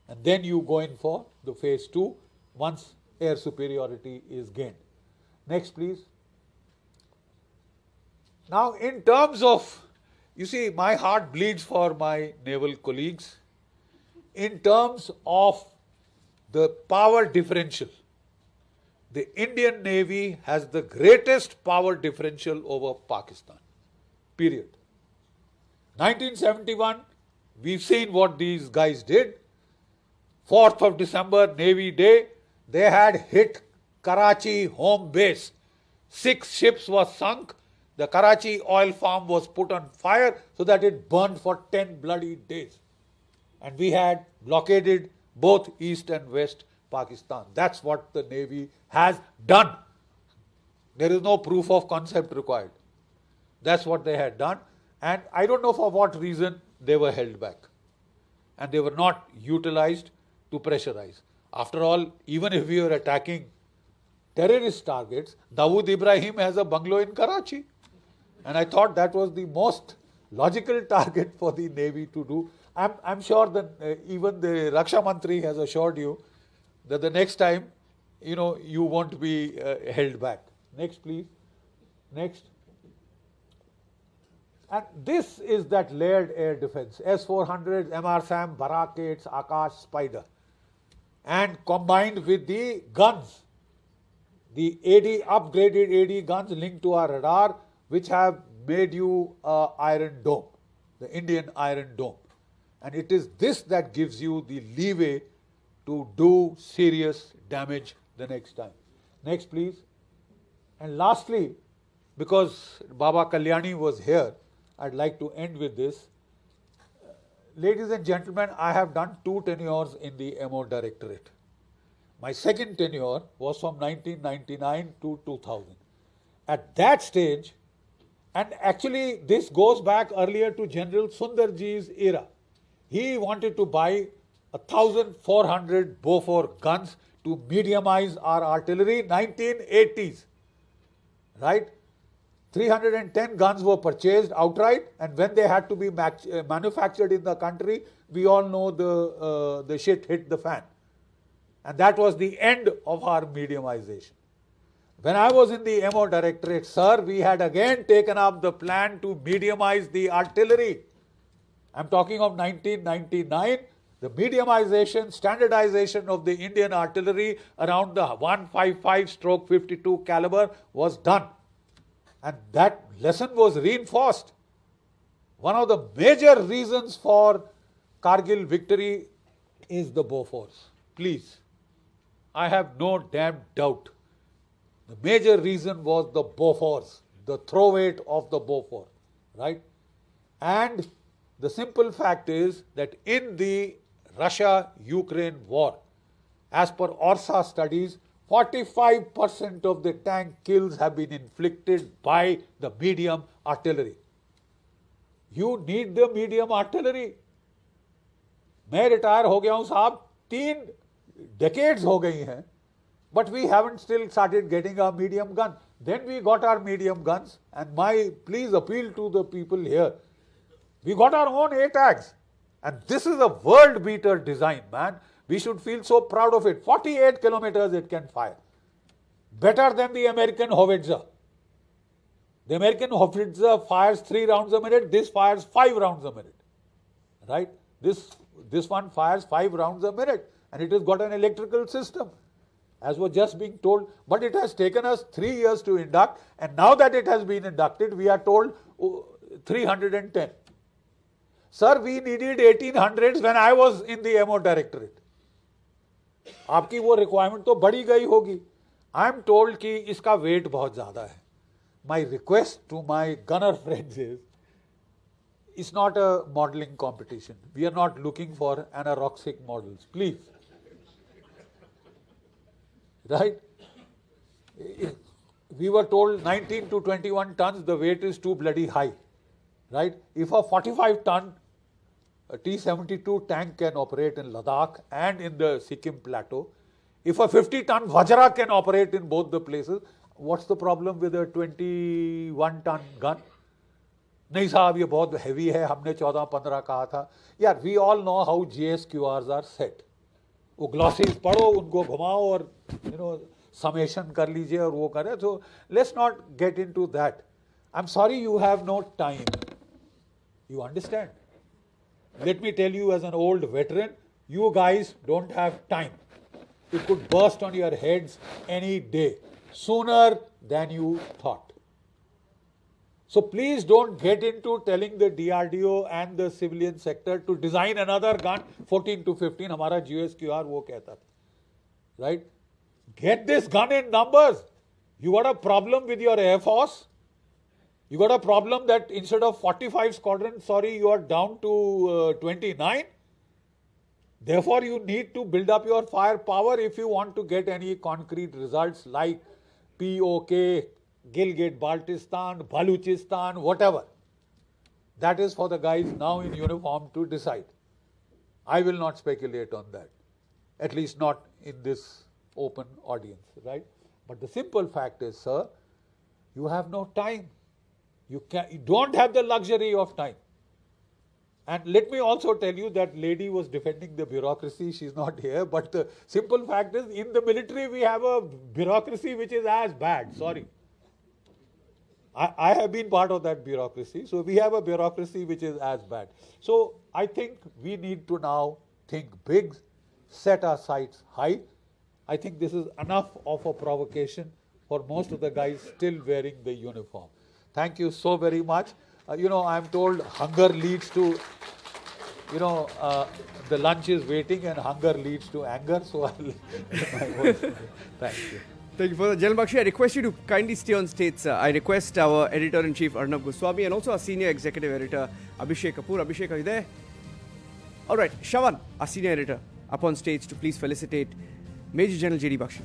And then you go in for the phase 2 once air superiority is gained. Next, please. Now, in terms of, you see, my heart bleeds for my naval colleagues. In terms of the power differential, the Indian Navy has the greatest power differential over Pakistan. Period. 1971, we've seen what these guys did. 4th of December, Navy Day, they had hit Karachi home base. 6 ships were sunk. The Karachi oil farm was put on fire so that it burned for 10 bloody days. And we had blockaded both East and West Pakistan. That's what the Navy has done. There is no proof of concept required. That's what they had done. And I don't know for what reason they were held back. And they were not utilized to pressurize. After all, even if we were attacking terrorist targets, Dawood Ibrahim has a bungalow in Karachi. And I thought that was the most logical target for the Navy to do. I'm sure that even the Raksha Mantri has assured you that the next time, you won't be held back. Next, please. Next. And this is that layered air defense. S-400s, MR-SAM, Barakates, Akash, Spider. And combined with the guns, the upgraded AD guns linked to our radar, which have made you Iron Dome, the Indian Iron Dome. And it is this that gives you the leeway to do serious damage the next time. Next, please. And lastly, because Baba Kalyani was here, I'd like to end with this. Ladies and gentlemen, I have done 2 tenures in the MO Directorate. My second tenure was from 1999 to 2000. At that stage, and actually this goes back earlier to General Sundarji's era. He wanted to buy 1,400 Bofors guns to mediumize our artillery, 1980s. Right? 310 guns were purchased outright, and when they had to be manufactured in the country, we all know the shit hit the fan. And that was the end of our mediumization. When I was in the MO Directorate, sir, we had again taken up the plan to mediumize the artillery. I'm talking of 1999. The mediumization, standardization of the Indian artillery around the 155/52 caliber was done. And that lesson was reinforced. One of the major reasons for Kargil victory is the Bofors. Please, I have no damn doubt. The major reason was the Bofors, the throw weight of the Bofors, right? And the simple fact is that in the Russia-Ukraine war, as per ORSA studies, 45% of the tank kills have been inflicted by the medium artillery. You need the medium artillery. मैं retire हो गया हूँ साहब, 3 decades हो गई हैं, but we haven't still started getting our medium gun. Then we got our medium guns, and my please appeal to the people here. We got our own ATAGs, and this is a world beater design, man. We should feel so proud of it. 48 kilometers it can fire. Better than the American howitzer. The American howitzer fires 3 rounds a minute. This fires 5 rounds a minute. Right? This one fires 5 rounds a minute. And it has got an electrical system, as was just being told. But it has taken us 3 years to induct. And now that it has been inducted, we are told 310. Sir, we needed 1800s when I was in the MO Directorate. आपकी वो requirement तो बढ़ी गई होगी. I am told कि इसका wait बहुत ज़्यादा है. My request to my gunner friends is, it's not a modeling competition. We are not looking for anorexic models. Please. Right? We were told 19 to 21 tons, the weight is too bloody high. Right? If a 45-ton T-72 tank can operate in Ladakh and in the Sikkim plateau, if a 50-ton Vajra can operate in both the places, what's the problem with a 21-ton gun? नहीं साहब ये बहुत heavy है, हमने 14-15 कहा था. यार, we all know how GSQRs are set. वो ग्लॉसेस पढ़ो, उनको घुमाओ और summation कर लीजिए और वो करें. So let's not get into that. I'm sorry you have no time. You understand? Let me tell you as an old veteran, you guys don't have time. It could burst on your heads any day, sooner than you thought. So please don't get into telling the DRDO and the civilian sector to design another gun 14 to 15. हमारा GSQR वो कहता था, right? Get this gun in numbers. You got a problem with your Air Force. You got a problem that instead of 45 squadrons, sorry, you are down to 29. Therefore, you need to build up your firepower if you want to get any concrete results like POK, Gilgit, Baltistan, Baluchistan, whatever. That is for the guys now in uniform to decide. I will not speculate on that, at least not in this open audience, right? But the simple fact is, sir, you have no time. You don't have the luxury of time. And let me also tell you that lady was defending the bureaucracy. She's not here. But the simple fact is, in the military, we have a bureaucracy which is as bad. Sorry. I have been part of that bureaucracy. So we have a bureaucracy which is as bad. So I think we need to now think big, set our sights high. I think this is enough of a provocation for most of the guys still wearing the uniform. Thank you so very much. I'm told hunger leads to, the lunch is waiting and hunger leads to anger. So I'll my voice. Thank you. Thank you for that. General Bakshi, I request you to kindly stay on stage, sir. I request our Editor-in-Chief, Arnab Goswami, and also our Senior Executive Editor, Abhishek Kapoor. Abhishek, are you there? All right, Shawan, our Senior Editor, up on stage to please felicitate Major General GD Bakshi.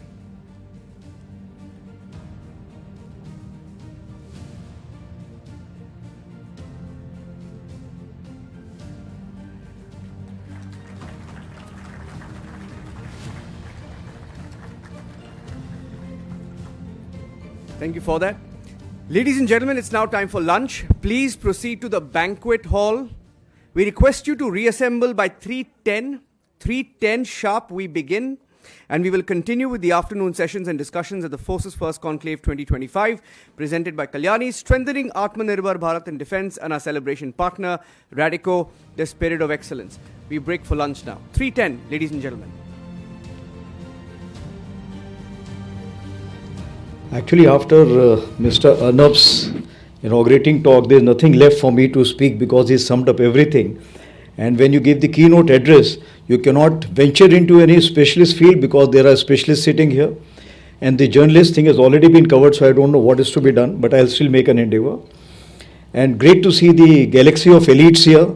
Thank you for that. Ladies and gentlemen, it's now time for lunch. Please proceed to the banquet hall. We request you to reassemble by 3:10. 3:10 sharp we begin. And we will continue with the afternoon sessions and discussions at the Forces First Conclave 2025, presented by Kalyani, strengthening Atmanirbhar Bharat in defense, and our celebration partner, Radico, the spirit of excellence. We break for lunch now. 3:10, ladies and gentlemen. Actually, after Mr. Arnab's inaugurating talk, there's nothing left for me to speak because he summed up everything. And when you give the keynote address, you cannot venture into any specialist field because there are specialists sitting here. And the journalist thing has already been covered, so I don't know what is to be done, but I'll still make an endeavor. And great to see the galaxy of elites here.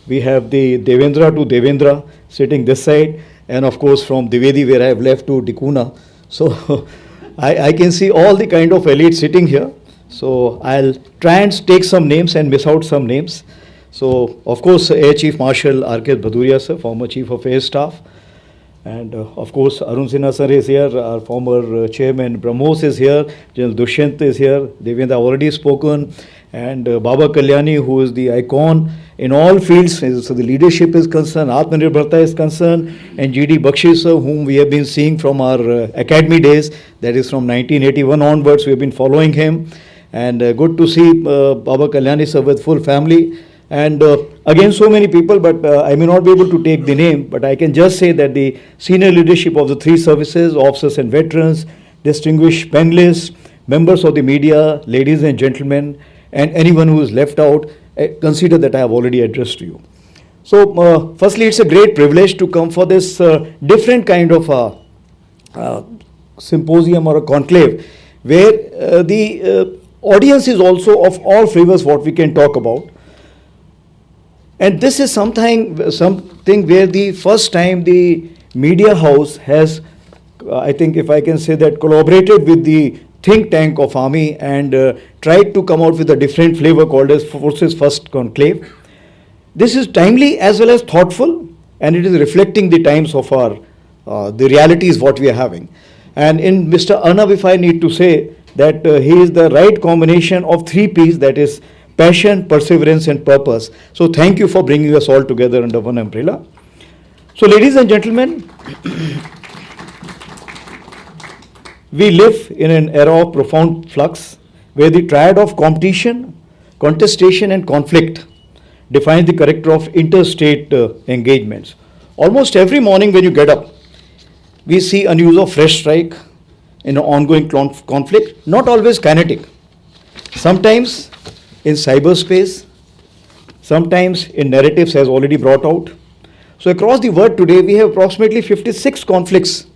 We have the Devendra to Devendra sitting this side, and of course from Dwivedi, where I have left, to Dikuna. So I can see all the kind of elites sitting here. So I'll try and take some names and miss out some names. So, of course, Air Chief Marshal R.K. Bhaduria, sir, former Chief of Air Staff. And, of course, Arun Sinha, sir, is here. Our former Chairman Brahmos is here. General Dushyant is here. Devendra already spoken. And Baba Kalyani, who is the icon in all fields. So the leadership is concerned, Atmanirbharta is concerned. And GD Bakshi, sir, whom we have been seeing from our academy days. That is from 1981 onwards. We have been following him. And good to see Baba Kalyani, sir, with full family. And again, so many people, but I may not be able to take the name, but I can just say that the senior leadership of the three services, officers and veterans, distinguished panelists, members of the media, ladies and gentlemen, and anyone who is left out, consider that I have already addressed to you. So, firstly, it's a great privilege to come for this different kind of symposium or a conclave, where the audience is also of all flavors what we can talk about. And this is something where the first time the media house has, I think if I can say that, collaborated with the think tank of Army and tried to come out with a different flavor called as Forces First Conclave. This is timely as well as thoughtful, and it is reflecting the times of our, the realities what we are having. And in Mr. Arnab, if I need to say that he is the right combination of three P's, that is passion, perseverance, and purpose. So thank you for bringing us all together under one umbrella. So ladies and gentlemen, we live in an era of profound flux where the triad of competition, contestation, and conflict defines the character of interstate engagements. Almost every morning when you get up, we see a news of fresh strike in an ongoing conflict, not always kinetic. Sometimes in cyberspace, sometimes in narratives as already brought out. So across the world today, we have approximately 56 conflicts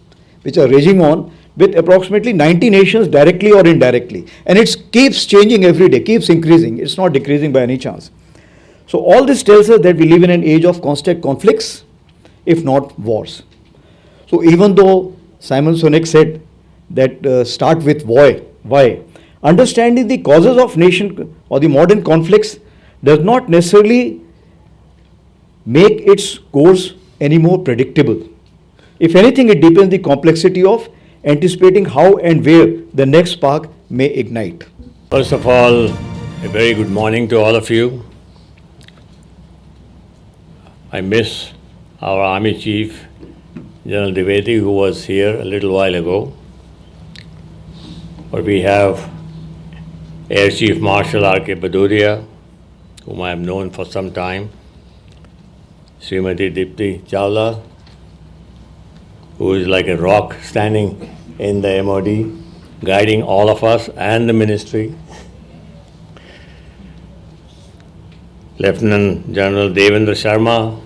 which are raging on with approximately 90 nations directly or indirectly. And it keeps changing every day, keeps increasing. It's not decreasing by any chance. So all this tells us that we live in an age of constant conflicts, if not wars. So even though Simon Sinek said that start with why, understanding the causes of nation or the modern conflicts does not necessarily make its course any more predictable. If anything, it deepens the complexity of anticipating how and where the next spark may ignite. First of all, a very good morning to all of you. I miss our Army Chief, General Dwivedi, who was here a little while ago. But we have Air Chief Marshal R.K. Bhaduria, whom I have known for some time, Srimati Deepti Chawla, who is like a rock standing in the MOD, guiding all of us and the ministry. Lieutenant General Dendra Sharma,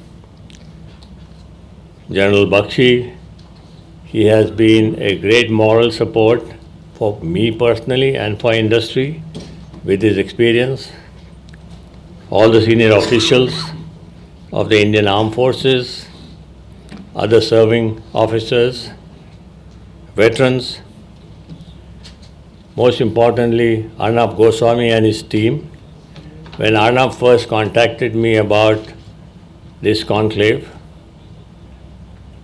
General Bakshi. He has been a great moral support for me personally and for industry with his experience. All the senior officials of the Indian Armed Forces, other serving officers, veterans, most importantly, Arnab Goswami and his team. When Arnab first contacted me about this conclave,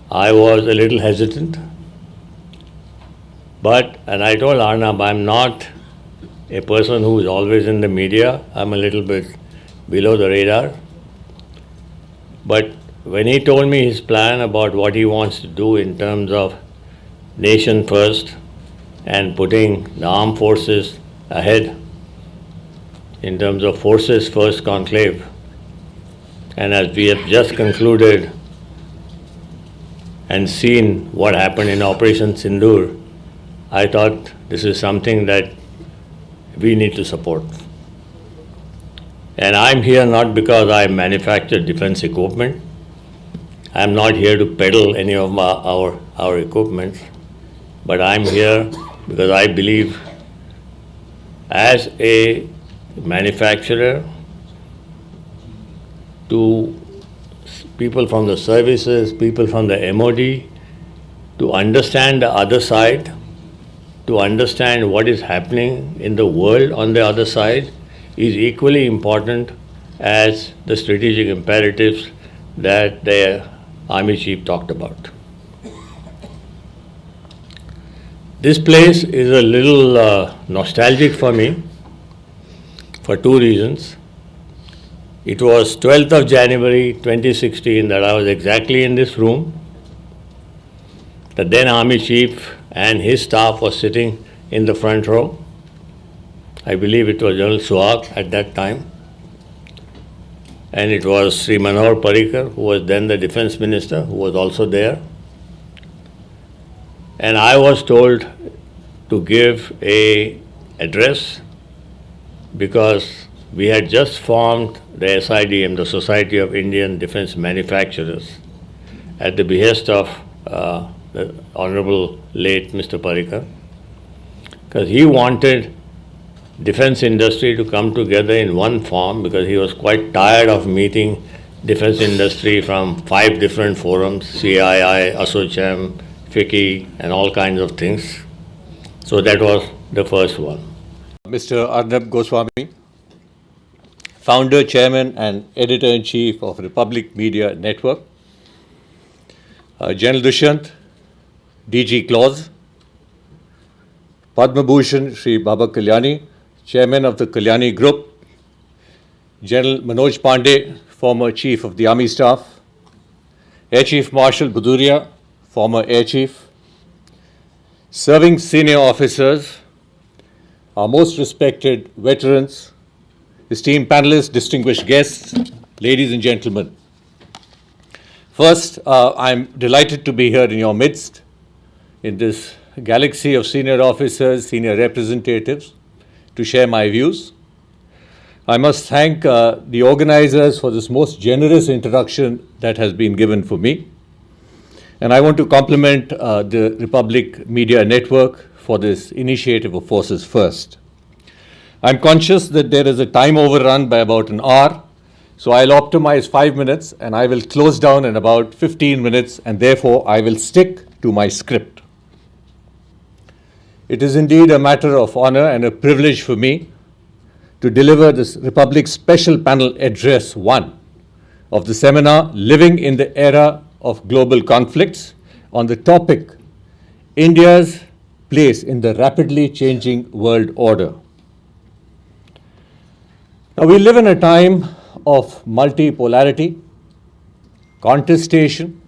I was a little hesitant. And I told Arnab, I'm not a person who is always in the media. I'm a little bit below the radar. But when he told me his plan about what he wants to do in terms of nation first and putting the armed forces ahead in terms of Forces First Conclave, and as we have just concluded and seen what happened in Operation Sindoor, I thought this is something that we need to support. And I'm here not because I manufacture defense equipment. I'm not here to peddle any of our equipment, but I'm here because I believe as a manufacturer to people from the services, people from the MOD, to understand the other side, to understand what is happening in the world on the other side is equally important as the strategic imperatives that the Army Chief talked about. This place is a little nostalgic for me for two reasons. It was 12th of January 2016 that I was exactly in this room. The then Army Chief and his staff was sitting in the front row. I believe it was General Suhag at that time. And it was Sri Manohar Parrikar, who was then the Defense Minister, who was also there. And I was told to give an address because we had just formed the SIDM, the Society of Indian Defense Manufacturers, at the behest of the Honorable late Mr. Parrikar, because he wanted defense industry to come together in one form, because he was quite tired of meeting defense industry from 5 different forums, CII, ASSOCHAM, FICCI, and all kinds of things. So that was the first one. Mr. Arnab Goswami, Founder, Chairman and Editor-in-Chief of Republic Media Network, General Dushyant, DG Clause, Padma Bhushan Sri Baba Kalyani, Chairman of the Kalyani Group, General Manoj Pandey, former Chief of the Army Staff, Air Chief Marshal Bhaduria, former Air Chief, serving senior officers, our most respected veterans, esteemed panelists, distinguished guests, ladies and gentlemen. First, I'm delighted to be here in your midst, in this galaxy of senior officers, senior representatives, to share my views. I must thank the organizers for this most generous introduction that has been given for me. And I want to compliment the Republic Media Network for this initiative of Forces First. I'm conscious that there is a time overrun by about an hour, so I'll optimize 5 minutes and I will close down in about 15 minutes, and therefore I will stick to my script. It is indeed a matter of honor and a privilege for me to deliver this Republic Special Panel Address 1 of the seminar Living in the Era of Global Conflicts on the topic India's Place in the Rapidly Changing World Order. Now, we live in a time of multipolarity, contestation,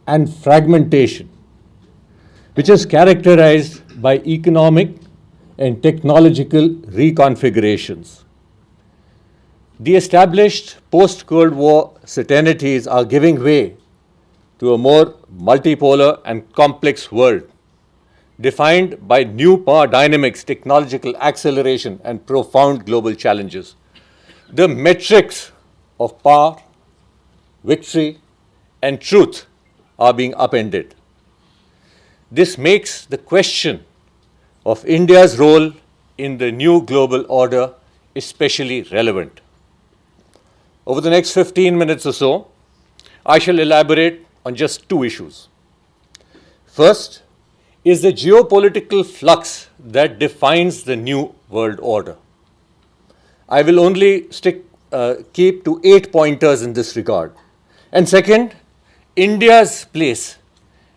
and fragmentation, which is characterized by economic and technological reconfigurations. The established post-Cold War certainties are giving way to a more multipolar and complex world, defined by new power dynamics, technological acceleration, and profound global challenges. The metrics of power, victory, and truth are being upended. This makes the question of India's role in the new global order especially relevant. Over the next 15 minutes or so, I shall elaborate on just two issues. First is the geopolitical flux that defines the new world order. I will only keep to 8 pointers in this regard. And second, India's place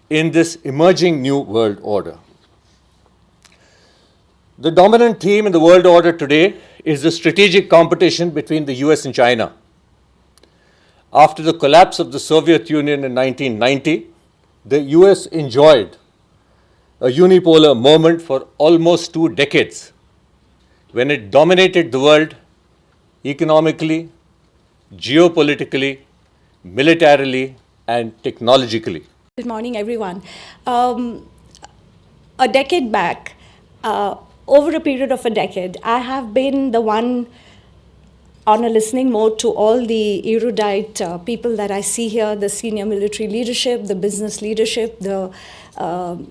in this emerging new world order. The dominant theme in the world order today is the strategic competition between the US and China. After the collapse of the Soviet Union in 1990, the US enjoyed a unipolar moment for almost 2 decades, when it dominated the world economically, geopolitically, militarily, and technologically. Good morning, everyone. A decade back, over a period of a decade, I have been the one on a listening mode to all the erudite people that I see here, the senior military leadership, the business leadership, the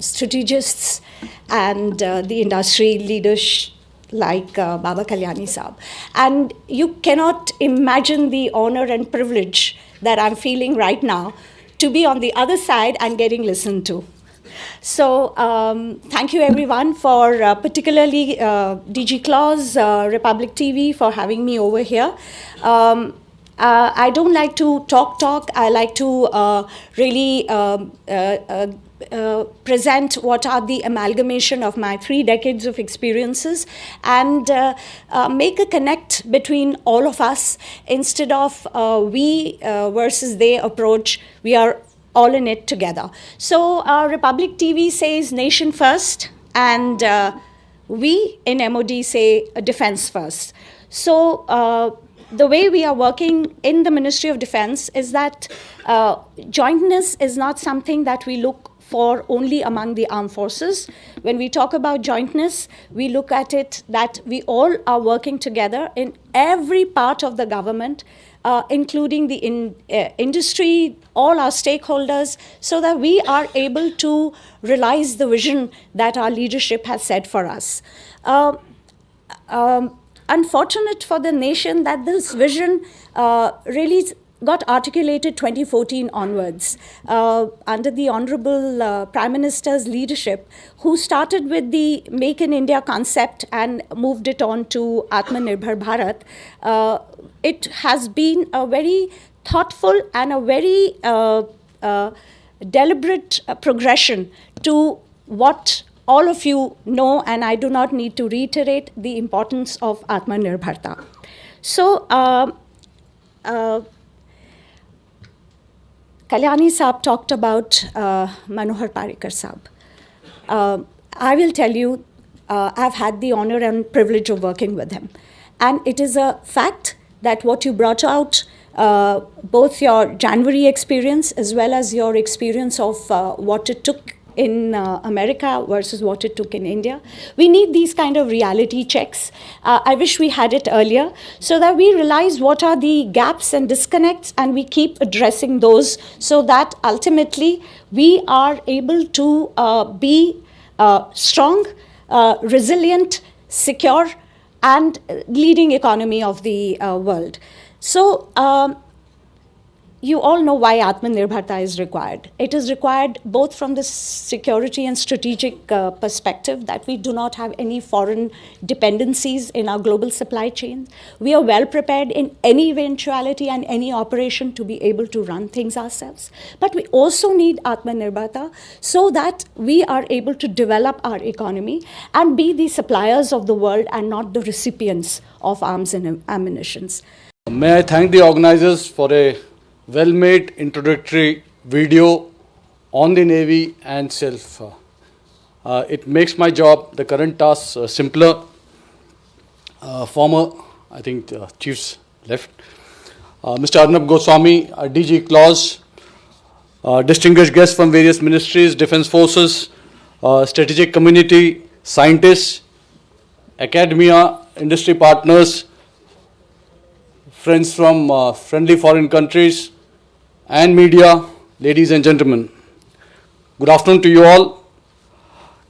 strategists, and the industry leaders like Baba Kalyani Saab. And you cannot imagine the honor and privilege that I'm feeling right now to be on the other side and getting listened to. So thank you everyone for particularly DG Claus, Republic TV for having me over here. I don't like to talk. I like to really present what are the amalgamation of my 3 decades of experiences and make a connect between all of us instead of we versus they approach. We are all in it together. So Republic TV says nation first, and we in MOD say defense first. So the way we are working in the Ministry of Defense is that jointness is not something that we look for only among the armed forces. When we talk about jointness, we look at it that we all are working together in every part of the government, including the industry, all our stakeholders, so that we are able to realize the vision that our leadership has set for us. Unfortunate for the nation that this vision really got articulated 2014 onwards under the Honorable Prime Minister's leadership, who started with the Make in India concept and moved it on to Atmanirbhar Bharat. It has been a very thoughtful and a very deliberate progression to what all of you know, and I do not need to reiterate the importance of Atmanirbharta. So, Kalyani Saab talked about Manohar Parrikar Saab. I will tell you, I've had the honor and privilege of working with him. And it is a fact that what you brought out, both your January experience as well as your experience of what it took in America versus what it took in India. We need these kind of reality checks. I wish we had it earlier so that we realize what are the gaps and disconnects and we keep addressing those so that ultimately we are able to be strong, resilient, secure, and leading economy of the world. So you all know why Atmanirbharta is required. It is required both from the security and strategic perspective that we do not have any foreign dependencies in our global supply chain. We are well prepared in any eventuality and any operation to be able to run things ourselves. But we also need Atmanirbharta so that we are able to develop our economy and be the suppliers of the world and not the recipients of arms and ammunitions. May I thank the organizers for a well-made introductory video on the Navy and self. It makes my job, the current tasks, simpler. Former, I think, chiefs left. Mr. Arnab Goswami, DG Clause, distinguished guests from various ministries, defense forces, strategic community, scientists, academia, industry partners, friends from friendly foreign countries, and media, ladies and gentlemen. Good afternoon to you all.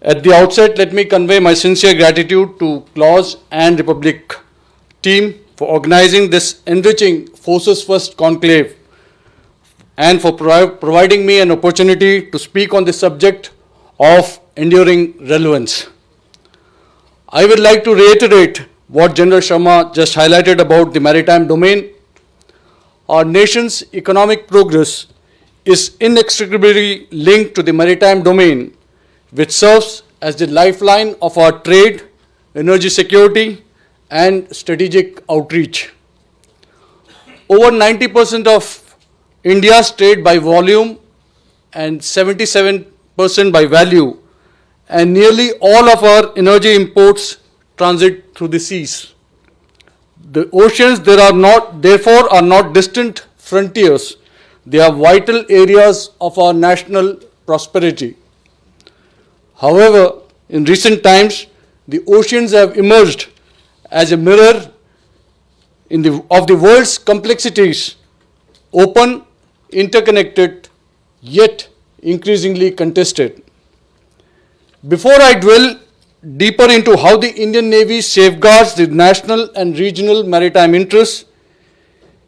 At the outset, let me convey my sincere gratitude to Clause and Republic team for organizing this enriching Forces First Conclave and for providing me an opportunity to speak on the subject of enduring relevance. I would like to reiterate what General Sharma just highlighted about the maritime domain. Our nation's economic progress is inextricably linked to the maritime domain, which serves as the lifeline of our trade, energy security, and strategic outreach. Over 90% of India's trade by volume and 77% by value, and nearly all of our energy imports transit through the seas. The oceans therefore are not distant frontiers. They are vital areas of our national prosperity. However, in recent times, the oceans have emerged as a mirror of the world's complexities, open, interconnected, yet increasingly contested. Before I dwell deeper into how the Indian Navy safeguards the national and regional maritime interests,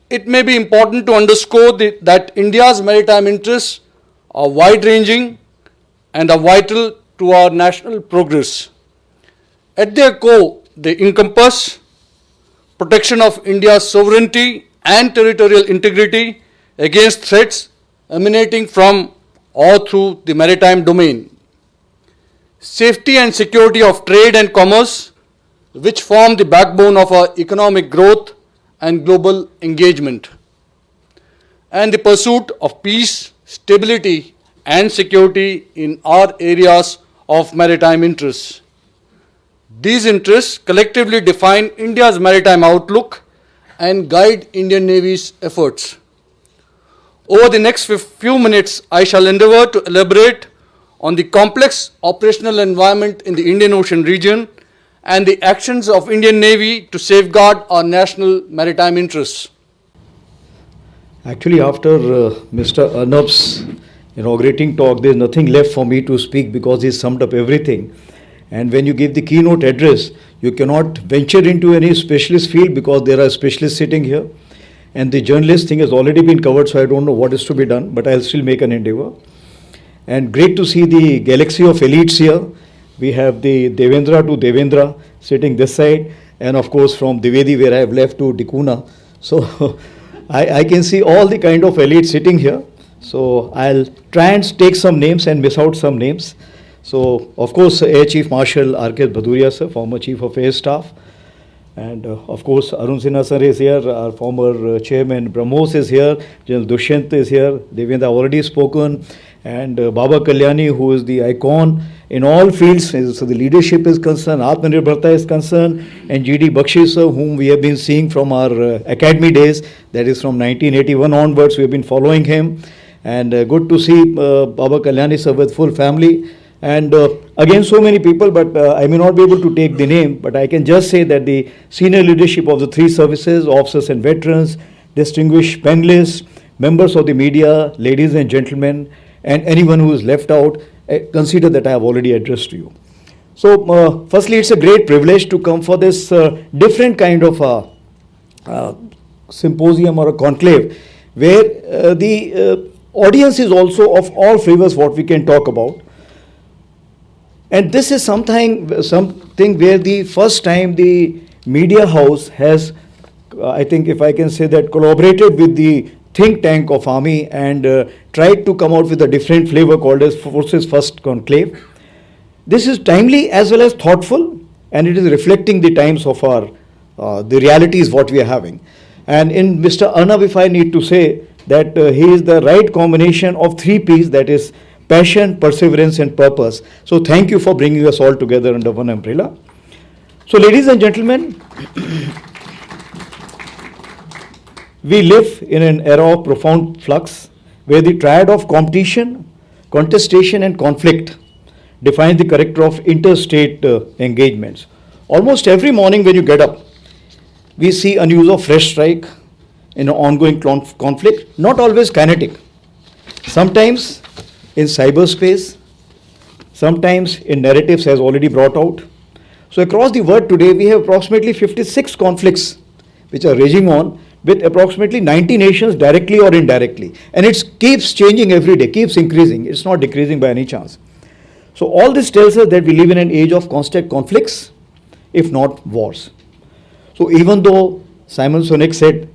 it may be important to underscore that India's maritime interests are wide-ranging and are vital to our national progress. At their core, they encompass protection of India's sovereignty and territorial integrity against threats emanating from or through the maritime domain. Safety and security of trade and commerce, which form the backbone of our economic growth and global engagement, and the pursuit of peace, stability, and security in our areas of maritime interests. These interests collectively define India's maritime outlook and guide Indian Navy's efforts. Over the next few minutes, I shall endeavor to elaborate on the complex operational environment in the Indian Ocean region and the actions of Indian Navy to safeguard our national maritime interests. Actually, after Mr. Arnab's inaugurating talk, there is nothing left for me to speak because he summed up everything. And when you give the keynote address, you cannot venture into any specialist field because there are specialists sitting here. And the journalist thing has already been covered, so I don't know what is to be done, but I'll still make an endeavor. And great to see the galaxy of elites here. We have the Devendra to Devendra sitting this side, and of course from Dwivedi, where I have left, to Dikuna. So I can see all the kind of elites sitting here. So I'll try and take some names and miss out some names. So of course Air Chief Marshal R.K. Bhaduria sir, former Chief of Air Staff, And of course, Arun Sinha sir is here, our former chairman Brahmos is here, General Dushyant is here, Devendra already spoken, and Baba Kalyani, who is the icon in all fields, so the leadership is concerned, Atmanirbharta is concerned, and GD Bakshi sir, whom we have been seeing from our academy days, that is from 1981 onwards, we have been following him, and good to see Baba Kalyani sir with full family. And again, so many people, but I may not be able to take the name, but I can just say that the senior leadership of the three services, officers and veterans, distinguished panelists, members of the media, ladies and gentlemen, and anyone who is left out, consider that I have already addressed to you. So, firstly, it's a great privilege to come for this different kind of symposium or a conclave, where the audience is also of all flavors what we can talk about. And this is something where the first time the media house has, I think if I can say that, collaborated with the think tank of Army and tried to come out with a different flavor called as Forces First Conclave. This is timely as well as thoughtful, and it is reflecting the times of our, the realities what we are having. And in Mr. Arnab, if I need to say that he is the right combination of 3 P's, that is passion, perseverance and purpose. So thank you for bringing us all together under one umbrella. So ladies and gentlemen, we live in an era of profound flux where the triad of competition, contestation and conflict defines the character of interstate engagements. Almost every morning when you get up, we see a news of fresh strike in an ongoing conflict, not always kinetic. Sometimes in cyberspace, sometimes in narratives as already brought out. So across the world today, we have approximately 56 conflicts which are raging on with approximately 90 nations directly or indirectly. And it keeps changing every day, keeps increasing. It's not decreasing by any chance. So all this tells us that we live in an age of constant conflicts, if not wars. So even though Simon Sinek said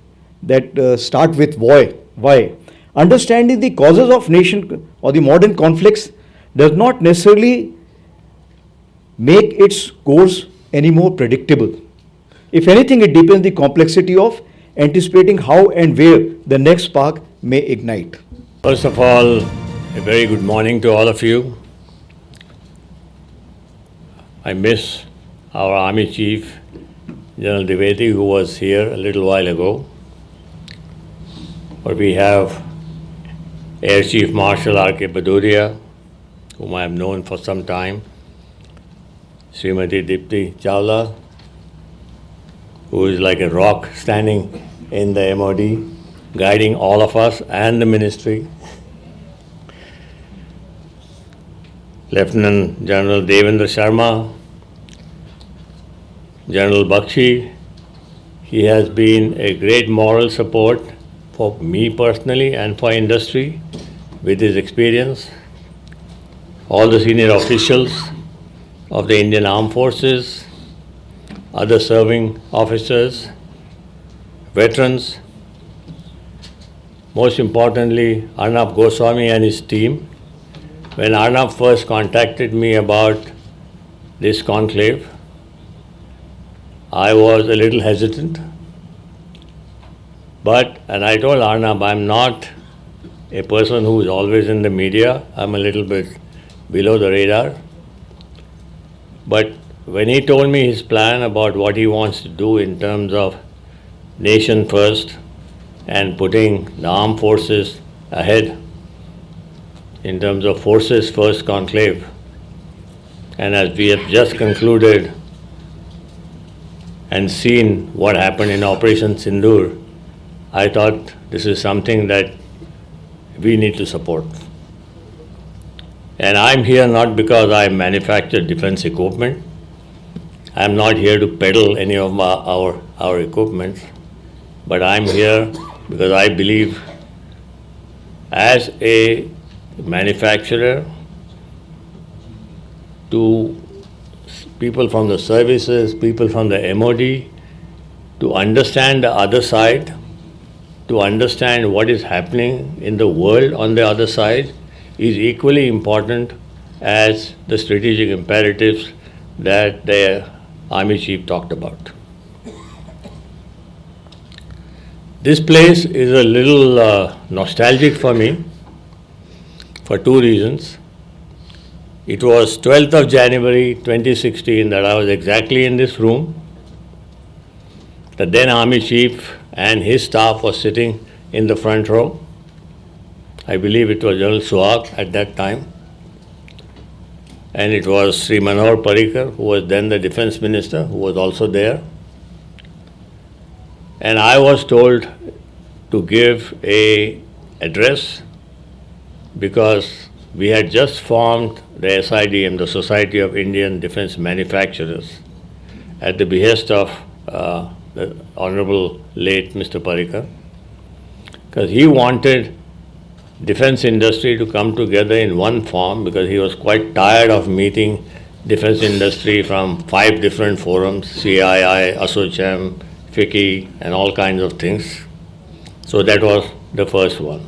that start with why? Understanding the causes of nation or the modern conflicts does not necessarily make its course any more predictable. If anything, it deepens the complexity of anticipating how and where the next spark may ignite. First of all, a very good morning to all of you. I miss our Army Chief, General Dwivedi, who was here a little while ago. But we have Air Chief Marshal R.K. Bhaduria, whom I have known for some time, Srimati Deepti Chawla, who is like a rock standing in the MOD, guiding all of us and the ministry. Lieutenant General Dendra Sharma, General Bakshi, he has been a great moral support for me personally and for industry with his experience. All the senior officials of the Indian Armed Forces, other serving officers, veterans, most importantly, Arnab Goswami and his team. When Arnab first contacted me about this conclave, I was a little hesitant. And I told Arnab, I'm not a person who is always in the media. I'm a little bit below the radar. But when he told me his plan about what he wants to do in terms of nation first and putting the armed forces ahead in terms of Forces First Conclave, and as we have just concluded and seen what happened in Operation Sindoor, I thought this is something that we need to support. And I'm here not because I manufacture defense equipment. I'm not here to peddle any of our equipment, but I'm here because I believe as a manufacturer to people from the services, people from the MOD, to understand the other side, to understand what is happening in the world on the other side is equally important as the strategic imperatives that the Army Chief talked about. This place is a little nostalgic for me for two reasons. It was 12th of January 2016 that I was exactly in this room. The then Army Chief and his staff was sitting in the front row. I believe it was General Suhag at that time. And it was Sri Manohar Parrikar, who was then the Defense Minister, who was also there. And I was told to give an address because we had just formed the SIDM, the Society of Indian Defense Manufacturers, at the behest of the Honorable late Mr. Parrikar, because he wanted defense industry to come together in one form, because he was quite tired of meeting defense industry from 5 different forums, CII, ASSOCHAM, FICCI, and all kinds of things. So that was the first one.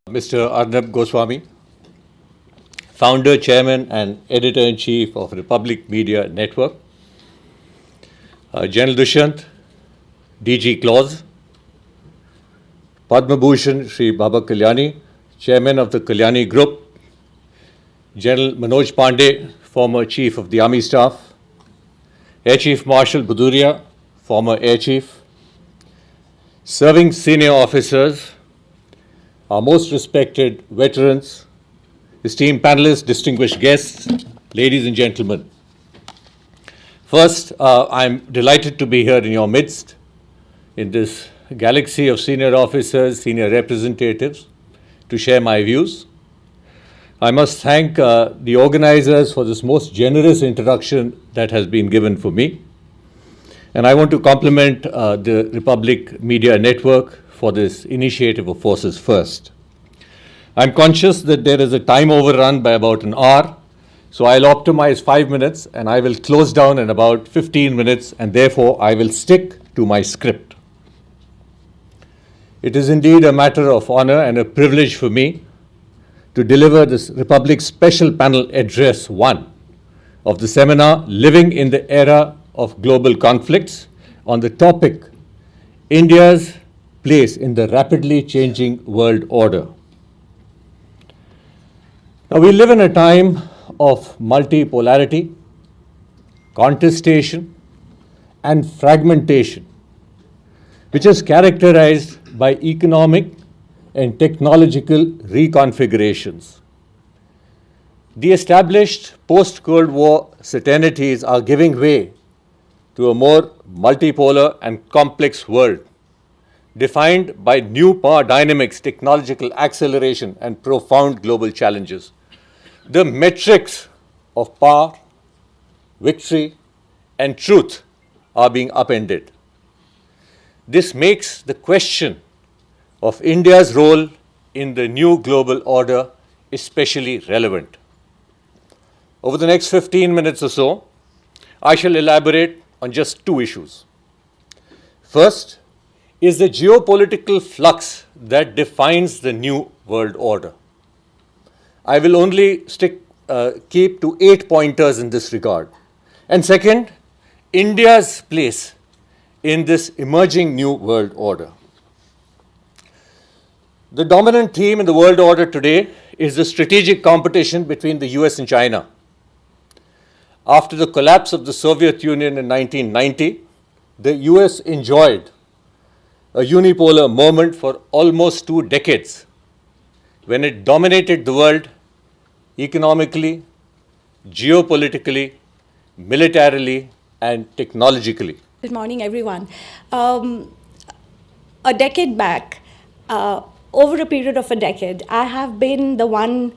Mr. Arnab Goswami, Founder, Chairman and Editor-in-Chief of Republic Media Network, General Dushyant, DG Clause, Padma Bhushan Sri Baba Kalyani, Chairman of the Kalyani Group, General Manoj Pandey, former Chief of the Army Staff, Air Chief Marshal Bhaduria, former Air Chief, serving senior officers, our most respected veterans, esteemed panelists, distinguished guests, ladies and gentlemen. First, I'm delighted to be here in your midst in this galaxy of senior officers, senior representatives, to share my views. I must thank the organizers for this most generous introduction that has been given for me. And I want to compliment the Republic Media Network for this initiative of Forces First. I'm conscious that there is a time overrun by about an hour, so I'll optimize 5 minutes and I will close down in about 15 minutes, and therefore I will stick to my script. It is indeed a matter of honor and a privilege for me to deliver this Republic Special Panel Address 1 of the seminar Living in the Era of Global Conflicts on the topic India's Place in the Rapidly Changing World Order. Now, we live in a time of multipolarity, contestation, and fragmentation, which is characterized by economic and technological reconfigurations. The established post-Cold War certainties are giving way to a more multipolar and complex world, defined by new power dynamics, technological acceleration, and profound global challenges. The metrics of power, victory, and truth are being upended. This makes the question of India's role in the new global order especially relevant. Over the next 15 minutes or so, I shall elaborate on just 2 issues. First is the geopolitical flux that defines the new world order. I will only keep to 8 pointers in this regard. And second, India's place in this emerging new world order. The dominant theme in the world order today is the strategic competition between the US and China. After the collapse of the Soviet Union in 1990, the US enjoyed a unipolar moment for almost 2 decades, when it dominated the world economically, geopolitically, militarily, and technologically. Good morning, everyone. A decade back, over a period of a decade, I have been the one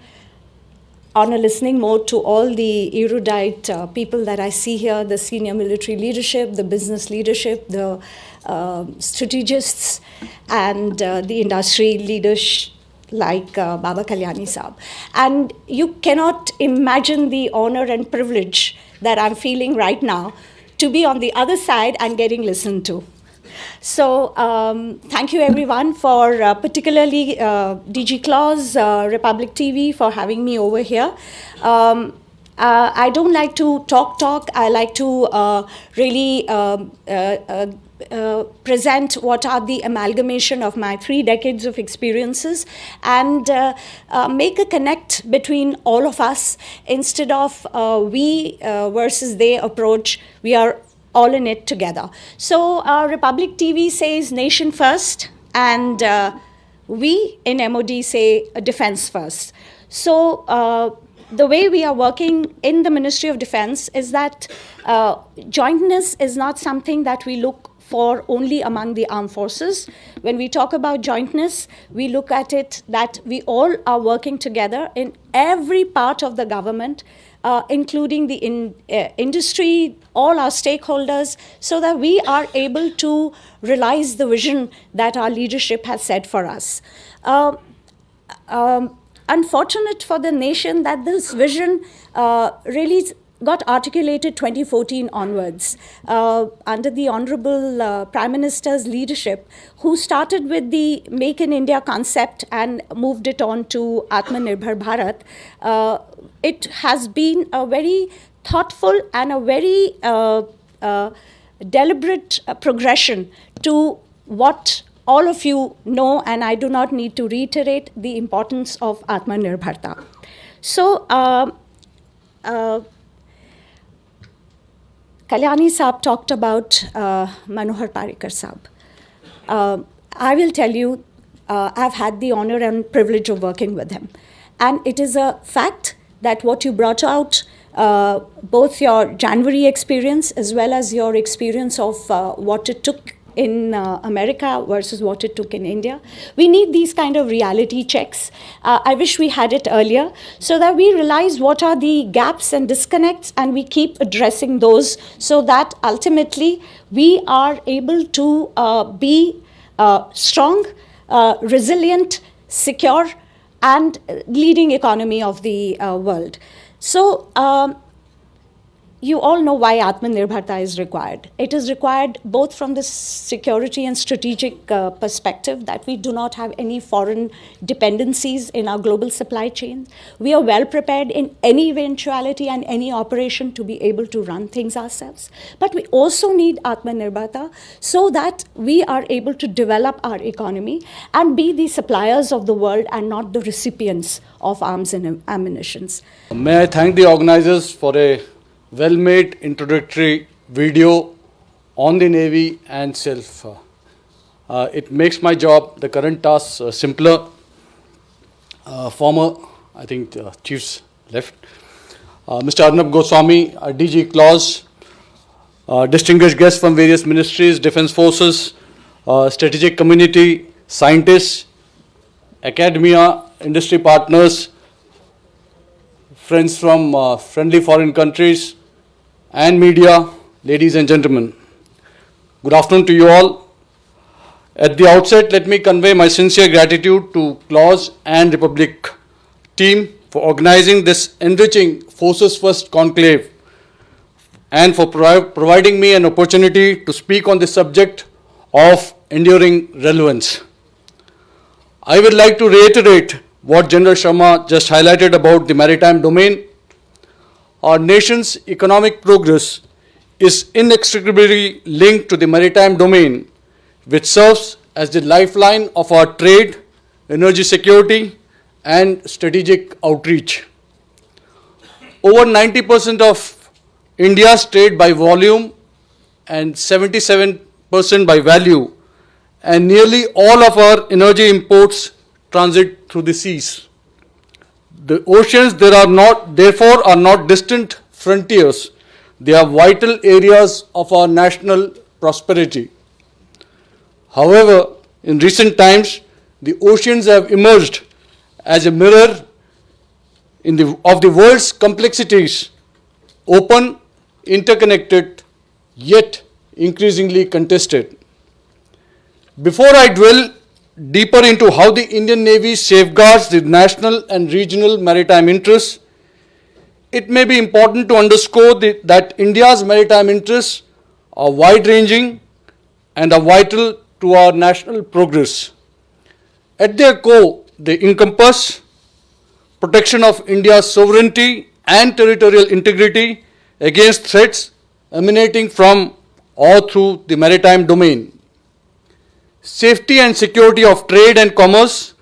on a listening mode to all the erudite people that I see here, the senior military leadership, the business leadership, the strategists, and the industry leaders like Baba Kalyani Saab. And you cannot imagine the honor and privilege that I'm feeling right now to be on the other side and getting listened to. So thank you everyone for particularly DG Clause, Republic TV for having me over here. I don't like to talk. I like to really present what are the amalgamation of my 3 decades of experiences and make a connect between all of us instead of we versus they approach. We are all in it together. So Republic TV says nation first, and we in MOD say defense first. So the way we are working in the Ministry of Defense is that jointness is not something that we look for only among the armed forces. When we talk about jointness, we look at it that we all are working together in every part of the government, including the industry, all our stakeholders, so that we are able to realize the vision that our leadership has set for us. Unfortunate for the nation that this vision really got articulated 2014 onwards under the Honorable Prime Minister's leadership, who started with the Make in India concept and moved it on to Atmanirbhar Bharat. It has been a very thoughtful and a very deliberate progression to what all of you know, and I do not need to reiterate the importance of Atmanirbharta. So, Kalyani Saab talked about Manohar Parrikar Saab. I will tell you, I've had the honor and privilege of working with him. And it is a fact that what you brought out, both your January experience as well as your experience of what it took in America versus what it took in India. We need these kind of reality checks. I wish we had it earlier so that we realize what are the gaps and disconnects and we keep addressing those so that ultimately we are able to be strong, resilient, secure, and leading economy of the world. So, you all know why Atmanirbharta is required. It is required both from the security and strategic perspective that we do not have any foreign dependencies in our global supply chain. We are well prepared in any eventuality and any operation to be able to run things ourselves. But we also need Atmanirbharta so that we are able to develop our economy and be the suppliers of the world and not the recipients of arms and ammunitions. May I thank the organizers for a well-made introductory video on the Navy and self. It makes my job, the current task, simpler. Former, I think, chiefs left. Mr. Arnab Goswami, DG Clause, distinguished guests from various ministries, defense forces, strategic community, scientists, academia, industry partners, friends from friendly foreign countries, and media, ladies and gentlemen. Good afternoon to you all. At the outset, let me convey my sincere gratitude to Clause and Republic team for organizing this enriching Forces First Conclave and for providing me an opportunity to speak on the subject of enduring relevance. I would like to reiterate what General Sharma just highlighted about the maritime domain. Our nation's economic progress is inextricably linked to the maritime domain, which serves as the lifeline of our trade, energy security, and strategic outreach. Over 90% of India's trade by volume and 77% by value, and nearly all of our energy imports transit through the seas. The oceans therefore are not distant frontiers. They are vital areas of our national prosperity. However, in recent times, the oceans have emerged as a mirror of the world's complexities, open, interconnected, yet increasingly contested. Before I dwell deeper into how the Indian Navy safeguards the national and regional maritime interests, it may be important to underscore that India's maritime interests are wide-ranging and are vital to our national progress. At their core, they encompass protection of India's sovereignty and territorial integrity against threats emanating from or through the maritime domain. Safety and security of trade and commerce,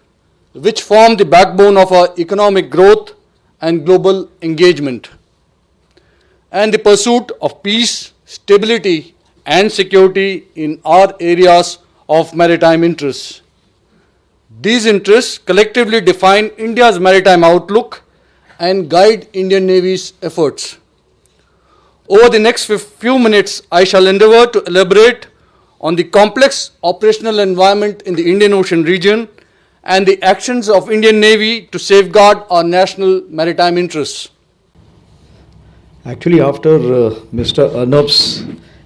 which form the backbone of our economic growth and global engagement. And the pursuit of peace, stability and security in our areas of maritime interests. These interests collectively define India's maritime outlook and guide Indian Navy's efforts. Over the next few minutes, I shall endeavour to elaborate on the complex operational environment in the Indian Ocean region and the actions of Indian Navy to safeguard our national maritime interests. Actually, after Mr. Arnab's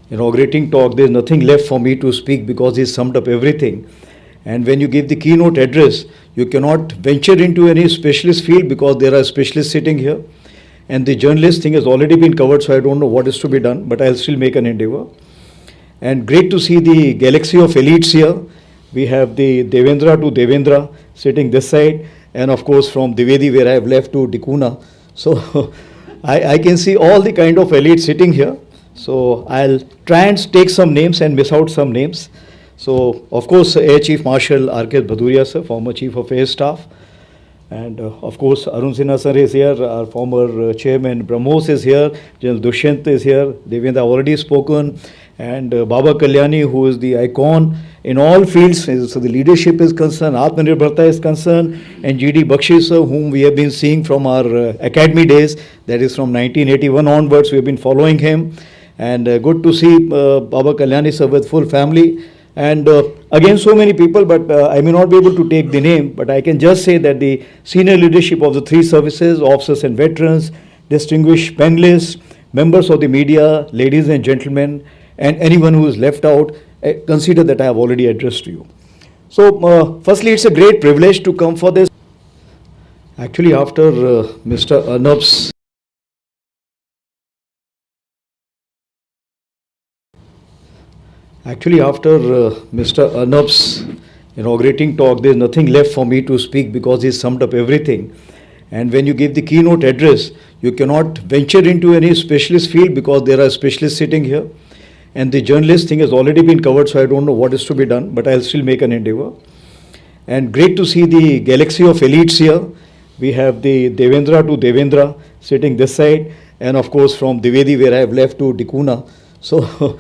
inaugurating talk, there is nothing left for me to speak because he summed up everything. And when you give the keynote address, you cannot venture into any specialist field because there are specialists sitting here. And the journalist thing has already been covered, so I don't know what is to be done, but I'll still make an endeavor. And great to see the galaxy of elites here. We have the Devendra to Devendra sitting this side, and of course from Dwivedi, where I have left, to Tikuna. So I can see all the kind of elites sitting here. So I'll try and take some names and miss out some names. So of course Air Chief Marshal R.K. Bhaduria sir, former Chief of Air Staff. And of course Arun Sinha sir is here, our former Chairman Brahmos is here, General Dushyant is here, Devendra already spoken, and Baba Kalyani, who is the icon in all fields, so the leadership is concerned, Atmanirbharta is concerned, and GD Bakshi sir, whom we have been seeing from our academy days, that is from 1981 onwards, we have been following him. And good to see Baba Kalyani sir with full family. And again, so many people, but I may not be able to take the name, but I can just say that the senior leadership of the three services, officers and veterans, distinguished panelists, members of the media, ladies and gentlemen, and anyone who is left out, consider that I have already addressed to you. So, firstly, it's a great privilege to come for this. Actually, after Mr. Arnab's Mr. Arnab's inaugurating talk, there is nothing left for me to speak because he summed up everything. And when you give the keynote address, you cannot venture into any specialist field because there are specialists sitting here. And the journalist thing has already been covered, so I don't know what is to be done, but I'll still make an endeavor. And great to see the galaxy of elites here. We have the Devendra to Devendra sitting this side, and of course from Dwivedi, where I have left, to Tikuna. So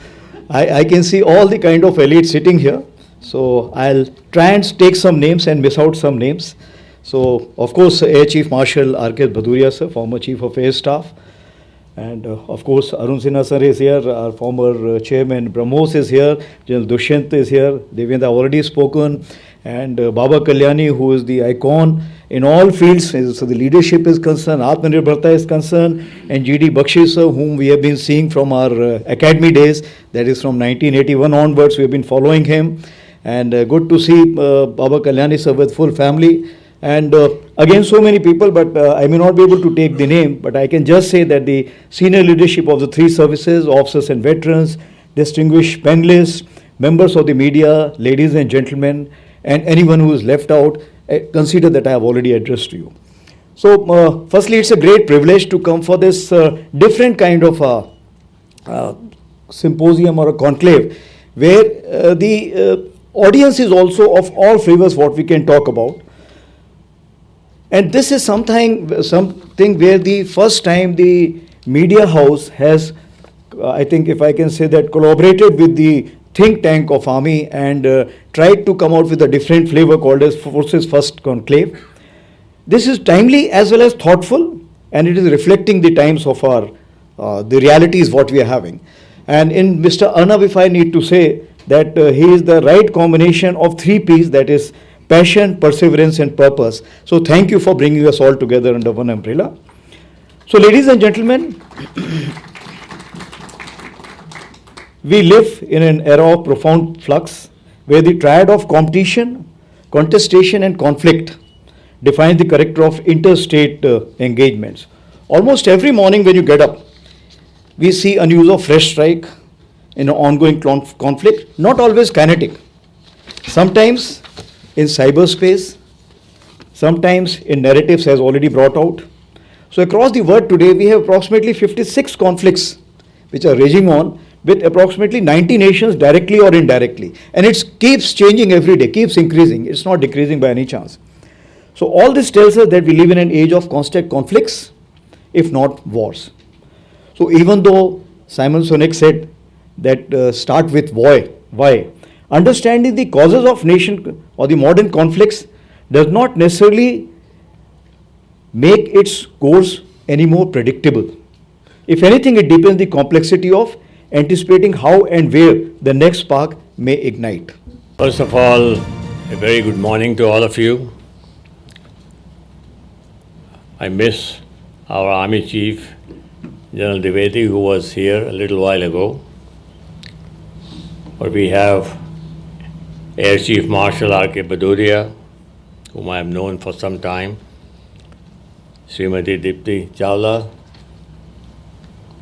I can see all the kind of elites sitting here. So I'll try and take some names and miss out some names. So of course Air Chief Marshal R.K. Bhaduria sir, former Chief of Air Staff. And of course Arun Sinha sir is here, our former Chairman Brahmos is here, General Dushyant is here, Devendra already spoken, and Baba Kalyani, who is the icon in all fields, so the leadership is concerned, Atmanirbharta is concerned, and GD Bakshi sir, whom we have been seeing from our academy days, that is from 1981 onwards, we have been following him. And good to see Baba Kalyani sir with full family. And again, so many people, but I may not be able to take the name, but I can just say that the senior leadership of the three services, officers and veterans, distinguished panelists, members of the media, ladies and gentlemen, and anyone who is left out, consider that I have already addressed to you. So, firstly, it's a great privilege to come for this different kind of symposium or a conclave, where the audience is also of all flavors, what we can talk about. And this is something where the first time the media house has, I think if I can say that, collaborated with the think tank of Army and tried to come out with a different flavor called as Forces First Conclave. This is timely as well as thoughtful, and it is reflecting the times of our, the realities what we are having. And in Mr. Arnab, if I need to say that he is the right combination of three P's, that is passion, perseverance and purpose. So thank you for bringing us all together under one umbrella. So ladies and gentlemen, we live in an era of profound flux where the triad of competition, contestation and conflict defines the character of interstate engagements. Almost every morning when you get up, we see a news of fresh strike in an ongoing conflict, not always kinetic. Sometimes in cyberspace, sometimes in narratives as already brought out. So across the world today, we have approximately 56 conflicts which are raging on with approximately 90 nations directly or indirectly. And it keeps changing every day, keeps increasing. It's not decreasing by any chance. So all this tells us that we live in an age of constant conflicts, if not wars. So even though Simon Sinek said that start with why? Understanding the causes of nation or the modern conflicts does not necessarily make its course any more predictable. If anything, it deepens the complexity of anticipating how and where the next spark may ignite. First of all, a very good morning to all of you. I miss our Army Chief, General Dwivedi, who was here a little while ago. But we have Air Chief Marshal R.K. Bhaduria, whom I have known for some time, Srimati Deepti Chawla,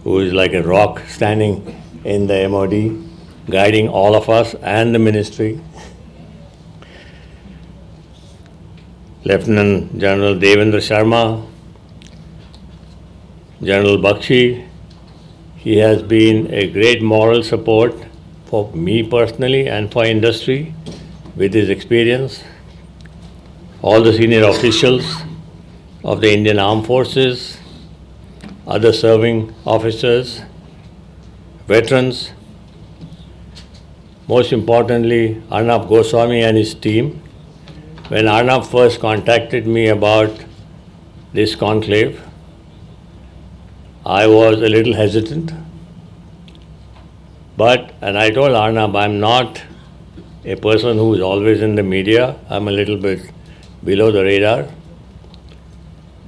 who is like a rock standing in the MOD, guiding all of us and the ministry. Lieutenant General Dendra Sharma, General Bakshi. He has been a great moral support for me personally and for industry with his experience. All the senior officials of the Indian Armed Forces, other serving officers, veterans, most importantly, Arnab Goswami and his team. When Arnab first contacted me about this conclave, I was a little hesitant. And I told Arnab, I'm not a person who is always in the media. I'm a little bit below the radar.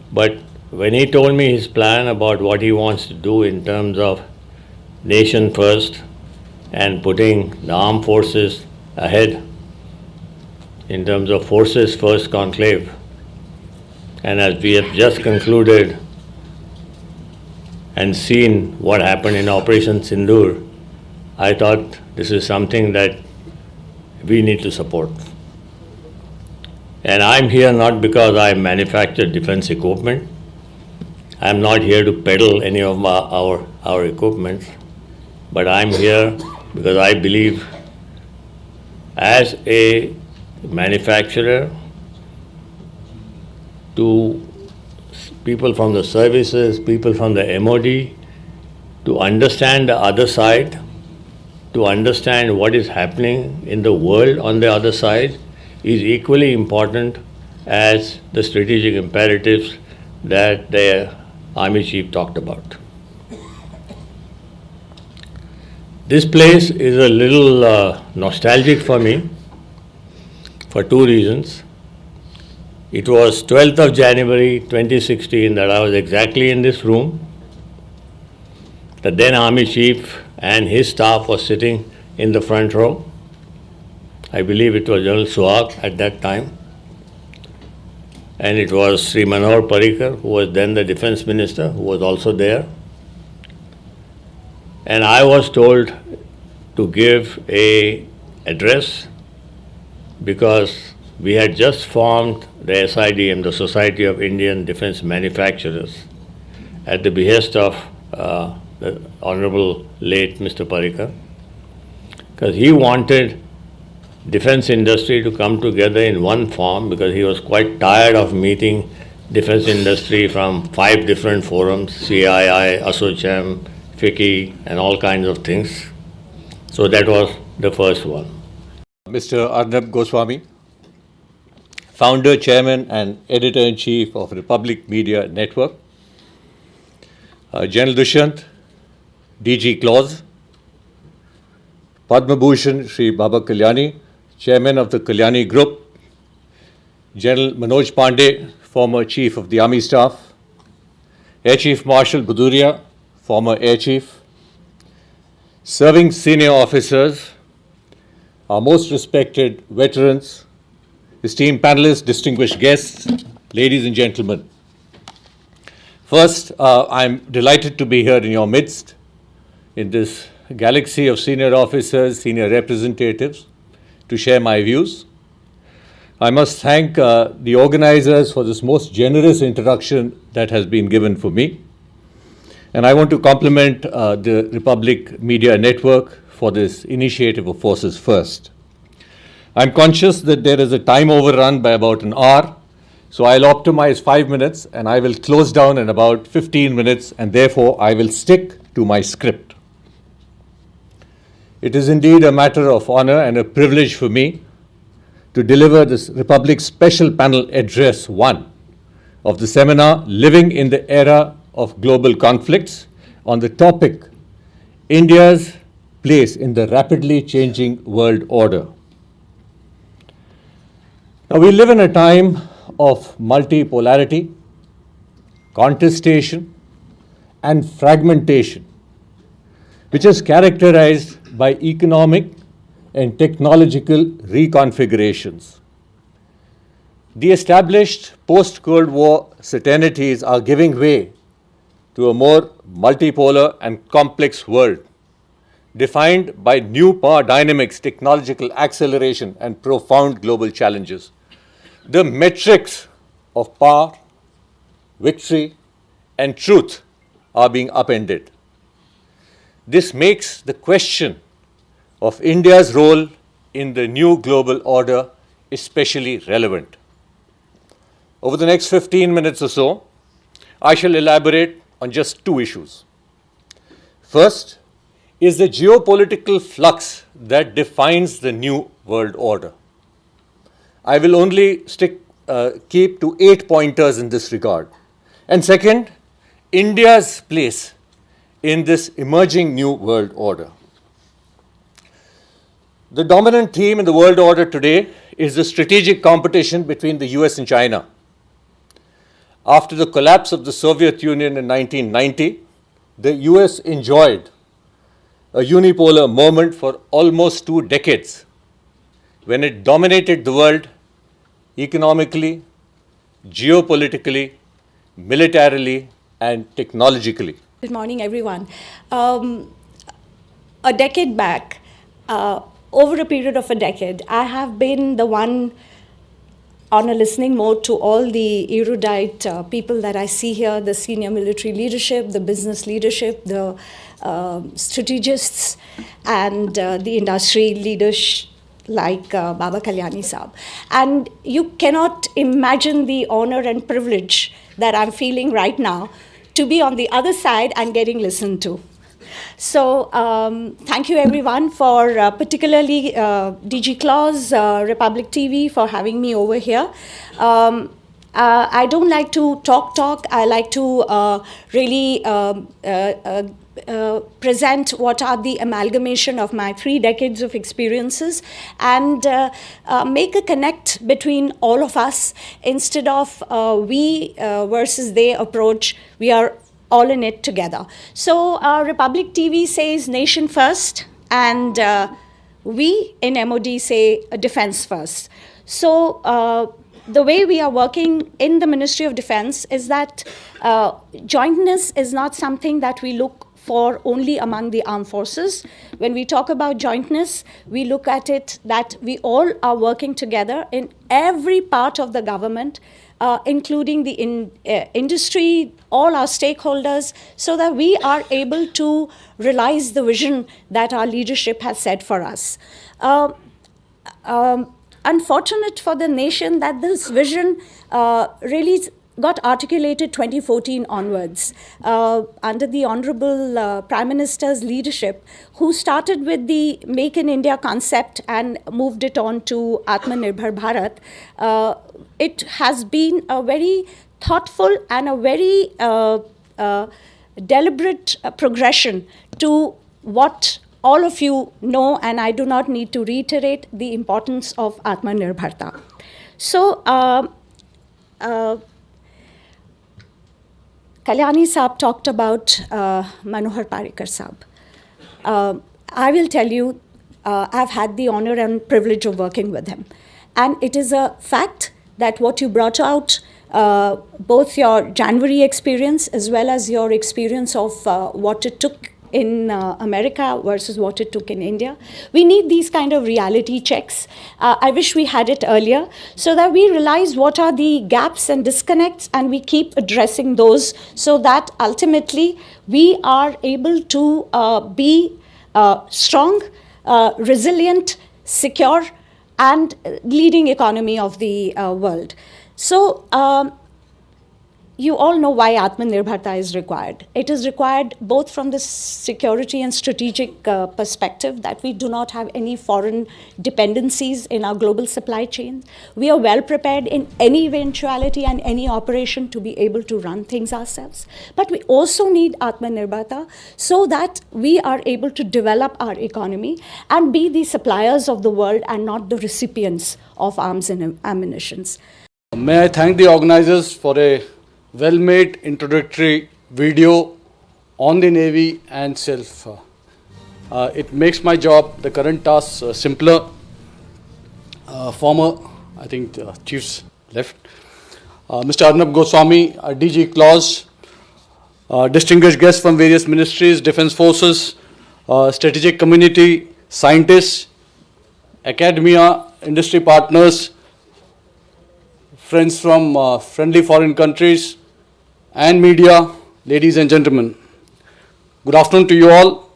But when he told me his plan about what he wants to do in terms of nation first and putting the armed forces ahead in terms of Forces First Conclave, and as we have just concluded and seen what happened in Operation Sindoor, I thought this is something that we need to support. And I'm here not because I manufacture defense equipment. I'm not here to peddle any of our equipment, but I'm here because I believe as a manufacturer to people from the services, people from the MOD, to understand the other side, to understand what is happening in the world on the other side is equally important as the strategic imperatives that the Army Chief talked about. This place is a little nostalgic for me for two reasons. It was 12th of January 2016 that I was exactly in this room. The then Army Chief and his staff was sitting in the front row. I believe it was General Suhag at that time. And it was Sri Manohar Parrikar, who was then the Defense Minister, who was also there. And I was told to give an address because we had just formed the SIDM, the Society of Indian Defense Manufacturers, at the behest of the Honorable late Mr. Parrikar, because he wanted defense industry to come together in one form, because he was quite tired of meeting defense industry from 5 different forums, CII, ASSOCHAM, FICCI, and all kinds of things. So that was the first one. Mr. Arnab Goswami, Founder, Chairman and Editor-in-Chief of Republic Media Network, General Dushyant, DG Clause, Padma Bhushan Sri Baba Kalyani, Chairman of the Kalyani Group, General Manoj Pandey, former Chief of the Army Staff, Air Chief Marshal Bhaduria, former Air Chief, serving senior officers, our most respected veterans, esteemed panelists, distinguished guests, ladies and gentlemen. First, I'm delighted to be here in your midst in this galaxy of senior officers, senior representatives, to share my views. I must thank the organizers for this most generous introduction that has been given for me. And I want to compliment the Republic Media Network for this initiative of Forces First. I'm conscious that there is a time overrun by about an hour, so I'll optimize 5 minutes and I will close down in about 15 minutes, and therefore I will stick to my script. It is indeed a matter of honor and a privilege for me to deliver this Republic Special Panel Address 1 of the seminar Living in the Era of Global Conflicts on the topic India's Place in the Rapidly Changing World Order. Now, we live in a time of multipolarity, contestation, and fragmentation, which is characterized by economic and technological reconfigurations. The established post-Cold War certainties are giving way to a more multipolar and complex world, defined by new power dynamics, technological acceleration, and profound global challenges. The metrics of power, victory, and truth are being upended. This makes the question of India's role in the new global order especially relevant. Over the next 15 minutes or so, I shall elaborate on just two issues. First is the geopolitical flux that defines the new world order. I will only keep to 8 pointers in this regard. And second, India's place in this emerging new world order. The dominant theme in the world order today is the strategic competition between the US and China. After the collapse of the Soviet Union in 1990, the US enjoyed a unipolar moment for almost 2 decades, when it dominated the world economically, geopolitically, militarily, and technologically. Good morning, everyone. A decade back, over a period of a decade, I have been the one on a listening mode to all the erudite people that I see here, the senior military leadership, the business leadership, the strategists, and the industry leaders like Baba Kalyani Saab. And you cannot imagine the honor and privilege that I'm feeling right now to be on the other side and getting listened to. So thank you everyone for particularly DG Claus, Republic TV for having me over here. I don't like to talk. I like to really present what are the amalgamation of my 3 decades of experiences and make a connect between all of us instead of we versus they approach. We are all in it together. So Republic TV says nation first, and we in MOD say defense first. So the way we are working in the Ministry of Defense is that jointness is not something that we look for only among the armed forces. When we talk about jointness, we look at it that we all are working together in every part of the government, including the industry, all our stakeholders, so that we are able to realize the vision that our leadership has set for us. Unfortunate for the nation that this vision really got articulated 2014 onwards under the Honorable Prime Minister's leadership, who started with the Make in India concept and moved it on to Atmanirbhar Bharat. It has been a very thoughtful and a very deliberate progression to what all of you know, and I do not need to reiterate the importance of Atmanirbharta. So, Kalyani Saab talked about Manohar Parrikar Saab. I will tell you, I've had the honor and privilege of working with him. And it is a fact that what you brought out, both your January experience as well as your experience of what it took in America versus what it took in India. We need these kind of reality checks. I wish we had it earlier so that we realize what are the gaps and disconnects and we keep addressing those so that ultimately we are able to be strong, resilient, secure, and leading economy of the world. So you all know why Atmanirbharta is required. It is required both from the security and strategic perspective that we do not have any foreign dependencies in our global supply chain. We are well prepared in any eventuality and any operation to be able to run things ourselves. But we also need Atmanirbharta so that we are able to develop our economy and be the suppliers of the world and not the recipients of arms and ammunitions. May I thank the organizers for a well-made introductory video on the Navy and self. It makes my job, the current task, simpler. Former, I think, chiefs left. Mr. Arnab Goswami, DG Clause, distinguished guests from various ministries, defense forces, strategic community, scientists, academia, industry partners, friends from friendly foreign countries, and media, ladies and gentlemen. Good afternoon to you all.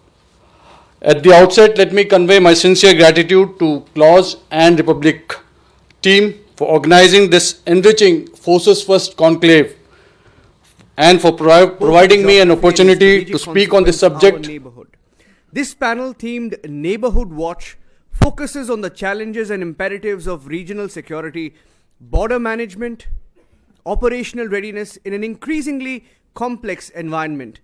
At the outset, let me convey my sincere gratitude to Clause and Republic team for organizing this enriching Forces First Conclave and for providing me an opportunity to speak on this subject. This panel themed Neighborhood Watch focuses on the challenges and imperatives of regional security, border management, operational readiness in an increasingly complex environment.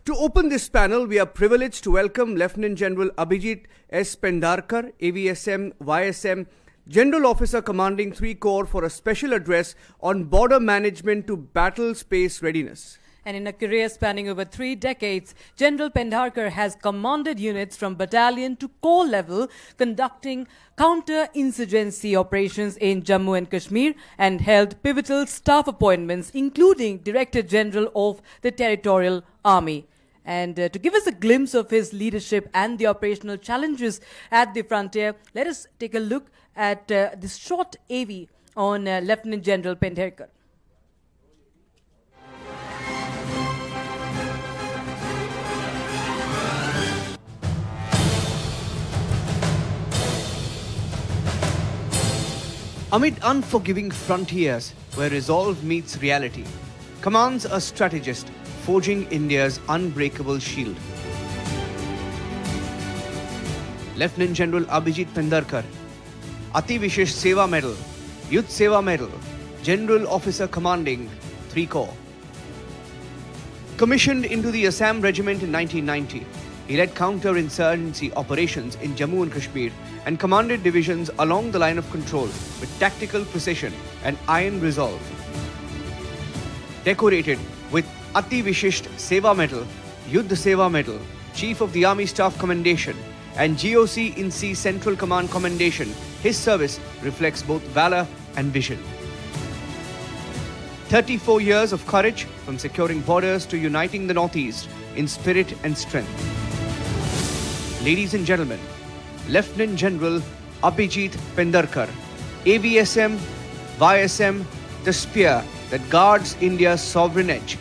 To open this panel, we are privileged to welcome Lieutenant General Abhijit S. Pendharkar, AVSM, YSM, General Officer Commanding 3 Corps for a special address on border management to battle space readiness. And in a career spanning over 3 decades, General Pendharkar has commanded units from battalion to corps level, conducting counter-insurgency operations in Jammu and Kashmir and held pivotal staff appointments, including Director General of the Territorial Army. And to give us a glimpse of his leadership and the operational challenges at the frontier, let us take a look at this short AV on Lieutenant General Pendharkar. Amid unforgiving frontiers where resolve meets reality, commands a strategist forging India's unbreakable shield. Lieutenant General Abhijit Pendharkar, Ati Vishesh Seva Medal, Youth Seva Medal, General Officer Commanding 3 Corps. Commissioned into the Assam Regiment in 1990, he led counter-insurgency operations in Jammu and Kashmir and commanded divisions along the line of control with tactical precision and iron resolve. Decorated with Ati Vishisht Seva Medal, Yuddha Seva Medal, Chief of the Army Staff Commendation, and GOC in Sea Central Command Commendation, his service reflects both valor and vision. 34 years of courage, from securing borders to uniting the Northeast in spirit and strength. Ladies and gentlemen, Lieutenant General Abhijit Pendharkar, AVSM, YSM, the spear that guards India's sovereign edge.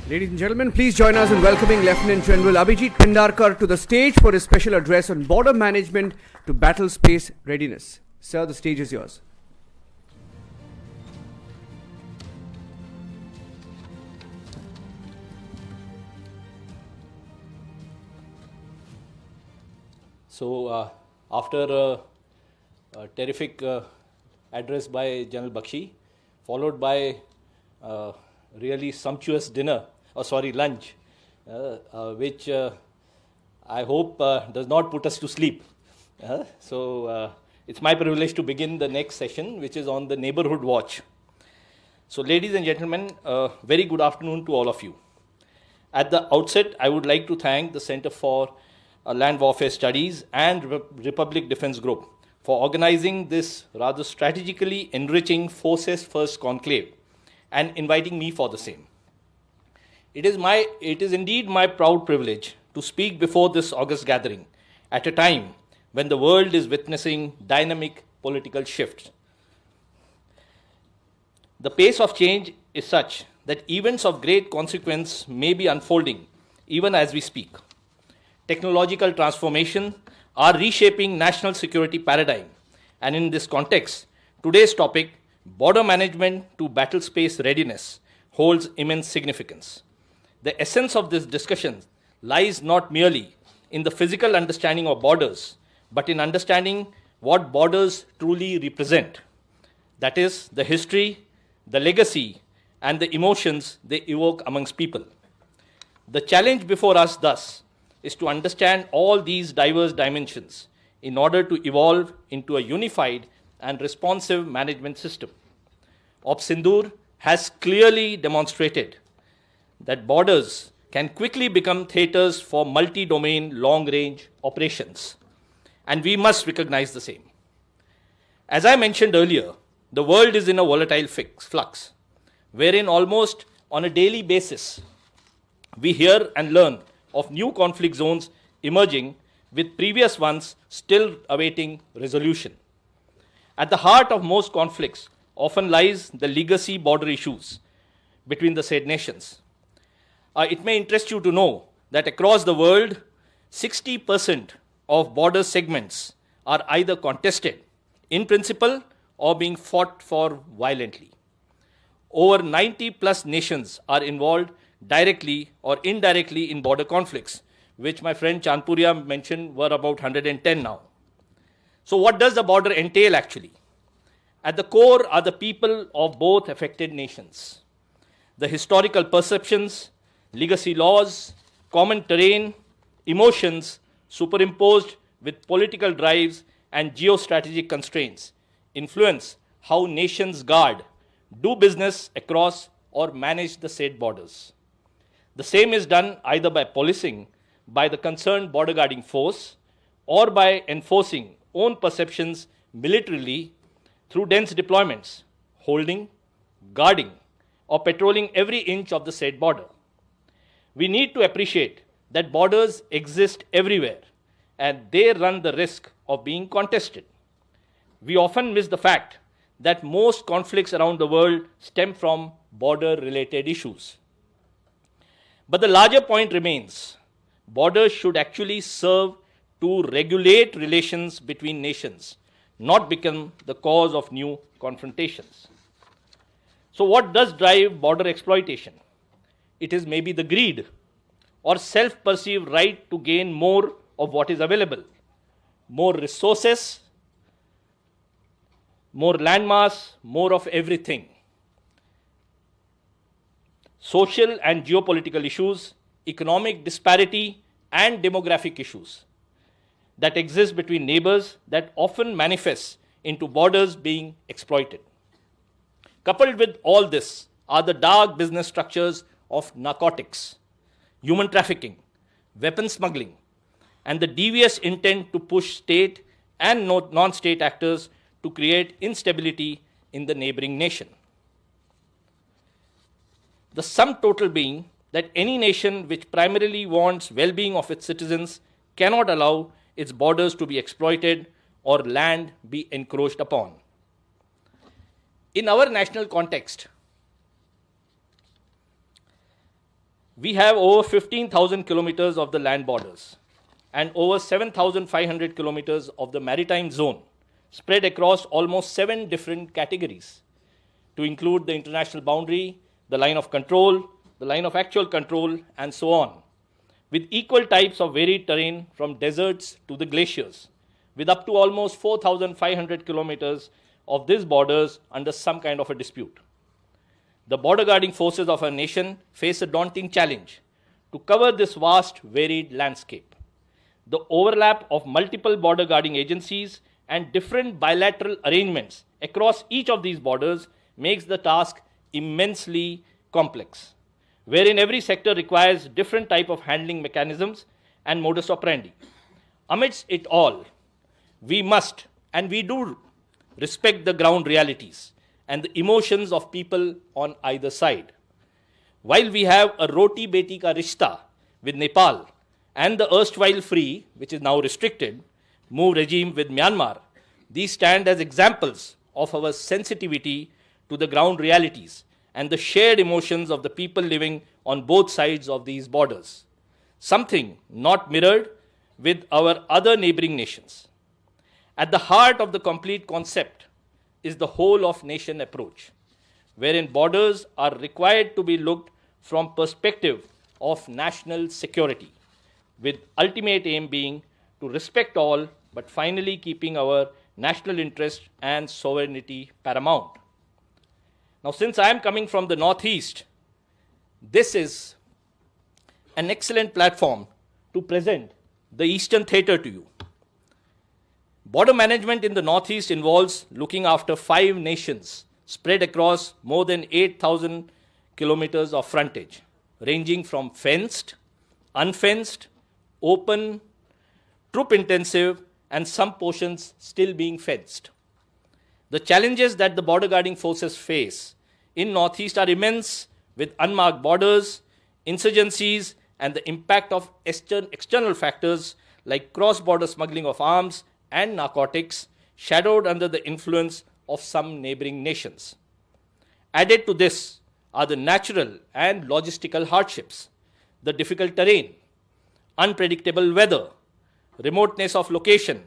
Ladies and gentlemen, please join us in welcoming Lieutenant General Abhijit Pendharkar to the stage for his special address on border management to battle space readiness. Sir, the stage is yours. So, after a terrific address by General Bakshi, followed by really sumptuous lunch, which I hope does not put us to sleep. So, it's my privilege to begin the next session, which is on the neighborhood watch. So, ladies and gentlemen, very good afternoon to all of you. At the outset, I would like to thank the Center for Land Warfare Studies and Republic Defense Group for organizing this rather strategically enriching Forces First Conclave and inviting me for the same. It is indeed my proud privilege to speak before this august gathering at a time when the world is witnessing dynamic political shifts. The pace of change is such that events of great consequence may be unfolding even as we speak. Technological transformation are reshaping national security paradigm, and in this context, today's topic, border management to battle space readiness, holds immense significance. The essence of this discussion lies not merely in the physical understanding of borders, but in understanding what borders truly represent. That is, the history, the legacy, and the emotions they evoke amongst people. The challenge before us, thus, is to understand all these diverse dimensions in order to evolve into a unified and responsive management system. Sindoor has clearly demonstrated that borders can quickly become theaters for multi-domain long-range operations, and we must recognize the same. As I mentioned earlier, the world is in a volatile flux, wherein almost on a daily basis, we hear and learn of new conflict zones emerging, with previous ones still awaiting resolution. At the heart of most conflicts often lies the legacy border issues between the said nations. It may interest you to know that across the world, 60% of border segments are either contested in principle or being fought for violently. Over 90 plus nations are involved directly or indirectly in border conflicts, which my friend Chanpuria mentioned were about 110 now. So what does the border entail actually? At the core are the people of both affected nations. The historical perceptions, legacy laws, common terrain, emotions superimposed with political drives and geostrategic constraints influence how nations guard, do business across or manage the said borders. The same is done either by policing by the concerned border guarding force or by enforcing own perceptions militarily through dense deployments, holding, guarding, or patrolling every inch of the said border. We need to appreciate that borders exist everywhere and they run the risk of being contested. We often miss the fact that most conflicts around the world stem from border-related issues. But the larger point remains, borders should actually serve to regulate relations between nations, not become the cause of new confrontations. So what does drive border exploitation? It is maybe the greed or self-perceived right to gain more of what is available, more resources, more landmass, more of everything. Social and geopolitical issues, economic disparity, and demographic issues that exist between neighbors that often manifest into borders being exploited. Coupled with all this are the dark business structures of narcotics, human trafficking, weapon smuggling, and the devious intent to push state and non-state actors to create instability in the neighboring nation. The sum total being that any nation which primarily wants well-being of its citizens cannot allow its borders to be exploited or land be encroached upon. In our national context, we have over 15,000 kilometers of the land borders and over 7,500 kilometers of the maritime zone spread across almost 7 different categories, to include the international boundary, the line of control, the line of actual control, and so on, with equal types of varied terrain from deserts to the glaciers, with up to almost 4,500 kilometers of these borders under some kind of a dispute. The border guarding forces of our nation face a daunting challenge to cover this vast, varied landscape. The overlap of multiple border guarding agencies and different bilateral arrangements across each of these borders makes the task immensely complex, wherein every sector requires different type of handling mechanisms and modus operandi. Amidst it all, we must and we do respect the ground realities and the emotions of people on either side. While we have a roti beti ka rishta with Nepal and the erstwhile free, which is now restricted, move regime with Myanmar, these stand as examples of our sensitivity to the ground realities and the shared emotions of the people living on both sides of these borders, something not mirrored with our other neighboring nations. At the heart of the complete concept is the whole of nation approach, wherein borders are required to be looked from perspective of national security, with ultimate aim being to respect all, but finally keeping our national interest and sovereignty paramount. Now, since I am coming from the Northeast, this is an excellent platform to present the Eastern Theatre to you. Border management in the Northeast involves looking after 5 nations spread across more than 8,000 kilometers of frontage, ranging from fenced, unfenced, open, troop-intensive, and some portions still being fenced. The challenges that the border guarding forces face in Northeast are immense, with unmarked borders, insurgencies, and the impact of external factors like cross-border smuggling of arms and narcotics, shadowed under the influence of some neighboring nations. Added to this are the natural and logistical hardships, the difficult terrain, unpredictable weather, remoteness of location,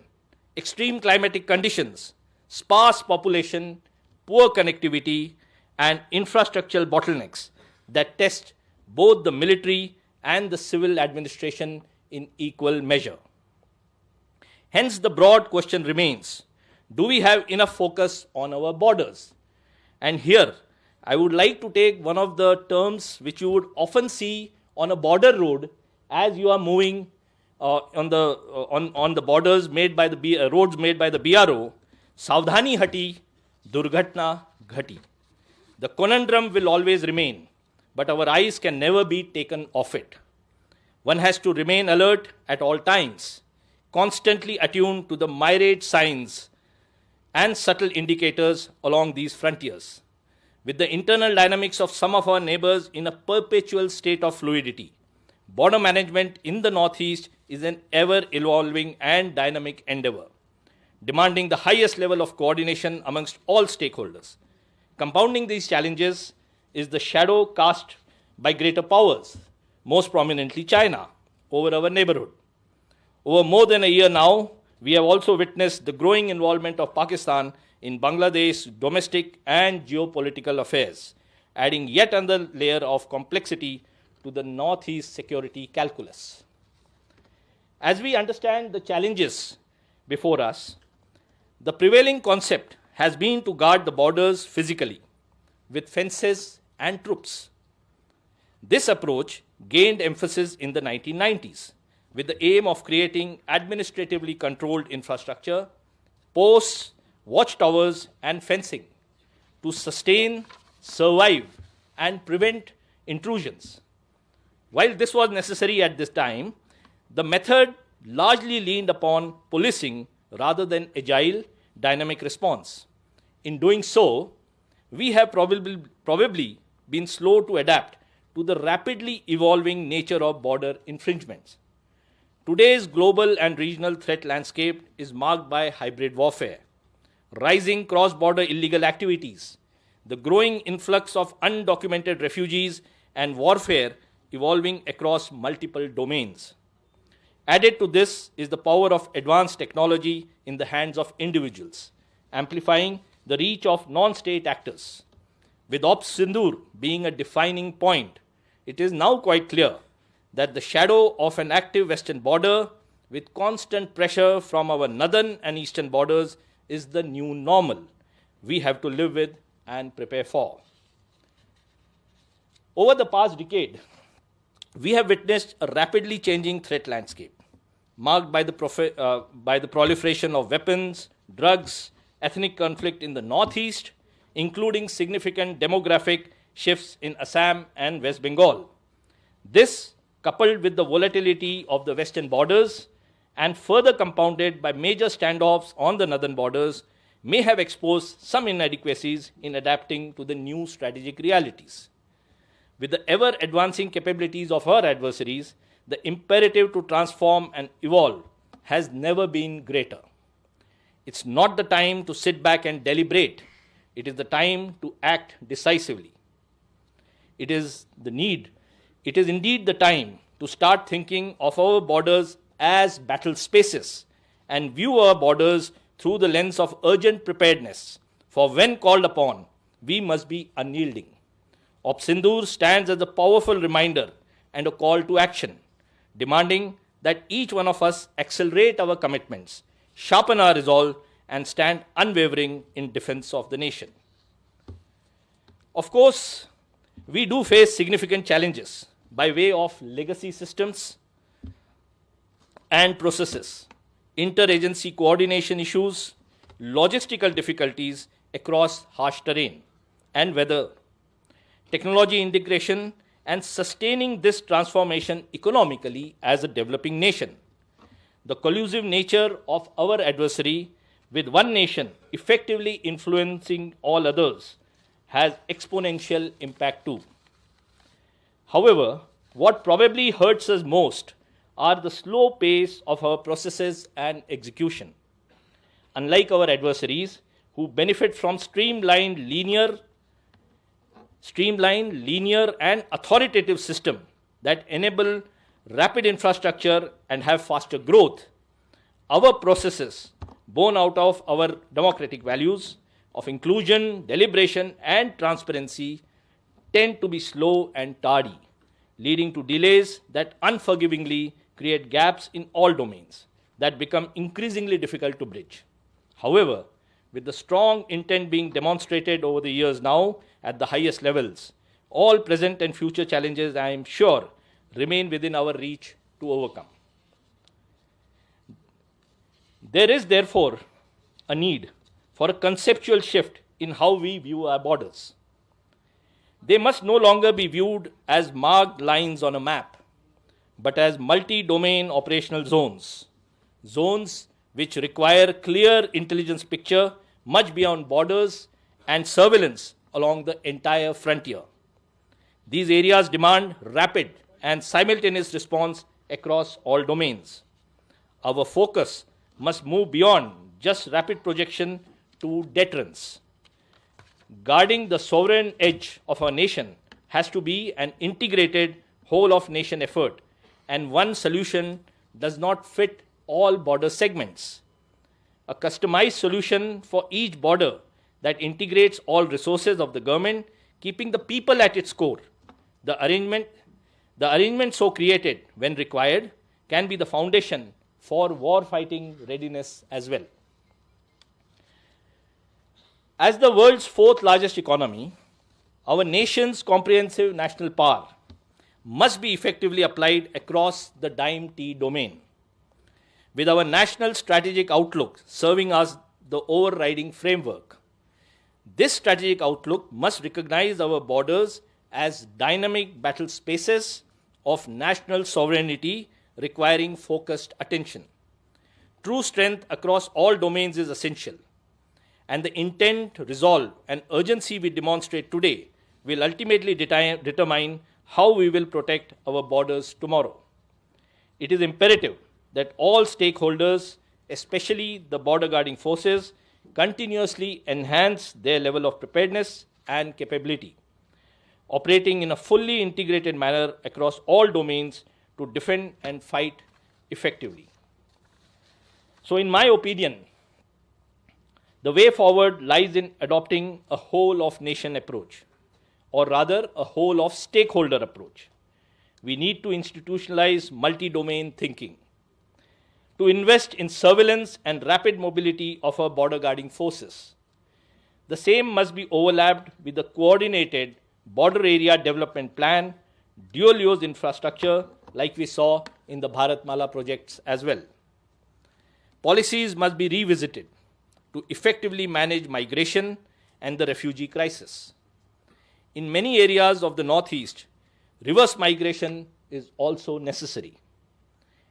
extreme climatic conditions, sparse population, poor connectivity, and infrastructural bottlenecks that test both the military and the civil administration in equal measure. Hence, the broad question remains, do we have enough focus on our borders? And here, I would like to take one of the terms which you would often see on a border road as you are moving on the borders made by the roads made by the BRO, Savdhani hati, Durghatna ghati. The conundrum will always remain, but our eyes can never be taken off it. One has to remain alert at all times, constantly attuned to the myriad signs and subtle indicators along these frontiers. With the internal dynamics of some of our neighbors in a perpetual state of fluidity, border management in the Northeast is an ever-evolving and dynamic endeavor, demanding the highest level of coordination amongst all stakeholders. Compounding these challenges is the shadow cast by greater powers, most prominently China, over our neighborhood. Over more than a year now, we have also witnessed the growing involvement of Pakistan in Bangladesh's domestic and geopolitical affairs, adding yet another layer of complexity to the Northeast security calculus. As we understand the challenges before us, the prevailing concept has been to guard the borders physically with fences and troops. This approach gained emphasis in the 1990s with the aim of creating administratively controlled infrastructure, posts, watchtowers, and fencing to sustain, survive, and prevent intrusions. While this was necessary at this time, the method largely leaned upon policing rather than agile, dynamic response. In doing so, we have probably been slow to adapt to the rapidly evolving nature of border infringements. Today's global and regional threat landscape is marked by hybrid warfare, rising cross-border illegal activities, the growing influx of undocumented refugees, and warfare evolving across multiple domains. Added to this is the power of advanced technology in the hands of individuals, amplifying the reach of non-state actors. With Sindoor being a defining point, it is now quite clear that the shadow of an active western border with constant pressure from our northern and eastern borders is the new normal we have to live with and prepare for. Over the past decade, we have witnessed a rapidly changing threat landscape, marked by the proliferation of weapons, drugs, ethnic conflict in the Northeast, including significant demographic shifts in Assam and West Bengal. This, coupled with the volatility of the western borders and further compounded by major standoffs on the northern borders, may have exposed some inadequacies in adapting to the new strategic realities. With the ever advancing capabilities of our adversaries, the imperative to transform and evolve has never been greater. It's not the time to sit back and deliberate. It is the time to act decisively. It is indeed the time to start thinking of our borders as battle spaces and view our borders through the lens of urgent preparedness. For when called upon, we must be unyielding. Sindoor stands as a powerful reminder and a call to action, demanding that each one of us accelerate our commitments, sharpen our resolve, and stand unwavering in defense of the nation. Of course, we do face significant challenges by way of legacy systems and processes, interagency coordination issues, logistical difficulties across harsh terrain and weather, technology integration, and sustaining this transformation economically as a developing nation. The collusive nature of our adversary, with one nation effectively influencing all others, has exponential impact too. However, what probably hurts us most are the slow pace of our processes and execution. Unlike our adversaries, who benefit from streamlined, linear, and authoritative system that enable rapid infrastructure and have faster growth, our processes, born out of our democratic values of inclusion, deliberation, and transparency, tend to be slow and tardy, leading to delays that unforgivingly create gaps in all domains that become increasingly difficult to bridge. However, with the strong intent being demonstrated over the years now at the highest levels, all present and future challenges, I am sure, remain within our reach to overcome. There is therefore a need for a conceptual shift in how we view our borders. They must no longer be viewed as marked lines on a map, but as multi-domain operational zones, zones which require clear intelligence picture much beyond borders and surveillance along the entire frontier. These areas demand rapid and simultaneous response across all domains. Our focus must move beyond just rapid projection to deterrence. Guarding the sovereign edge of our nation has to be an integrated whole-of-nation effort, and one solution does not fit all border segments. A customized solution for each border that integrates all resources of the government, keeping the people at its core. The arrangement so created, when required, can be the foundation for war-fighting readiness as well. As the world's fourth largest economy, our nation's comprehensive national power must be effectively applied across the dime T domain, with our national strategic outlook serving as the overriding framework. This strategic outlook must recognize our borders as dynamic battle spaces of national sovereignty requiring focused attention. True strength across all domains is essential, and the intent, resolve, and urgency we demonstrate today will ultimately determine how we will protect our borders tomorrow. It is imperative that all stakeholders, especially the border guarding forces, continuously enhance their level of preparedness and capability, operating in a fully integrated manner across all domains to defend and fight effectively. So, in my opinion, the way forward lies in adopting a whole-of-nation approach, or rather a whole-of-stakeholder approach. We need to institutionalize multi-domain thinking, to invest in surveillance and rapid mobility of our border guarding forces. The same must be overlapped with the coordinated border area development plan, dual-use infrastructure like we saw in the Bharatmala projects as well. Policies must be revisited to effectively manage migration and the refugee crisis. In many areas of the Northeast, reverse migration is also necessary,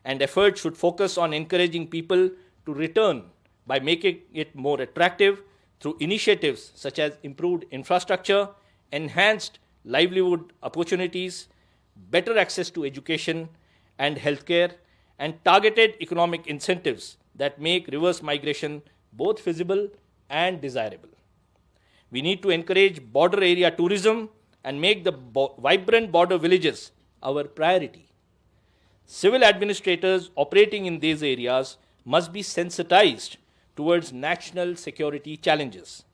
and efforts should focus on encouraging people to return by making it more attractive through initiatives such as improved infrastructure, enhanced livelihood opportunities, better access to education and healthcare, and targeted economic incentives that make reverse migration both feasible and desirable. We need to encourage border area tourism and make the vibrant border villages our priority. Civil administrators operating in these areas must be sensitized towards national security challenges,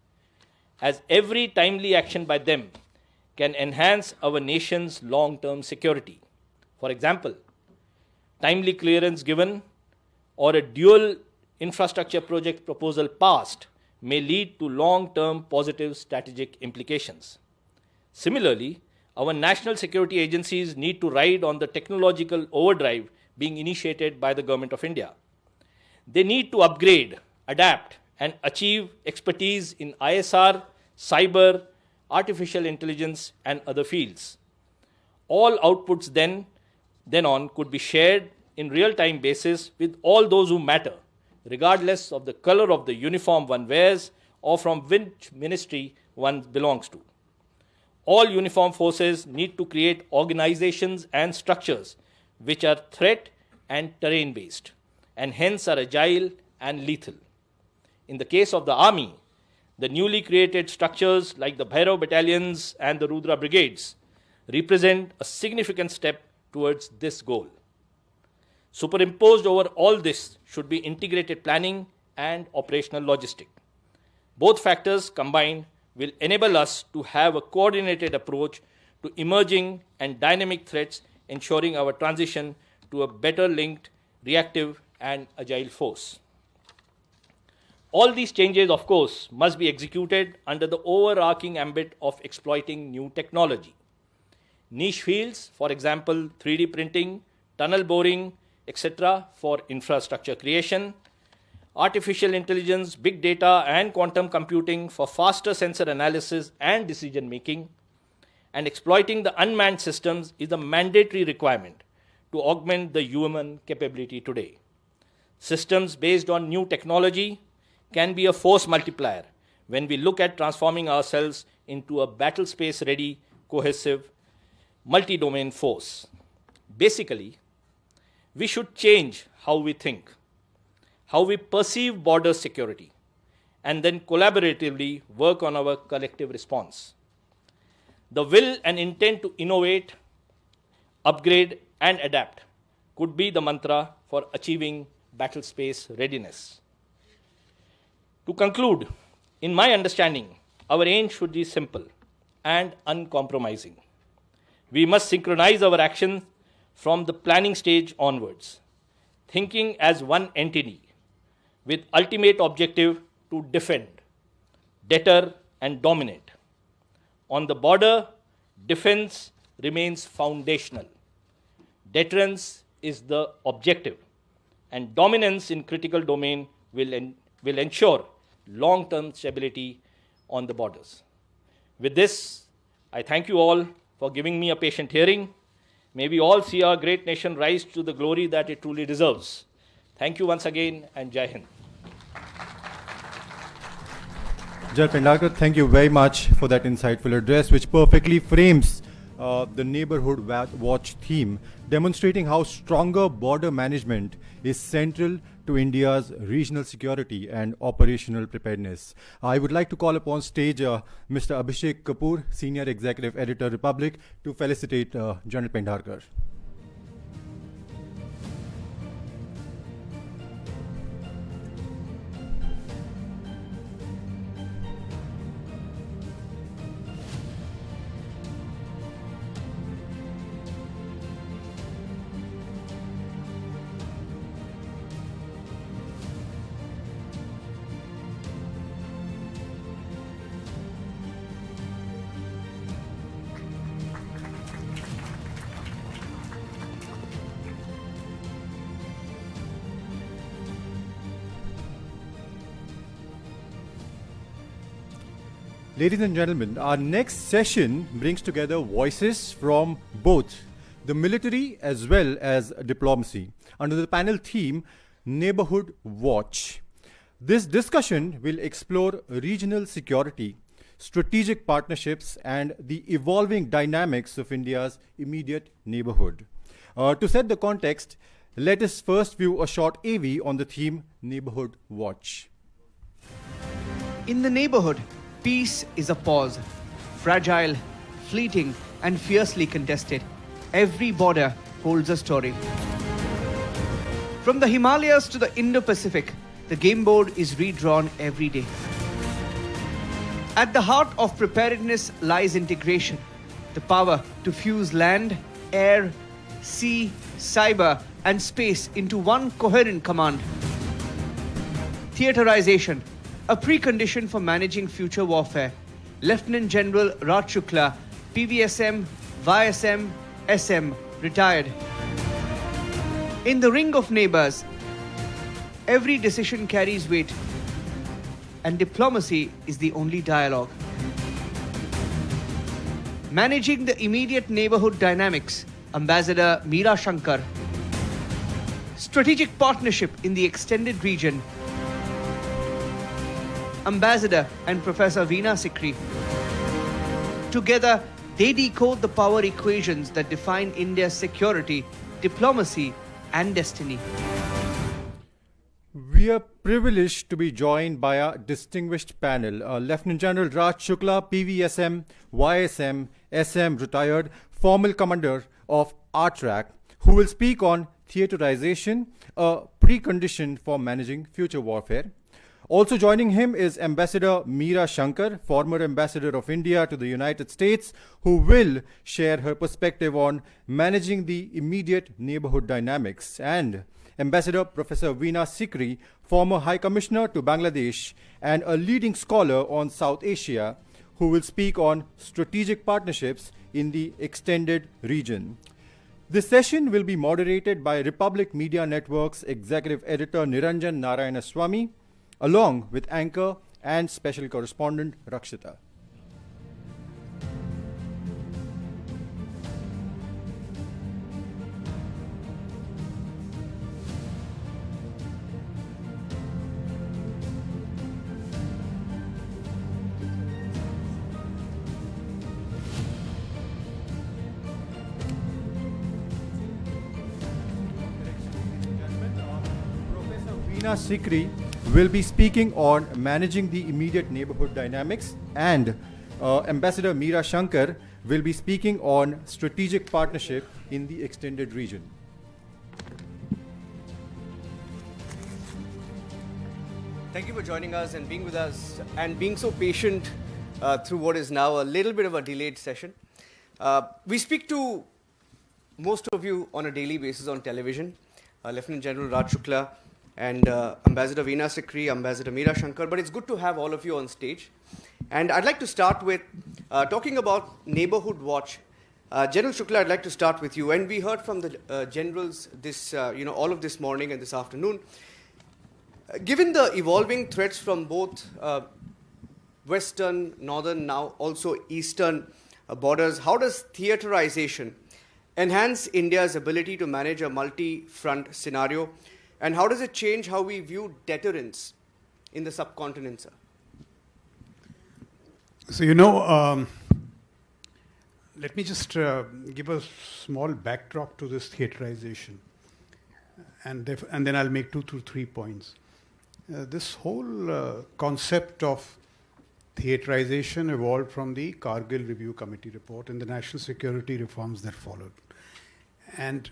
as every timely action by them can enhance our nation's long-term security. For example, timely clearance given or a dual infrastructure project proposal passed may lead to long-term positive strategic implications. Similarly, our national security agencies need to ride on the technological overdrive being initiated by the Government of India. They need to upgrade, adapt, and achieve expertise in ISR, cyber, artificial intelligence, and other fields. All outputs then on could be shared in real-time basis with all those who matter, regardless of the color of the uniform one wears or from which ministry one belongs to. All uniformed forces need to create organizations and structures which are threat and terrain based, and hence are agile and lethal. In the case of the army, the newly created structures like the Bhairav battalions and the Rudra brigades represent a significant step towards this goal. Superimposed over all this should be integrated planning and operational logistic. Both factors combined will enable us to have a coordinated approach to emerging and dynamic threats, ensuring our transition to a better linked, reactive, and agile force. All these changes, of course, must be executed under the overarching ambit of exploiting new technology. Niche fields, for example, 3D printing, tunnel boring, etc., for infrastructure creation, artificial intelligence, big data, and quantum computing for faster sensor analysis and decision making, and exploiting the unmanned systems is a mandatory requirement to augment the human capability today. Systems based on new technology can be a force multiplier when we look at transforming ourselves into a battle space ready, cohesive, multi-domain force. Basically, we should change how we think, how we perceive border security, and then collaboratively work on our collective response. The will and intent to innovate, upgrade, and adapt could be the mantra for achieving battle space readiness. To conclude, in my understanding, our aim should be simple and uncompromising. We must synchronize our actions from the planning stage onwards, thinking as one entity, with ultimate objective to defend, deter, and dominate. On the border, defense remains foundational. Deterrence is the objective, and dominance in critical domain will ensure long-term stability on the borders. With this, I thank you all for giving me a patient hearing. May we all see our great nation rise to the glory that it truly deserves. Thank you once again, and Jai Hind. General Pendharkar, thank you very much for that insightful address, which perfectly frames the neighborhood watch theme, demonstrating how stronger border management is central to India's regional security and operational preparedness. I would like to call upon stage Mr. Abhishek Kapoor, Senior Executive Editor, Republic, to felicitate General Pendharkar. Ladies and gentlemen, our next session brings together voices from both the military as well as diplomacy under the panel theme Neighborhood Watch. This discussion will explore regional security, strategic partnerships, and the evolving dynamics of India's immediate neighborhood. To set the context, let us first view a short AV on the theme Neighborhood Watch. In the neighborhood, peace is a pause, fragile, fleeting, and fiercely contested. Every border holds a story. From the Himalayas to the Indo-Pacific, the game board is redrawn every day. At the heart of preparedness lies integration, the power to fuse land, air, sea, cyber, and space into one coherent command. Theaterization, a precondition for managing future warfare. Lieutenant General Raj Shukla, PVSM, VISM, SM, retired. In the ring of neighbors, every decision carries weight, and diplomacy is the only dialogue. Managing the immediate neighborhood dynamics, Ambassador Meera Shankar. Strategic partnership in the extended region, Ambassador and Professor Veena Sikri. Together, they decode the power equations that define India's security, diplomacy, and destiny. We are privileged to be joined by a distinguished panel. Lieutenant General Raj Shukla, PVSM, YSM, SM, retired, former commander of RTRAC, who will speak on theaterization, a precondition for managing future warfare. Also joining him is Ambassador Meera Shankar, former Ambassador of India to the United States, who will share her perspective on managing the immediate neighborhood dynamics, and Ambassador Professor Veena Sikri, former High Commissioner to Bangladesh and a leading scholar on South Asia, who will speak on strategic partnerships in the extended region. This session will be moderated by Republic Media Network's Executive Editor Niranjan Narayanaswamy, along with anchor and special correspondent Rakshita. Veena Sikri will be speaking on managing the immediate neighborhood dynamics, and Ambassador Meera Shankar will be speaking on strategic partnership in the extended region. Thank you for joining us and being with us and being so patient through what is now a little bit of a delayed session. We speak to most of you on a daily basis on television, Lieutenant General Raj Shukla and Ambassador Veena Sikri, Ambassador Meera Shankar, but it's good to have all of you on stage. And I'd like to start with talking about Neighborhood Watch. General Shukla, I'd like to start with you. And we heard from the generals this, all of this morning and this afternoon. Given the evolving threats from both Western, Northern, now also Eastern borders, how does theaterization enhance India's ability to manage a multi-front scenario? And how does it change how we view deterrence in the subcontinent, sir? So, let me just give a small backdrop to this theaterization. And then I'll make 2 to 3 points. This whole concept of theaterization evolved from the Kargil Review Committee report and the national security reforms that followed. And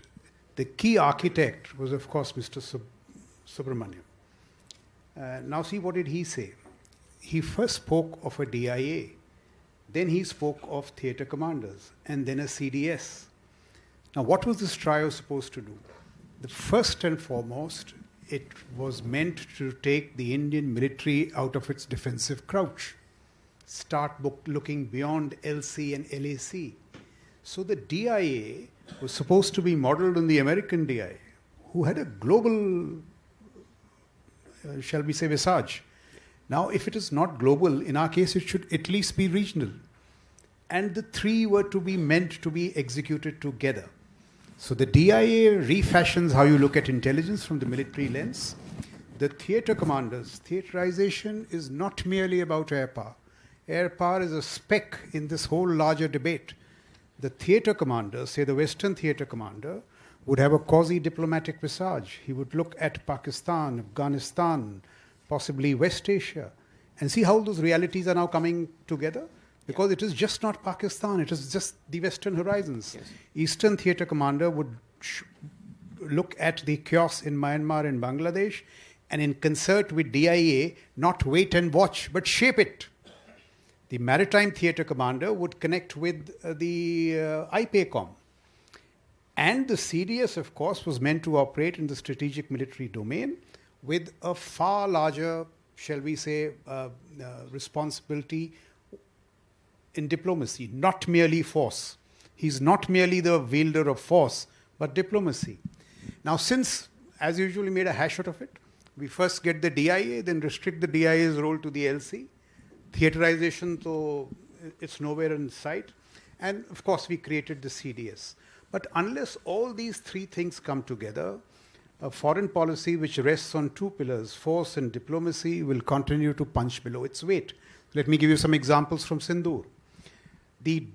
the key architect was, of course, Mr. Subramaniam. Now see, what did he say? He first spoke of a DIA, then he spoke of theatre commanders, and then a CDS. Now, what was this trio supposed to do? The first and foremost, it was meant to take the Indian military out of its defensive crouch, start looking beyond LC and LAC. So the DIA was supposed to be modeled on the American DIA, who had a global, shall we say, visage. Now, if it is not global, in our case, it should at least be regional. And the three were to be meant to be executed together. So the DIA refashions how you look at intelligence from the military lens. The theatre commanders, theaterization is not merely about air power. Air power is a speck in this whole larger debate. The theatre commander, say the Western theatre commander, would have a quasi-diplomatic visage. He would look at Pakistan, Afghanistan, possibly West Asia, and see how those realities are now coming together. Because it is just not Pakistan, it is just the Western horizons. Yes. Eastern theatre commander would look at the chaos in Myanmar and Bangladesh, and in concert with DIA, not wait and watch, but shape it. The maritime theatre commander would connect with the IPACOM. And the CDS, of course, was meant to operate in the strategic military domain with a far larger, shall we say, responsibility in diplomacy, not merely force. He's not merely the wielder of force, but diplomacy. Now, since, as usually, made a hash out of it, we first get the DIA, then restrict the DIA's role to the LC. Theaterization, so it's nowhere in sight. And, of course, we created the CDS. But unless all these three things come together, a foreign policy which rests on two pillars, force and diplomacy, will continue to punch below its weight. Let me give you some examples from Sindoor. The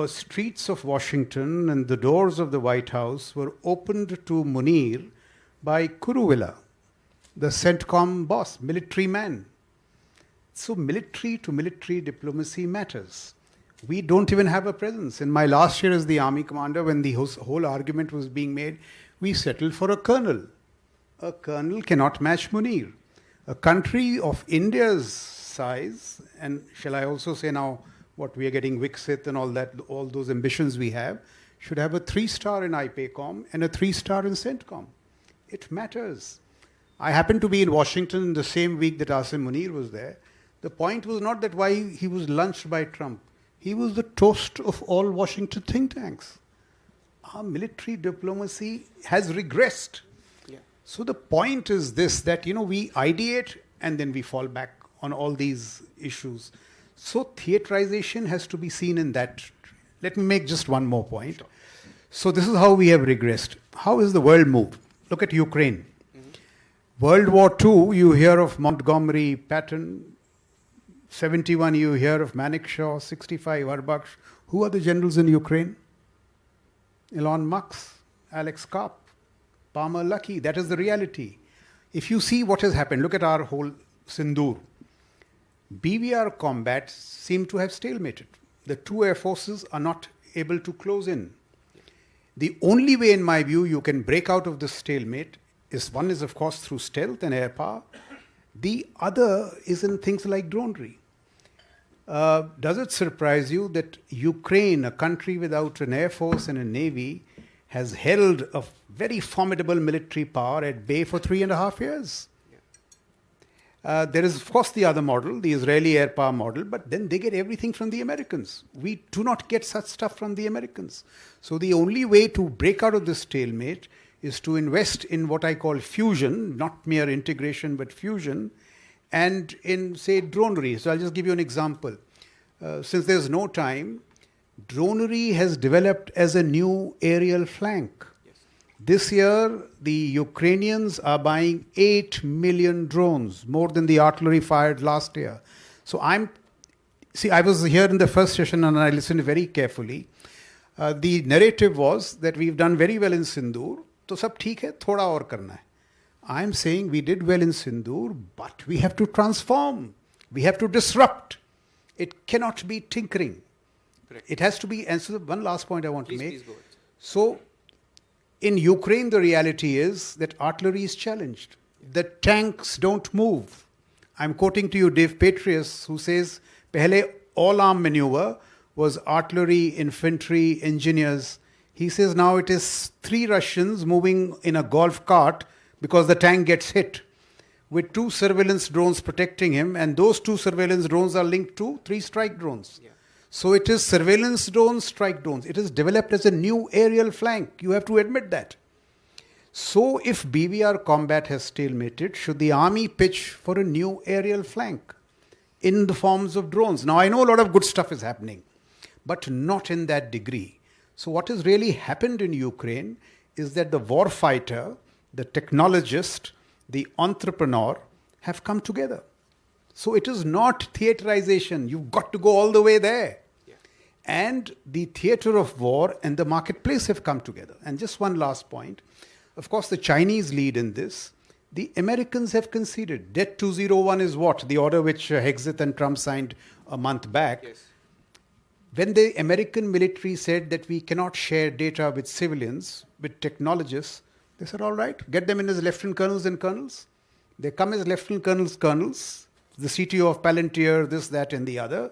streets of Washington and the doors of the White House were opened to Munir by Kuruwilla, the CENTCOM boss, military man. So military to military diplomacy matters. We don't even have a presence. In my last year as the army commander, when the whole argument was being made, we settled for a colonel. A colonel cannot match Munir. A country of India's size, and shall I also say now what we are getting, Viksit and all that, all those ambitions we have, should have a 3-star in IPACOM and a 3-star in CENTCOM. It matters. I happened to be in Washington the same week that Asim Munir was there. The point was not that why he was lunched by Trump. He was the toast of all Washington think tanks. Our military diplomacy has regressed. Yeah. So the point is this, that, we ideate and then we fall back on all these issues. So theaterization has to be seen in that. Let me make just one more point. Sure. So this is how we have regressed. How has the world moved? Look at Ukraine. World War II, you hear of Montgomery, Patton. 71, you hear of Manekshaw. 65, Arbaksh. Who are the generals in Ukraine? Elon Musk, Alex Karp, Palmer Luckey. That is the reality. If you see what has happened, look at our whole Sindoor. BVR combat seem to have stalemated. The two air forces are not able to close in. The only way, in my view, you can break out of this stalemate is, one is, of course, through stealth and air power. The other is in things like dronery. Does it surprise you that Ukraine, a country without an air force and a navy, has held a very formidable military power at bay for 3.5 years? There is, of course, the other model, the Israeli air power model, but then they get everything from the Americans. We do not get such stuff from the Americans. So the only way to break out of this stalemate is to invest in what I call fusion, not mere integration, but fusion, and in, say, dronery. So I'll just give you an example. Since there's no time, dronery has developed as a new aerial flank. Yes. This year, the Ukrainians are buying 8 million drones, more than the artillery fired last year. So I was here in the first session and I listened very carefully. The narrative was that we've done very well in Sindoor, तो सब ठीक है, थोड़ा और करना है. I'm saying we did well in Sindoor, but we have to transform. We have to disrupt. It cannot be tinkering. Correct. It has to be, and so one last point I want to make. Please go ahead. So, in Ukraine, the reality is that artillery is challenged. The tanks don't move. I'm quoting to you Dave Petrius, who says, pehle all-arm maneuver was artillery, infantry, engineers. He says now it is 3 Russians moving in a golf cart because the tank gets hit, with 2 surveillance drones protecting him, and those 2 surveillance drones are linked to 3 strike drones. Yeah. So it is surveillance drones, strike drones. It is developed as a new aerial flank. You have to admit that. So if BVR combat has stalemated, should the army pitch for a new aerial flank in the forms of drones? Now I know a lot of good stuff is happening, but not in that degree. So what has really happened in Ukraine is that the warfighter, the technologist, the entrepreneur have come together. So it is not theaterization. You've got to go all the way there. And the theatre of war and the marketplace have come together. And just one last point. Of course, the Chinese lead in this. The Americans have conceded. Det 201 is what? The order which Hegseth and Trump signed a month back. Yes. When the American military said that we cannot share data with civilians, with technologists, they said, all right, get them in as lieutenant colonels and colonels. They come as lieutenant colonels, the CTO of Palantir, this, that, and the other.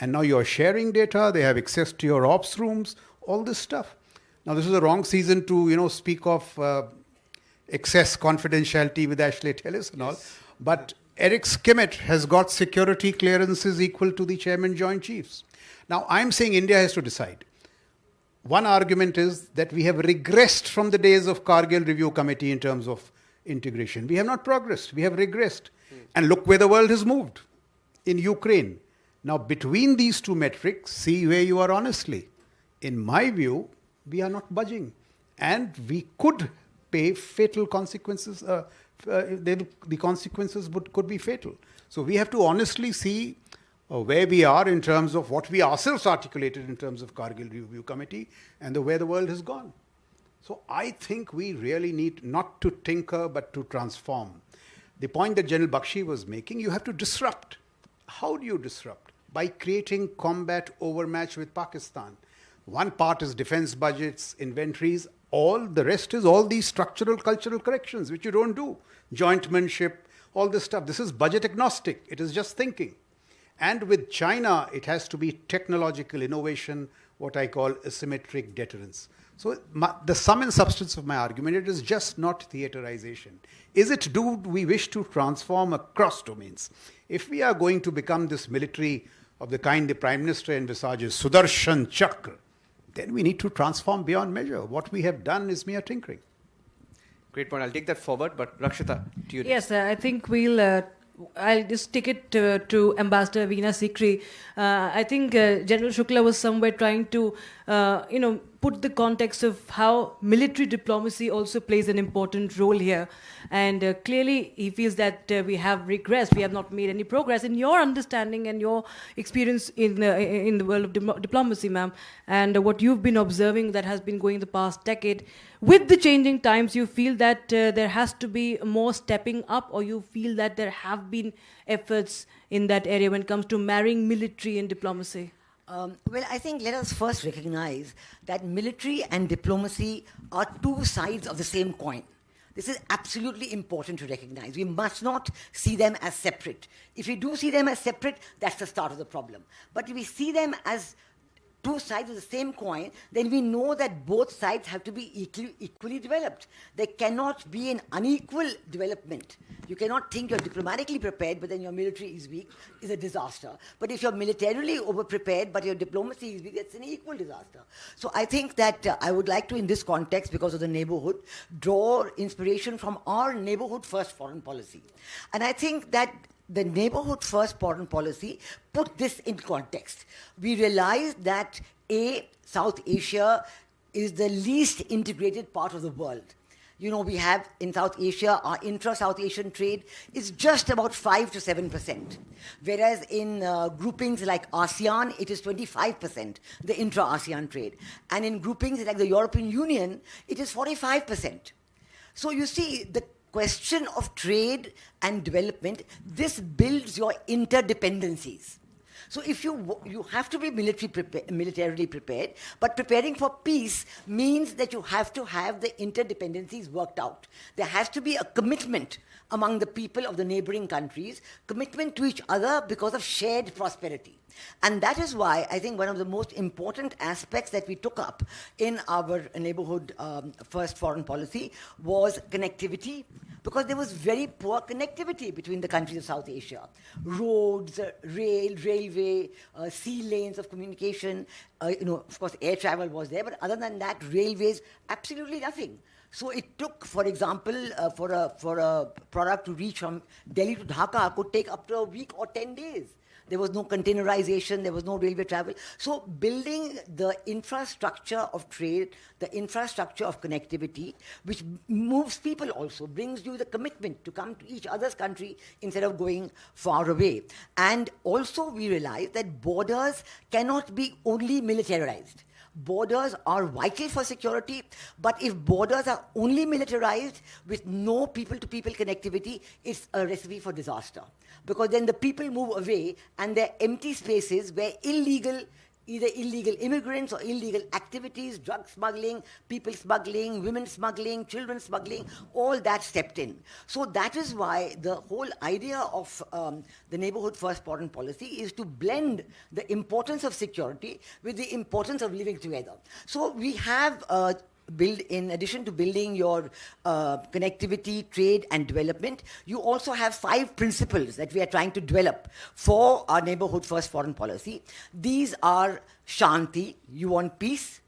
And now you're sharing data, they have access to your ops rooms, all this stuff. Now, this is the wrong season to, speak of excess confidentiality with Ashley Tellis and all. But Eric Skimmett has got security clearances equal to the Chairman Joint Chiefs. Now, I'm saying India has to decide. One argument is that we have regressed from the days of Kargil Review Committee in terms of integration. We have not progressed, we have regressed. And look where the world has moved, in Ukraine. Now, between these two metrics, see where you are honestly. In my view, we are not budging. And we could pay fatal consequences. The consequences could be fatal. So we have to honestly see where we are in terms of what we ourselves articulated in terms of Kargil Review Committee and where the world has gone. So I think we really need not to tinker, but to transform. The point that General Bakshi was making, you have to disrupt. How do you disrupt? By creating combat overmatch with Pakistan. One part is defense budgets, inventories. All the rest is all these structural, cultural corrections, which you don't do. Jointmanship, all this stuff. This is budget agnostic. It is just thinking. And with China, it has to be technological innovation, what I call asymmetric deterrence. So the sum and substance of my argument, it is just not theaterization. Is it, do we wish to transform across domains? If we are going to become this military of the kind the Prime Minister envisages, Sudarshan Chakra, then we need to transform beyond measure. What we have done is mere tinkering. Great point. I'll take that forward. But Rakshita, to you. Yes, I think I'll just take it to Ambassador Veena Sikri. I think General Shukla was somewhere trying to, put the context of how military diplomacy also plays an important role here. And clearly, he feels that we have regressed. We have not made any progress in your understanding and your experience in the world of diplomacy, ma'am. And what you've been observing that has been going the past decade. With the changing times, you feel that there has to be more stepping up, or you feel that there have been efforts in that area when it comes to marrying military and diplomacy? Well, I think let us first recognize that military and diplomacy are two sides of the same coin. This is absolutely important to recognize. We must not see them as separate. If we do see them as separate, that's the start of the problem. But if we see them as two sides of the same coin, then we know that both sides have to be equally developed. There cannot be an unequal development. You cannot think you're diplomatically prepared, but then your military is weak, is a disaster. But if you're militarily over-prepared, but your diplomacy is weak, that's an equal disaster. So I think that I would like to, in this context, because of the neighborhood, draw inspiration from our neighborhood first foreign policy. And I think that the neighborhood first foreign policy put this in context. We realized that South Asia is the least integrated part of the world. We have in South Asia, our intra-South Asian trade is just about 5 to 7%. Whereas in groupings like ASEAN, it is 25%, the intra-ASEAN trade. And in groupings like the European Union, it is 45%. So you see, the question of trade and development, this builds your interdependencies. So if you have to be militarily prepared, but preparing for peace means that you have to have the interdependencies worked out. There has to be a commitment among the people of the neighboring countries, commitment to each other because of shared prosperity. And that is why I think one of the most important aspects that we took up in our neighborhood first foreign policy was connectivity, because there was very poor connectivity between the countries of South Asia. Roads, railway, sea lanes of communication, of course air travel was there, but other than that, railways, absolutely nothing. So it took, for example, for a product to reach from Delhi to Dhaka could take up to a week or 10 days. There was no containerization, there was no railway travel. So building the infrastructure of trade, the infrastructure of connectivity, which moves people also, brings you the commitment to come to each other's country instead of going far away. And also we realize that borders cannot be only militarized. Borders are vital for security, but if borders are only militarized with no people-to-people connectivity, it's a recipe for disaster. Because then the people move away and there are empty spaces where either illegal immigrants or illegal activities, drug smuggling, people smuggling, women smuggling, children smuggling, all that stepped in. So that is why the whole idea of the neighborhood first foreign policy is to blend the importance of security with the importance of living together. So we have in addition to building your connectivity, trade and development, you also have 5 principles that we are trying to develop for our neighborhood first foreign policy. These are Shanti, you want peace;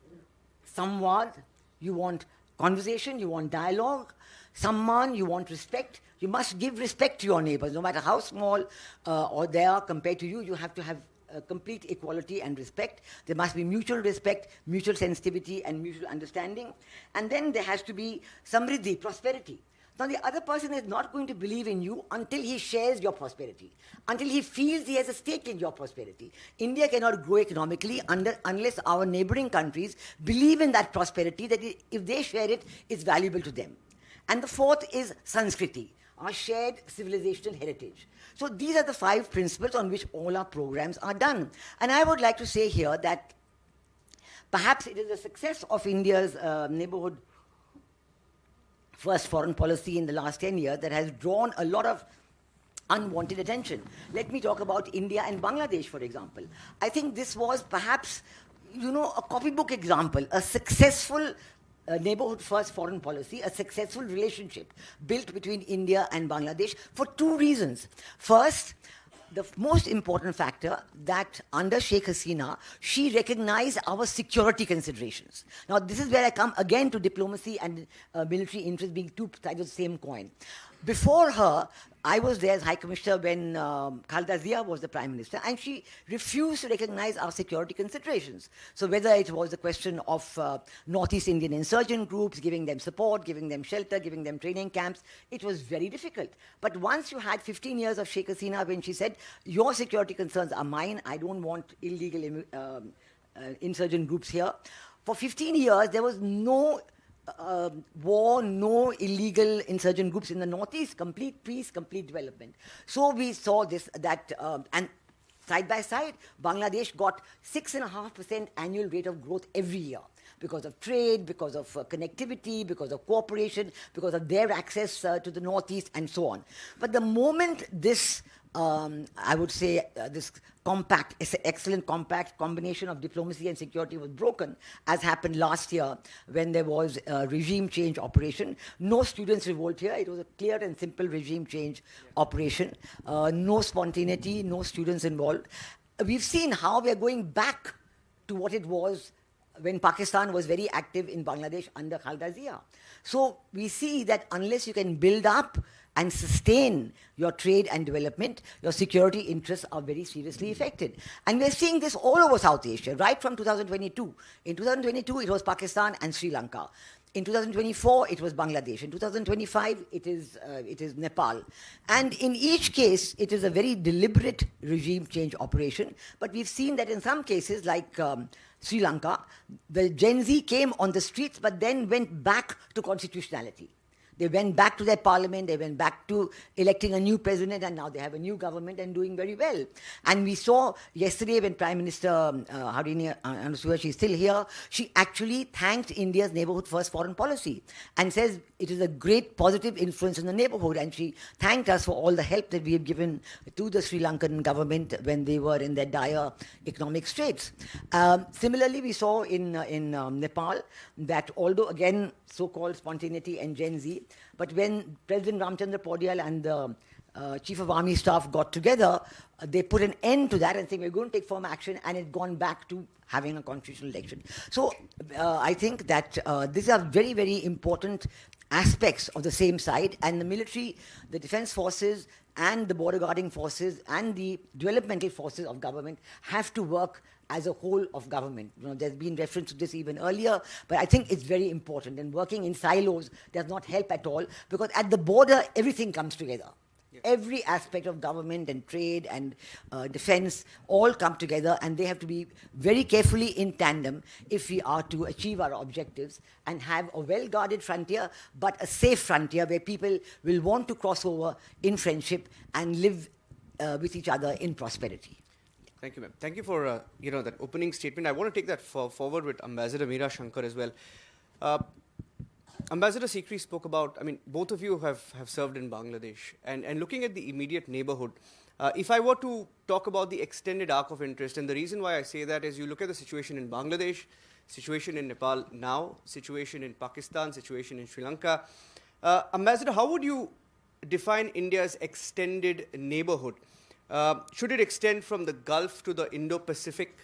Samvad, you want conversation, you want dialogue; Samman, you want respect. You must give respect to your neighbors, no matter how small or they are compared to you. You have to have complete equality and respect. There must be mutual respect, mutual sensitivity and mutual understanding. And then there has to be samriddhi, prosperity. Now the other person is not going to believe in you until he shares your prosperity, until he feels he has a stake in your prosperity. India cannot grow economically unless our neighboring countries believe in that prosperity, that if they share it, it's valuable to them. And the fourth is Sanskriti, our shared civilizational heritage. So these are the 5 principles on which all our programs are done. And I would like to say here that perhaps it is the success of India's neighborhood first foreign policy in the last 10 years that has drawn a lot of unwanted attention. Let me talk about India and Bangladesh, for example. I think this was perhaps, a copybook example, a successful neighborhood first foreign policy, a successful relationship built between India and Bangladesh for 2 reasons. First, the most important factor that under Sheikh Hasina, she recognized our security considerations. Now, this is where I come again to diplomacy and military interest being 2 sides of the same coin. Before her, I was there as High Commissioner when Khaleda Zia was the Prime Minister, and she refused to recognize our security considerations. So whether it was the question of Northeast Indian insurgent groups, giving them support, giving them shelter, giving them training camps, it was very difficult. But once you had 15 years of Sheikh Hasina when she said, your security concerns are mine, I don't want illegal insurgent groups here. For 15 years, there was no war, no illegal insurgent groups in the Northeast, complete peace, complete development. So we saw and side by side, Bangladesh got 6.5% annual rate of growth every year because of trade, because of connectivity, because of cooperation, because of their access to the Northeast and so on. But the moment this I would say this excellent compact combination of diplomacy and security was broken, as happened last year when there was a regime change operation. No students revolt here. It was a clear and simple regime change operation. No spontaneity, no students involved. We've seen how we are going back to what it was when Pakistan was very active in Bangladesh under Khaleda Zia. So we see that unless you can build up and sustain your trade and development, your security interests are very seriously affected. And we're seeing this all over South Asia, right from 2022. In 2022, it was Pakistan and Sri Lanka. In 2024, it was Bangladesh. In 2025, it is Nepal. And in each case, it is a very deliberate regime change operation. But we've seen that in some cases, like Sri Lanka, the Gen Z came on the streets, but then went back to constitutionality. They went back to their parliament, they went back to electing a new president, and now they have a new government and doing very well. And we saw yesterday when Prime Minister Harini Anasuya, she's still here, she actually thanked India's neighborhood first foreign policy and says it is a great positive influence in the neighborhood, and she thanked us for all the help that we have given to the Sri Lankan government when they were in their dire economic straits. Similarly, we saw in Nepal that although again so-called spontaneity and Gen Z, but when President Ramchandra Podial and the Chief of Army Staff got together, they put an end to that and saying we're going to take firm action, and it's gone back to having a constitutional election. So I think that these are very, very important aspects of the same side, and the military, the defense forces, and the border guarding forces, and the developmental forces of government have to work as a whole of government. You know, there's been reference to this even earlier, but I think it's very important. And working in silos does not help at all, because at the border, everything comes together. Every aspect of government and trade and defense all come together, and they have to be very carefully in tandem if we are to achieve our objectives and have a well-guarded frontier, but a safe frontier where people will want to cross over in friendship and live with each other in prosperity. Thank you, ma'am. Thank you for that opening statement. I want to take that forward with Ambassador Meera Shankar as well. Ambassador Sikri spoke about, I mean, both of you have served in Bangladesh. And looking at the immediate neighborhood, if I were to talk about the extended arc of interest, and the reason why I say that is you look at the situation in Bangladesh, situation in Nepal now, situation in Pakistan, situation in Sri Lanka. Ambassador, how would you define India's extended neighborhood? Should it extend from the Gulf to the Indo-Pacific?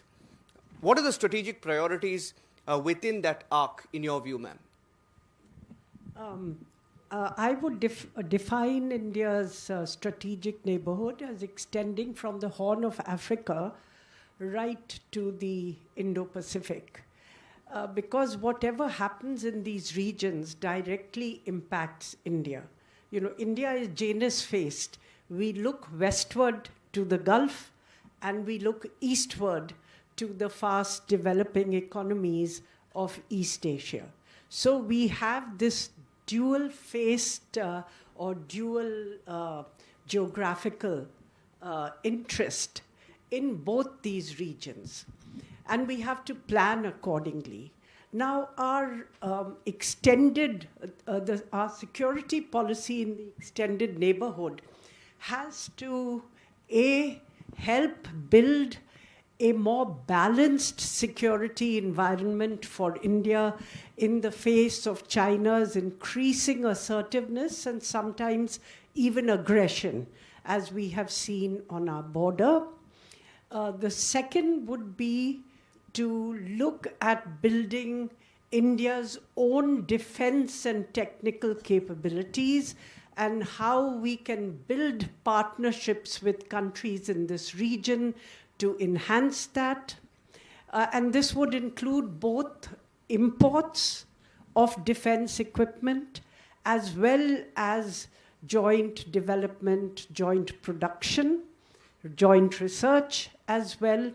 What are the strategic priorities within that arc, in your view, ma'am? I would define India's strategic neighborhood as extending from the Horn of Africa right to the Indo-Pacific. Because whatever happens in these regions directly impacts India. You know, India is Janus-faced. We look westward to the Gulf, and we look eastward to the fast developing economies of East Asia. So we have this dual-faced or dual geographical interest in both these regions. And we have to plan accordingly. Now, our our security policy in the extended neighborhood has to, help build a more balanced security environment for India in the face of China's increasing assertiveness and sometimes even aggression, as we have seen on our border. The second would be to look at building India's own defense and technical capabilities and how we can build partnerships with countries in this region to enhance that. And this would include both imports of defense equipment as well as joint development, joint production, joint research as well.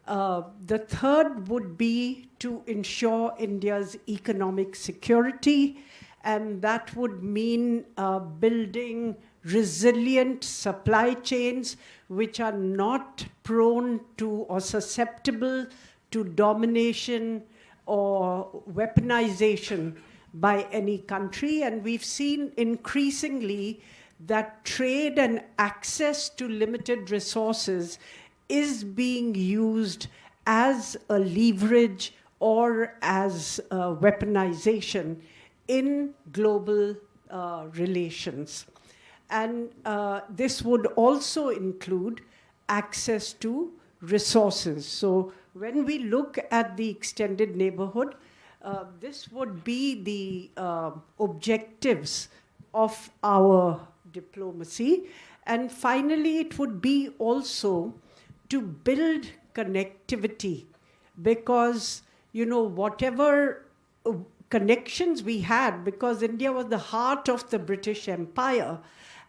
The third would be to ensure India's economic security, and that would mean building resilient supply chains which are not prone to or susceptible to domination or weaponization by any country. And we've seen increasingly that trade and access to limited resources is being used as a leverage or as weaponization in global relations. And this would also include access to resources. So when we look at the extended neighborhood, this would be the objectives of our diplomacy. And finally, it would be also to build connectivity, because, you know, whatever connections we had, because India was the heart of the British Empire,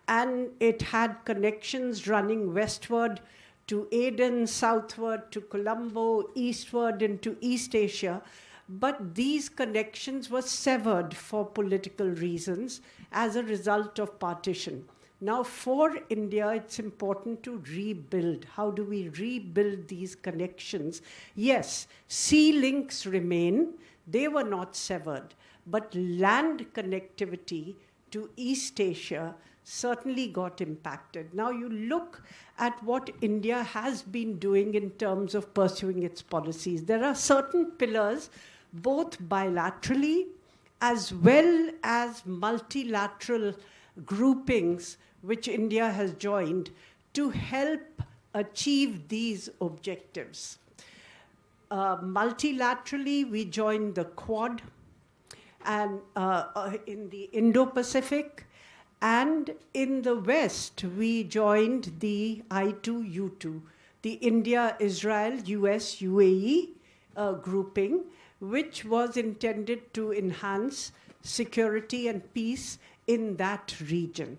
and it had connections running westward to Aden, southward to Colombo, eastward into East Asia. But these connections were severed for political reasons as a result of partition. Now, for India, it's important to rebuild. How do we rebuild these connections? Yes, sea links remain. They were not severed. But land connectivity to East Asia certainly got impacted. Now, you look at what India has been doing in terms of pursuing its policies. There are certain pillars, both bilaterally as well as multilateral groupings, which India has joined to help achieve these objectives. Multilaterally, we joined the Quad and in the Indo-Pacific, and in the West, we joined the I2U2, the India, Israel, US, UAE grouping, which was intended to enhance security and peace in that region.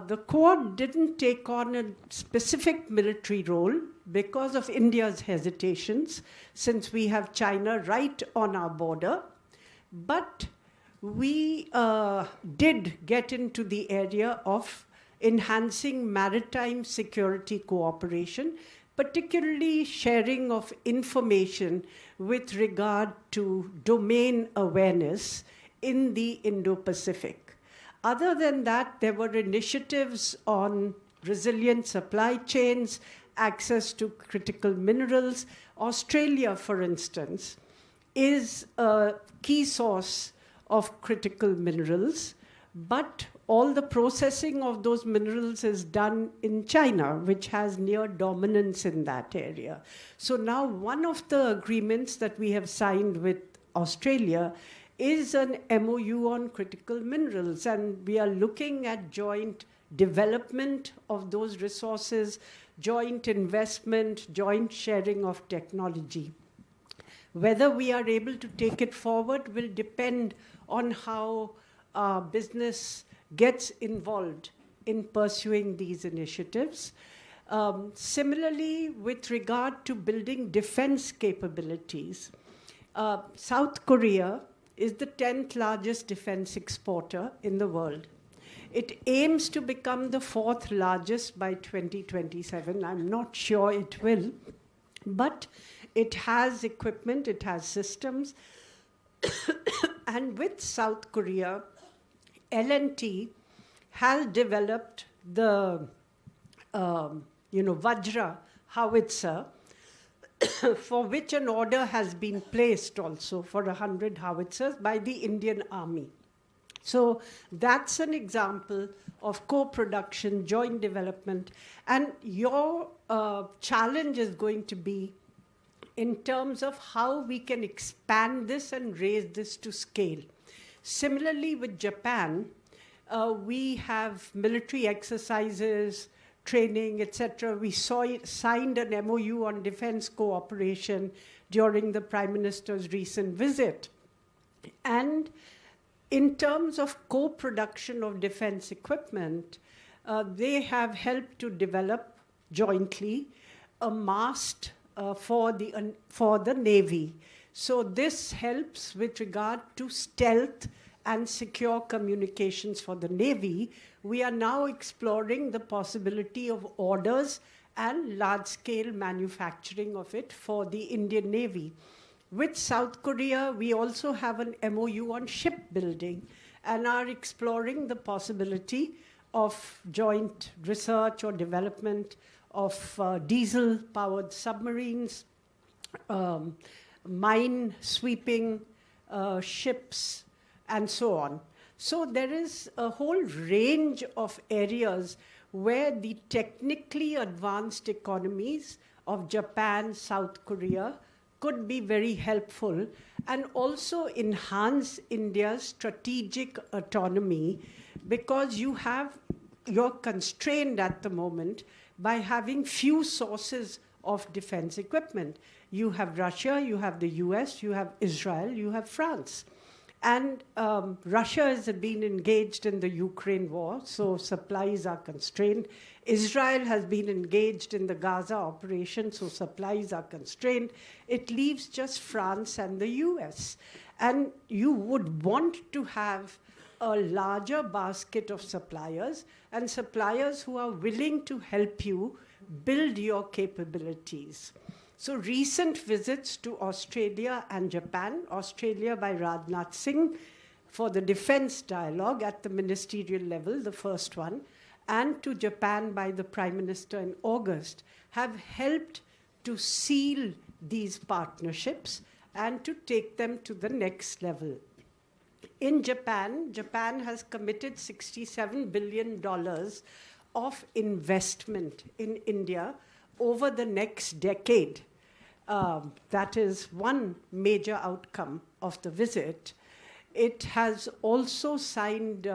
The Quad didn't take on a specific military role because of India's hesitations, since we have China right on our border. But we did get into the area of enhancing maritime security cooperation, particularly sharing of information with regard to domain awareness in the Indo-Pacific. Other than that, there were initiatives on resilient supply chains, access to critical minerals. Australia, for instance, is a key source of critical minerals, but all the processing of those minerals is done in China, which has near dominance in that area. So now one of the agreements that we have signed with Australia is an MOU on critical minerals, and we are looking at joint development of those resources, joint investment, joint sharing of technology. Whether we are able to take it forward will depend on how business gets involved in pursuing these initiatives. Similarly, with regard to building defense capabilities, South Korea is the 10th largest defense exporter in the world. It aims to become the 4th largest by 2027. I'm not sure it will, but it has equipment, it has systems. And with South Korea, L&T has developed the Vajra howitzer, for which an order has been placed also for 100 howitzers by the Indian Army. So that's an example of co-production, joint development. And your challenge is going to be in terms of how we can expand this and raise this to scale. Similarly, with Japan, we have military exercises, training, etc. We signed an MOU on defense cooperation during the Prime Minister's recent visit. And in terms of co-production of defense equipment, they have helped to develop jointly a mast for the Navy. So this helps with regard to stealth and secure communications for the Navy. We are now exploring the possibility of orders and large-scale manufacturing of it for the Indian Navy. With South Korea, we also have an MOU on shipbuilding and are exploring the possibility of joint research or development of diesel-powered submarines, mine-sweeping ships, and so on. So there is a whole range of areas where the technically advanced economies of Japan, South Korea could be very helpful and also enhance India's strategic autonomy, because you're constrained at the moment by having few sources of defense equipment. You have Russia, you have the US, you have Israel, you have France. And Russia has been engaged in the Ukraine war, so supplies are constrained. Israel has been engaged in the Gaza operation, so supplies are constrained. It leaves just France and the US. And you would want to have a larger basket of suppliers, and suppliers who are willing to help you build your capabilities. So recent visits to Australia and Japan, Australia by Rajnath Singh for the defense dialogue at the ministerial level, the first one, and to Japan by the Prime Minister in August, have helped to seal these partnerships and to take them to the next level. in Japan, Japan has committed $67 billion of investment in India over the next decade. That is one major outcome of the visit. It has also signed,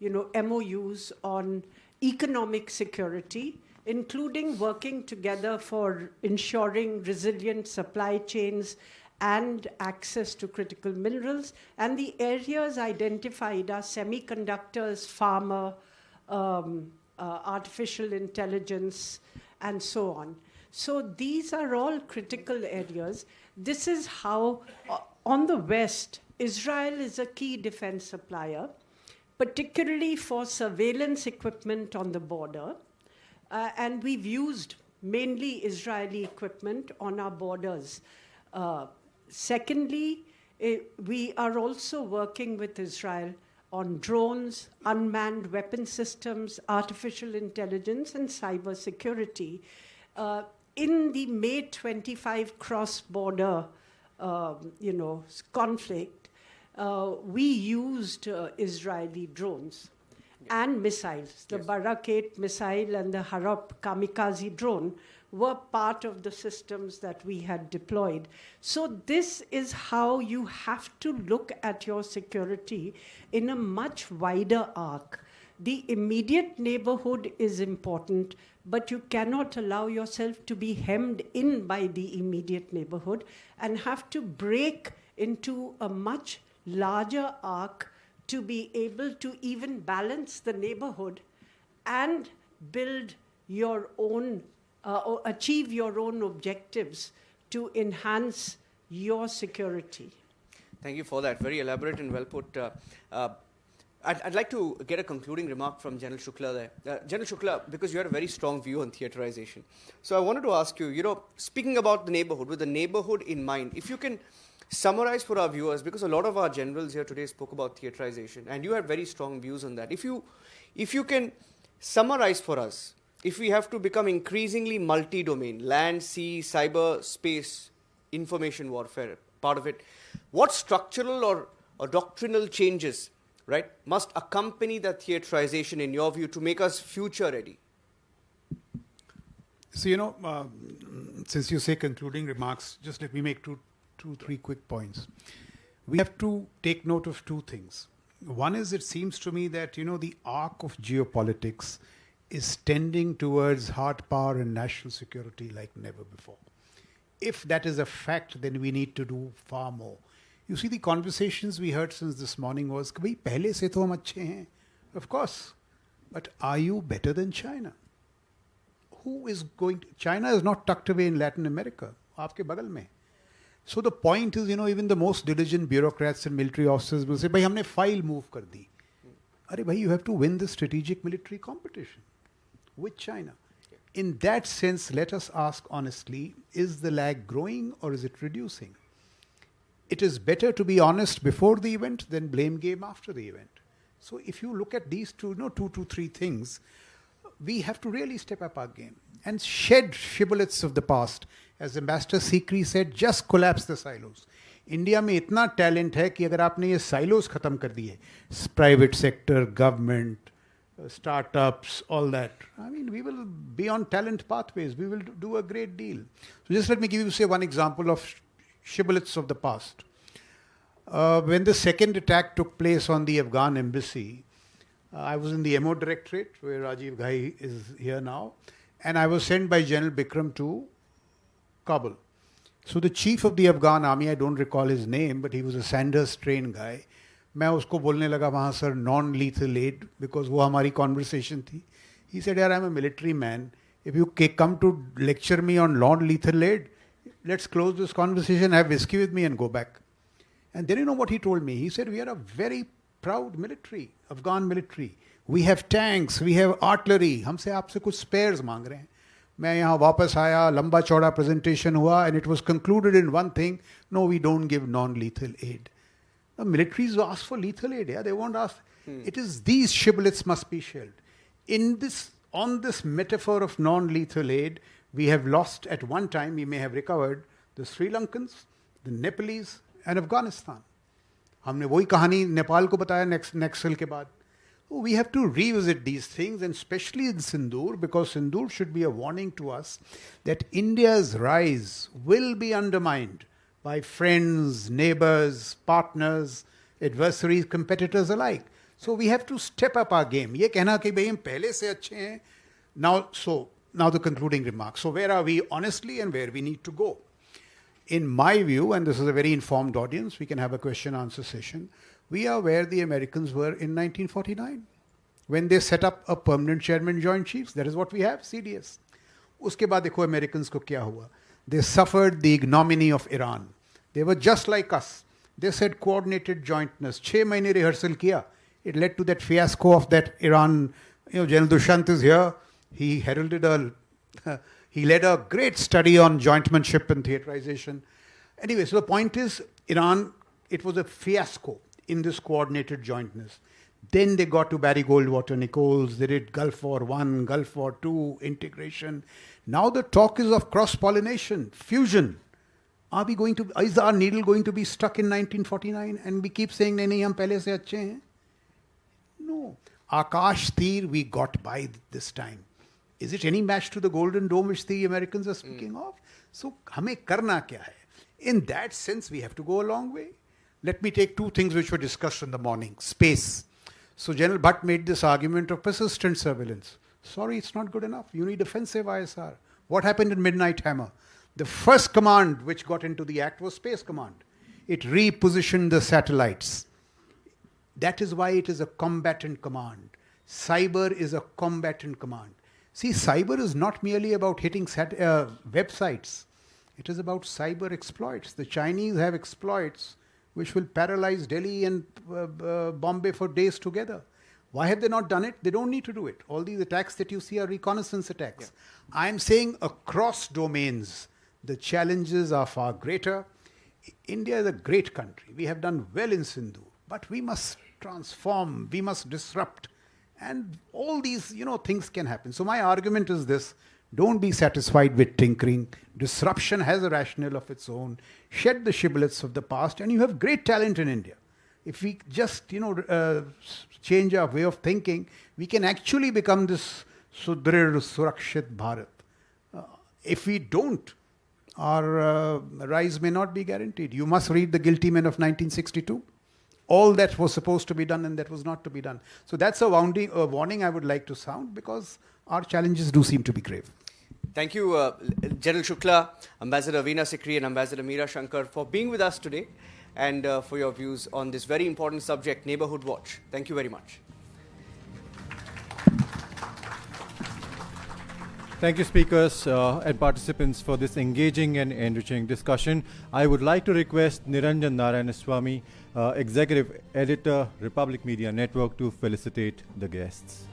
MOUs on economic security, including working together for ensuring resilient supply chains and access to critical minerals. And the areas identified are semiconductors, pharma, artificial intelligence, and so on. So these are all critical areas. This is how, on the West, Israel is a key defense supplier, particularly for surveillance equipment on the border. And we've used mainly Israeli equipment on our borders. Secondly, we are also working with Israel on drones, unmanned weapon systems, artificial intelligence, and cyber security. In the May 25 cross-border, conflict, we used Israeli drones and missiles. The Barak 8 missile and the Harap kamikaze drone were part of the systems that we had deployed. So this is how you have to look at your security in a much wider arc. The immediate neighborhood is important, but you cannot allow yourself to be hemmed in by the immediate neighborhood and have to break into a much larger arc to be able to even balance the neighborhood and build your own, or achieve your own objectives to enhance your security. Thank you for that. Very elaborate and well put. I'd like to get a concluding remark from General Shukla there. General Shukla, because you had a very strong view on theaterization. So I wanted to ask you, speaking about the neighborhood, with the neighborhood in mind, if you can summarize for our viewers, because a lot of our generals here today spoke about theaterization, and you had very strong views on that. If you can summarize for us, if we have to become increasingly multi-domain, land, sea, cyber, space, information warfare, part of it, what structural or doctrinal changes, right, must accompany that theaterization in your view to make us future ready? So, since you say concluding remarks, just let me make three quick points. We have to take note of two things. One is, it seems to me that, the arc of geopolitics is tending towards hard power and national security like never before. If that is a fact, then we need to do far more. You see, the conversations we heard since this morning was, "Bhai, pehle se to hum achhe hain." Of course, but are you better than China? China is not tucked away in Latin America. Aapke bagal mein. So the point is, even the most diligent bureaucrats and military officers will say, "Bhai, humne file move kar di." Arey bhai, you have to win the strategic military competition with China. In that sense, let us ask honestly, is the lag growing or is it reducing? It is better to be honest before the event than blame game after the event. So if you look at these two to three things, we have to really step up our game and shed shibboleths of the past. As Ambassador Sikri said, just collapse the silos. India में इतना talent है कि अगर आपने ये silos खत्म कर दिए, private sector, government, startups, all that, I mean, we will be on talent pathways. We will do a great deal. So just let me give you, say, one example of shibboleths of the past. When the second attack took place on the Afghan embassy, I was in the MO Directorate, where Rajiv Ghai is here now, and I was sent by General Bikram to Kabul. So the chief of the Afghan army, I don't recall his name, but he was a Sanders trained guy. मैं उसको बोलने लगा वहाँ sir non lethal aid, because वो हमारी conversation थी. He said यार I am a military man, if you come to lecture me on non lethal aid, let's close this conversation, have whisky with me and go back. And then you know what he told me, he said we are a very proud military, Afghan military, we have tanks, we have artillery, हमसे आपसे कुछ spheres मांग रहे हैं. मैं यहाँ वापस आया, लंबा चौड़ा प्रेजेंटेशन हुआ, and it was concluded in one thing, no we don't give non lethal aid. The militaries ask for lethal aid, yeah? They won't ask. It is these shibboleths must be shelled. On this metaphor of non-lethal aid, we have lost at one time, we may have recovered the Sri Lankans, the Nepalese, and Afghanistan. हमने वही कहानी नेपाल को बताया नेक्सल के बाद. We have to revisit these things, and especially in Sindoor, because Sindoor should be a warning to us that India's rise will be undermined by friends, neighbors, partners, adversaries, competitors alike. So we have to step up our game. ये कहना कि भाई हम पहले से अच्छे हैं. Now the concluding remarks. So where are we honestly and where we need to go? In my view, and this is a very informed audience, we can have a question-answer session. We are where the Americans were in 1949 when they set up a permanent chairman joint chiefs. That is what we have, CDS. Uske baad dekho Americans ko kya hua. They suffered the ignominy of Iran. They were just like us. They said coordinated jointness. 6 mahine rehearsal kiya. It led to that fiasco of that Iran. General Dushant is here. He heralded he led a great study on jointmanship and theaterization. Anyway, so the point is, Iran, it was a fiasco in this coordinated jointness. Then they got to Barry Goldwater Nichols, they did Gulf War I, Gulf War II, integration. Now the talk is of cross-pollination, fusion. Is our needle going to be stuck in 1949 and we keep saying, nahi, hum pehle se achhe hain? No. Akash Tir, we got by this time. Is it any match to the Golden Dome which the Americans are speaking of? So, hame karna kya hai? In that sense, we have to go a long way. Let me take 2 things which were discussed in the morning. Space. So General Bhatt made this argument of persistent surveillance. Sorry, it's not good enough. You need offensive ISR. What happened in Midnight Hammer? The first command which got into the act was Space Command. It repositioned the satellites. That is why it is a combatant command. Cyber is a combatant command. See, cyber is not merely about hitting websites. It is about cyber exploits. The Chinese have exploits which will paralyze Delhi and Bombay for days together. Why have they not done it? They don't need to do it. All these attacks that you see are reconnaissance attacks. Yeah. I'm saying across domains, the challenges are far greater. India is a great country. We have done well in Sindhu, but we must transform, we must disrupt. And all these, things can happen. So my argument is this. Don't be satisfied with tinkering. Disruption has a rationale of its own. Shed the shibboleths of the past, and you have great talent in India. If we just, change our way of thinking, we can actually become this Sudrir Surakshit Bharat. If we don't, our rise may not be guaranteed. You must read The Guilty Men of 1962. All that was supposed to be done and that was not to be done. So that's a warning I would like to sound, because our challenges do seem to be grave. Thank you, General Shukla, Ambassador Veena Sikri and Ambassador Meera Shankar for being with us today and for your views on this very important subject, Neighborhood Watch. Thank you very much. Thank you, speakers and participants, for this engaging and enriching discussion. I would like to request Niranjan Narayanaswamy, Executive Editor, Republic Media Network, to felicitate the guests.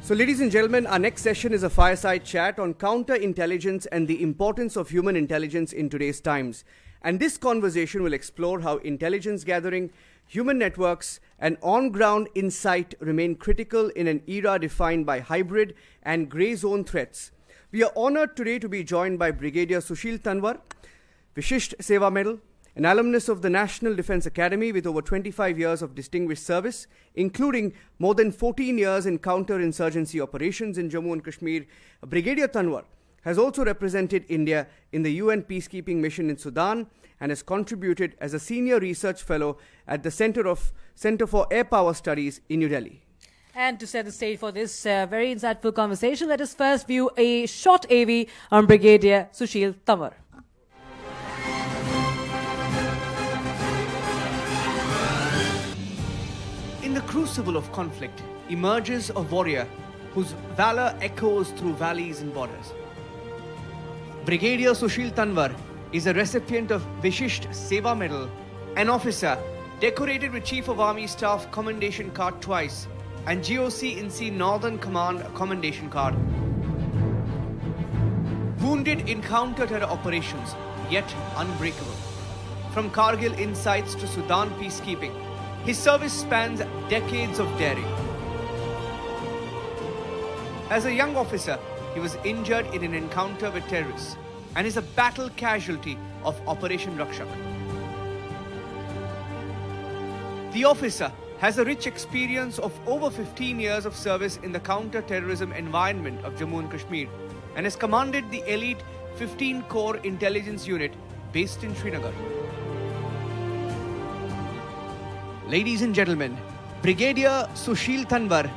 So, ladies and gentlemen, our next session is a fireside chat on counterintelligence and the importance of human intelligence in today's times. And this conversation will explore how intelligence gathering, human networks, and on-ground insight remain critical in an era defined by hybrid and grey zone threats. We are honored today to be joined by Brigadier Sushil Tanwar, Vishisht Seva Medal, an alumnus of the National Defence Academy with over 25 years of distinguished service, including more than 14 years in counter-insurgency operations in Jammu and Kashmir, Brigadier Tanwar has also represented India in the UN peacekeeping mission in Sudan and has contributed as a senior research fellow at the Center for Air Power Studies in New Delhi. And to set the stage for this very insightful conversation, let us first view a short AV on Brigadier Sushil Tanwar. In the crucible of conflict emerges a warrior whose valor echoes through valleys and borders. Brigadier Sushil Tanwar is a recipient of Vishisht Seva Medal, an officer decorated with Chief of Army Staff Commendation Card twice and GOC in C Northern Command Commendation Card. Wounded in counter-terror operations, yet unbreakable. From Kargil insights to Sudan peacekeeping, his service spans decades of daring. As a young officer, he was injured in an encounter with terrorists and is a battle casualty of Operation Rakshak. The officer has a rich experience of over 15 years of service in the counter-terrorism environment of Jammu and Kashmir and has commanded the elite 15 Corps Intelligence Unit based in Srinagar. Ladies and gentlemen, Brigadier Sushil Tanwar,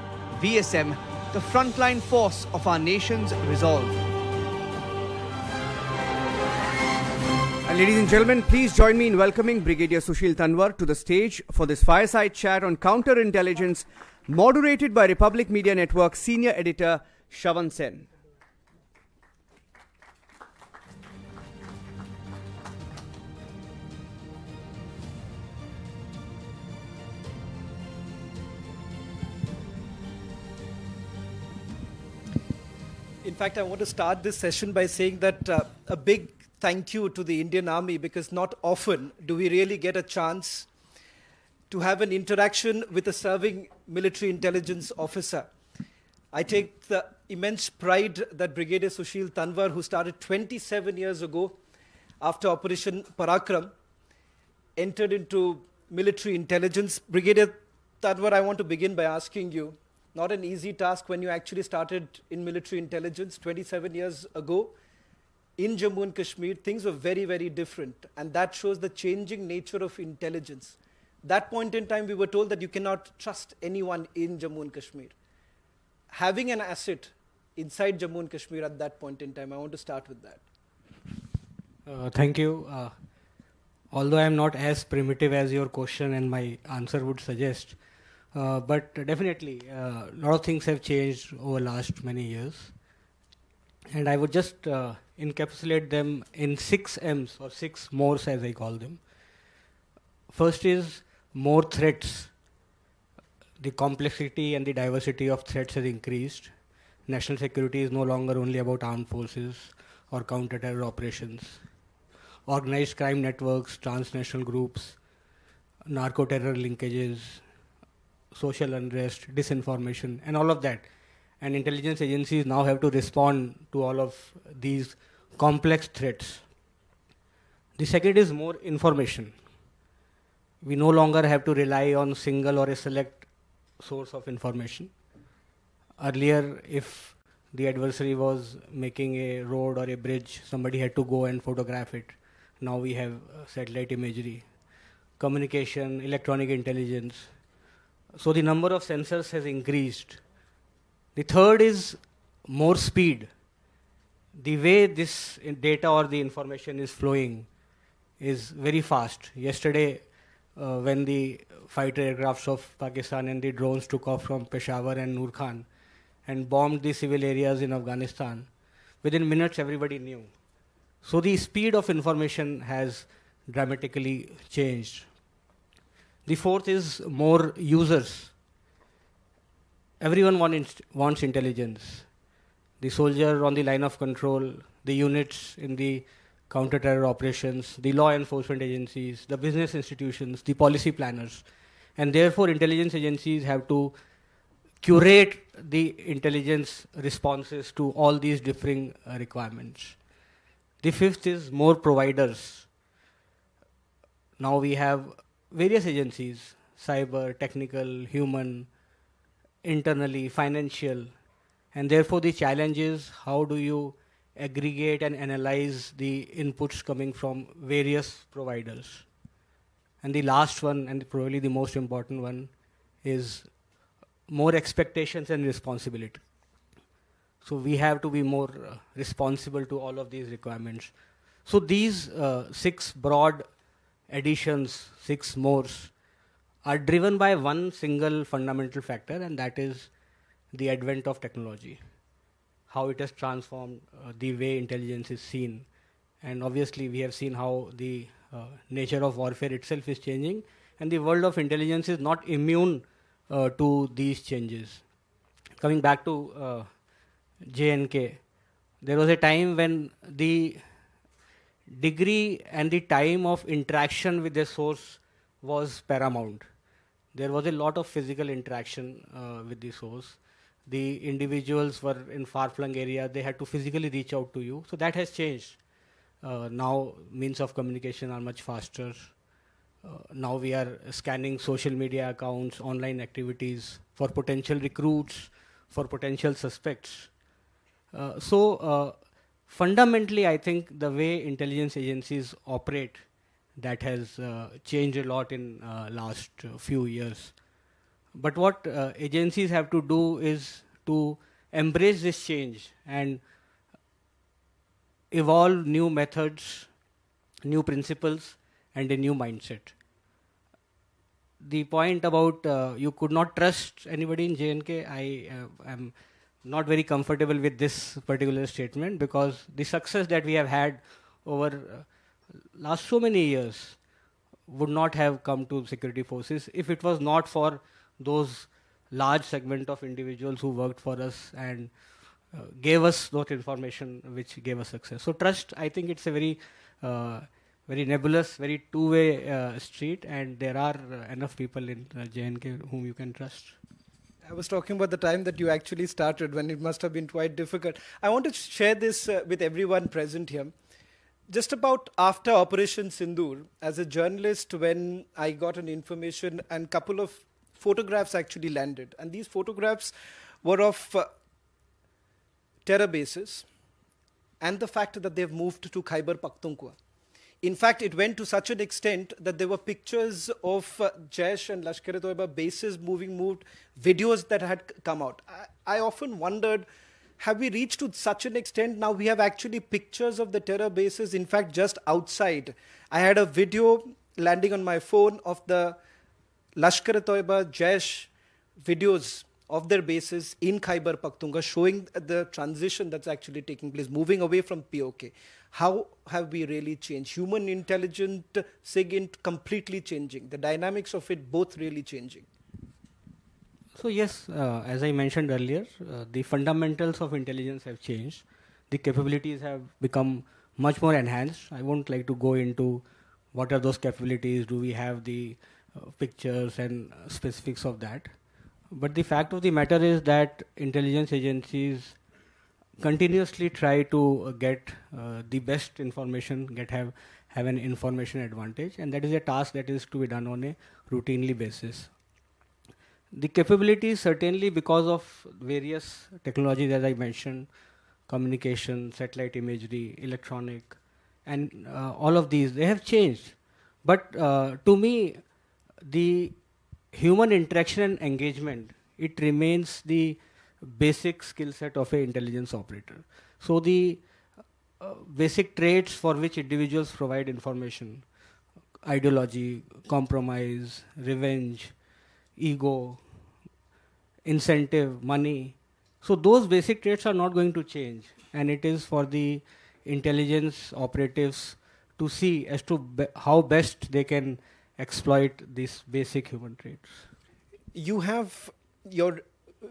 VSM, the frontline force of our nation's resolve. And ladies and gentlemen, please join me in welcoming Brigadier Sushil Tanwar to the stage for this fireside chat on counterintelligence, moderated by Republic Media Network senior editor Shavan Sen. In fact, I want to start this session by saying that a big thank you to the Indian Army, because not often do we really get a chance to have an interaction with a serving military intelligence officer. I take the immense pride that Brigadier Sushil Tanwar, who started 27 years ago after Operation Parakram, entered into military intelligence. Brigadier Tanwar, I want to begin by asking you, not an easy task when you actually started in military intelligence 27 years ago. In Jammu and Kashmir, things were very, very different. And that shows the changing nature of intelligence. That point in time, we were told that you cannot trust anyone in Jammu and Kashmir. Having an asset inside Jammu and Kashmir at that point in time, I want to start with that. Thank you. Although I am not as primitive as your question and my answer would suggest, but definitely a lot of things have changed over the last many years. And I would just encapsulate them in 6 M's, or 6 mores as I call them. First is more threats. The complexity and the diversity of threats has increased. National security is no longer only about armed forces or counter-terror operations. Organized crime networks, transnational groups, narco-terror linkages, social unrest, disinformation, and all of that. And intelligence agencies now have to respond to all of these complex threats. The second is more information. We no longer have to rely on single or a select source of information. Earlier, if the adversary was making a road or a bridge, somebody had to go and photograph it. Now we have satellite imagery, communication, electronic intelligence. So the number of sensors has increased. The third is more speed. The way this data or the information is flowing is very fast. Yesterday, when the fighter aircrafts of Pakistan and the drones took off from Peshawar and Nur Khan and bombed the civil areas in Afghanistan, within minutes everybody knew. So the speed of information has dramatically changed. The fourth is more users. Everyone wants intelligence. The soldier on the line of control, the units in the counter-terror operations, the law enforcement agencies, the business institutions, the policy planners. And therefore, intelligence agencies have to curate the intelligence responses to all these differing requirements. The fifth is more providers. now we have various agencies, cyber, technical, human, internally, financial, and therefore the challenge is how do you aggregate and analyze the inputs coming from various providers. And the last one, and probably the most important one, is more expectations and responsibility. So we have to be more responsible to all of these requirements. So these 6 broad additions, 6 mores, are driven by one single fundamental factor, and that is the advent of technology, how it has transformed the way intelligence is seen. And obviously we have seen how the nature of warfare itself is changing, and the world of intelligence is not immune to these changes. Coming back to J&K, there was a time when the degree and the time of interaction with the source was paramount. There was a lot of physical interaction with the source. The individuals were in far-flung area, they had to physically reach out to you. So that has changed. Now means of communication are much faster. Now we are scanning social media accounts, online activities for potential recruits, for potential suspects. So fundamentally, I think the way intelligence agencies operate, that has changed a lot in last few years. But what agencies have to do is to embrace this change and evolve new methods, new principles, and a new mindset. The point about you could not trust anybody in J&K, I am not very comfortable with this particular statement, because the success that we have had over last so many years would not have come to security forces if it was not for those large segment of individuals who worked for us and gave us that information which gave us success. So trust, I think it's a very very nebulous, very two-way street, and there are enough people in J&K whom you can trust. I was talking about the time that you actually started, when it must have been quite difficult. I want to share this with everyone present here. Just about after Operation Sindoor, as a journalist, when I got an information and couple of photographs actually landed, and these photographs were of terror bases and the fact that they've moved to Khyber Pakhtunkhwa. In fact, it went to such an extent that there were pictures of Jaish and Lashkar-e-Toiba bases moved, videos that had come out. I often wondered, have we reached to such an extent? Now we have actually pictures of the terror bases, in fact, just outside. I had a video landing on my phone of the Lashkar-e-Toiba, Jaish videos of their bases in Khyber Pakhtunkhwa, showing the transition that's actually taking place, moving away from POK. How have we really changed? Human intelligence, SIGINT completely changing. The dynamics of it both really changing. So yes, as I mentioned earlier, the fundamentals of intelligence have changed. The capabilities have become much more enhanced. I won't like to go into what are those capabilities, do we have the pictures and specifics of that. But the fact of the matter is that intelligence agencies continuously try to get the best information, have an information advantage, and that is a task that is to be done on a routinely basis. The capabilities, certainly because of various technologies, as I mentioned, communication, satellite imagery, electronic, and all of these, they have changed. But to me, the human interaction and engagement, it remains the basic skill set of an intelligence operator. So the basic traits for which individuals provide information, ideology, compromise, revenge, ego, incentive, money. So those basic traits are not going to change, and it is for the intelligence operatives to see as to how best they can exploit these basic human traits. You have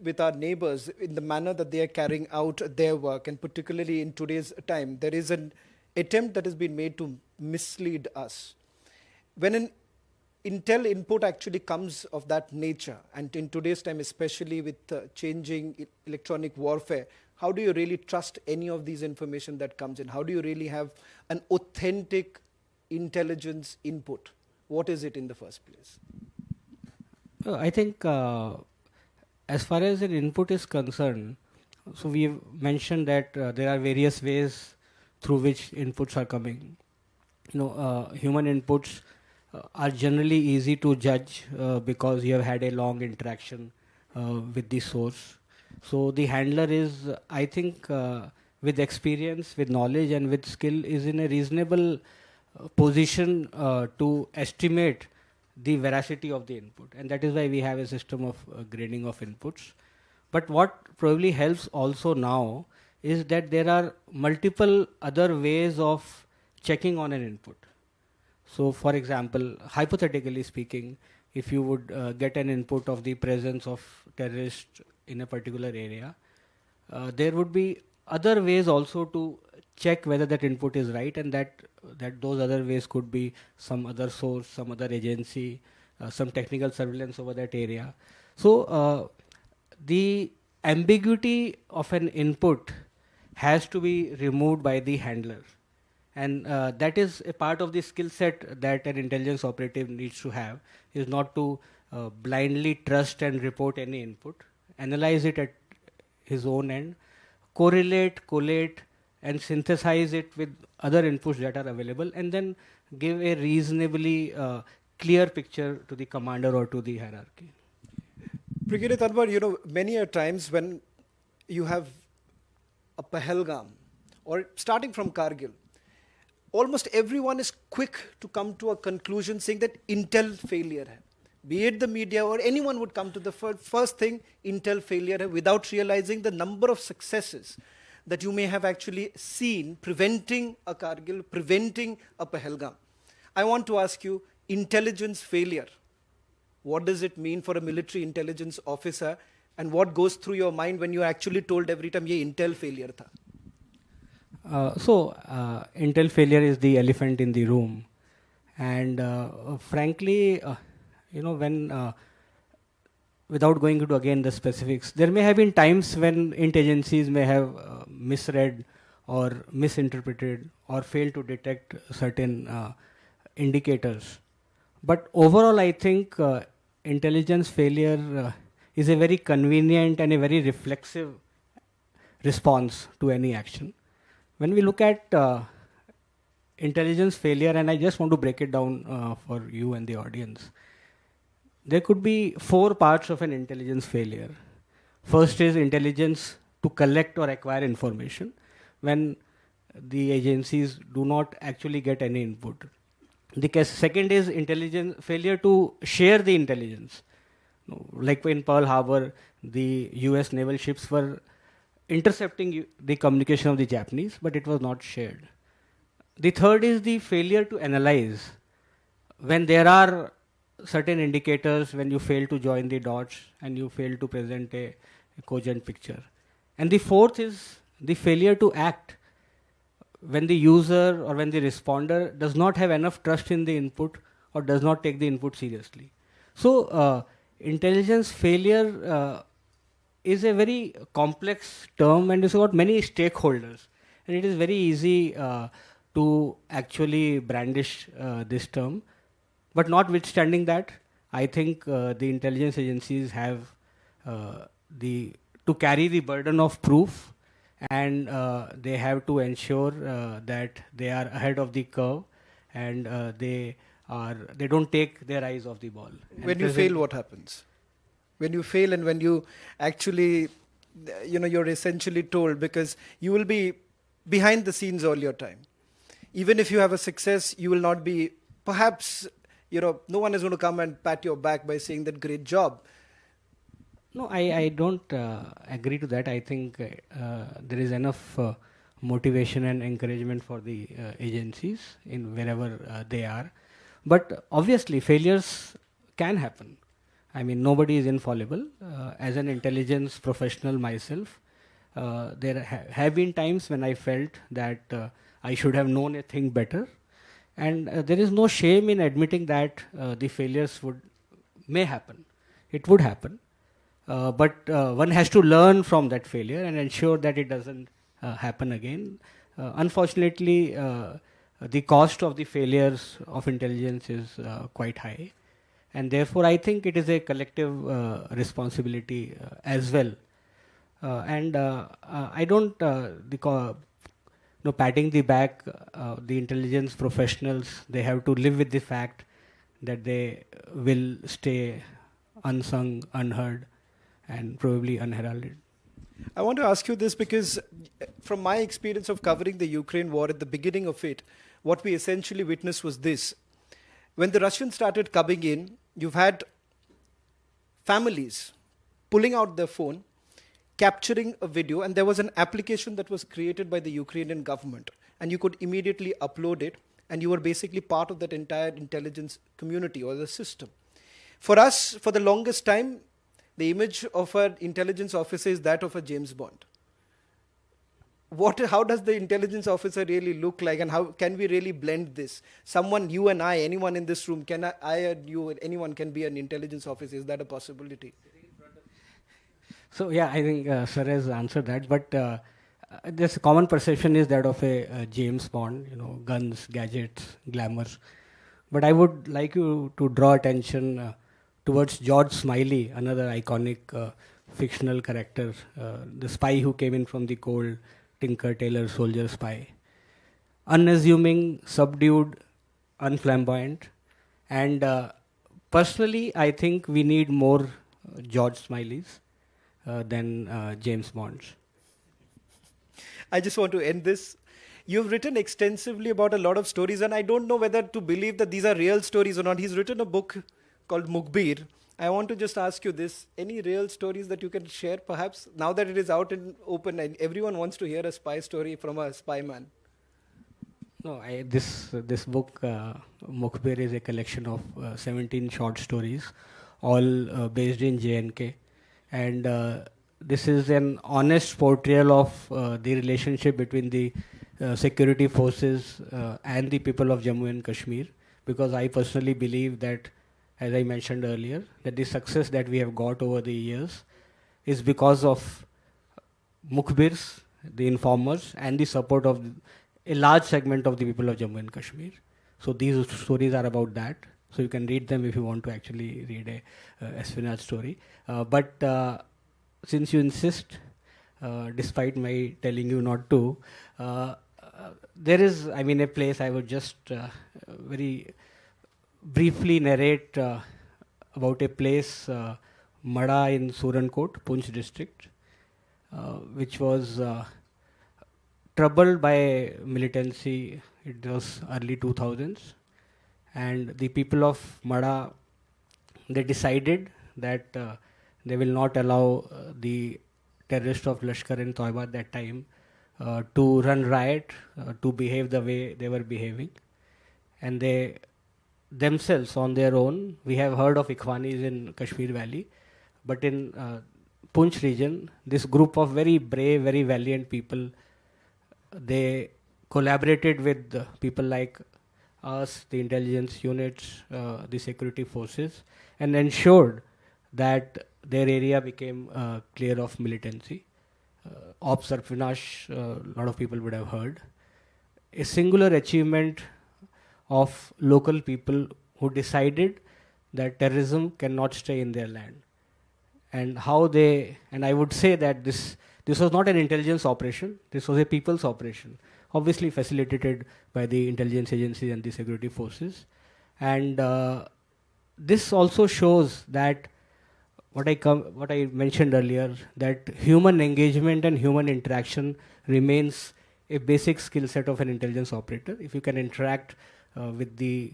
with our neighbors, in the manner that they are carrying out their work, and particularly in today's time, there is an attempt that has been made to mislead us. When an intel input actually comes of that nature, and in today's time, especially with changing electronic warfare, how do you really trust any of these information that comes in? How do you really have an authentic intelligence input? what is it in the first place? I think as far as an input is concerned, so we've mentioned that there are various ways through which inputs are coming. Human inputs are generally easy to judge because you have had a long interaction with the source. So the handler is, I think, with experience, with knowledge and with skill, is in a reasonable position to estimate the veracity of the input. And that is why we have a system of grading of inputs. But what probably helps also now is that there are multiple other ways of checking on an input. So for example, hypothetically speaking, if you would get an input of the presence of terrorists in a particular area, there would be other ways also to check whether that input is right, and that those other ways could be some other source, some other agency, some technical surveillance over that area. So the ambiguity of an input has to be removed by the handler. And that is a part of the skill set that an intelligence operative needs to have, is not to blindly trust and report any input, analyze it at his own end, correlate, collate, and synthesize it with other inputs that are available, and then give a reasonably clear picture to the commander or to the hierarchy. Brigadier Tanwar, many a times when you have a Pahalgam, or starting from Kargil, almost everyone is quick to come to a conclusion saying that intel failure hai. Be it the media or anyone would come to the first thing, intel failure hai, without realizing the number of successes that you may have actually seen preventing a Kargil, preventing a Pahalgam. I want to ask you, intelligence failure, what does it mean for a military intelligence officer, and what goes through your mind when you are actually told every time, ye intel failure tha? Intel failure is the elephant in the room, and frankly, when without going into again the specifics, there may have been times when int agencies may have misread or misinterpreted or failed to detect certain indicators. But overall, I think intelligence failure is a very convenient and a very reflexive response to any action. When we look at intelligence failure, and I just want to break it down for you and the audience, there could be 4 parts of an intelligence failure. First is intelligence to collect or acquire information, when the agencies do not actually get any input. The second is intelligence failure to share the intelligence. Like in Pearl Harbor, the US naval ships were intercepting the communication of the Japanese, but it was not shared. The third is the failure to analyze. When there are certain indicators, when you fail to join the dots and you fail to present a cogent picture. And the fourth is the failure to act, when the user or when the responder does not have enough trust in the input or does not take the input seriously. So intelligence failure is a very complex term, and it's got many stakeholders, and it is very easy to actually brandish this term. But notwithstanding that, I think the intelligence agencies have to carry the burden of proof, and they have to ensure that they are ahead of the curve, and they don't take their eyes off the ball. When you fail, what happens? When you fail and when you actually, you're essentially told, because you will be behind the scenes all your time. Even if you have a success, you will not be, perhaps, no one is going to come and pat your back by saying that great job. No, I don't agree to that. I think there is enough motivation and encouragement for the agencies in wherever they are. But obviously, failures can happen. I mean, nobody is infallible. As an intelligence professional myself, there have been times when I felt that I should have known a thing better. And there is no shame in admitting that the failures may happen. It would happen. But one has to learn from that failure and ensure that it doesn't happen again. Unfortunately, the cost of the failures of intelligence is quite high. And therefore, I think it is a collective responsibility as well. I don't, patting the back, the intelligence professionals, they have to live with the fact that they will stay unsung, unheard, and probably unheralded. I want to ask you this because from my experience of covering the Ukraine war at the beginning of it, what we essentially witnessed was this. When the Russians started coming in, you've had families pulling out their phone, capturing a video, and there was an application that was created by the Ukrainian government, and you could immediately upload it, and you were basically part of that entire intelligence community or the system. For us, for the longest time, the image of an intelligence officer is that of a James Bond. How does the intelligence officer really look like, and how can we really blend this? Someone, you and I, anyone in this room, I and you, anyone can be an intelligence officer. Is that a possibility? So yeah, I think Sir has answered that, but this common perception is that of a James Bond, guns, gadgets, glamour. But I would like you to draw attention towards George Smiley, another iconic fictional character, the spy who came in from the cold, tinker, tailor, soldier spy. Unassuming, subdued, unflamboyant. And personally, I think we need more George Smileys than James Bonds. I just want to end this. You've written extensively about a lot of stories, and I don't know whether to believe that these are real stories or not. He's written a book called Mukhbir. I want to just ask you this. Any real stories that you can share, perhaps, now that it is out in open and everyone wants to hear a spy story from a spy man? No, this book, Mukhbir, is a collection of 17 short stories, all based in JNK. And this is an honest portrayal of the relationship between the security forces and the people of Jammu and Kashmir, because I personally believe that, as I mentioned earlier, that the success that we have got over the years is because of Mukhbirs, the informers, and the support of a large segment of the people of Jammu and Kashmir. So these stories are about that. So you can read them if you want to actually read a espionage story. But since you insist, despite my telling you not to, there is, a place I would just very briefly narrate about a place, Mada in Surankot, Punch district, which was troubled by militancy. It was early 2000s. And the people of Mada, they decided that they will not allow the terrorists of Lashkar-e-Toiba at that time to run riot, to behave the way they were behaving. And they themselves, on their own, we have heard of Ikhwanis in Kashmir Valley, but in Punch region, this group of very brave, very valiant people, they collaborated with people like us, the intelligence units, the security forces, and ensured that their area became clear of militancy. Op Sarfinash, a lot of people would have heard. A singular achievement of local people who decided that terrorism cannot stay in their land. And I would say that this was not an intelligence operation, this was a people's operation, obviously facilitated by the intelligence agencies and the security forces. And this also shows that what I mentioned earlier, that human engagement and human interaction remains a basic skill set of an intelligence operator. If you can interact with the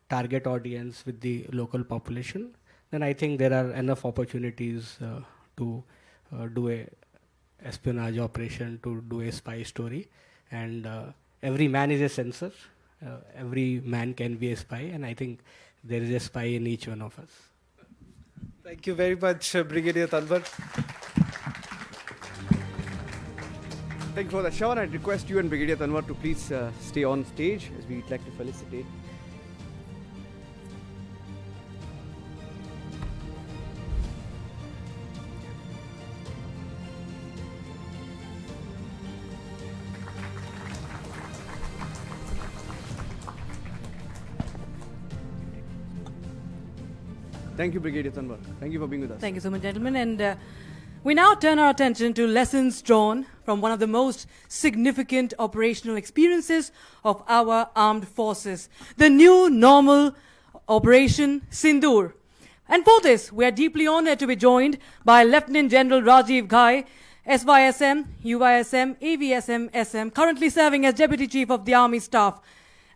target audience, with the local population, then I think there are enough opportunities to do a espionage operation, to do a spy story. And every man is a censor. Every man can be a spy, and I think there is a spy in each one of us. Thank you very much, Brigadier Tanwar. Thank you for that. Shravan, I'd request you and Brigadier Tanwar to please stay on stage as we'd like to felicitate. Thank you, Brigadier Tanwar. Thank you for being with us. Thank you so much, gentlemen. And we now turn our attention to lessons drawn from one of the most significant operational experiences of our armed forces, the new normal Operation Sindoor. And for this, we are deeply honored to be joined by Lieutenant General Rajiv Ghai, SYSM, UYSM, AVSM, SM, currently serving as Deputy Chief of the Army Staff.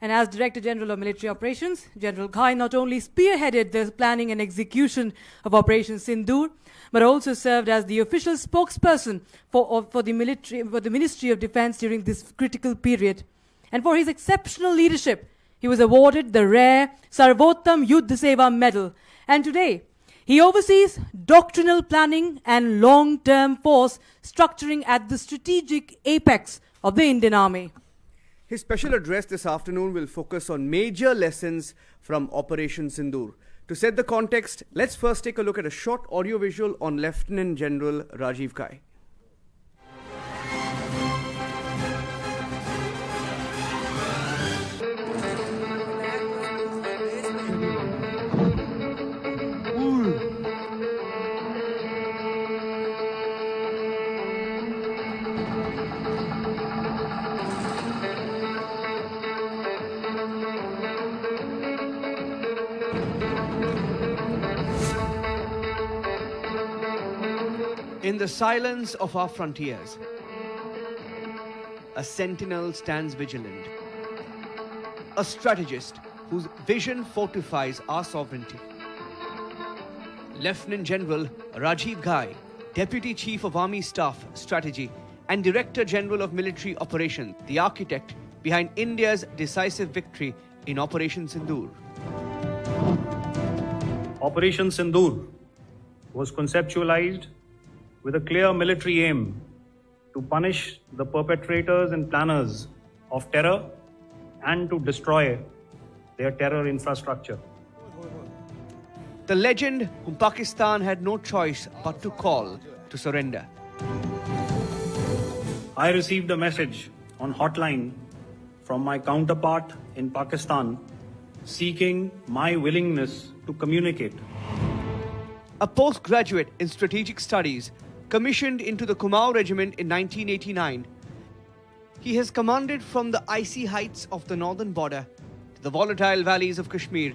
And as Director General of Military Operations, General Ghai not only spearheaded the planning and execution of Operation Sindoor, but also served as the official spokesperson for the Ministry of Defense during this critical period. And for his exceptional leadership, he was awarded the rare Sarvottam Yudh Seva Medal. And today, he oversees doctrinal planning and long-term force structuring at the strategic apex of the Indian Army. His special address this afternoon will focus on major lessons from Operation Sindoor. To set the context, let's first take a look at a short audio-visual on Lieutenant General Rajiv Ghai. In the silence of our frontiers, a sentinel stands vigilant, a strategist whose vision fortifies our sovereignty. Lieutenant General Rajiv Ghai, Deputy Chief of Army Staff Strategy and Director General of Military Operations, the architect behind India's decisive victory in Operation Sindoor. Operation Sindoor was conceptualized with a clear military aim to punish the perpetrators and planners of terror and to destroy their terror infrastructure. The legend whom Pakistan had no choice but to call to surrender. I received a message on hotline from my counterpart in Pakistan seeking my willingness to communicate. A postgraduate in strategic studies, commissioned into the Kumaon Regiment in 1989, he has commanded from the icy heights of the northern border to the volatile valleys of Kashmir,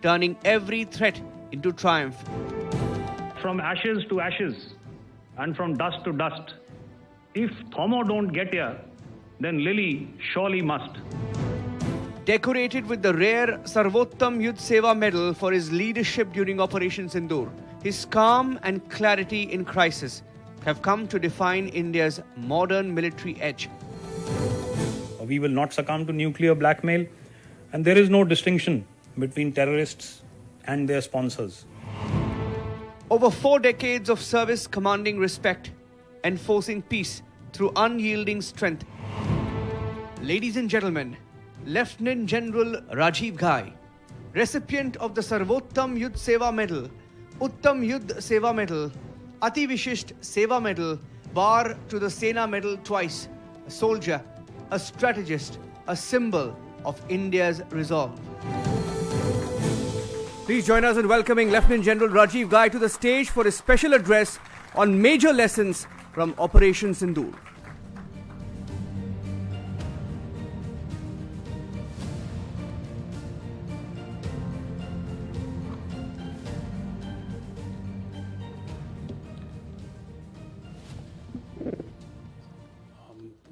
turning every threat into triumph. From ashes to ashes and from dust to dust. If Thomo don't get here, then Lily surely must. Decorated with the rare Sarvottam Yudh Seva Medal for his leadership during Operation Sindoor, his calm and clarity in crisis have come to define India's modern military edge. We will not succumb to nuclear blackmail, and there is no distinction between terrorists and their sponsors. Over 4 decades of service commanding respect, enforcing peace through unyielding strength. Ladies and gentlemen, Lieutenant General Rajiv Ghai, recipient of the Sarvottam Yudh Seva Medal, Uttam Yudh Seva Medal, Ati Vishisht Seva Medal, bar to the Sena Medal twice, a soldier, a strategist, a symbol of India's resolve. Please join us in welcoming Lieutenant General Rajiv Ghai to the stage for his special address on major lessons from Operation Sindoor.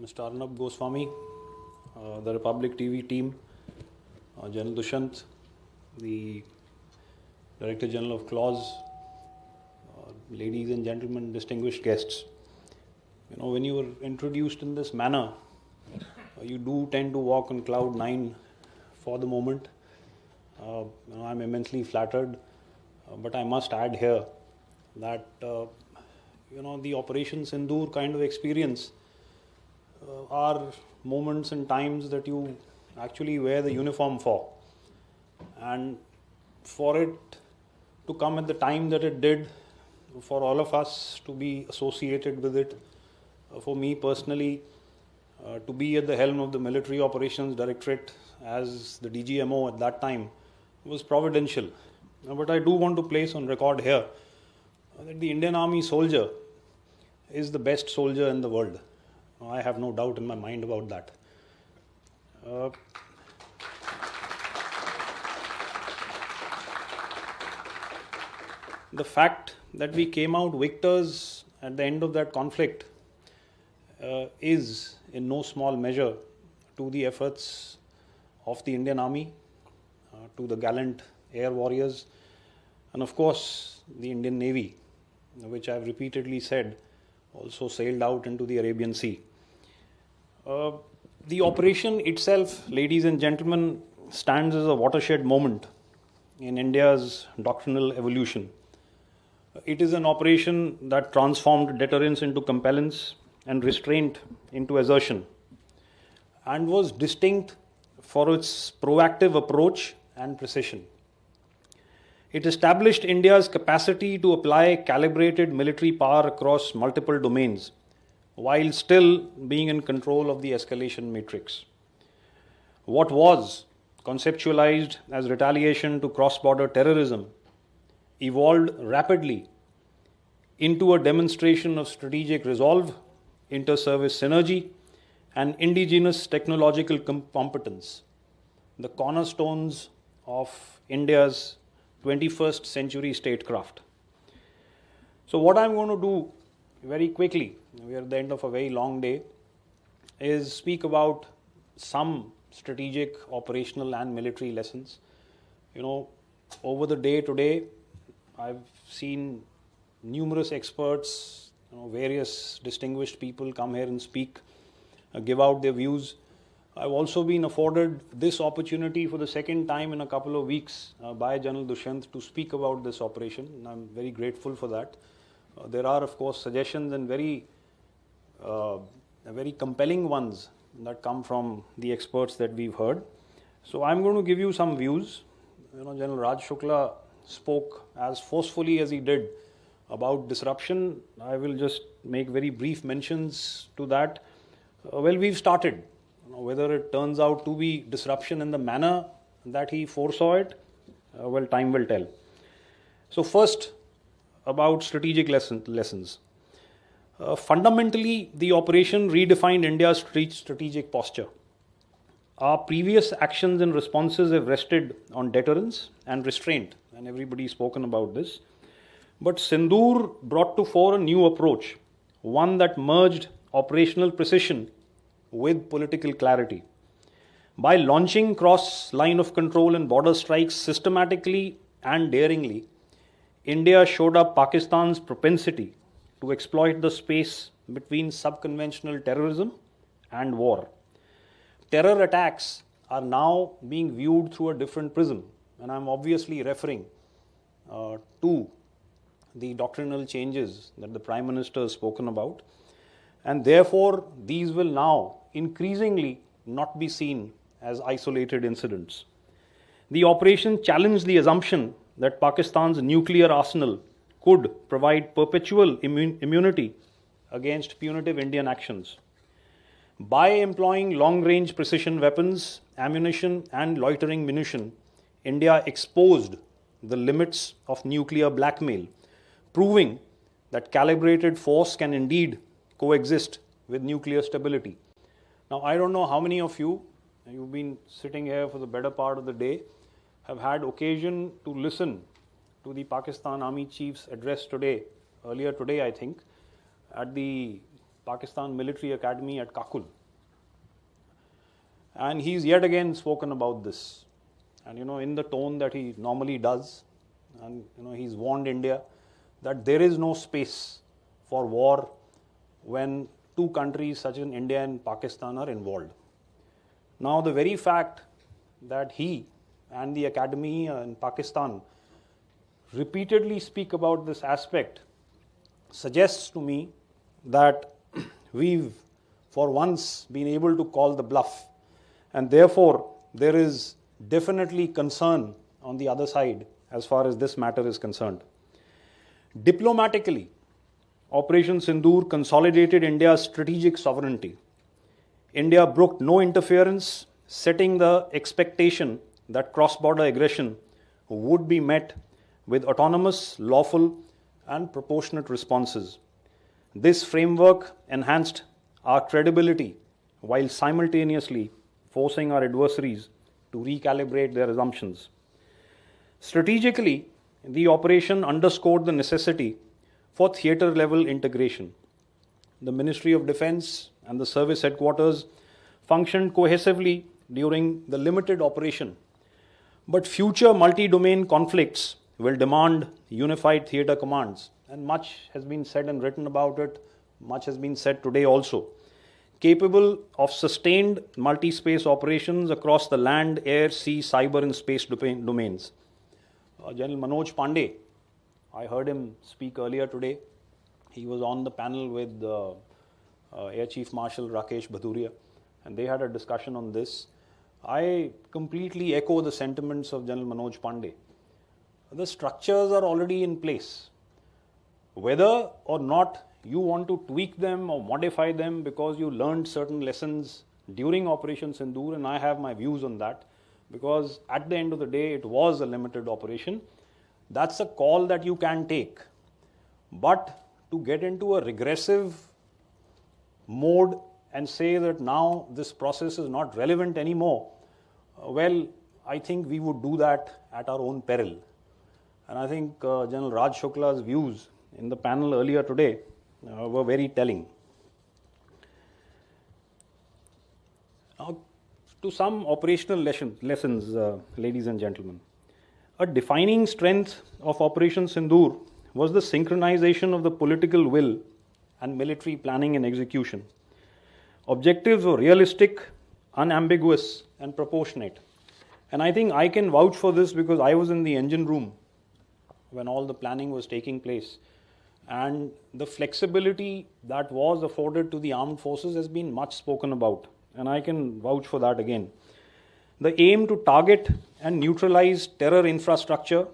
Mr. Arnab, Goswami, the Republic TV team, General Dushant, the Director General of Clause, ladies and gentlemen, distinguished guests. You know, when you were introduced in this manner, you do tend to walk on cloud 9 for the moment. I'm immensely flattered, but I must add here that, the Operation Sindoor kind of experience are moments and times that you actually wear the uniform for. And for it to come at the time that it did, for all of us to be associated with it, for me personally, to be at the helm of the Military Operations Directorate as the DGMO at that time was providential. But I do want to place on record here that the Indian Army soldier is the best soldier in the world. I have no doubt in my mind about that. The fact that we came out victors at the end of that conflict is in no small measure to the efforts of the Indian Army, to the gallant air warriors, and of course the Indian Navy, which I have repeatedly said also sailed out into the Arabian Sea. The operation itself, ladies and gentlemen, stands as a watershed moment in India's doctrinal evolution. It is an operation that transformed deterrence into compellence and restraint into assertion, and was distinct for its proactive approach and precision. It established India's capacity to apply calibrated military power across multiple domains, while still being in control of the escalation matrix. What was conceptualized as retaliation to cross-border terrorism evolved rapidly into a demonstration of strategic resolve, inter-service synergy, and indigenous technological competence, the cornerstones of India's 21st century statecraft. So what I'm going to do very quickly, we are at the end of a very long day, is speak about some strategic, operational and military lessons. Over the day today, I've seen numerous experts, various distinguished people come here and speak, give out their views. I've also been afforded this opportunity for the second time in a couple of weeks by General Dushyant to speak about this operation, and I'm very grateful for that. There are, of course, suggestions and very compelling ones that come from the experts that we've heard. So I'm going to give you some views. General Raj Shukla spoke as forcefully as he did about disruption. I will just make very brief mentions to that. We've started. Whether it turns out to be disruption in the manner that he foresaw it, time will tell. So first, about strategic lessons. Fundamentally, the operation redefined India's strategic posture. Our previous actions and responses have rested on deterrence and restraint, and everybody's spoken about this. But Sindoor brought to fore a new approach, one that merged operational precision with political clarity. By launching cross-line of control and border strikes systematically and daringly, India showed up Pakistan's propensity to exploit the space between subconventional terrorism and war. Terror attacks are now being viewed through a different prism, and I'm obviously referring to the doctrinal changes that the Prime Minister has spoken about, and therefore these will now increasingly not be seen as isolated incidents. The operation challenged the assumption that Pakistan's nuclear arsenal could provide perpetual immunity against punitive Indian actions. By employing long-range precision weapons, ammunition and loitering munition, India exposed the limits of nuclear blackmail, proving that calibrated force can indeed coexist with nuclear stability. Now, I don't know how many of you, you've been sitting here for the better part of the day, have had occasion to listen to the Pakistan Army Chief's address earlier today, I think, at the Pakistan Military Academy at Kakul. And he's yet again spoken about this. And in the tone that he normally does, and he's warned India that there is no space for war when two countries such as India and Pakistan are involved. Now, the very fact that he and the Academy in Pakistan repeatedly speak about this aspect suggests to me that we've for once been able to call the bluff, and therefore there is definitely concern on the other side as far as this matter is concerned. Diplomatically, Operation Sindoor consolidated India's strategic sovereignty. India brooked no interference, setting the expectation that cross-border aggression would be met with autonomous, lawful, and proportionate responses. This framework enhanced our credibility while simultaneously forcing our adversaries to recalibrate their assumptions. Strategically, the operation underscored the necessity for theatre-level integration. The Ministry of Defence and the service headquarters functioned cohesively during the limited operation, but future multi-domain conflicts will demand unified theatre commands, and much has been said and written about it, much has been said today also, capable of sustained multi-space operations across the land, air, sea, cyber and space domains. General Manoj Pandey, I heard him speak earlier today. He was on the panel with Air Chief Marshal Rakesh Bhaduria, and they had a discussion on this. I completely echo the sentiments of General Manoj Pandey. The structures are already in place. Whether or not you want to tweak them or modify them because you learned certain lessons during Operation Sindoor, and I have my views on that, because at the end of the day it was a limited operation. That's a call that you can take. But to get into a regressive mode and say that now this process is not relevant anymore, well, I think we would do that at our own peril. And I think General Raj Shukla's views in the panel earlier today were very telling. Now, to some operational lessons, ladies and gentlemen. A defining strength of Operation Sindoor was the synchronization of the political will and military planning and execution. Objectives were realistic, unambiguous, and proportionate. And I think I can vouch for this because I was in the engine room when all the planning was taking place. And the flexibility that was afforded to the armed forces has been much spoken about. And I can vouch for that again. The aim to target and neutralize terror infrastructure,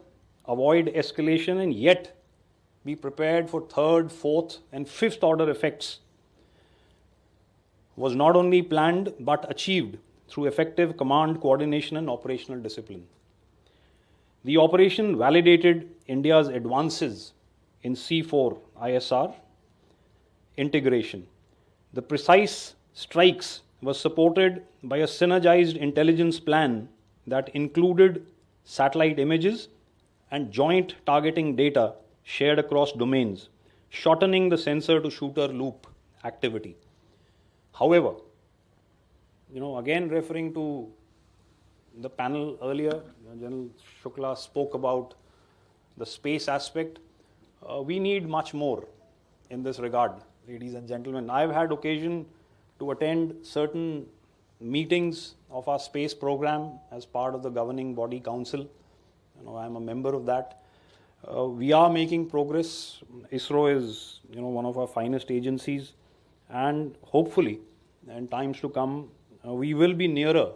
avoid escalation, and yet be prepared for third, fourth, and fifth order effects was not only planned but achieved through effective command coordination and operational discipline. The operation validated India's advances in C4 ISR integration. The precise strikes was supported by a synergized intelligence plan that included satellite images and joint targeting data shared across domains, shortening the sensor-to-shooter loop activity. However, again referring to the panel earlier, General Shukla spoke about the space aspect. We need much more in this regard, ladies and gentlemen. I've had occasion to attend certain meetings of our space program as part of the governing body council. I'm a member of that. We are making progress. ISRO is one of our finest agencies, and hopefully in times to come we will be nearer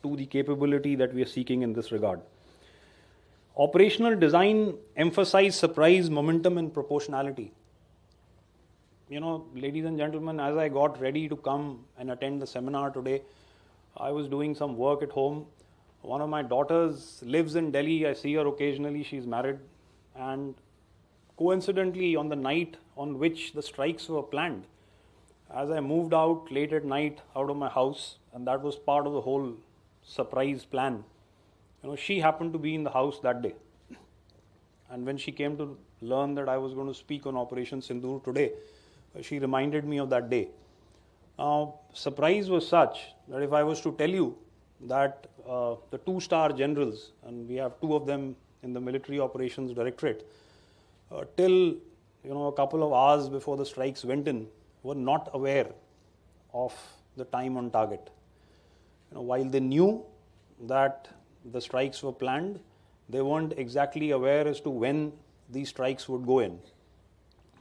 to the capability that we are seeking in this regard. Operational design emphasized surprise, momentum and proportionality. Ladies and gentlemen, as I got ready to come and attend the seminar today, I was doing some work at home. One of my daughters lives in Delhi. I see her occasionally. She's married. And coincidentally, on the night on which the strikes were planned, as I moved out late at night out of my house, and that was part of the whole surprise plan, she happened to be in the house that day. And when she came to learn that I was going to speak on Operation Sindoor today, she reminded me of that day. Surprise was such that if I was to tell you that the 2-star generals, and we have 2 of them in the Military Operations Directorate, till a couple of hours before the strikes went in, were not aware of the time on target. While they knew that the strikes were planned, they weren't exactly aware as to when these strikes would go in.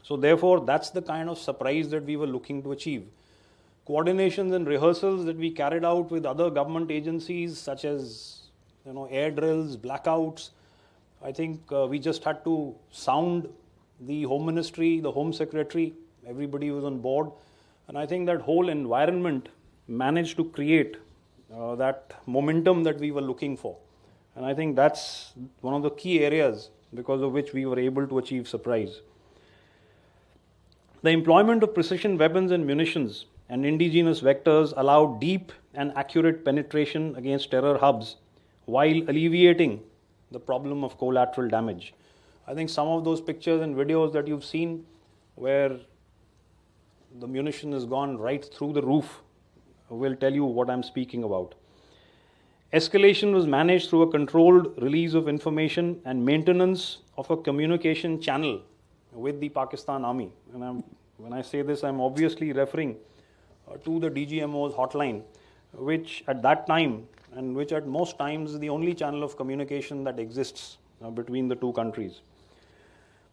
So therefore, that's the kind of surprise that we were looking to achieve. Coordinations and rehearsals that we carried out with other government agencies, such as air drills, blackouts, I think we just had to sound the Home Ministry, the Home Secretary, everybody was on board. And I think that whole environment managed to create that momentum that we were looking for. And I think that's one of the key areas because of which we were able to achieve surprise. The employment of precision weapons and munitions and indigenous vectors allowed deep and accurate penetration against terror hubs while alleviating the problem of collateral damage. I think some of those pictures and videos that you've seen where the munition has gone right through the roof will tell you what I'm speaking about. Escalation was managed through a controlled release of information and maintenance of a communication channel with the Pakistan Army. And when I say this, I'm obviously referring to the DGMO's hotline, which at that time and which at most times is the only channel of communication that exists between the two countries.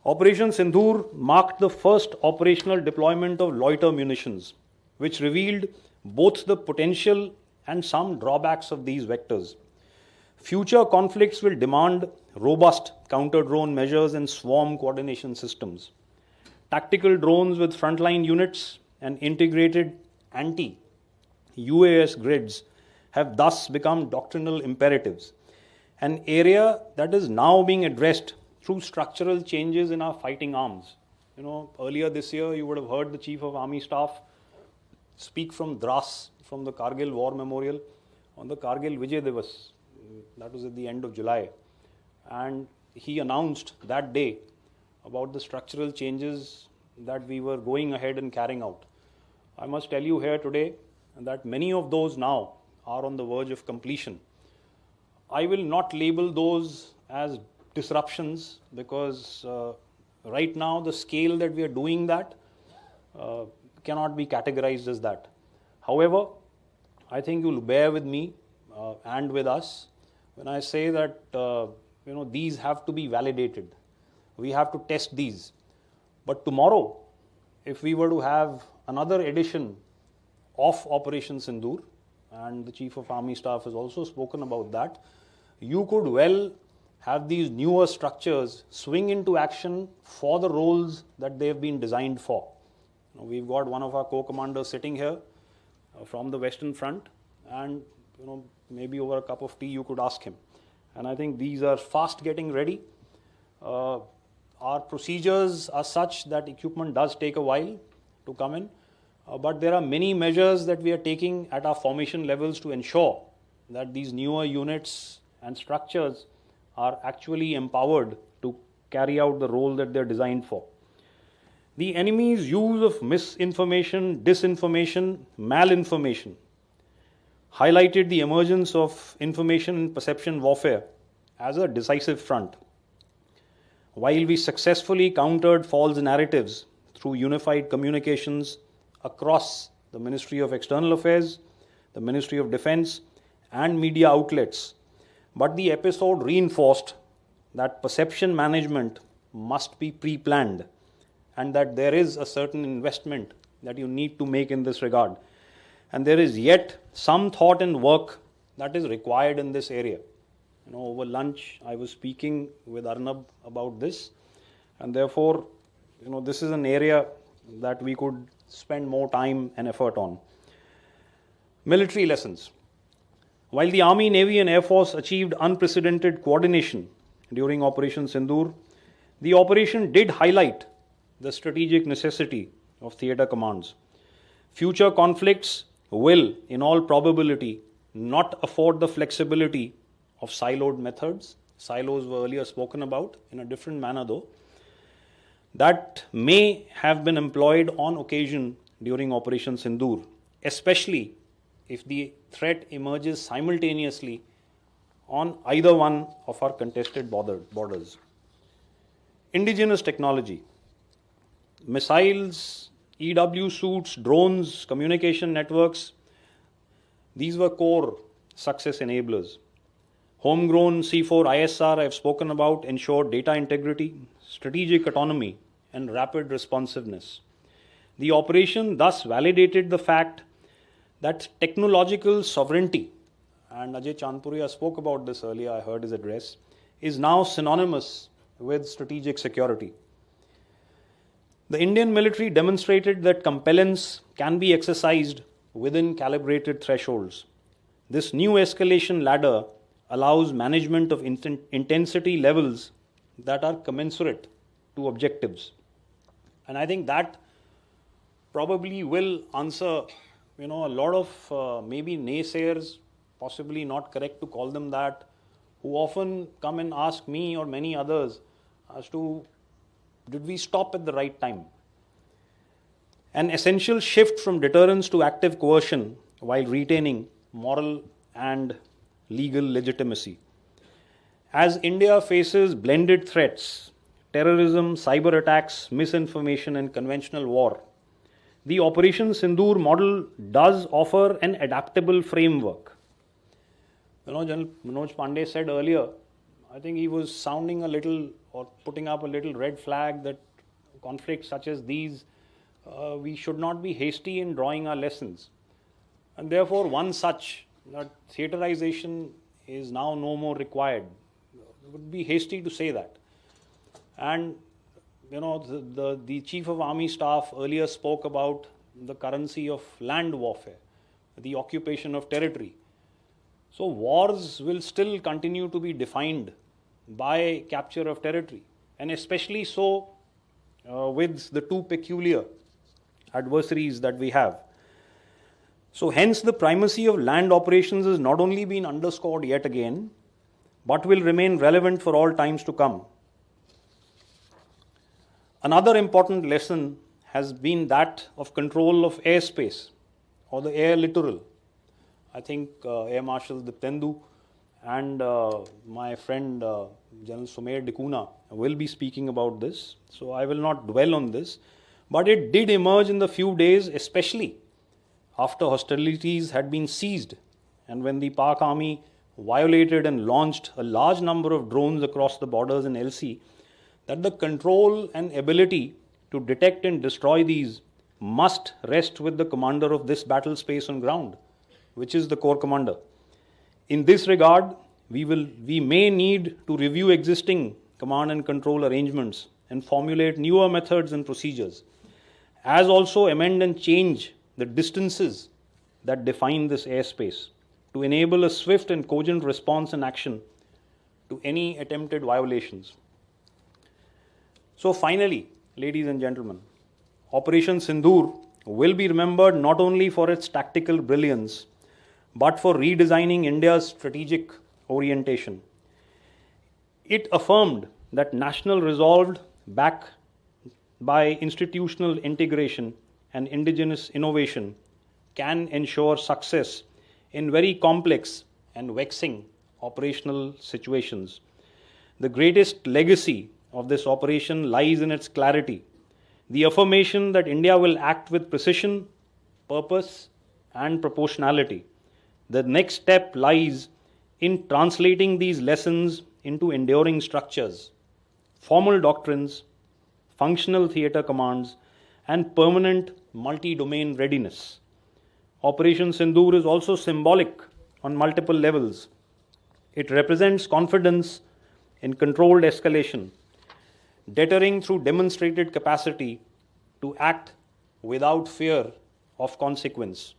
Operation Sindoor marked the first operational deployment of loiter munitions, which revealed both the potential and some drawbacks of these vectors. Future conflicts will demand robust counter-drone measures and swarm coordination systems. Tactical drones with frontline units and integrated anti-UAS grids have thus become doctrinal imperatives, an area that is now being addressed through structural changes in our fighting arms. Earlier this year, you would have heard the Chief of Army Staff speak from Dras, from the Kargil War Memorial, on the Kargil Vijay Divas. That was at the end of July. And he announced that day about the structural changes that we were going ahead and carrying out. I must tell you here today that many of those now are on the verge of completion. I will not label those as disruptions because right now the scale that we are doing that cannot be categorized as that. However, I think you'll bear with me and with us when I say that these have to be validated. We have to test these. But tomorrow, if we were to have another edition of Operation Sindoor, and the Chief of Army Staff has also spoken about that, you could well have these newer structures swing into action for the roles that they've been designed for. We've got one of our co-commanders sitting here from the Western Front, and maybe over a cup of tea you could ask him. And I think these are fast getting ready. Our procedures are such that equipment does take a while to come in, but there are many measures that we are taking at our formation levels to ensure that these newer units and structures are actually empowered to carry out the role that they're designed for. The enemy's use of misinformation, disinformation, malinformation highlighted the emergence of information and perception warfare as a decisive front. While we successfully countered false narratives through unified communications across the Ministry of External Affairs, the Ministry of Defense, and media outlets, but the episode reinforced that perception management must be pre-planned and that there is a certain investment that you need to make in this regard. And there is yet some thought and work that is required in this area. Over lunch, I was speaking with Arnab about this, and therefore, this is an area that we could spend more time and effort on. Military lessons. While the Army, Navy, and Air Force achieved unprecedented coordination during Operation Sindoor, the operation did highlight the strategic necessity of theatre commands. Future conflicts will, in all probability, not afford the flexibility of siloed methods. Silos were earlier spoken about in a different manner though. That may have been employed on occasion during Operation Sindoor, especially if the threat emerges simultaneously on either one of our contested borders. Indigenous technology. Missiles, EW suits, drones, communication networks, these were core success enablers. Homegrown C4 ISR I've spoken about ensured data integrity, strategic autonomy, and rapid responsiveness. The operation thus validated the fact that technological sovereignty, and Ajay Chandpuria spoke about this earlier, I heard his address, is now synonymous with strategic security. The Indian military demonstrated that compellence can be exercised within calibrated thresholds. This new escalation ladder allows management of intensity levels that are commensurate to objectives. And I think that probably will answer, a lot of maybe naysayers, possibly not correct to call them that, who often come and ask me or many others as to, did we stop at the right time? An essential shift from deterrence to active coercion while retaining moral and legal legitimacy. As India faces blended threats, terrorism, cyber attacks, misinformation, and conventional war, the Operation Sindoor model does offer an adaptable framework. General Manoj Pandey said earlier, I think he was sounding a little or putting up a little red flag that conflicts such as these, we should not be hasty in drawing our lessons. And therefore, one such, that theaterization is now no more required. It would be hasty to say that. And, the Chief of Army Staff earlier spoke about the currency of land warfare, the occupation of territory. So wars will still continue to be defined by capture of territory, and especially so with the two peculiar adversaries that we have. So hence the primacy of land operations has not only been underscored yet again, but will remain relevant for all times to come. Another important lesson has been that of control of airspace or the air littoral. I think Air Marshal Diptendu and my friend General Sumer Dikuna will be speaking about this, so I will not dwell on this. But it did emerge in the few days, especially after hostilities had been ceased and when the Pak Army violated and launched a large number of drones across the borders in LC, that the control and ability to detect and destroy these must rest with the commander of this battle space on ground, which is the Corps Commander. In this regard, we may need to review existing command and control arrangements and formulate newer methods and procedures, as also amend and change the distances that define this airspace to enable a swift and cogent response and action to any attempted violations. So finally, ladies and gentlemen, Operation Sindoor will be remembered not only for its tactical brilliance, but for redesigning India's strategic orientation. It affirmed that national resolve backed by institutional integration and indigenous innovation can ensure success in very complex and vexing operational situations. The greatest legacy of this operation lies in its clarity, the affirmation that India will act with precision, purpose, and proportionality. The next step lies in translating these lessons into enduring structures, formal doctrines, functional theatre commands, and permanent multi-domain readiness. Operation Sindoor is also symbolic on multiple levels. It represents confidence in controlled escalation, deterring through demonstrated capacity to act without fear of consequence.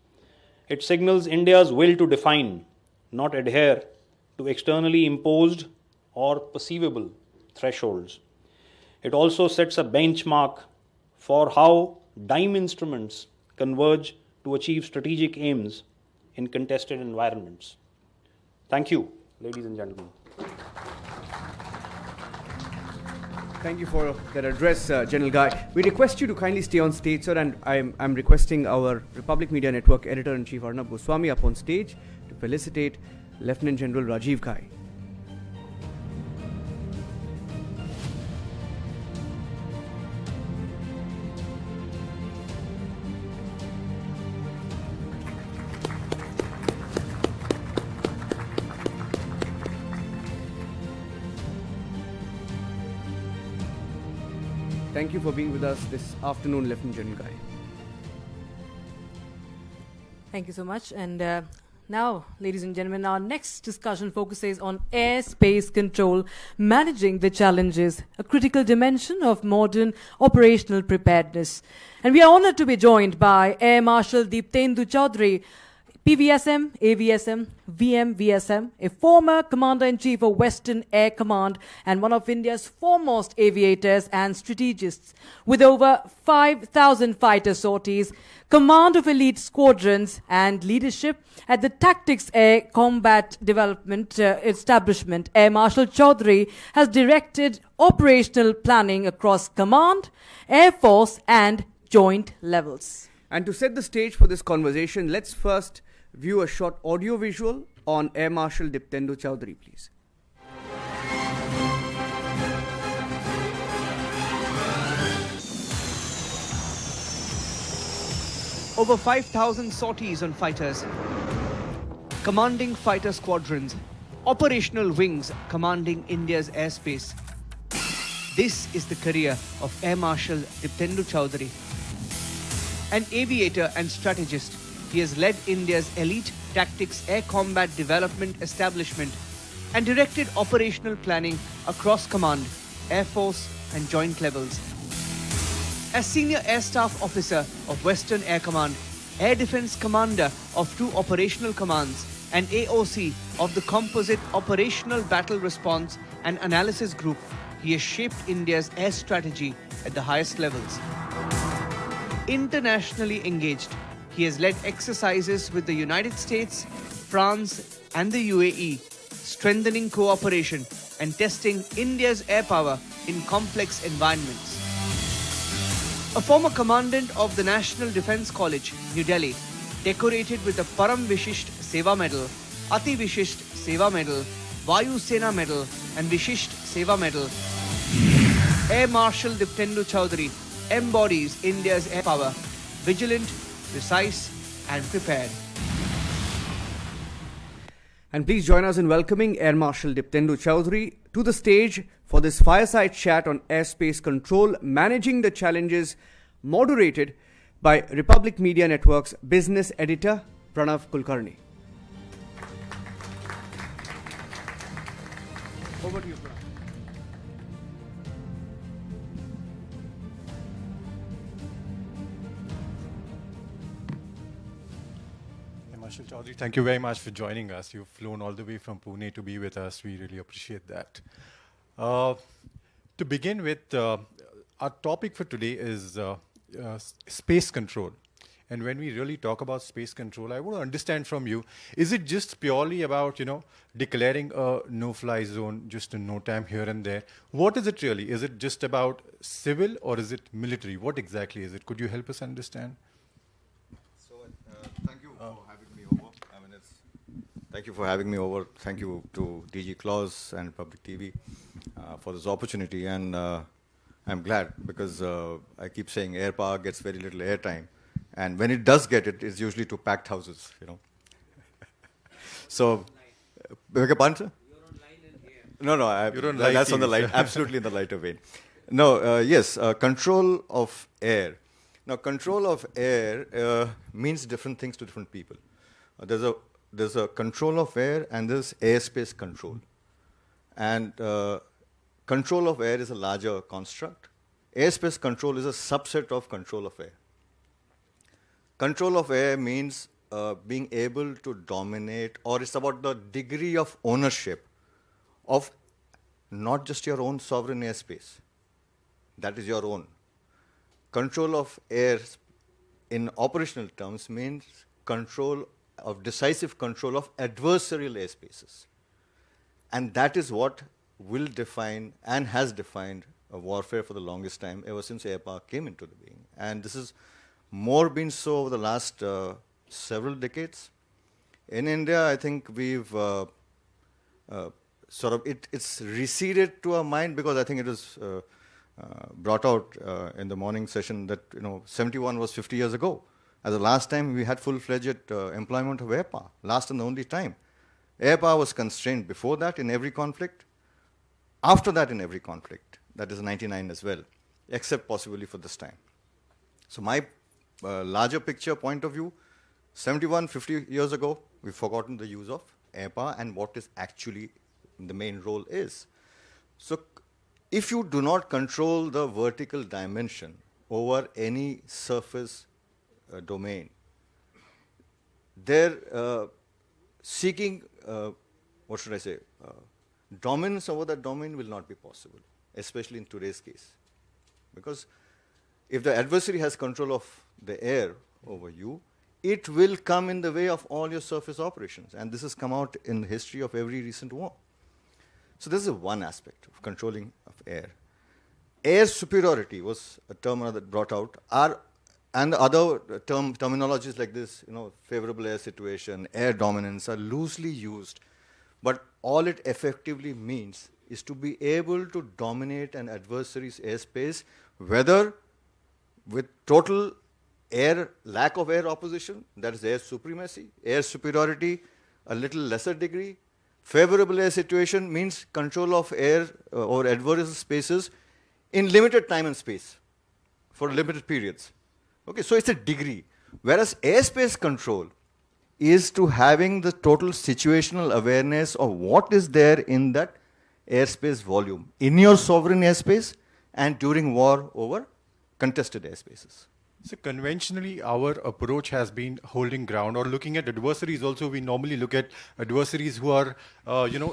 It signals India's will to define, not adhere to externally imposed or perceivable thresholds. It also sets a benchmark for how DIME instruments converge to achieve strategic aims in contested environments. Thank you, ladies and gentlemen. Thank you for that address, General Ghai. We request you to kindly stay on stage, sir, and I'm requesting our Republic Media Network Editor-in-Chief Arnab Goswami up on stage to felicitate Lieutenant General Rajiv Ghai. Thank you for being with us this afternoon, Lieutenant General Ghai. Thank you so much. And now, ladies and gentlemen, our next discussion focuses on airspace control, managing the challenges, a critical dimension of modern operational preparedness. And we are honored to be joined by Air Marshal Deeptendu Chaudhary, PVSM, AVSM, VSM, a former Commander-in-Chief of Western Air Command and one of India's foremost aviators and strategists, with over 5,000 fighter sorties, command of elite squadrons and leadership at the Tactics Air Combat Development Establishment. Air Marshal Chaudhary has directed operational planning across command, Air Force and joint levels. And to set the stage for this conversation, let's first view a short audio visual on Air Marshal Upendra Dwivedi, please. Over 5,000 sorties on fighters, commanding fighter squadrons, operational wings commanding India's airspace. This is the career of Air Marshal Upendra Dwivedi. An aviator and strategist, he has led India's elite tactics air combat development establishment and directed operational planning across command, Air Force and joint levels. As Senior Air Staff Officer of Western Air Command, Air Defence Commander of 2 operational commands and AOC of the Composite Operational Battle Response and Analysis Group, he has shaped India's air strategy at the highest levels. Internationally engaged, he has led exercises with the United States, France and the UAE, strengthening cooperation and testing India's air power in complex environments. A former commandant of the National Defence College, New Delhi, decorated with the Param Vishisht Seva Medal, Ati Vishisht Seva Medal, Vayu Sena Medal and Vishisht Seva Medal, Air Marshal Upendra Dwivedi embodies India's air power, vigilant, precise and prepared. And please join us in welcoming Air Marshal Upendra Dwivedi to the stage for this fireside chat on airspace control, managing the challenges, moderated by Republic Media Network's business editor, Pranav Kulkarni. Over to you, Pranav. Marshal Chaudhary, thank you very much for joining us. You've flown all the way from Pune to be with us. We really appreciate that. To begin with, our topic for today is space control. And when we really talk about space control, I want to understand from you, is it just purely about, declaring a no-fly zone just in no time here and there? What is it really? Is it just about civil or is it military? What exactly is it? Could you help us understand? Thank you for having me over. Thank you for having me over. Thank you to DG Claus and Public TV for this opportunity. And I'm glad because I keep saying air power gets very little airtime. And when it does get it, it's usually to packed houses, So, beg your pardon, sir? You're on line in here. No, that's on the light, absolutely in the lighter vein. No, yes, control of air. Now, control of air means different things to different people. There's a control of air and there's airspace control. And control of air is a larger construct. Airspace control is a subset of control of air. Control of air means being able to dominate, or it's about the degree of ownership of not just your own sovereign airspace. That is your own. Control of air in operational terms means decisive control of adversarial airspaces. And that is what will define and has defined a warfare for the longest time, ever since air power came into the being. And this has more been so over the last several decades. In India, I think we've it's receded to our mind because I think it was brought out in the morning session that 71 was 50 years ago. As the last time we had full-fledged employment of air power, last and the only time. Air power was constrained before that in every conflict, after that in every conflict, that is 99 as well, except possibly for this time. So my larger picture point of view, 71, 50 years ago, we've forgotten the use of air power and what is actually the main role is. So if you do not control the vertical dimension over any surface domain, their seeking, dominance over that domain will not be possible, especially in today's case. Because if the adversary has control of the air over you, it will come in the way of all your surface operations. And this has come out in the history of every recent war. So this is one aspect of controlling of air. Air superiority was a term that brought out. And the other terminologies like this, favorable air situation, air dominance, are loosely used. But all it effectively means is to be able to dominate an adversary's airspace, whether with total lack of air opposition, that is air supremacy, air superiority, a little lesser degree. Favorable air situation means control of air or adverse spaces in limited time and space for limited periods. Okay, so it's a degree. Whereas airspace control is to having the total situational awareness of what is there in that airspace volume in your sovereign airspace and during war over contested airspaces. So conventionally, our approach has been holding ground or looking at adversaries. Also, we normally look at adversaries who are,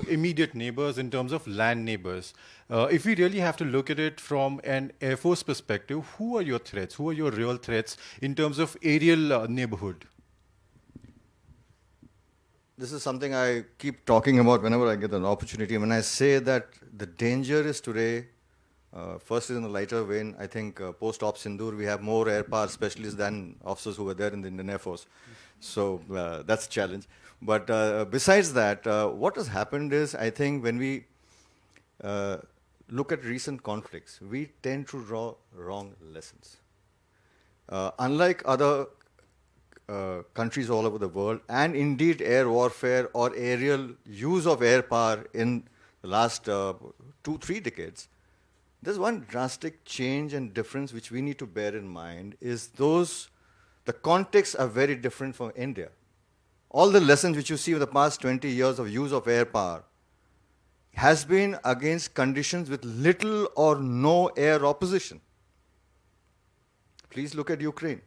immediate neighbors in terms of land neighbors. If we really have to look at it from an Air Force perspective, who are your threats? Who are your real threats in terms of aerial neighborhood? This is something I keep talking about whenever I get an opportunity. When I say that the danger is today, first is in the lighter vein, I think post-op Sindoor, we have more air power specialists than officers who were there in the Indian Air Force. So that's a challenge. But besides that, what has happened is, I think when we look at recent conflicts, we tend to draw wrong lessons. Unlike other countries all over the world, and indeed air warfare or aerial use of air power in the last 2-3 decades, there's one drastic change and difference which we need to bear in mind is the contexts are very different from India. All the lessons which you see in the past 20 years of use of air power has been against conditions with little or no air opposition. Please look at Ukraine.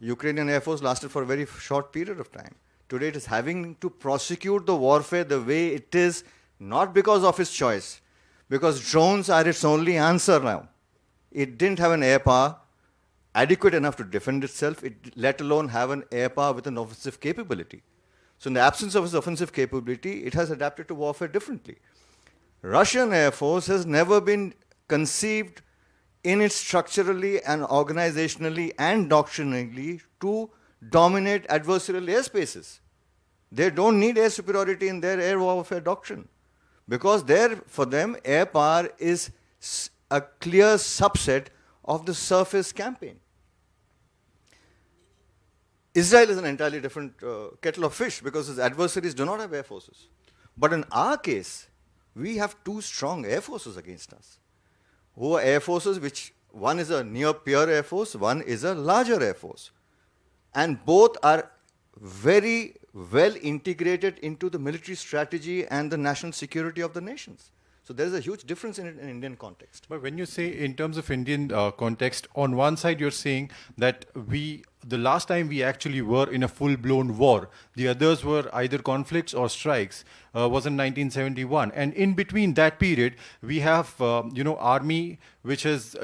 Ukrainian Air Force lasted for a very short period of time. Today it is having to prosecute the warfare the way it is, not because of its choice, because drones are its only answer now. It didn't have an air power adequate enough to defend itself, let alone have an air power with an offensive capability. So in the absence of its offensive capability, it has adapted to warfare differently. Russian Air Force has never been conceived in it structurally and organizationally and doctrinally to dominate adversarial airspaces. They don't need air superiority in their air warfare doctrine. Because for them, air power is a clear subset of the surface campaign. Israel is an entirely different kettle of fish because its adversaries do not have air forces. But in our case, we have 2 strong air forces against us, who are air forces which one is a near peer air force, one is a larger air force. And both are very well integrated into the military strategy and the national security of the nations. So there is a huge difference in Indian context. But when you say in terms of Indian context, on one side you're saying that the last time we actually were in a full-blown war, the others were either conflicts or strikes, was in 1971. And in between that period, we have, army, which has,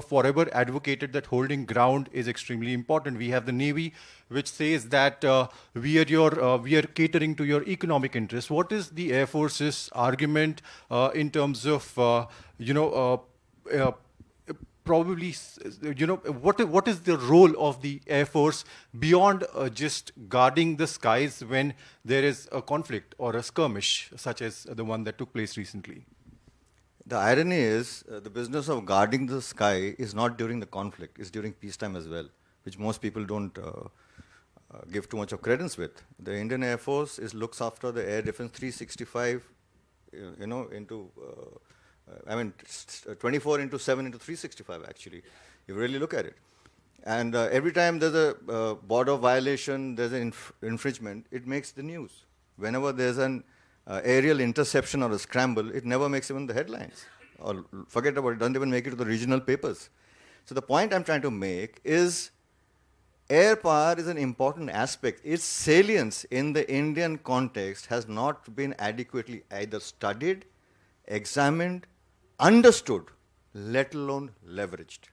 forever advocated that holding ground is extremely important. We have the Navy, which says that we are catering to your economic interests. What is the Air Force's argument in terms of, probably, what is the role of the Air Force beyond just guarding the skies when there is a conflict or a skirmish, such as the one that took place recently? The irony is, the business of guarding the sky is not during the conflict, it's during peacetime as well, which most people don't give too much of credence with. The Indian Air Force looks after the air defense 365, into 24 into 7 into 365 actually, if you really look at it. And every time there's a border violation, there's an infringement, it makes the news. Whenever there's an aerial interception or a scramble, it never makes even the headlines. Or forget about it, doesn't even make it to the regional papers. So the point I'm trying to make is air power is an important aspect. Its salience in the Indian context has not been adequately either studied, examined, understood, let alone leveraged.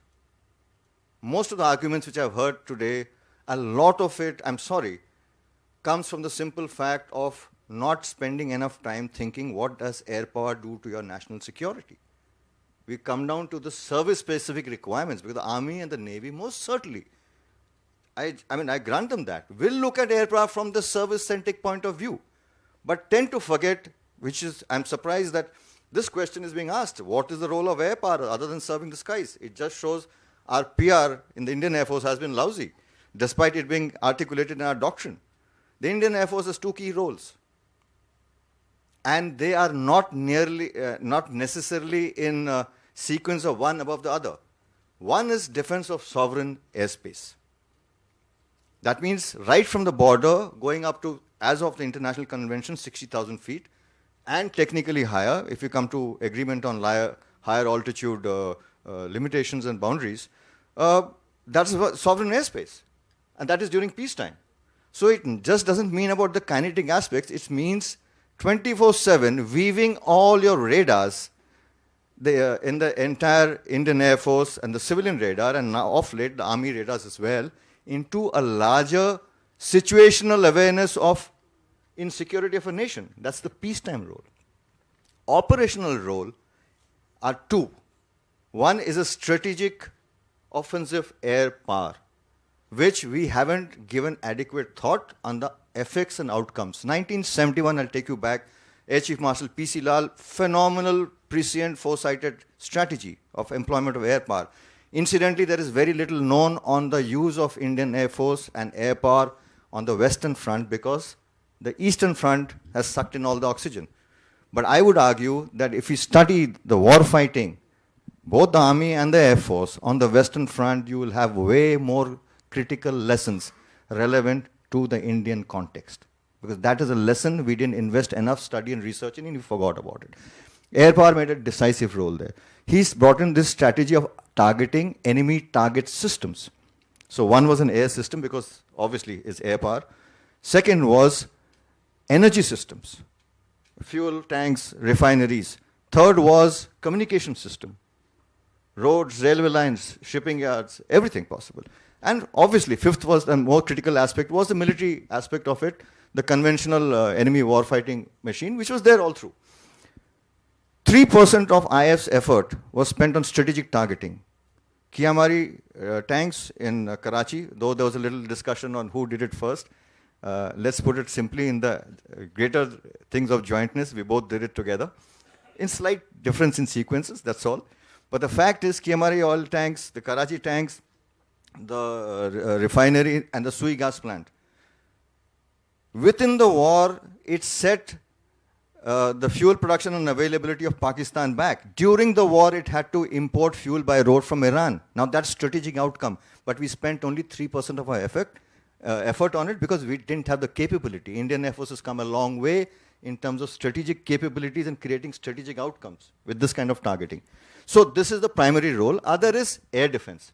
Most of the arguments which I've heard today, a lot of it, I'm sorry, comes from the simple fact of not spending enough time thinking what does air power do to your national security. We come down to the service-specific requirements because the Army and the Navy most certainly, I grant them that, will look at air power from the service-centric point of view, but tend to forget, which is, I'm surprised that this question is being asked, what is the role of air power other than serving the skies? It just shows our PR in the Indian Air Force has been lousy, despite it being articulated in our doctrine. The Indian Air Force has two key roles, and they are not necessarily in sequence of one above the other. One is defense of sovereign airspace. That means right from the border, going up to, as of the International Convention, 60,000 feet, and technically higher, if you come to agreement on higher altitude limitations and boundaries, that's sovereign airspace. And that is during peacetime. So it just doesn't mean about the kinetic aspects, it means 24/7 weaving all your radars in the entire Indian Air Force and the civilian radar, and now of late the Army radars as well, into a larger situational awareness of insecurity of a nation. That's the peacetime role. Operational role are two. One is a strategic offensive air power, which we haven't given adequate thought on the effects and outcomes. 1971, I'll take you back, Air Chief Marshal P.C. Lal, phenomenal, prescient, foresighted strategy of employment of air power. Incidentally, there is very little known on the use of Indian Air Force and air power on the Western Front because the Eastern Front has sucked in all the oxygen. But I would argue that if we study the war fighting, both the Army and the Air Force, on the Western Front, you will have way more critical lessons relevant to the Indian context. Because that is a lesson we didn't invest enough study and research in, and we forgot about it. Air power made a decisive role there. He's brought in this strategy of targeting enemy target systems. So one was an air system because obviously it's air power. Second was energy systems, fuel tanks, refineries. Third was communication system, roads, railway lines, shipping yards, everything possible. And obviously, fifth was the more critical aspect, was the military aspect of it, the conventional enemy warfighting machine, which was there all through. 3% of IF's effort was spent on strategic targeting. Kiyamari tanks in Karachi, though there was a little discussion on who did it first, let's put it simply in the greater things of jointness, we both did it together. In slight difference in sequences, that's all. But the fact is, Kiyamari oil tanks, the Karachi tanks, the refinery and the Sui gas plant. Within the war, it set the fuel production and availability of Pakistan back. During the war, it had to import fuel by road from Iran. Now that's strategic outcome, but we spent only 3% of our effort on it because we didn't have the capability. Indian Air Force has come a long way in terms of strategic capabilities and creating strategic outcomes with this kind of targeting. So this is the primary role. Other is air defense.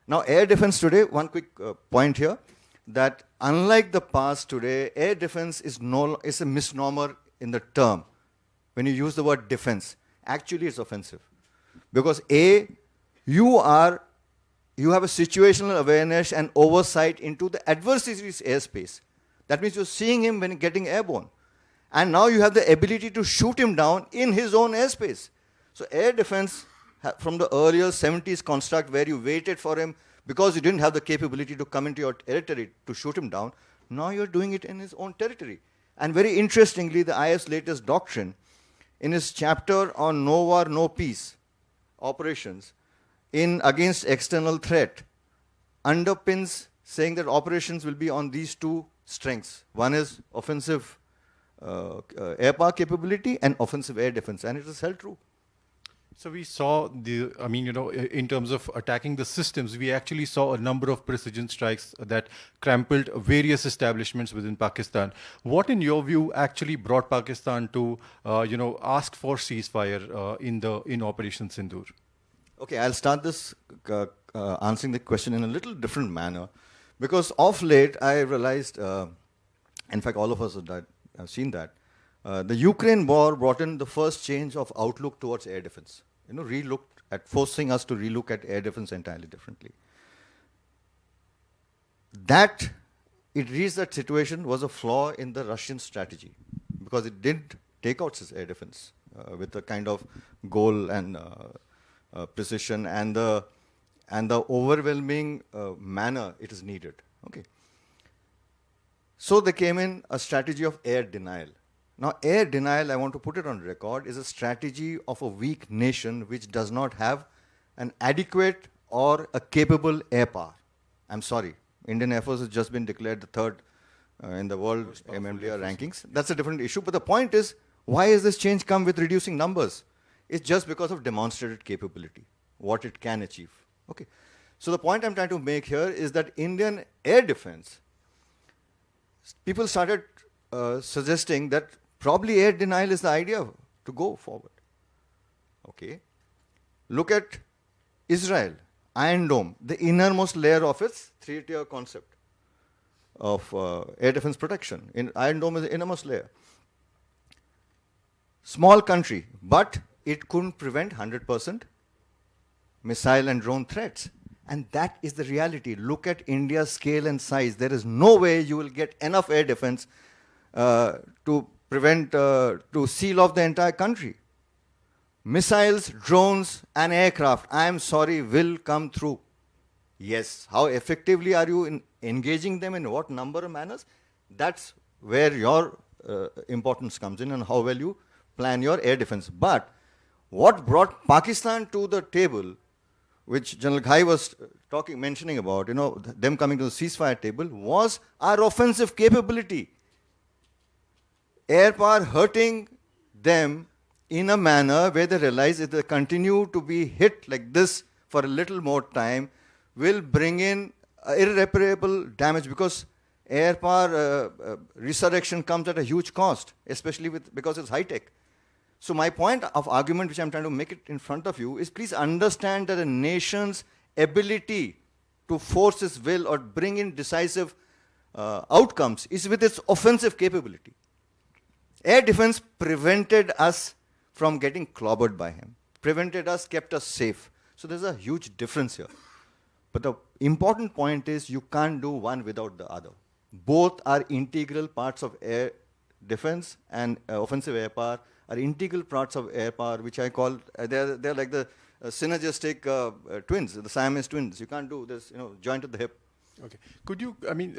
Now air defense today, one quick point here, that unlike the past today, air defense is a misnomer in the term. When you use the word defense, actually it's offensive. Because A, you have a situational awareness and oversight into the adversary's airspace. That means you're seeing him when getting airborne. And now you have the ability to shoot him down in his own airspace. So air defense from the earlier 70s construct where you waited for him because you didn't have the capability to come into your territory to shoot him down, now you're doing it in his own territory. And very interestingly, the IF's latest doctrine, in his chapter on no war, no peace operations, in against external threat, underpins saying that operations will be on these two strengths. One is offensive air power capability and offensive air defense, and it is held true. So we saw in terms of attacking the systems, we actually saw a number of precision strikes that trampled various establishments within Pakistan. What, in your view, actually brought Pakistan to, ask for ceasefire in Operation Sindoor? Okay, I'll start this answering the question in a little different manner, Because of late, I realized, in fact, all of us have seen that, the Ukraine war brought in the first change of outlook towards air defense. Relooked at, forcing us to relook at air defense entirely differently. That it reached that situation was a flaw in the Russian strategy, because it didn't take out its air defense with the kind of goal and precision and the overwhelming manner it is needed. Okay. So they came in a strategy of air denial. Now, air denial, I want to put it on record, is a strategy of a weak nation which does not have an adequate or a capable air power. I'm sorry. Indian Air Force has just been declared the third in the world MMDR rankings. That's a different issue. But the point is, why has this change come with reducing numbers? It's just because of demonstrated capability, what it can achieve. Okay. So the point I'm trying to make here is that Indian air defense, people started suggesting that probably air denial is the idea to go forward. Okay. Look at Israel. Iron Dome, the innermost layer of its three-tier concept of air defense protection. Iron Dome is the innermost layer. Small country, but it couldn't prevent 100% missile and drone threats. And that is the reality. Look at India's scale and size. There is no way you will get enough air defense to prevent, to seal off the entire country. Missiles, drones, and aircraft, I am sorry, will come through. Yes. How effectively are you in engaging them, in what number of manners? That's where your importance comes in, and how well you plan your air defense. But what brought Pakistan to the table, which General Ghai was mentioning about, them coming to the ceasefire table, was our offensive capability. Air power hurting them in a manner where they realize if they continue to be hit like this for a little more time, will bring in irreparable damage, because air power resurrection comes at a huge cost, especially because it's high tech. So my point of argument, which I'm trying to make it in front of you, is please understand that a nation's ability to force its will or bring in decisive outcomes is with its offensive capability. Air defense prevented us from getting clobbered by him, prevented us, kept us safe. So there's a huge difference here. But the important point is you can't do one without the other. Both are integral parts of air defense, and offensive air power are integral parts of air power, which I call, they're like the synergistic twins, the Siamese twins. You can't do this, joint at the hip. Okay. Could you,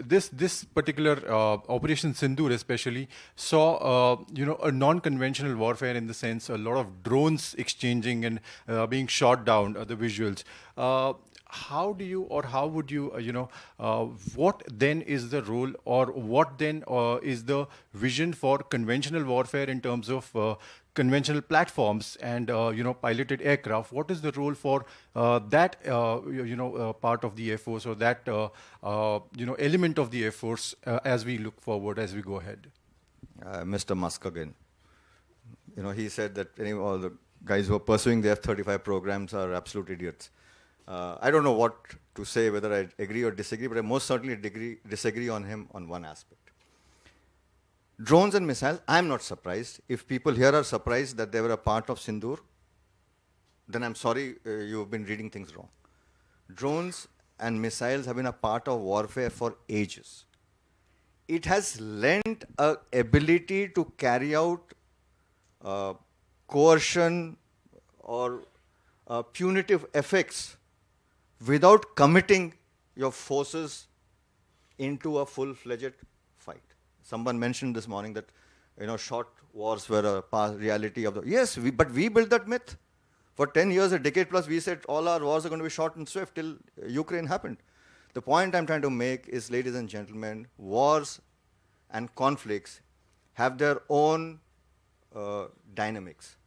this particular Operation Sindoor especially saw, a non-conventional warfare, in the sense a lot of drones exchanging and being shot down, the visuals. How do you, or how would you, what then is the role, or what then is the vision for conventional warfare in terms of conventional platforms and, piloted aircraft? What is the role for that, part of the Air Force, or that, element of the Air Force as we look forward, as we go ahead? Mr. Musk again. He said that all the guys who are pursuing the F-35 programs are absolute idiots. I don't know what to say, whether I agree or disagree, but I most certainly disagree on him on one aspect. Drones and missiles, I'm not surprised. If people here are surprised that they were a part of Sindoor, then I'm sorry, you've been reading things wrong. Drones and missiles have been a part of warfare for ages. It has lent an ability to carry out coercion or punitive effects without committing your forces into a full-fledged fight. Someone mentioned this morning that, short wars were a past reality of the... Yes, but we built that myth. For 10 years, a decade plus, we said all our wars are going to be short and swift till Ukraine happened. The point I'm trying to make is, ladies and gentlemen, wars and conflicts have their own dynamics.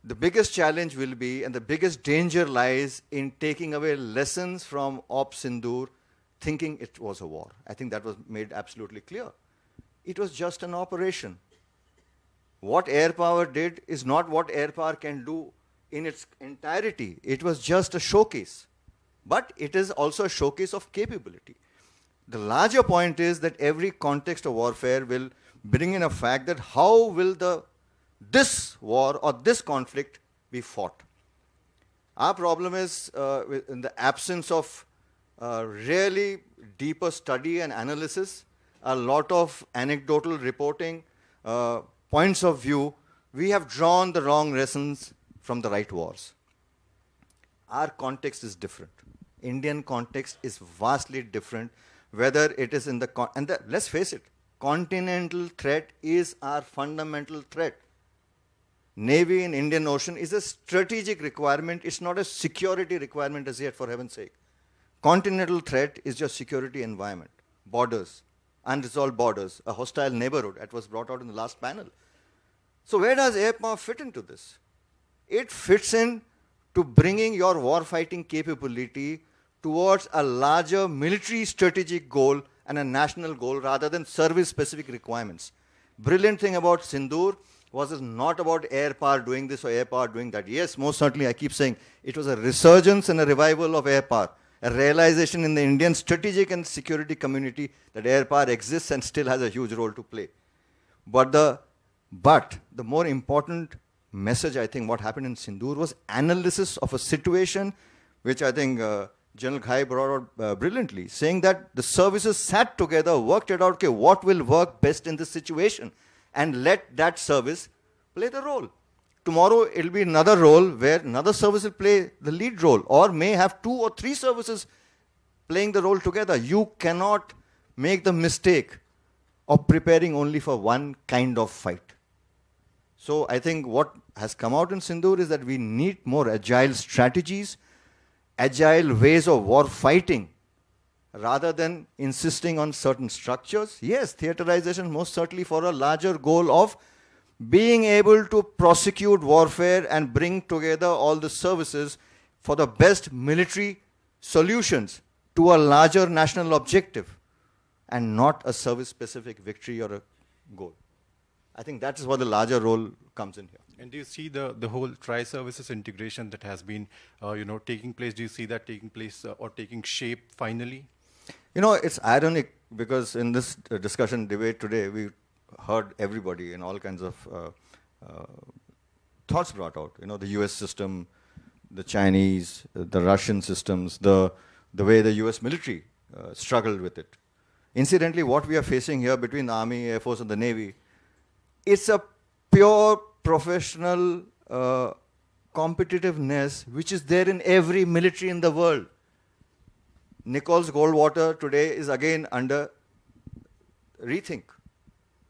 The biggest challenge will be, and the biggest danger lies in taking away lessons from Op Sindoor, thinking it was a war. I think that was made absolutely clear. It was just an operation. What air power did is not what air power can do in its entirety. It was just a showcase. but it is also a showcase of capability. The larger point is that every context of warfare will bring in a fact that how will this war or this conflict be fought. Our problem is in the absence of really deeper study and analysis, a lot of anecdotal reporting, points of view, we have drawn the wrong lessons from the right wars. Our context is different. Indian context is vastly different, whether it is in the, let's face it, continental threat is our fundamental threat. Navy in Indian Ocean is a strategic requirement. It's not a security requirement as yet, for heaven's sake. Continental threat is your security environment, borders, unresolved borders, a hostile neighborhood that was brought out in the last panel. So where does air power fit into this? It fits in to bringing your war-fighting capability towards a larger military strategic goal and a national goal rather than service-specific requirements. Brilliant thing about Sindoor was it's not about air power doing this or air power doing that. Yes, most certainly, I keep saying, it was a resurgence and a revival of air power, a realization in the Indian strategic and security community that air power exists and still has a huge role to play. But the more important message, I think, what happened in Sindoor was analysis of a situation, which I think General Ghai brought out brilliantly, saying that the services sat together, worked it out, okay, what will work best in this situation, and let that service play the role. Tomorrow, it will be another role where another service will play the lead role, or may have 2 or 3 services playing the role together. You cannot make the mistake of preparing only for one kind of fight. So I think what has come out in Sindoor is that we need more agile strategies, agile ways of war fighting, rather than insisting on certain structures. Yes, theaterization most certainly for a larger goal of being able to prosecute warfare and bring together all the services for the best military solutions to a larger national objective and not a service-specific victory or a goal. I think that is what the larger role comes in here. And do you see the whole tri-services integration that has been taking place? Do you see that taking place or taking shape finally? You know, it's ironic because in this discussion, debate today, we heard everybody and all kinds of thoughts brought out. You know, the US system, the Chinese, the Russian systems, the way the US military struggled with it. Incidentally, what we are facing here between the Army, Air Force and the Navy, it's a pure professional competitiveness which is there in every military in the world. Nichols Goldwater today is again under rethink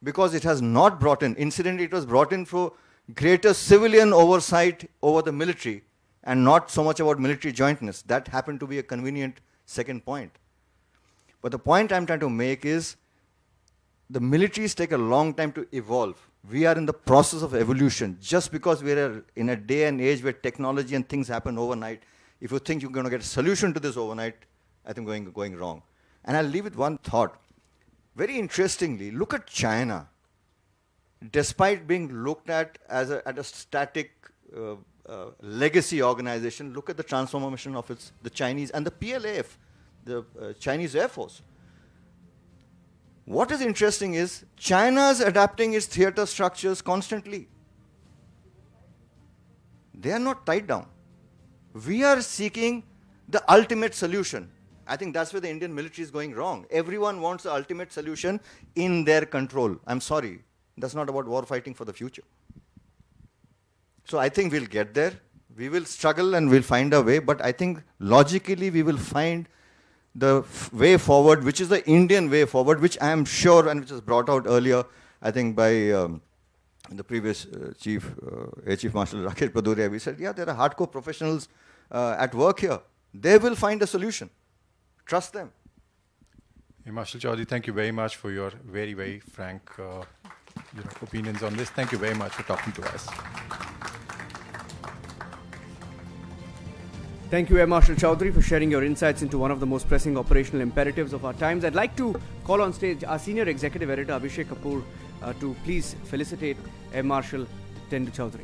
because it has not brought in, incidentally it was brought in for greater civilian oversight over the military and not so much about military jointness. That happened to be a convenient second point. But the point I'm trying to make is the militaries take a long time to evolve. We are in the process of evolution. Just because we are in a day and age where technology and things happen overnight, if you think you're going to get a solution to this overnight, I think going wrong. And I'll leave with one thought. Very interestingly, look at China. Despite being looked at as a static legacy organization, look at the transformation of the Chinese and the PLAF, the Chinese Air Force. What is interesting is China's adapting its theater structures constantly. They are not tied down. We are seeking the ultimate solution. I think that's where the Indian military is going wrong. Everyone wants the ultimate solution in their control. I'm sorry, that's not about war fighting for the future. So I think we'll get there. We will struggle and we'll find a way, but I think logically we will find the way forward, which is the Indian way forward, which I am sure, and which was brought out earlier, I think by the previous Air Chief Marshal Rakesh Paduria. We said, yeah, there are hardcore professionals at work here. They will find a solution. Trust them. Hey, Marshal Chaudhary, thank you very much for your very, very frank opinions on this. Thank you very much for talking to us. Thank you, Air Marshal Chaudhary, for sharing your insights into one of the most pressing operational imperatives of our times. I'd like to call on stage our Senior Executive Editor, Abhishek Kapoor, to please felicitate Air Marshal Dendra.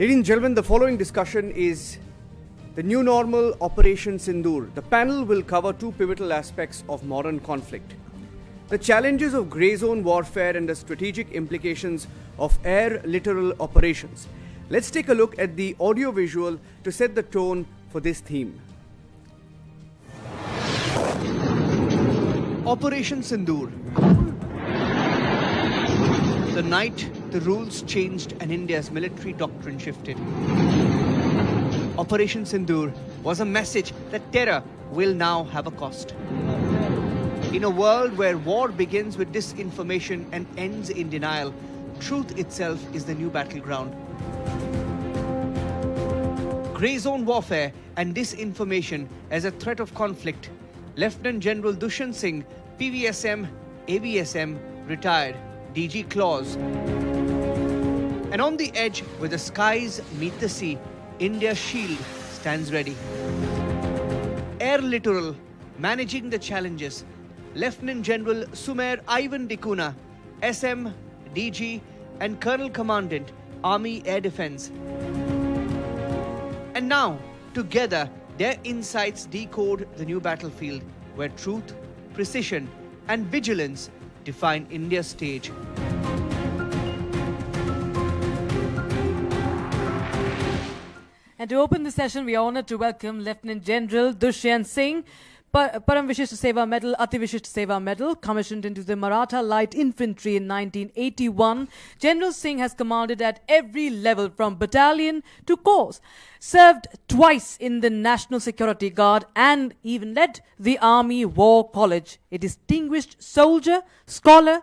Ladies and gentlemen, the following discussion is the new normal Operation Sindoor. The panel will cover two pivotal aspects of modern conflict: the challenges of grey zone warfare and the strategic implications of air littoral operations. Let's take a look at the audio visual to set the tone for this theme. Operation Sindoor. The night the rules changed and India's military doctrine shifted. Operation Sindoor was a message that terror will now have a cost. In a world where war begins with disinformation and ends in denial, truth itself is the new battleground. Grey zone warfare and disinformation as a threat of conflict. Lieutenant General Dushant Singh, PVSM, AVSM, retired, DG Clause. And on the edge, where the skies meet the sea, India's shield stands ready. Air Littoral, managing the challenges. Lieutenant General Sumer Ivan Dikuna, SM, DG, and Colonel Commandant, Army Air Defense. And now, together, their insights decode the new battlefield, where truth, precision, and vigilance define India's stage. And to open the session, we are honored to welcome Lieutenant General Dushant Singh, Param Vishisht Seva Medal, Ati Vishisht Seva Medal, commissioned into the Maratha Light Infantry in 1981. General Singh has commanded at every level from battalion to corps, served twice in the National Security Guard and even led the Army War College. A distinguished soldier, scholar,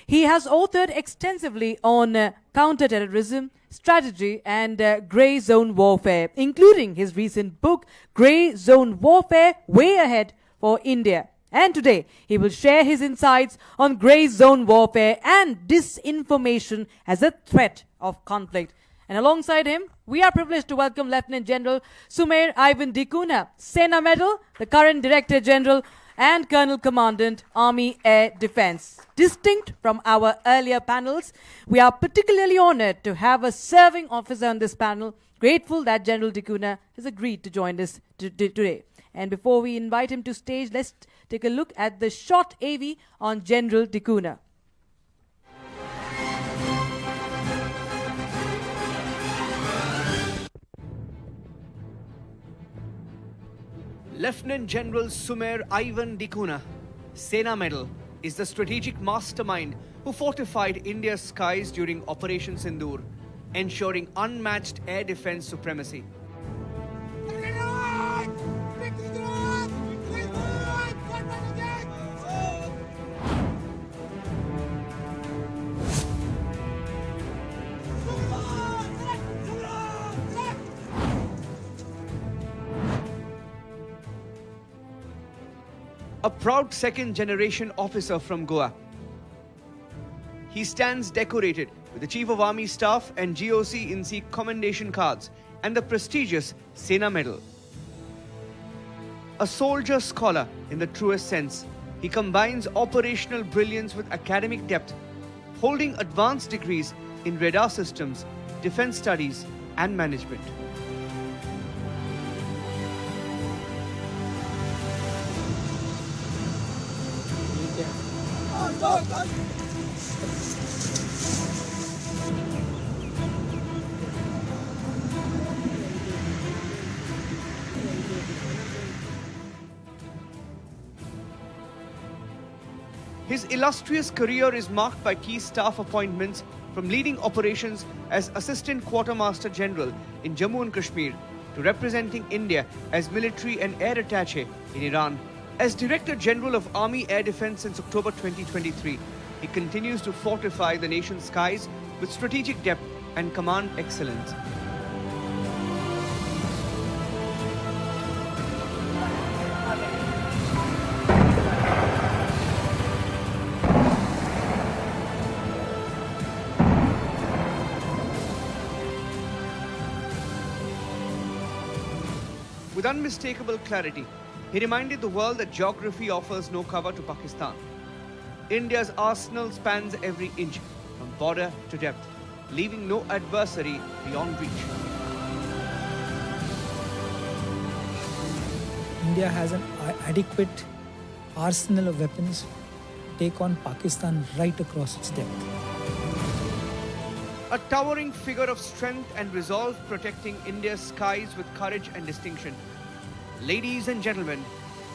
he has authored extensively on counter-terrorism, strategy and grey zone warfare, including his recent book, Grey Zone Warfare, Way Ahead for India. And today, he will share his insights on grey zone warfare and disinformation as a threat of conflict. And alongside him, we are privileged to welcome Lieutenant General Sumer Ivan Dikuna, Sena Medal, the current Director General and Colonel Commandant, Army Air Defense. Distinct from our earlier panels, we are particularly honored to have a serving officer on this panel. Grateful that General Dikuna has agreed to join us today. And before we invite him to stage, let's take a look at the short AV on General Dikuna. Lieutenant General Sumer Ivan Dikuna, Sena Medal, is the strategic mastermind who fortified India's skies during Operation Sindoor, ensuring unmatched air defense supremacy. A proud second-generation officer from Goa. He stands decorated with the Chief of Army Staff and GOC in C commendation cards and the prestigious Sena Medal. A soldier scholar in the truest sense, he combines operational brilliance with academic depth, holding advanced degrees in radar systems, defense studies, and management. His illustrious career is marked by key staff appointments, from leading operations as Assistant Quartermaster General in Jammu and Kashmir to representing India as military and air attaché in Iran. As Director General of Army Air Defense since October 2023, he continues to fortify the nation's skies with strategic depth and command excellence. With unmistakable clarity, he reminded the world that geography offers no cover to Pakistan. India's arsenal spans every inch, from border to depth. leaving no adversary beyond reach. India has an adequate arsenal of weapons to take on Pakistan right across its depth. A towering figure of strength and resolve protecting India's skies with courage and distinction. Ladies and gentlemen,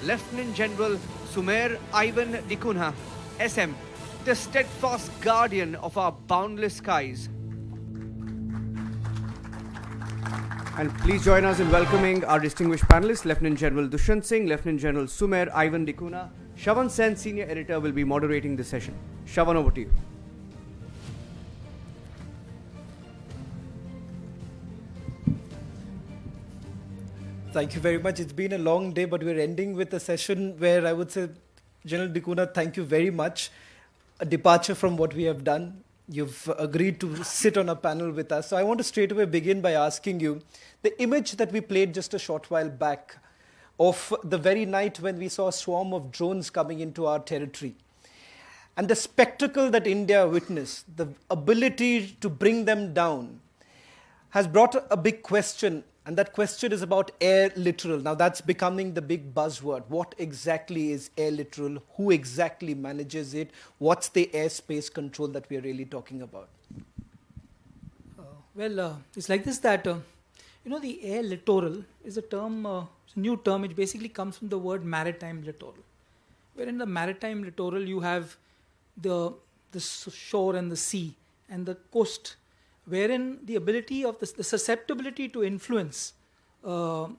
Lieutenant General Sumer Ivan Dikunha, SM, the steadfast guardian of our boundless skies. And please join us in welcoming our distinguished panelists, Lieutenant General Dushyant Singh, Lieutenant General Sumer Ivan Dikunha. Shravan Sen, Senior Editor, will be moderating this session. Shravan, over to you. Thank you very much. It's been a long day, but we're ending with a session where I would say, General Dikunha, thank you very much. A departure from what we have done. You've agreed to sit on a panel with us. So I want to straight away begin by asking you, the image that we played just a short while back of the very night when we saw a swarm of drones coming into our territory, and the spectacle that India witnessed, the ability to bring them down, has brought a big question. And that question is about air littoral. Now that's becoming the big buzzword. What exactly is air littoral? Who exactly manages it? What's the airspace control that we are really talking about? It's like this that, the air littoral is a term, it's a new term which basically comes from the word maritime littoral. Where in the maritime littoral you have the shore and the sea and the coast, wherein the ability of the susceptibility to influence, or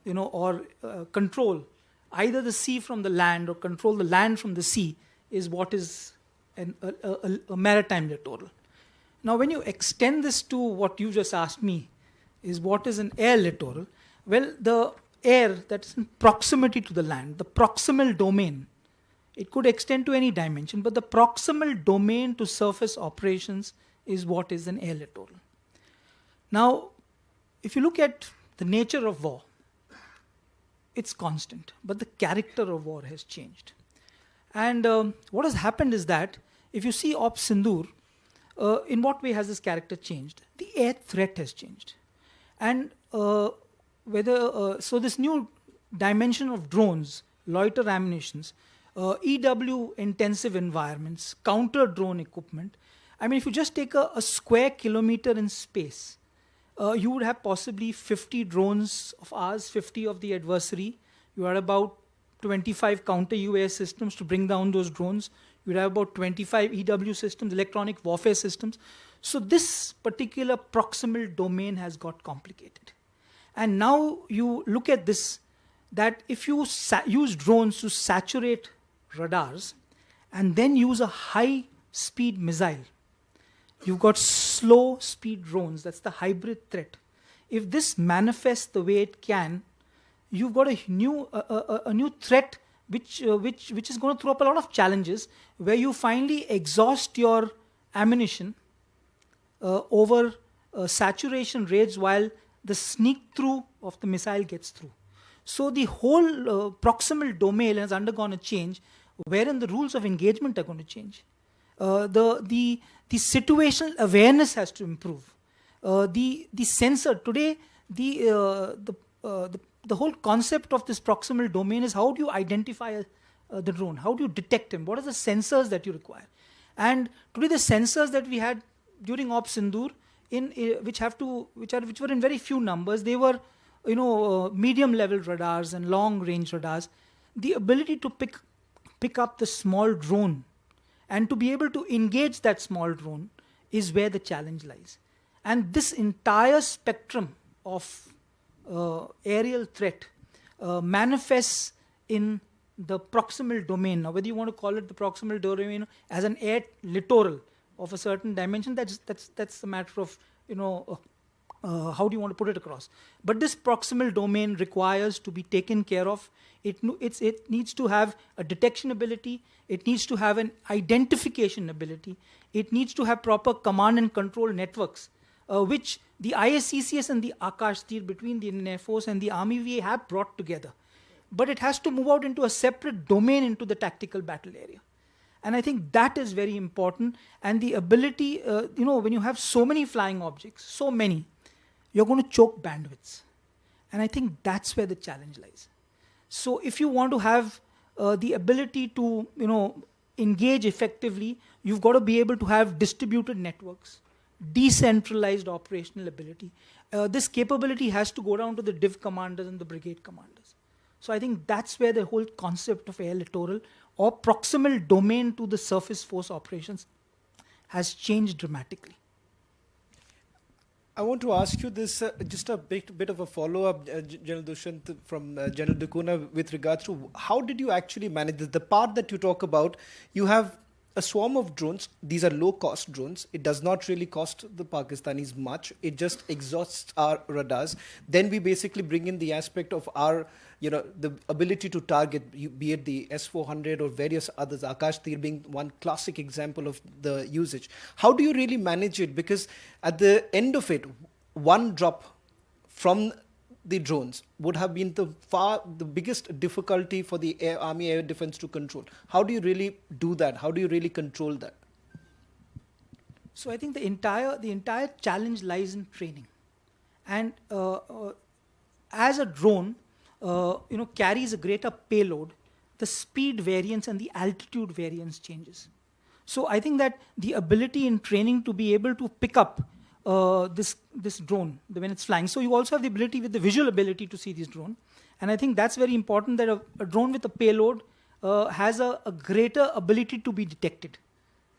control either the sea from the land or control the land from the sea is what is a maritime littoral. Now, when you extend this to what you just asked me, is what is an air littoral? Well, the air that is in proximity to the land, the proximal domain, it could extend to any dimension, but the proximal domain to surface operations is what is an air littoral. Now, if you look at the nature of war, it's constant, but the character of war has changed. And what has happened is that if you see Op Sindoor, in what way has this character changed? The air threat has changed. And so this new dimension of drones, loiter ammunitions, EW intensive environments, counter drone equipment. I mean, if you just take a square kilometer in space, you would have possibly 50 drones of ours, 50 of the adversary. You had about 25 counter-UAS systems to bring down those drones. You would have about 25 EW systems, electronic warfare systems. So this particular proximal domain has got complicated. And now you look at this, that if you use drones to saturate radars and then use a high-speed missile, you've got slow speed drones. That's the hybrid threat. If this manifests the way it can, you've got a new threat which is going to throw up a lot of challenges, where you finally exhaust your ammunition over saturation rates while the sneak through of the missile gets through. So the whole proximal domain has undergone a change, wherein the rules of engagement are going to change. The situational awareness has to improve. The sensor today, the whole concept of this proximal domain is how do you identify the drone? How do you detect him? What are the sensors that you require? And today the sensors that we had during Op Sindoor, which were in very few numbers, they were medium level radars and long range radars. The ability to pick up the small drone and to be able to engage that small drone is where the challenge lies. And this entire spectrum of aerial threat manifests in the proximal domain. Now, whether you want to call it the proximal domain as an air littoral of a certain dimension, that's a matter of how do you want to put it across. But this proximal domain requires to be taken care of. It needs to have a detection ability. It needs to have an identification ability. It needs to have proper command and control networks, which the ISCCS and the Akash Tir between the Indian Air Force and the Army VA have brought together. But it has to move out into a separate domain into the tactical battle area. And I think that is very important. And the ability, when you have so many flying objects, so many, you're going to choke bandwidths. And I think that's where the challenge lies. So if you want to have the ability to, engage effectively, you've got to be able to have distributed networks, decentralized operational ability. This capability has to go down to the div commanders and the brigade commanders. So I think that's where the whole concept of air littoral or proximal domain to the surface force operations has changed dramatically. I want to ask you this, just a bit of a follow-up, General Dushant, from General Dukuna, with regards to how did you actually manage this? The part that you talk about, you have a swarm of drones. These are low-cost drones. It does not really cost the Pakistanis much. It just exhausts our radars. Then we basically bring in the aspect of our, the ability to target, be it the S-400 or various others, Akash Tir being one classic example of the usage. How do you really manage it? Because at the end of it, one drop from the drones would have been the biggest difficulty for the Army Air Defense to control. How do you really do that? How do you really control that? So I think the entire challenge lies in training. And as a drone, carries a greater payload, the speed variance and the altitude variance changes. So I think that the ability in training to be able to pick up this drone when it's flying. So you also have the ability with the visual ability to see this drone. And I think that's very important, that a drone with a payload has a greater ability to be detected,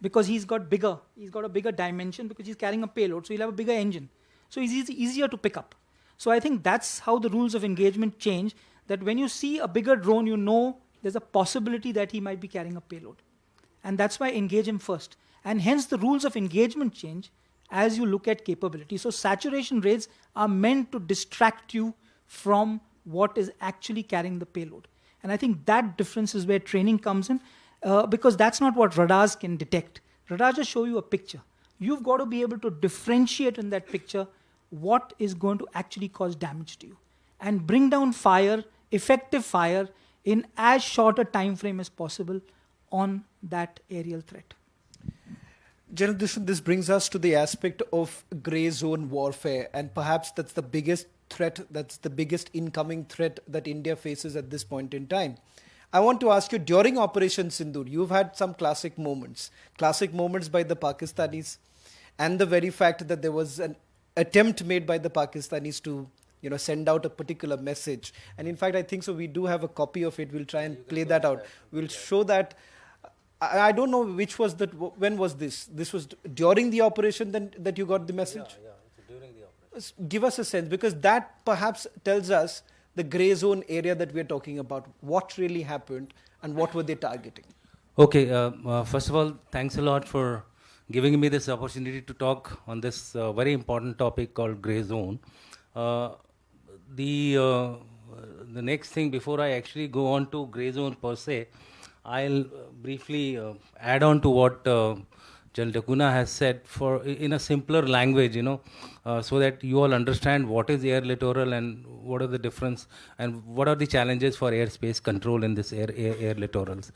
because he's got a bigger dimension, because he's carrying a payload. So he'll have a bigger engine. So he's easier to pick up. So I think that's how the rules of engagement change, that when you see a bigger drone, you know there's a possibility that he might be carrying a payload. And that's why engage him first. And hence the rules of engagement change as you look at capability. So saturation rates are meant to distract you from what is actually carrying the payload. And I think that difference is where training comes in, because that's not what radars can detect. Radars just show you a picture. You've got to be able to differentiate in that picture what is going to actually cause damage to you, and bring down fire, effective fire, in as short a time frame as possible on that aerial threat. General Dushant, this brings us to the aspect of grey zone warfare, and perhaps that's the biggest threat, that's the biggest incoming threat that India faces at this point in time. I want to ask you, during Operation Sindoor, you've had some classic moments by the Pakistanis, and the very fact that there was an attempt made by the Pakistanis to send out a particular message. And in fact, I think so we do have a copy of it. We'll try and play that out. We'll show that. I don't know which was that. When was this? This was during the operation then that you got the message? Yeah, it's during the operation. Give us a sense, because that perhaps tells us the grey zone area that we're talking about. What really happened and what were they targeting? Okay, first of all, thanks a lot for giving me this opportunity to talk on this very important topic called grey zone. The next thing, before I actually go on to grey zone per se, I'll briefly add on to what General Dukuna has said in a simpler language, so that you all understand what is air littoral and what are the difference and what are the challenges for airspace control in this air littorals.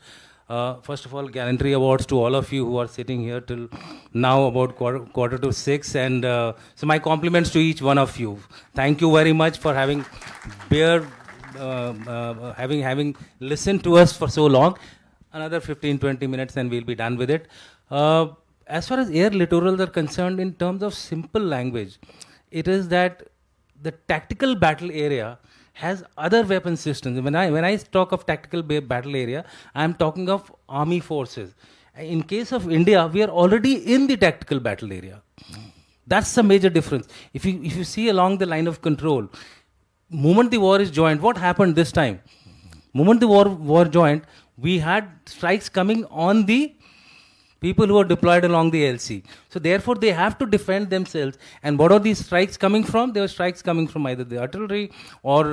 First of all, gallantry awards to all of you who are sitting here till now about quarter to 6, and so my compliments to each one of you. Thank you very much for having listened to us for so long. Another 15-20 minutes and we'll be done with it. As far as air littorals are concerned, in terms of simple language, it is that the tactical battle area has other weapon systems. When I talk of tactical battle area, I am talking of army forces. In case of India, we are already in the tactical battle area. That's the major difference. If you see along the line of control, moment the war is joined, what happened this time? Moment the war joined, we had strikes coming on the people who are deployed along the LC. So therefore, they have to defend themselves. And what are these strikes coming from? There are strikes coming from either the artillery or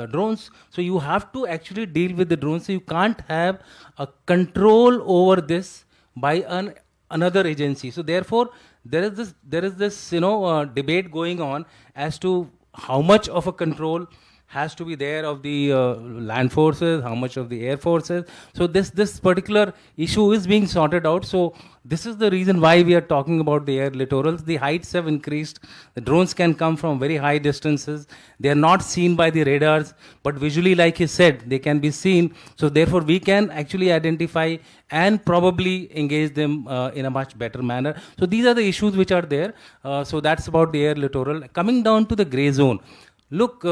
drones. So you have to actually deal with the drones. So you can't have a control over this by another agency. So therefore, there is this debate going on as to how much of a control has to be there of the land forces, how much of the air forces. So this particular issue is being sorted out. So this is the reason why we are talking about the air littorals. The heights have increased. The drones can come from very high distances. They are not seen by the radars, but visually, like he said, they can be seen. So therefore, we can actually identify and probably engage them in a much better manner. So these are the issues which are there. So that's about the air littoral. Coming down to the grey zone. Look,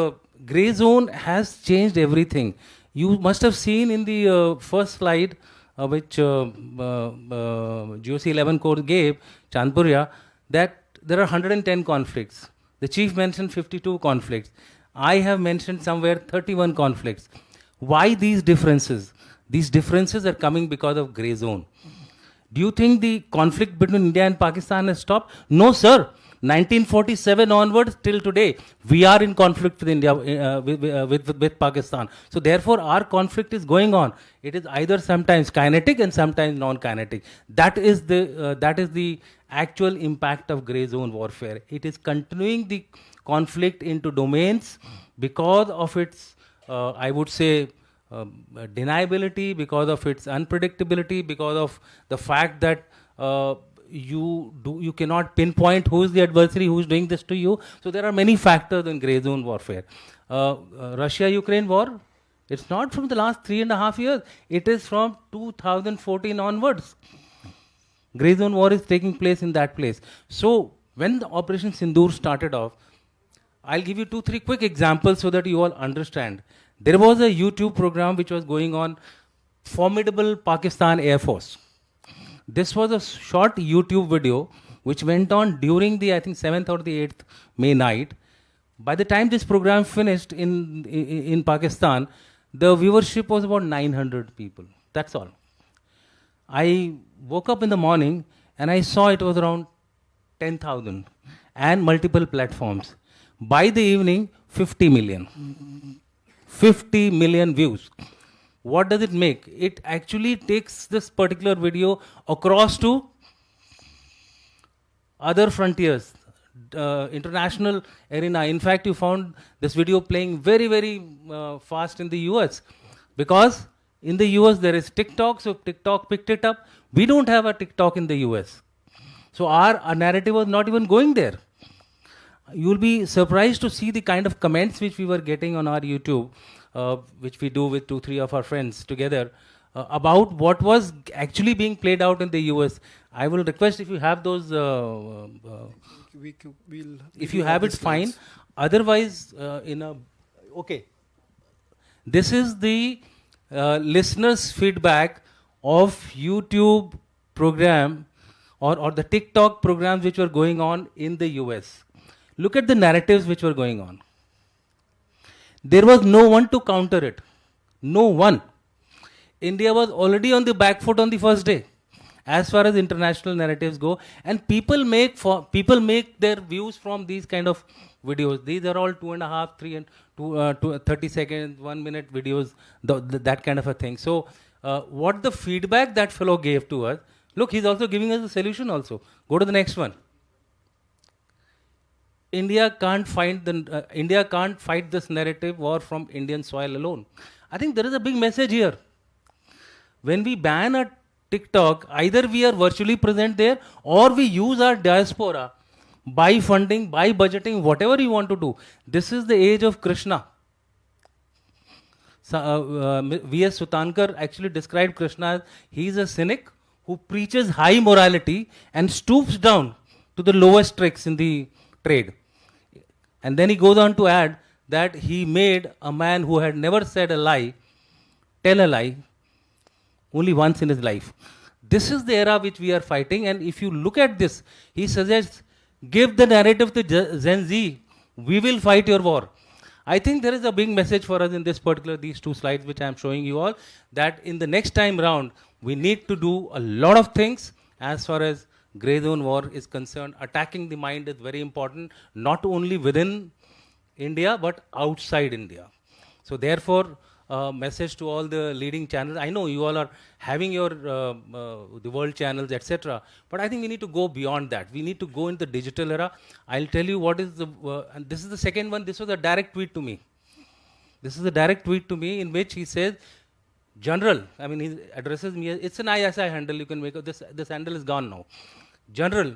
grey zone has changed everything. You must have seen in the first slide which GOC 11 course gave, Chandpurya, that there are 110 conflicts. The chief mentioned 52 conflicts. I have mentioned somewhere 31 conflicts. Why these differences? These differences are coming because of grey zone. Do you think the conflict between India and Pakistan has stopped? No, sir. 1947 onwards till today, we are in conflict with India, with Pakistan. So therefore, our conflict is going on. It is either sometimes kinetic and sometimes non-kinetic. That is the actual impact of grey zone warfare. It is continuing the conflict into domains because of its, I would say, deniability, because of its unpredictability, because of the fact that you cannot pinpoint who is the adversary who is doing this to you. So there are many factors in grey zone warfare. Russia-Ukraine war, it's not from the last 3.5 years. It is from 2014 onwards. Grey zone war is taking place in that place. So when the Operation Sindoor started off, I'll give you 2-3 quick examples so that you all understand. There was a YouTube program which was going on, Formidable Pakistan Air Force. This was a short YouTube video which went on during the, I think, 7th or the 8th May night. By the time this program finished in Pakistan, the viewership was about 900 people. That's all. I woke up in the morning and I saw it was around 10,000 and multiple platforms. By the evening, 50 million. 50 million views. What does it make? It actually takes this particular video across to other frontiers, international arena. In fact, you found this video playing very, very fast in the US, because in the US there is TikTok, so TikTok picked it up. We don't have a TikTok in the US. So our narrative was not even going there. You'll be surprised to see the kind of comments which we were getting on our YouTube, which we do with 2-3 of our friends together, about what was actually being played out in the US. I will request if you have those, if you have it, fine. Otherwise, okay. This is the listeners' feedback of YouTube program or the TikTok programs which were going on in the US. Look at the narratives which were going on. There was no one to counter it. No one. India was already on the back foot on the first day, as far as international narratives go. And people make their views from these kind of videos. These are all 2.5, 3 and 30 seconds, 1 minute videos, that kind of a thing. So what the feedback that fellow gave to us, look, he's also giving us a solution also. Go to the next one. India can't fight this narrative war from Indian soil alone. I think there is a big message here. When we ban a TikTok, either we are virtually present there or we use our diaspora by funding, by budgeting, whatever you want to do. This is the age of Krishna. V.S. Sutankar actually described Krishna as he is a cynic who preaches high morality and stoops down to the lowest tricks in the trade. And then he goes on to add that he made a man who had never said a lie tell a lie only once in his life. This is the era which we are fighting, and if you look at this, he suggests, give the narrative to Gen Z, we will fight your war. I think there is a big message for us in this particular, these 2 slides which I am showing you all, that in the next time round, we need to do a lot of things as far as grey zone war is concerned. Attacking the mind is very important, not only within India, but outside India. So therefore, message to all the leading channels. I know you all are having your the world channels, etc. But I think we need to go beyond that. We need to go in the digital era. I'll tell you what is the, and this is the second one. This was a direct tweet to me. This is a direct tweet to me in which he says, General, I mean, he addresses me, it's an ISI handle, you can make it, this handle is gone now. General,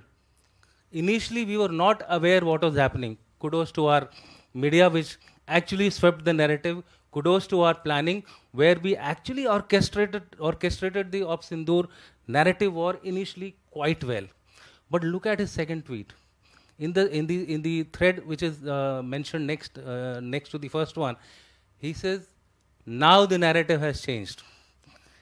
initially we were not aware what was happening. Kudos to our media which actually swept the narrative. Kudos to our planning where we actually orchestrated the Sindoor narrative war initially quite well. But look at his second tweet. In the thread which is mentioned next to the first one, he says, now the narrative has changed.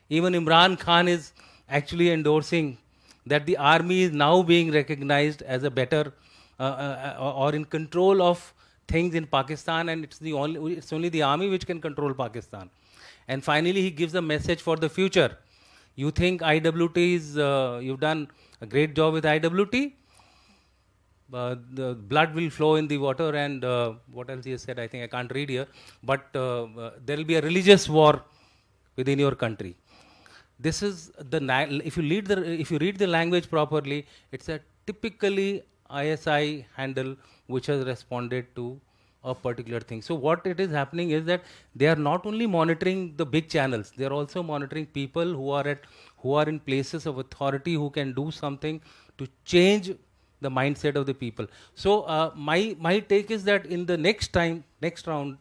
Even Imran Khan is actually endorsing that the army is now being recognized as a better or in control of things in Pakistan, and it's only the army which can control Pakistan. And finally, he gives a message for the future. You think IWT is, you've done a great job with IWT? The blood will flow in the water, and what else he has said, I think I can't read here, but there will be a religious war within your country. This is if you read the language properly, it's a typically ISI handle which has responded to a particular thing. So what it is happening is that they are not only monitoring the big channels, they are also monitoring people who are in places of authority who can do something to change the mindset of the people. So my take is that in the next round,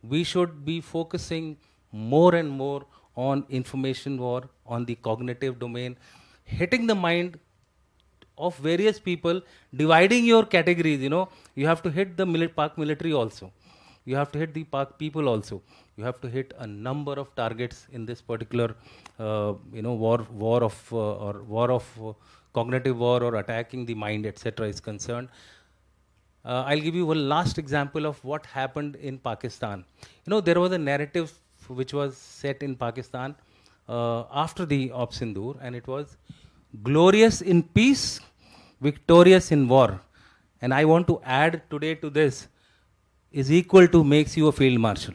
we should be focusing more and more on information war, on the cognitive domain, hitting the mind of various people, dividing your categories. You have to hit the Pak military also. You have to hit the Pak people also. You have to hit a number of targets in this particular, war of cognitive war or attacking the mind, etc. is concerned. I'll give you one last example of what happened in Pakistan. There was a narrative which was set in Pakistan after the Sindoor, and it was glorious in peace, victorious in war. And I want to add today to this, is equal to makes you a field marshal.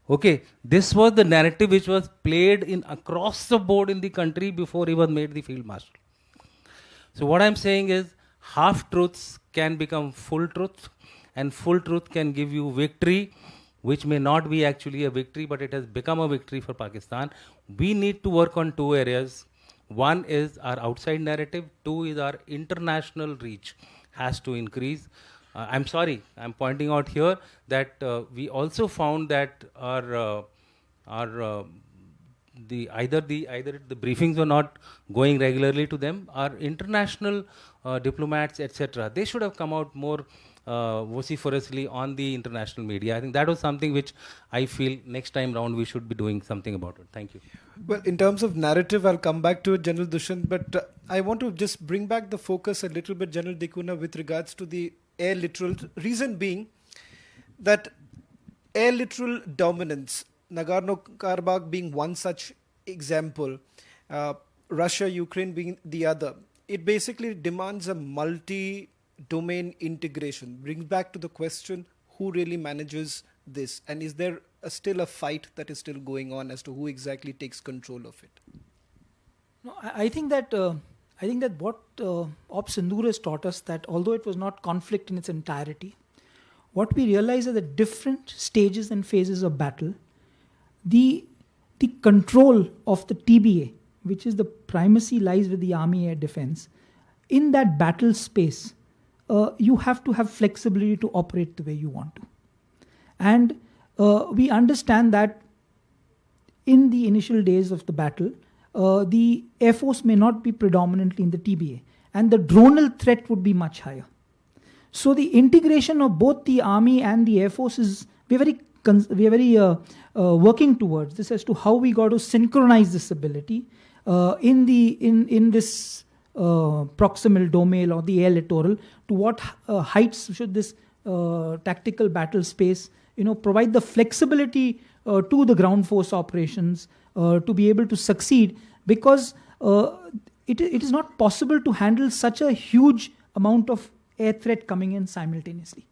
Okay, this was the narrative which was played in across the board in the country before he was made the field marshal. So what I'm saying is, half truths can become full truth, and full truth can give you victory, which may not be actually a victory, but it has become a victory for Pakistan. We need to work on two areas. One is our outside narrative. Two is our international reach has to increase. I'm sorry, I'm pointing out here that we also found that either the briefings were not going regularly to them. Our international diplomats, etc., they should have come out more vociferously on the international media. I think that was something which I feel next time round we should be doing something about it. Thank you. Well, in terms of narrative, I'll come back to it, General Dushyant, but I want to just bring back the focus a little bit, General Dikuna, with regards to the air littoral. Reason being that air littoral dominance, Nagorno-Karabakh being one such example, Russia, Ukraine being the other, it basically demands a multi-domain integration. Brings back to the question, who really manages this? And is there still a fight that is still going on as to who exactly takes control of it? No, I think that what Sindoor has taught us, that although it was not conflict in its entirety, what we realize is that different stages and phases of battle, the control of the TBA, which is the primacy lies with the Army Air Defense, in that battle space, you have to have flexibility to operate the way you want to. And we understand that in the initial days of the battle, the Air Force may not be predominantly in the TBA, and the dronal threat would be much higher. So the integration of both the Army and the Air Force is, we're very working towards this as to how we got to synchronize this ability in this proximal domain or the air littoral. To what heights should this tactical battle space, provide the flexibility to the ground force operations to be able to succeed, because it is not possible to handle such a huge amount of air threat coming in simultaneously.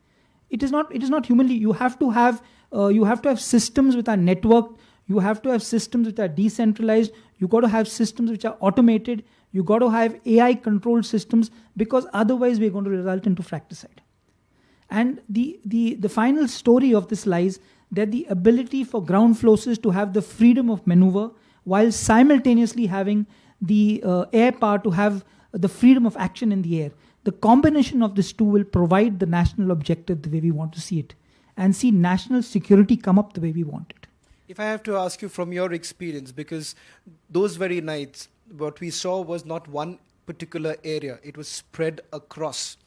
It is not humanly. You have to have systems which are networked. You have to have systems which are decentralized. You got to have systems which are automated. You got to have AI controlled systems, because otherwise we're going to result into fratricide. And the final story of this lies that the ability for ground forces to have the freedom of maneuver while simultaneously having the air power to have the freedom of action in the air. The combination of these two will provide the national objective the way we want to see it and see national security come up the way we want it. If I have to ask you from your experience, because those very nights, what we saw was not one particular area, it was spread across.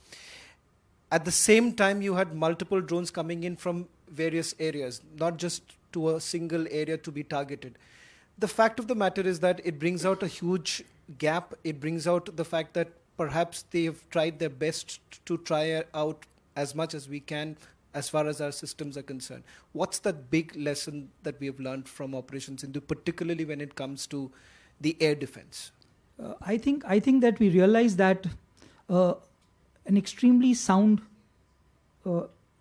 At the same time, you had multiple drones coming in from various areas, not just to a single area to be targeted. The fact of the matter is that it brings out a huge gap. It brings out the fact that perhaps they have tried their best to try out as much as we can as far as our systems are concerned. What's that big lesson that we have learned from Operation Sindoor, particularly when it comes to the air defense? I think that we realize that an extremely sound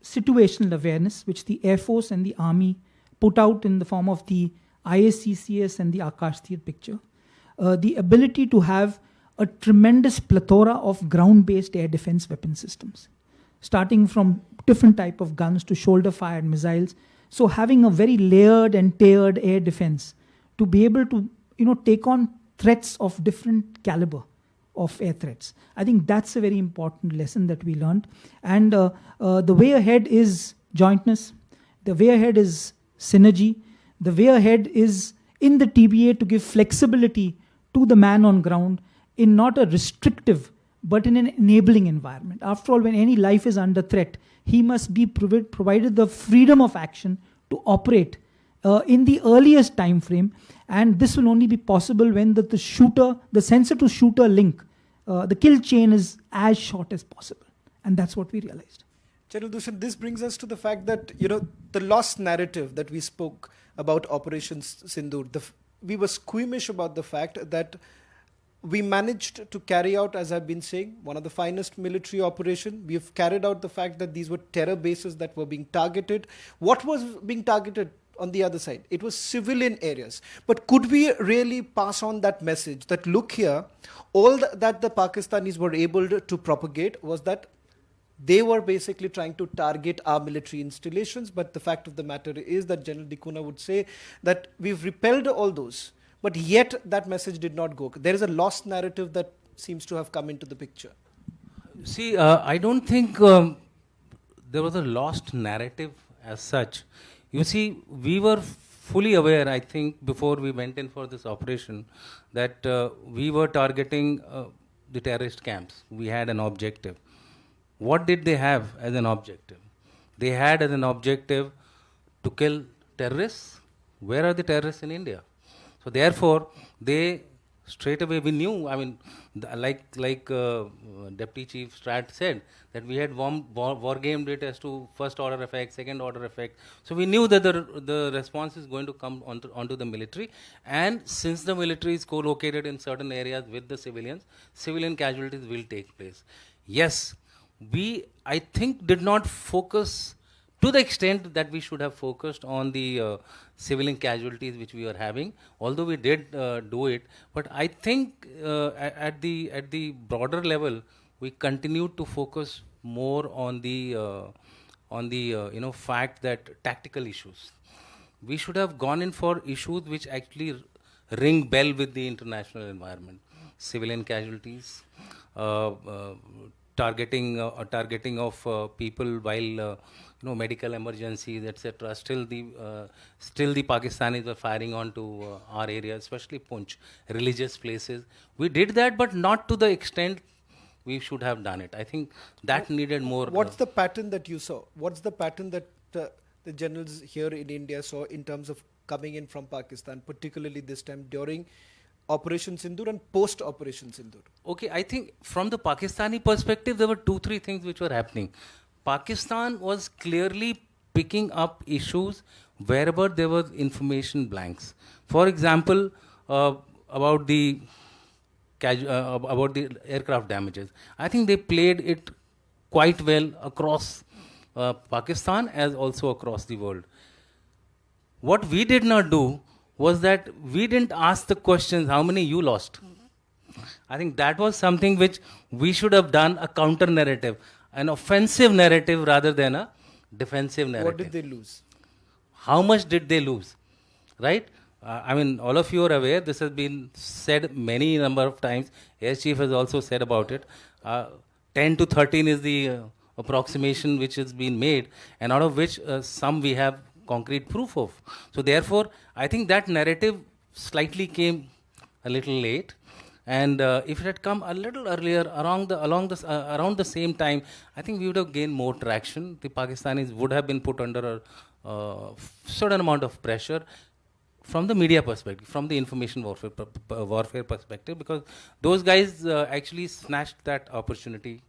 situational awareness, which the Air Force and the Army put out in the form of the ISCCS and the Akash Tir picture, the ability to have a tremendous plethora of ground-based air defense weapon systems, starting from different type of guns to shoulder-fired missiles. So having a very layered and tiered air defense to be able to, take on threats of different caliber of air threats. I think that's a very important lesson that we learned. And the way ahead is jointness. The way ahead is synergy. The way ahead is in the TBA to give flexibility to the man on ground in not a restrictive, but in an enabling environment. After all, when any life is under threat, he must be provided the freedom of action to operate in the earliest time frame. And this will only be possible when the sensor to shooter link, the kill chain is as short as possible. And that's what we realized. General Dushan, this brings us to the fact that, the lost narrative that we spoke about Operation Sindoor, we were squeamish about the fact that we managed to carry out, as I've been saying, one of the finest military operations. We have carried out the fact that these were terror bases that were being targeted. What was being targeted on the other side? It was civilian areas. But could we really pass on that message that, look here, all that the Pakistanis were able to propagate was that they were basically trying to target our military installations. But the fact of the matter is that General Dikuna would say that we've repelled all those. But yet that message did not go. There is a lost narrative that seems to have come into the picture. See, I don't think there was a lost narrative as such. You see, we were fully aware, I think, before we went in for this operation, that we were targeting the terrorist camps. We had an objective. What did they have as an objective? They had as an objective to kill terrorists. Where are the terrorists in India? So therefore, they straight away, we knew, like Deputy Chief Strat said, that we had war gamed it as to first order effect, second order effect. So we knew that the response is going to come onto the military. And since the military is co-located in certain areas with the civilians, civilian casualties will take place. Yes, we, I think, did not focus to the extent that we should have focused on the civilian casualties which we were having, although we did do it. But I think at the broader level, we continued to focus more on the fact that tactical issues. We should have gone in for issues which actually ring bell with the international environment. Civilian casualties, targeting of people while medical emergencies, etc. Still the Pakistanis were firing onto our area, especially Punch, religious places. We did that, but not to the extent we should have done it. I think that needed more. What's the pattern that you saw? What's the pattern that the generals here in India saw in terms of coming in from Pakistan, particularly this time during Operation Sindoor and post-Operation Sindoor? Okay, I think from the Pakistani perspective, there were 2-3 things which were happening. Pakistan was clearly picking up issues wherever there was information blanks. For example, about the aircraft damages. I think they played it quite well across Pakistan as also across the world. What we did not do was that we didn't ask the questions, how many you lost? I think that was something which we should have done, a counter narrative. an offensive narrative rather than a defensive narrative. What did they lose? How much did they lose? Right? I mean, all of you are aware, this has been said many number of times. Air Chief has also said about it. 10 to 13 is the approximation which has been made, and out of which some we have concrete proof of. So therefore, I think that narrative slightly came a little late. And if it had come a little earlier, around the same time, I think we would have gained more traction. The Pakistanis would have been put under a certain amount of pressure from the media perspective, from the information warfare perspective, because those guys actually snatched that opportunity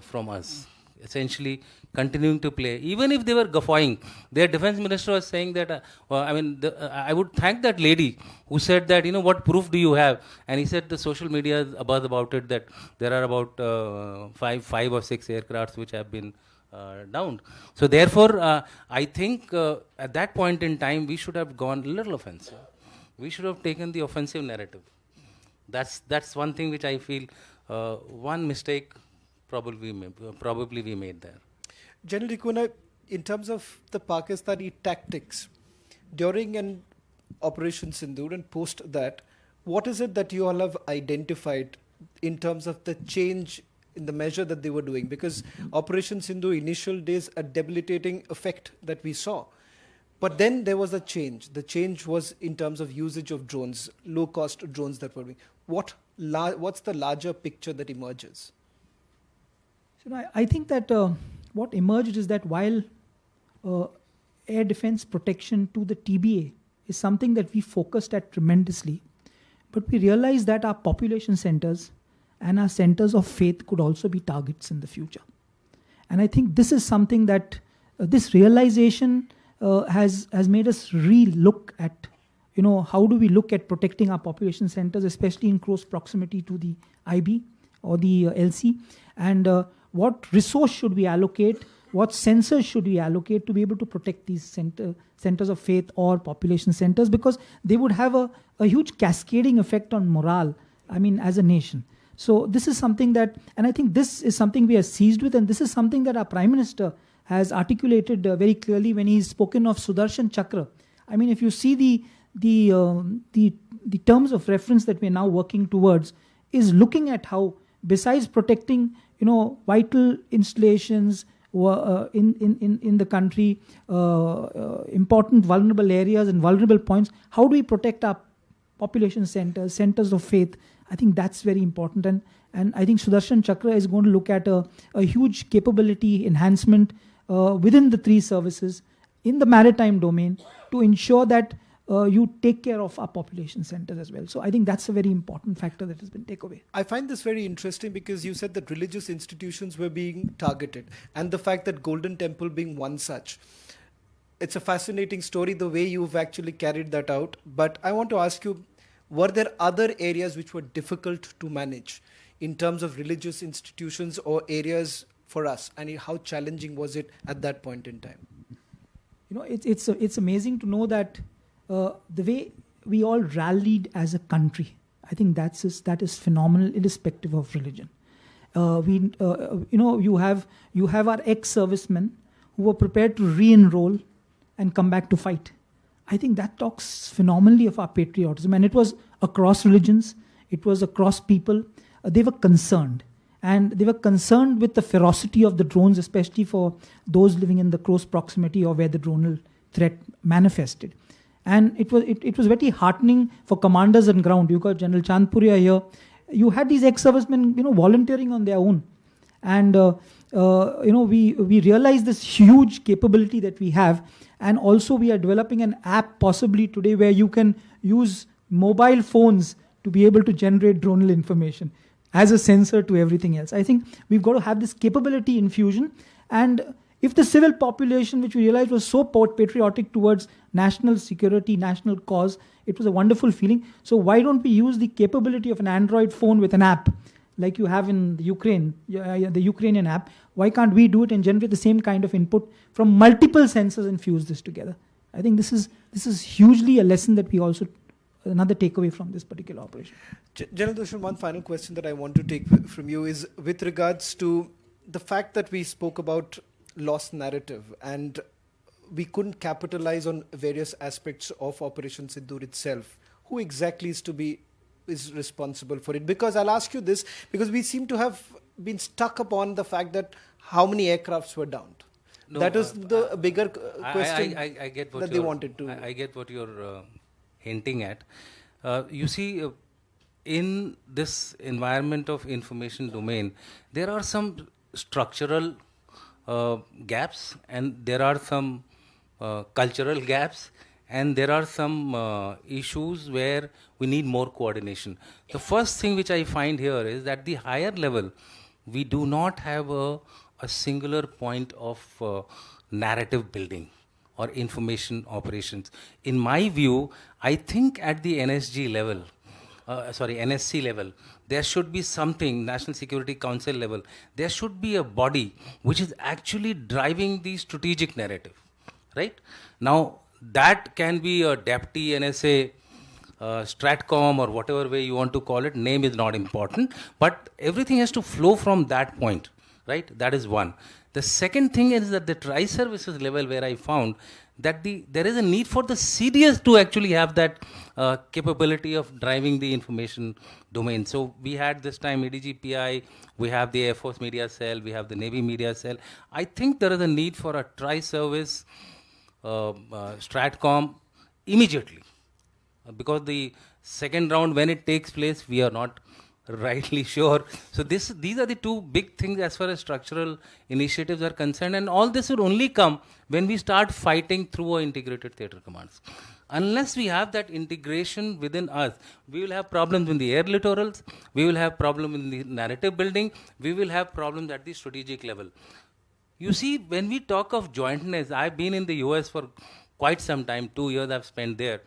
from us, essentially continuing to play. Even if they were guffawing, their defense minister was saying that, I would thank that lady who said that, what proof do you have? And he said the social media is abuzz about it, that there are about five or six aircrafts which have been downed. So therefore, I think at that point in time, we should have gone a little offensive. We should have taken the offensive narrative. That's one thing which I feel one mistake probably we made there. General Rikuna, in terms of the Pakistani tactics, during an Operation Sindoor and post that, what is it that you all have identified in terms of the change in the measure that they were doing? Because Operation Sindoor initial days, a debilitating effect that we saw. But then there was a change. The change was in terms of usage of drones, low-cost drones that were being. What's the larger picture that emerges? So I think that what emerged is that while air defense protection to the TBA is something that we focused at tremendously, but we realized that our population centers and our centers of faith could also be targets in the future. And I think this is something that this realization has made us re-look at, how do we look at protecting our population centers, especially in close proximity to the IB or the LC, and what resource should we allocate, what sensors should we allocate to be able to protect these centers of faith or population centers, because they would have a huge cascading effect on morale, as a nation. So this is something that, and I think this is something we are seized with, and this is something that our Prime Minister has articulated very clearly when he's spoken of Sudarshan Chakra. If you see the terms of reference that we're now working towards, is looking at how, besides protecting vital installations in the country, important vulnerable areas and vulnerable points, how do we protect our population centers of faith? I think that's very important, and I think Sudarshan Chakra is going to look at a huge capability enhancement within the three services in the maritime domain to ensure that you take care of our population centers as well. So I think that's a very important factor that has been taken away. I find this very interesting because you said that religious institutions were being targeted, and the fact that Golden Temple being one such. It's a fascinating story the way you've actually carried that out. But I want to ask you, were there other areas which were difficult to manage in terms of religious institutions or areas for us? And how challenging was it at that point in time? It's amazing to know that the way we all rallied as a country, I think that is phenomenal, irrespective of religion. You have our ex-servicemen who were prepared to re-enroll and come back to fight. I think that talks phenomenally of our patriotism, and it was across religions, it was across people. They were concerned, and they were concerned with the ferocity of the drones, especially for those living in the close proximity or where the dronal threat manifested. And it was very heartening for commanders on ground. You got General Chandpuria here. You had these ex-servicemen, volunteering on their own, and we realized this huge capability that we have, and also we are developing an app possibly today where you can use mobile phones to be able to generate dronal information as a sensor to everything else. I think we've got to have this capability infusion, and if the civil population, which we realized was so patriotic towards national security, national cause, it was a wonderful feeling. So why don't we use the capability of an Android phone with an app like you have in the Ukraine, the Ukrainian app? Why can't we do it and generate the same kind of input from multiple sensors and fuse this together? I think this is hugely a lesson that we also, another takeaway from this particular operation. General Dushan, one final question that I want to take from you is with regards to the fact that we spoke about lost narrative and we couldn't capitalize on various aspects of Operation Sindoor itself, who exactly is responsible for it? Because I'll ask you this, because we seem to have been stuck upon the fact that how many aircrafts were downed. No, that is the bigger question I get what that they wanted to. I get what you're hinting at. You see, in this environment of information domain, there are some structural gaps, and there are some cultural gaps, and there are some issues where we need more coordination. The first thing which I find here is that the higher level, we do not have a singular point of narrative building or information operations. In my view, I think at the NSC level, there should be something, National Security Council level, there should be a body which is actually driving the strategic narrative, right? Now, that can be a deputy NSA, Stratcom, or whatever way you want to call it, name is not important, but everything has to flow from that point, right? That is one. The second thing is that the tri-services level, where I found that there is a need for the CDS to actually have that capability of driving the information domain. So we had this time ADGPI, we have the Air Force Media Cell, we have the Navy Media Cell. I think there is a need for a tri-service Stratcom immediately, because the second round, when it takes place, we are not rightly sure. So these are the two big things as far as structural initiatives are concerned, and all this will only come when we start fighting through our integrated theatre commands. Unless we have that integration within us, we will have problems in the air littorals, we will have problems in the narrative building, we will have problems at the strategic level. You see, when we talk of jointness, I've been in the US for quite some time, 2 years I've spent there.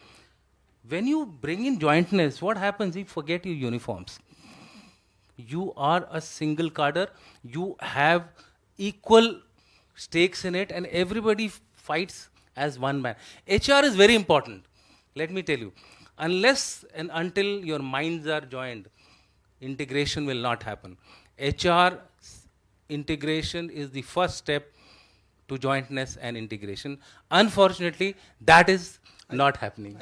When you bring in jointness, what happens? You forget your uniforms. You are a single cadre, you have equal stakes in it, and everybody fights as one man. HR is very important, let me tell you. Unless and until your minds are joined, integration will not happen. HR integration is the first step to jointness and integration. Unfortunately, that is not happening.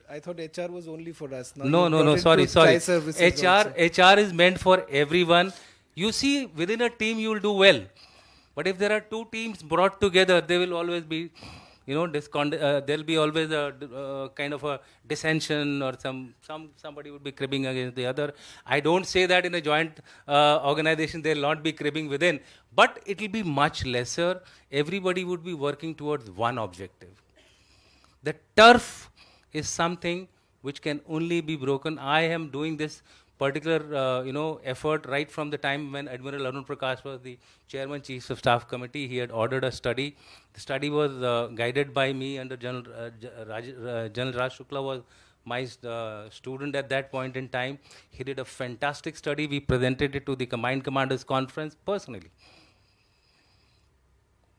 I thought HR was only for us. No, sorry. HR is meant for everyone. You see, within a team you will do well. But if there are two teams brought together, there will always be, there will be always a kind of a dissension, or somebody would be cribbing against the other. I don't say that in a joint organization there will not be cribbing within, but it will be much lesser. Everybody would be working towards one objective. The turf is something which can only be broken. I am doing this particular effort right from the time when Admiral Arun Prakash was the Chairman, Chief of Staff Committee. He had ordered a study. The study was guided by me under General Raj Shukla was my student at that point in time. He did a fantastic study. We presented it to the Combined Commanders Conference personally.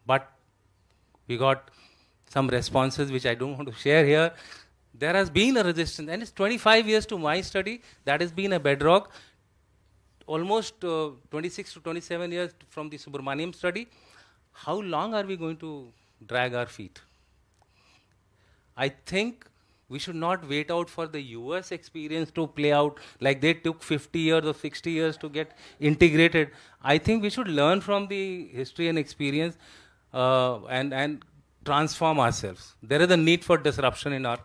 But we got some responses which I don't want to share here. There has been a resistance, and it's 25 years to my study. That has been a bedrock. Almost 26 to 27 years from the Subramaniam study. How long are we going to drag our feet? I think we should not wait out for the US experience to play out like they took 50 years or 60 years to get integrated. I think we should learn from the history and experience and transform ourselves. There is a need for disruption in our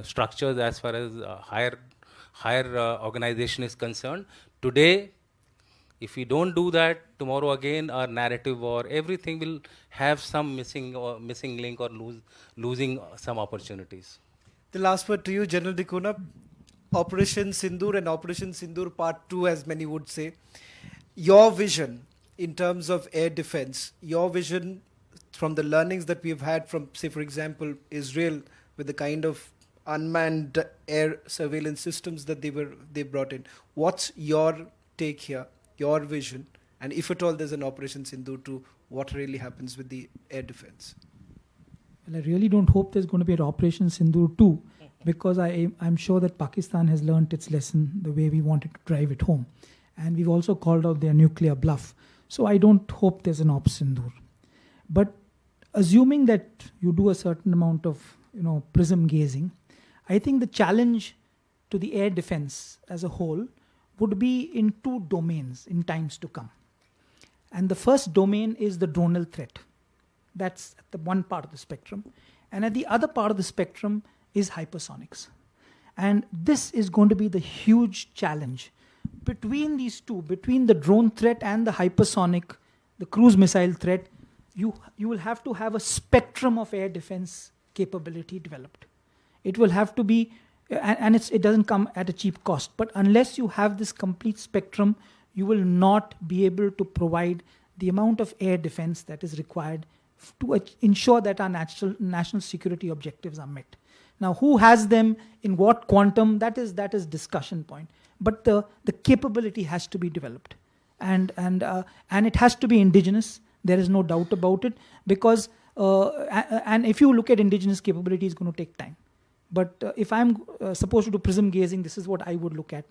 structures as far as higher organization is concerned. Today, if we don't do that, tomorrow again our narrative or everything will have some missing link or losing some opportunities. The last word to you, General Dikuna. Operation Sindoor and Operation Sindoor Part 2, as many would say. Your vision in terms of air defense, your vision from the learnings that we've had from, say, for example, Israel, with the kind of unmanned air surveillance systems that they brought in. What's your take here, your vision? And if at all there's an Operation Sindoor 2, what really happens with the air defense? Well, I really don't hope there's going to be an Operation Sindoor 2, because I'm sure that Pakistan has learnt its lesson the way we wanted to drive it home. And we've also called out their nuclear bluff. So I don't hope there's an Op Sindoor. But assuming that you do a certain amount of prism gazing, I think the challenge to the air defense as a whole would be in two domains in times to come. And the first domain is the dronal threat. That's at the one part of the spectrum. And at the other part of the spectrum is hypersonics. And this is going to be the huge challenge. Between these two, between the drone threat and the hypersonic, the cruise missile threat, you will have to have a spectrum of air defense capability developed. It will have to be, and it doesn't come at a cheap cost, but unless you have this complete spectrum, you will not be able to provide the amount of air defense that is required to ensure that our national security objectives are met. Now, who has them, in what quantum, that is discussion point. But the capability has to be developed. And it has to be indigenous. There is no doubt about it, because and if you look at indigenous capability, it's going to take time. But if I'm supposed to do prism gazing, this is what I would look at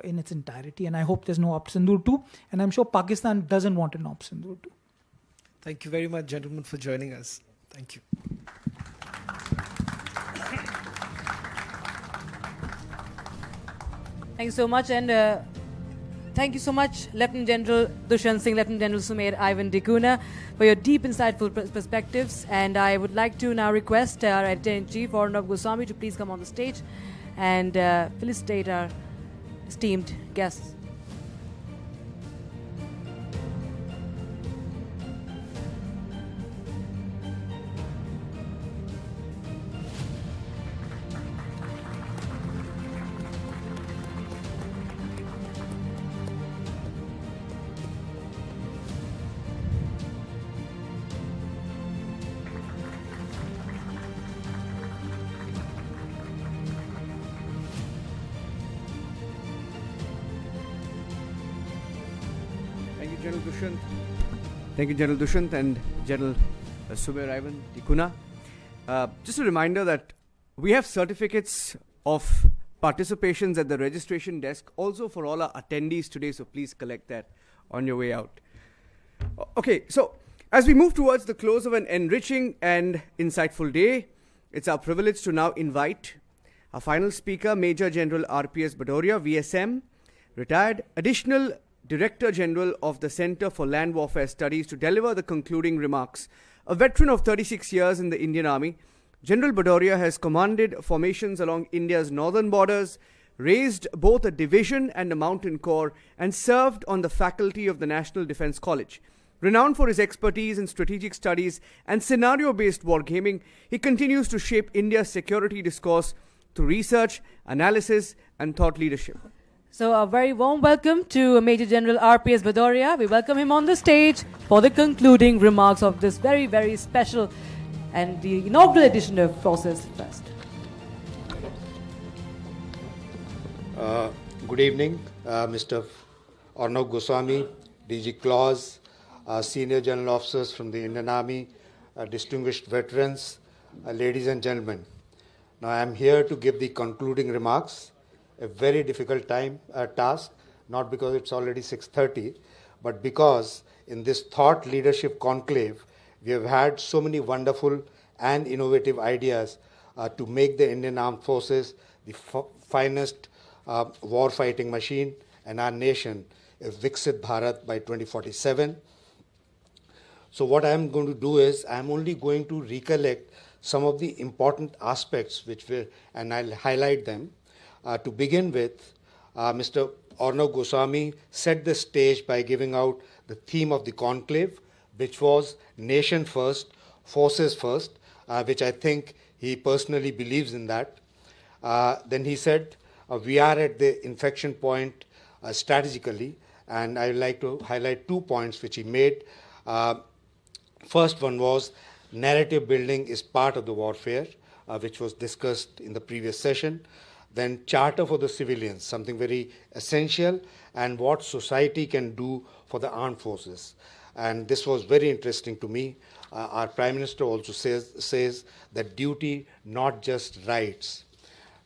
in its entirety. And I hope there's no Op Sindoor 2. And I'm sure Pakistan doesn't want an Op Sindoor 2. Thank you very much, gentlemen, for joining us. Thank you. Thank you so much, and thank you so much, Lieutenant General Dushyant Singh, Lieutenant General Sumer Ivan Dikuna, for your deep, insightful perspectives. And I would like to now request our Editor-in-Chief, Arnab Goswami, to please come on the stage and felicitate our esteemed guests. Thank you, General Dushyant and General Sumer Ivan Dikuna. Just a reminder that we have certificates of participations at the registration desk also for all our attendees today, so please collect that on your way out. Okay, so as we move towards the close of an enriching and insightful day, it's our privilege to now invite our final speaker, Major General RPS Bhadoria, VSM, retired Additional Director General of the Center for Land Warfare Studies, to deliver the concluding remarks. A veteran of 36 years in the Indian Army, General Bhadoria has commanded formations along India's northern borders, raised both a division and a mountain corps, and served on the faculty of the National Defence College. Renowned for his expertise in strategic studies and scenario-based wargaming, he continues to shape India's security discourse through research, analysis, and thought leadership. So a very warm welcome to Major General RPS Bhadoria. We welcome him on the stage for the concluding remarks of this very, very special and the inaugural edition of Forces First. Good evening, Mr. Arnab Goswami, DG Claus, senior general officers from the Indian Army, distinguished veterans, ladies and gentlemen. Now I am here to give the concluding remarks. A very difficult task, not because it's already 6:30, but because in this thought leadership conclave, we have had so many wonderful and innovative ideas to make the Indian Armed Forces the finest war fighting machine, and our nation a Viksit Bharat by 2047. So what I am going to do is I am only going to recollect some of the important aspects and I'll highlight them. To begin with, Mr. Arnab Goswami set the stage by giving out the theme of the conclave, which was Nation First, Forces First, which I think he personally believes in that. Then he said, we are at the inflection point strategically, and I would like to highlight 2 points which he made. First one was narrative building is part of the warfare, which was discussed in the previous session. Then charter for the civilians, something very essential, and what society can do for the armed forces. And this was very interesting to me. Our Prime Minister also says that duty, not just rights.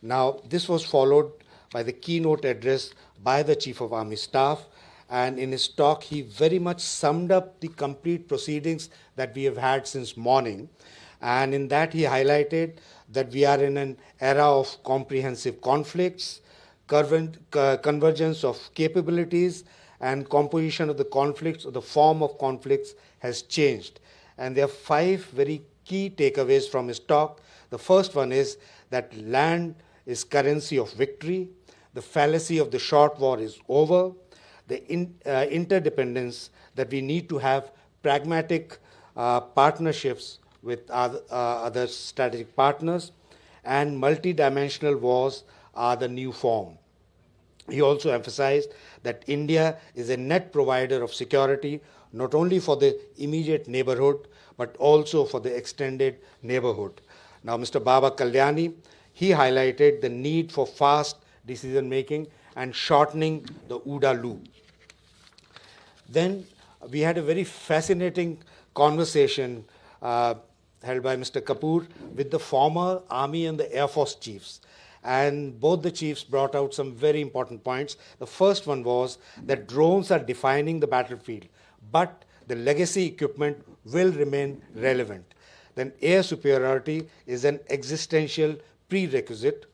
Now, this was followed by the keynote address by the Chief of Army Staff, And in his talk, he very much summed up the complete proceedings that we have had since morning. And in that, he highlighted that we are in an era of comprehensive conflicts, convergence of capabilities, and composition of the conflicts, or the form of conflicts, has changed. And there are 5 very key takeaways from his talk. The first one is that land is currency of victory. The fallacy of the short war is over. The interdependence, that we need to have pragmatic partnerships with other strategic partners, and multidimensional wars are the new form. He also emphasized that India is a net provider of security, not only for the immediate neighborhood, but also for the extended neighborhood. Now, Mr. Baba Kalyani, he highlighted the need for fast decision-making and shortening the OODA loop. Then we had a very fascinating conversation held by Mr. Kapoor with the former Army and the Air Force chiefs. And both the chiefs brought out some very important points. The first one was that drones are defining the battlefield, but the legacy equipment will remain relevant. Then air superiority is an existential prerequisite.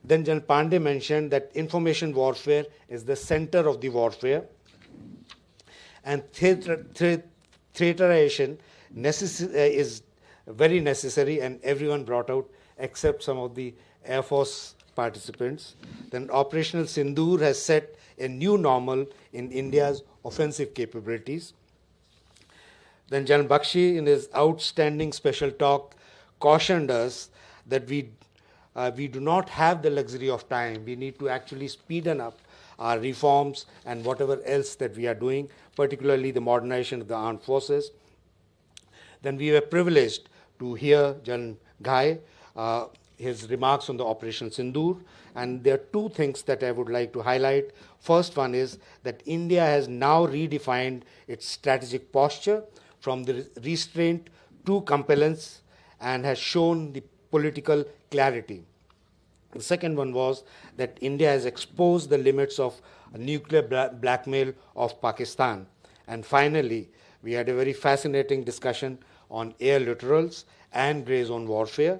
Then General Pandey mentioned that information warfare is the center of the warfare. And theaterization is very necessary, and everyone brought out except some of the Air Force participants. Then Operational Sindoor has set a new normal in India's offensive capabilities. Then General Bakshi, in his outstanding special talk, cautioned us that we do not have the luxury of time. We need to actually speeden up our reforms and whatever else that we are doing, particularly the modernization of the armed forces. Then we were privileged to hear General Ghai, his remarks on the Operation Sindoor. And there are 2 things that I would like to highlight. First one is that India has now redefined its strategic posture from the restraint to compellence and has shown the political clarity. The second one was that India has exposed the limits of nuclear blackmail of Pakistan. And finally, we had a very fascinating discussion on air littorals and grey zone warfare.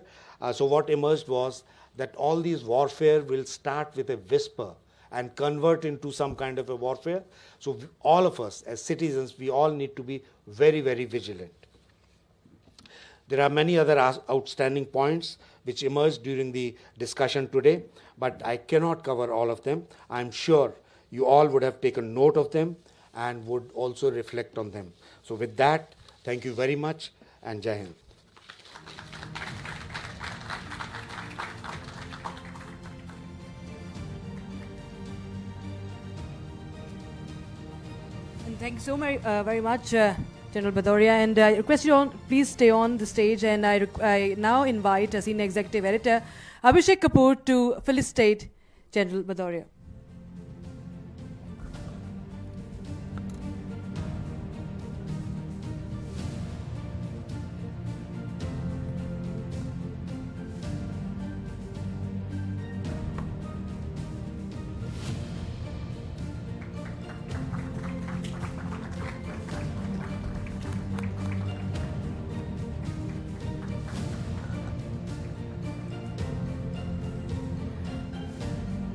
So what emerged was that all these warfare will start with a whisper and convert into some kind of a warfare. So all of us as citizens, we all need to be very, very vigilant. There are many other outstanding points which emerged during the discussion today, but I cannot cover all of them. I'm sure you all would have taken note of them and would also reflect on them. So with that, thank you very much, and Jai Hind. And thank you so very much, General Bhadoria. And I request you all, please stay on the stage. And I now invite Senior Executive Editor Abhishek Kapoor to felicitate General Bhadoria.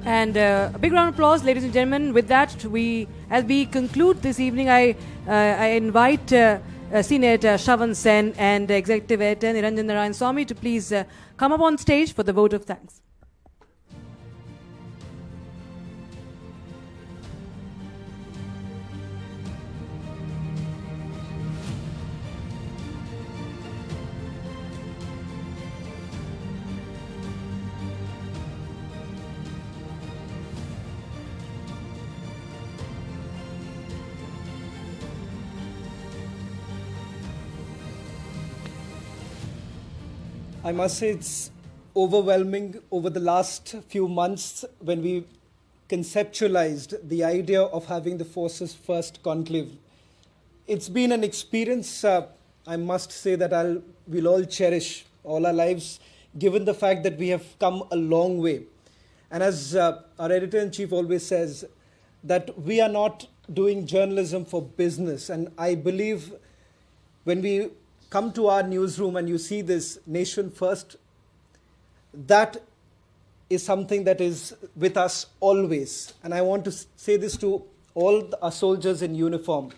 And a big round of applause, ladies and gentlemen. With that, as we conclude this evening, I invite Senior Editor Shravan Sen and Executive Editor Niranjan Narayan Swamy to please come up on stage for the vote of thanks. I must say it's overwhelming over the last few months when we conceptualized the idea of having the Forces First Conclave. It's been an experience, I must say, that we'll all cherish all our lives, given the fact that we have come a long way. And as our editor-in-chief always says, that we are not doing journalism for business. And I believe when we come to our newsroom and you see this nation first, that is something that is with us always. And I want to say this to all our soldiers in uniform,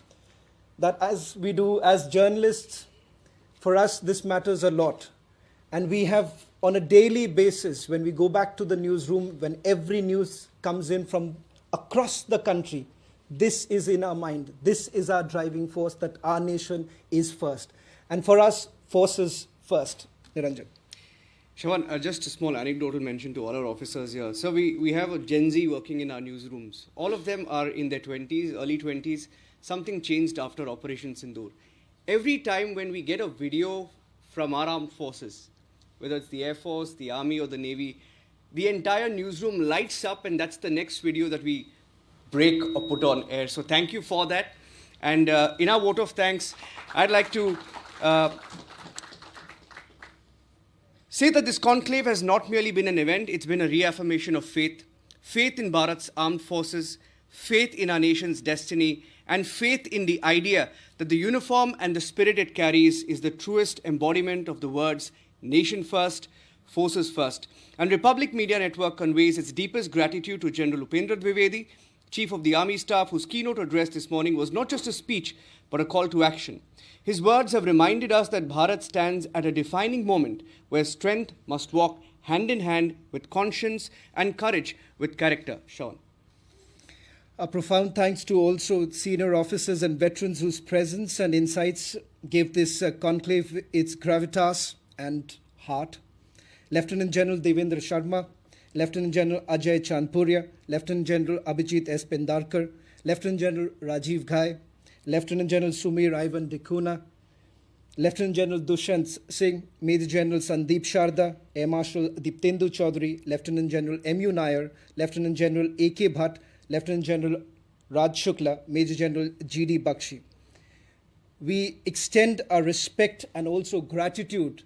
that as we do as journalists, for us this matters a lot. And we have on a daily basis, when we go back to the newsroom, when every news comes in from across the country, this is in our mind. This is our driving force, that our nation is first. And for us, forces first. Niranjan. Shravan, just a small anecdotal mention to all our officers here. So we have a Gen Z working in our newsrooms. All of them are in their 20s, early 20s. Something changed after Operation Sindoor. Every time when we get a video from our armed forces, whether it's the Air Force, the Army or the Navy, the entire newsroom lights up, and that's the next video that we break or put on air. So thank you for that. And in our vote of thanks, I'd like to say that this conclave has not merely been an event, it's been a reaffirmation of faith. Faith in Bharat's armed forces, faith in our nation's destiny, and faith in the idea that the uniform and the spirit it carries is the truest embodiment of the words nation first, forces first. And Republic Media Network conveys its deepest gratitude to General Upendra Dwivedi, Chief of the Army Staff, whose keynote address this morning was not just a speech, but a call to action. His words have reminded us that Bharat stands at a defining moment where strength must walk hand in hand with conscience and courage with character. Sean. A profound thanks to also senior officers and veterans whose presence and insights gave this conclave its gravitas and heart. Lieutenant General Devendra Sharma, Lieutenant General Ajay Chandpuria, Lieutenant General Abhijit S. Pendarkar, Lieutenant General Rajiv Ghai, Lieutenant General Sumir Ivan Dikuna, Lieutenant General Dushant Singh, Major General Sandeep Sharda, Air Marshal Deeptendu Chaudhary, Lieutenant General M.U. Nair, Lieutenant General A.K. Bhatt, Lieutenant General Raj Shukla, Major General G.D. Bakshi. We extend our respect and also gratitude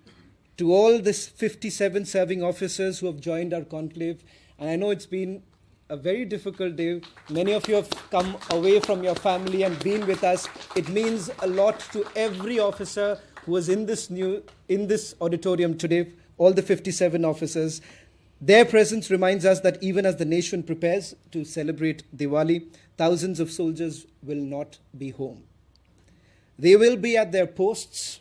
to all these 57 serving officers who have joined our conclave. And I know it's been a very difficult day. Many of you have come away from your family and been with us. It means a lot to every officer who was in this auditorium today, all the 57 officers. Their presence reminds us that even as the nation prepares to celebrate Diwali, thousands of soldiers will not be home. They will be at their posts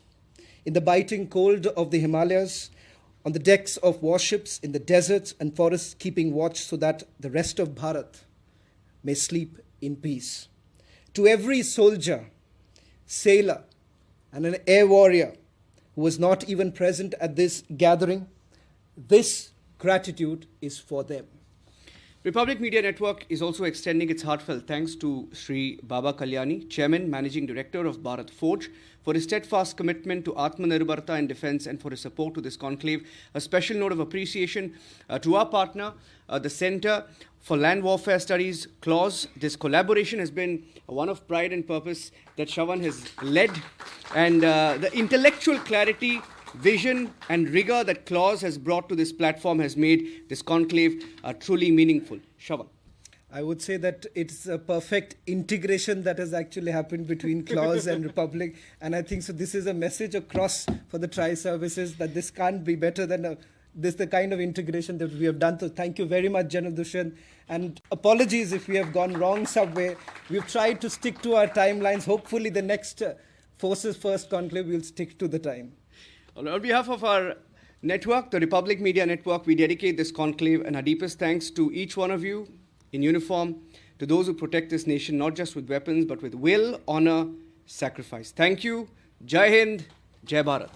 in the biting cold of the Himalayas, on the decks of warships, in the deserts and forests, keeping watch so that the rest of Bharat may sleep in peace. To every soldier, sailor, and an air warrior who was not even present at this gathering, this gratitude is for them. Republic Media Network is also extending its heartfelt thanks to Sri Baba Kalyani, Chairman, Managing Director of Bharat Forge, for his steadfast commitment to Atmanirbharta and defense and for his support to this conclave. A special note of appreciation to our partner, the Center for Land Warfare Studies, CLAWS. This collaboration has been one of pride and purpose that Shravan has led, and the intellectual clarity, vision and rigor that CLAWS has brought to this platform has made this conclave truly meaningful. Shravan. I would say that it's a perfect integration that has actually happened between CLAWS and Republic. And I think so this is a message across for the tri-services that this can't be better than this the kind of integration that we have done. So thank you very much, General Dushyant. And apologies if we have gone wrong somewhere. We've tried to stick to our timelines. Hopefully the next Forces First Conclave will stick to the time. On behalf of our network, the Republic Media Network, we dedicate this conclave and our deepest thanks to each one of you in uniform, to those who protect this nation, not just with weapons, but with will, honor, sacrifice. Thank you. Jai Hind, Jai Bharat.